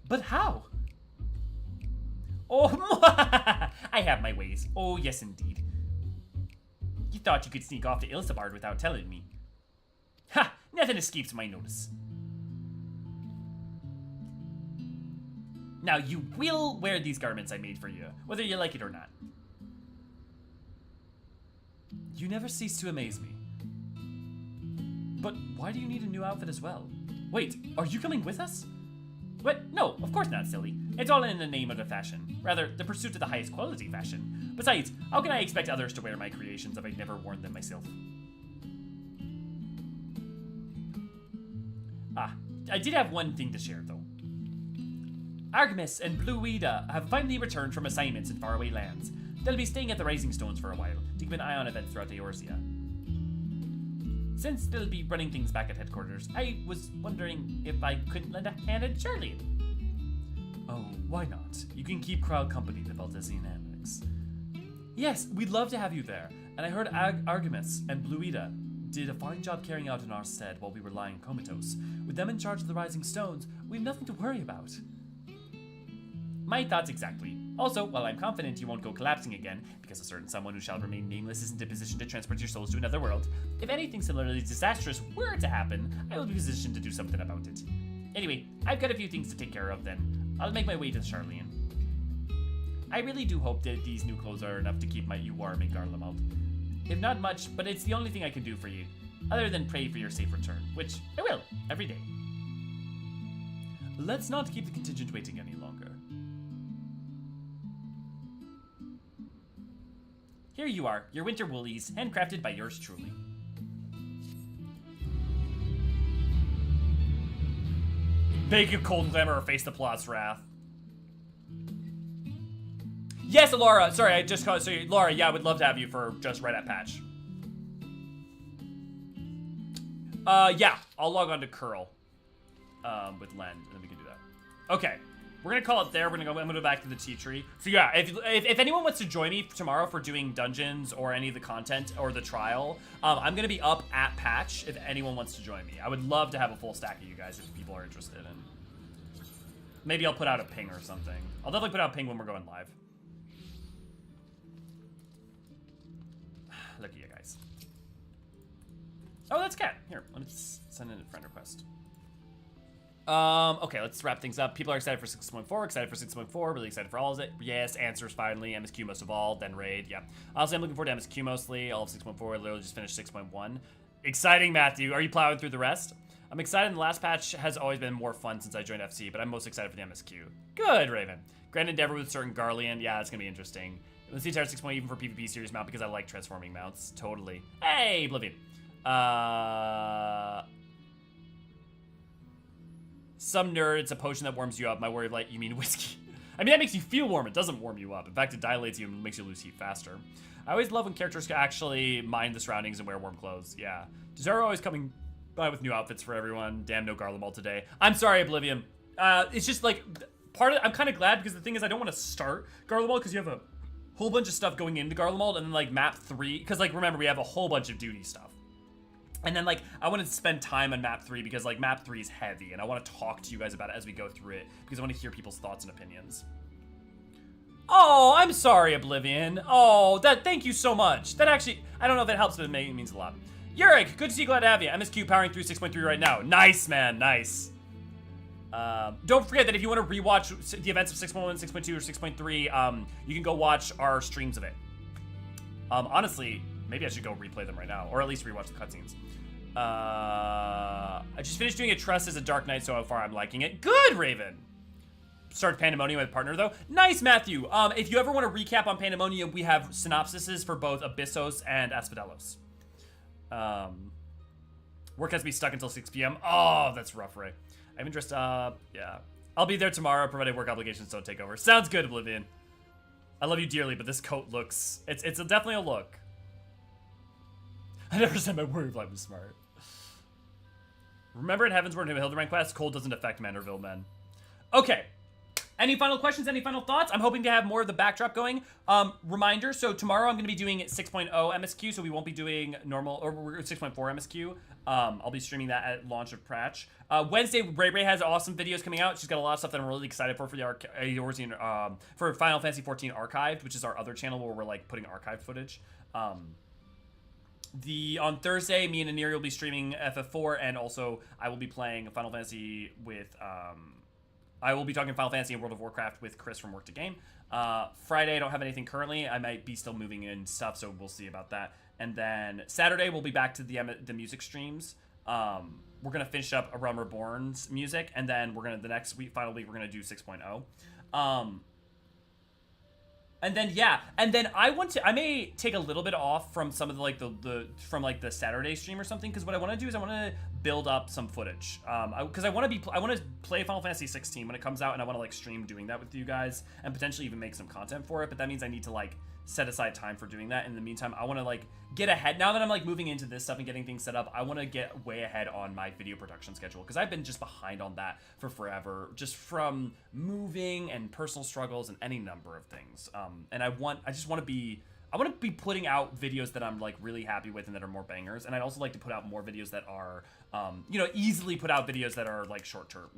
But how? Oh, I have my ways. Oh, yes, indeed. You thought you could sneak off to Ilsabard without telling me. Ha! Nothing escapes my notice. Now, you will wear these garments I made for you, whether you like it or not. You never cease to amaze me. But why do you need a new outfit as well? Wait, are you coming with us? What? No, of course not, silly. It's all in the name of the fashion. Rather, the pursuit of the highest quality fashion. Besides, how can I expect others to wear my creations if I've never worn them myself? Ah, I did have one thing to share, though. Artemis and Bluida have finally returned from assignments in faraway lands. They'll be staying at the Rising Stones for a while, to keep an eye on events throughout the Eorzean. Since they'll be running things back at headquarters, I was wondering if I couldn't lend a hand at Charlie. Oh, why not? You can keep Crowd company the Valdesian Annex. Yes, we'd love to have you there, and I heard Artemis and Bluida did a fine job carrying out in our stead while we were lying comatose. With them in charge of the Rising Stones, we've nothing to worry about. My thoughts exactly. Also, while I'm confident you won't go collapsing again, because a certain someone who shall remain nameless isn't in a position to transport your souls to another world, if anything similarly disastrous were to happen, I will be positioned to do something about it. Anyway, I've got a few things to take care of then. I'll make my way to Charlian. I really do hope that these new clothes are enough to keep you warm in Garlemald. If not much, but it's the only thing I can do for you, other than pray for your safe return, which I will, every day. Let's not keep the contingent waiting any longer. Here you are, your winter woolies, handcrafted by yours truly. Bake a cold glamour or face the plot's wrath. Yes, Laura. Sorry, I just called. So, Laura, yeah, I would love to have you for just right at patch. Yeah, I'll log on to Curl with Len, and then we can do that. Okay. We're gonna call it there. I'm gonna go back to the tea tree. So yeah, if anyone wants to join me tomorrow for doing dungeons or any of the content or the trial, I'm gonna be up at patch if anyone wants to join me. I would love to have a full stack of you guys if people are interested. And maybe I'll put out a ping or something. I'll definitely put out a ping when we're going live. Look at you guys. Oh, that's Cat. Here, let me send in a friend request. Okay, let's wrap things up. People are excited for 6.4, excited for 6.4, really excited for all of it. Yes, answers finally. MSQ most evolved, then raid, yeah. Honestly, I'm looking forward to MSQ mostly. All of 6.4, I literally just finished 6.1. Exciting, Matthew. Are you plowing through the rest? I'm excited. The last patch has always been more fun since I joined FC, but I'm most excited for the MSQ. Good, Raven. Grand Endeavor with certain Garlean. Yeah, it's gonna be interesting. Let's see entire 6. Even for PvP series mount because I like transforming mounts. Totally. Hey, Oblivion. Some nerd, it's a potion that warms you up. My worry, like, you mean whiskey. I mean, that makes you feel warm. It doesn't warm you up. In fact, it dilates you and makes you lose heat faster. I always love when characters can actually mind the surroundings and wear warm clothes. Yeah. Desire always coming by with new outfits for everyone. Damn, no Garlemald today. I'm sorry, Oblivion. It's just like, I'm kind of glad, because the thing is I don't want to start Garlemald because you have a whole bunch of stuff going into Garlemald, and then like map 3, because like remember we have a whole bunch of duty stuff. And then like I want to spend time on map 3 because like map 3 is heavy, and I want to talk to you guys about it as we go through it because I want to hear people's thoughts and opinions. Oh, I'm sorry, Oblivion. Oh, thank you so much. That actually, I don't know if it helps, but it means a lot. Yurik, good to see you, glad to have you. MSQ powering through 6.3 right now. Nice, man, nice. Don't forget that if you want to rewatch the events of 6.1, 6.2, or 6.3, you can go watch our streams of it. Honestly, maybe I should go replay them right now, or at least rewatch the cutscenes. I just finished doing a Trust as a Dark Knight, so far I'm liking it. Good, Raven! Start Pandemonium with partner, though. Nice, Matthew! If you ever want to recap on Pandemonium, we have synopsises for both Abyssos and Asphodelos. Work has to be stuck until 6 p.m. Oh, that's rough, Ray. I haven't dressed up. Yeah. I'll be there tomorrow, provided work obligations don't take over. Sounds good, Oblivion. I love you dearly, but this coat looks... It's definitely a look. I never said my word if I was smart. Remember in Heavensward and Hildebrand quest, cold doesn't affect Manderville men. Okay. Any final questions? Any final thoughts? I'm hoping to have more of the backdrop going. Reminder, so tomorrow I'm going to be doing 6.0 MSQ, so we won't be doing normal, or 6.4 MSQ. I'll be streaming that at launch of Pratch. Wednesday, Ray has awesome videos coming out. She's got a lot of stuff that I'm really excited for the Eorzean, for Final Fantasy XIV Archived, which is our other channel where we're like putting archived footage. On Thursday, me and Aniri will be streaming FF4, and also I will be playing Final Fantasy with, I will be talking Final Fantasy and World of Warcraft with Chris from Work to Game. Friday, I don't have anything currently. I might be still moving in stuff, so we'll see about that. And then Saturday, we'll be back to the music streams. We're gonna finish up A Realm Reborn's music, and then the next week, final week, we're gonna do 6.0. And then yeah, and then I may take a little bit off from some of the Saturday stream or something, because what I want to do is I want to build up some footage, because I want to play Final Fantasy 16 when it comes out, and I want to like stream doing that with you guys and potentially even make some content for it. But that means I need to like set aside time for doing that. In the meantime, I want to like get ahead now that I'm like moving into this stuff and getting things set up. I want to get way ahead on my video production schedule, because I've been just behind on that for forever, just from moving and personal struggles and any number of things. And I want to be putting out videos that I'm like really happy with and that are more bangers. And I'd also like to put out more videos that are, easily put out videos that are like shorter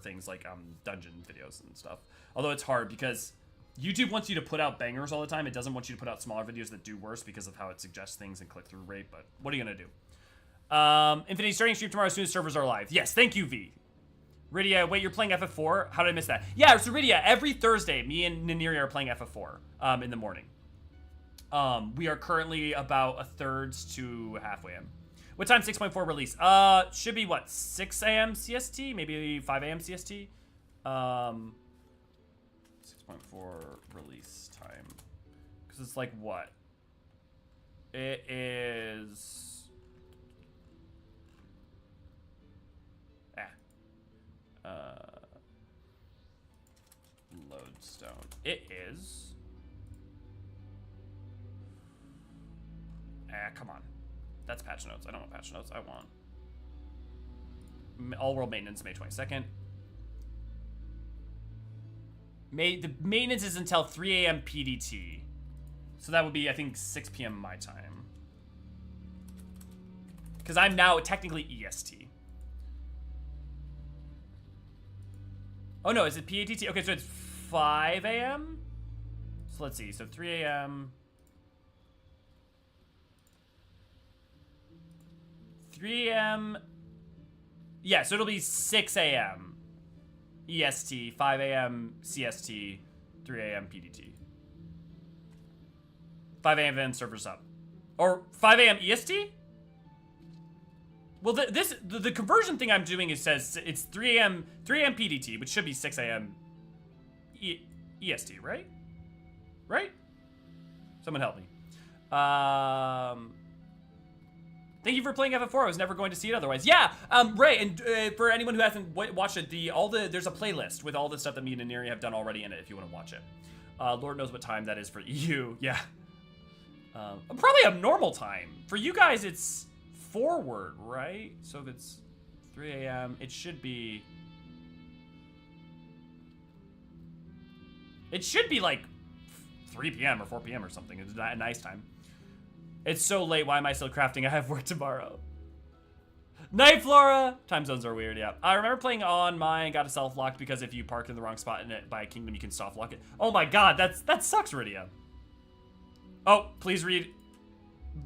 things, like dungeon videos and stuff. Although it's hard because YouTube wants you to put out bangers all the time. It doesn't want you to put out smaller videos that do worse because of how it suggests things and click-through rate, but what are you gonna do? Infinity starting stream tomorrow as soon as servers are live. Yes, thank you, V. Rydia, wait, you're playing FF4? How did I miss that? Yeah, so Rydia, every Thursday, me and Naniri are playing FF4 in the morning. We are currently about 1/3 to halfway in. What time 6.4 release? Should be what, 6 a.m. CST? Maybe 5 a.m. CST? 6.4 release time. Because it's like what? It is... Lodestone. It is... come on. That's patch notes. I don't want patch notes. I want... All world maintenance, May 22nd. The maintenance is until 3 a.m. PDT. So that would be, I think, 6 p.m. my time. Because I'm now technically EST. Oh no, is it PATT? Okay, so it's 5 a.m.? So let's see, so 3 a.m. 3 a.m. Yeah, so it'll be 6 a.m. EST, 5 a.m. CST, 3 a.m. PDT. 5 a.m. then servers up. Or 5 a.m. EST? Well, the conversion thing I'm doing is says it's 3 a.m. PDT, which should be 6 a.m. EST, right? Right? Someone help me. Thank you for playing FF4. I was never going to see it otherwise. Yeah, Ray, and for anyone who hasn't watched it, there's a playlist with all the stuff that me and Aniri have done already in it if you want to watch it. Lord knows what time that is for EU. Yeah. Probably a normal time. For you guys, it's forward, right? So if it's 3 a.m., it should be... It should be like 3 p.m. or 4 p.m. or something. It's a nice time. It's so late. Why am I still crafting? I have work tomorrow. Night, Flora! Time zones are weird, yeah. I remember playing on mine, got a self-locked because if you park in the wrong spot in it by a kingdom, you can soft lock it. Oh my god, that sucks, Rydia. Oh, please read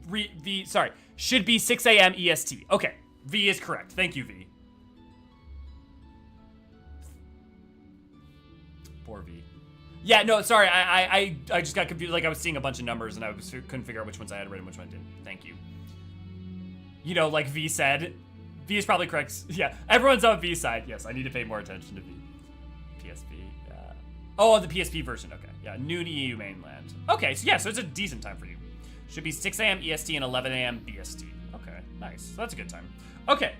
V, sorry. Should be 6 a.m. EST. Okay, V is correct. Thank you, V. Poor V. Yeah, no, sorry, I just got confused. Like, I was seeing a bunch of numbers and couldn't figure out which ones I had written, which one I didn't. Thank you. You know, like V said, V is probably correct. Yeah, everyone's on V side. Yes, I need to pay more attention to V. PSP. Oh, the PSP version. Okay. Yeah, noon EU mainland. Okay, so yeah, so it's a decent time for you. Should be 6 a.m. EST and 11 a.m. BST. Okay, nice. So that's a good time. Okay,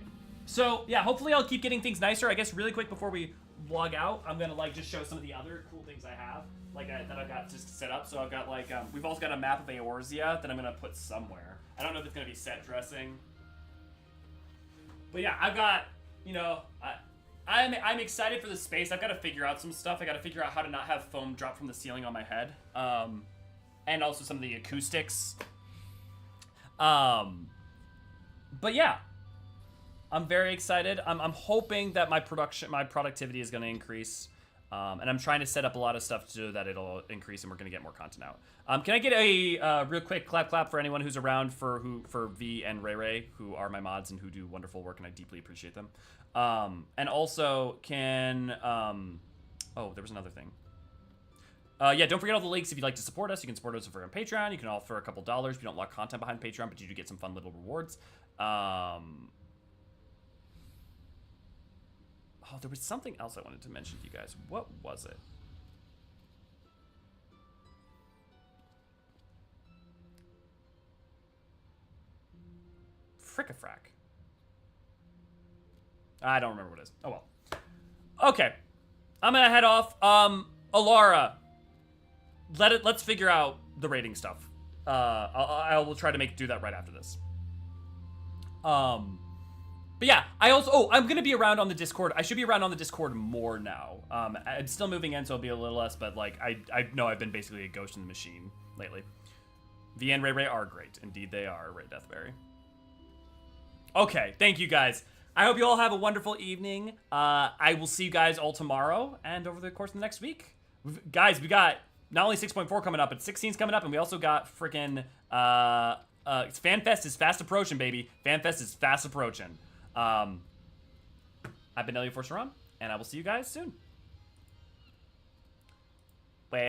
so yeah, hopefully I'll keep getting things nicer. I guess really quick before we log out, I'm gonna like just show some of the other cool things I have, like that I've got just set up. So I've got like we've also got a map of Eorzea that I'm gonna put somewhere. I don't know if it's gonna be set dressing. But yeah, I've got, you know, I'm excited for the space. I've got to figure out some stuff. I got to figure out how to not have foam drop from the ceiling on my head. And also some of the acoustics. But yeah, I'm very excited. I'm hoping that my productivity is going to increase. And I'm trying to set up a lot of stuff so that it'll increase and we're going to get more content out. Can I get a real quick clap for anyone who's around for V and Ray, who are my mods and who do wonderful work, and I deeply appreciate them. And also can, oh, there was another thing. Yeah, don't forget all the links if you'd like to support us. You can support us over on Patreon. You can offer a couple dollars. We don't lock content behind Patreon, but you do get some fun little rewards. Oh, there was something else I wanted to mention to you guys. What was it? Frick-a-frack. I don't remember what it is. Oh well. Okay. I'm gonna head off. Alara. Let's figure out the rating stuff. I will try to do that right after this. But yeah, I'm gonna be around on the Discord. I should be around on the Discord more now. I'm still moving in, so it'll be a little less, but like, I know I've been basically a ghost in the machine lately. V and Ray are great. Indeed they are, Ray Deathberry. Okay, thank you guys. I hope you all have a wonderful evening. I will see you guys all tomorrow and over the course of the next week. Guys, we got not only 6.4 coming up, but 16's coming up, and we also got freaking, FanFest is fast approaching, baby. FanFest is fast approaching. I've been Elio Forceron, and I will see you guys soon.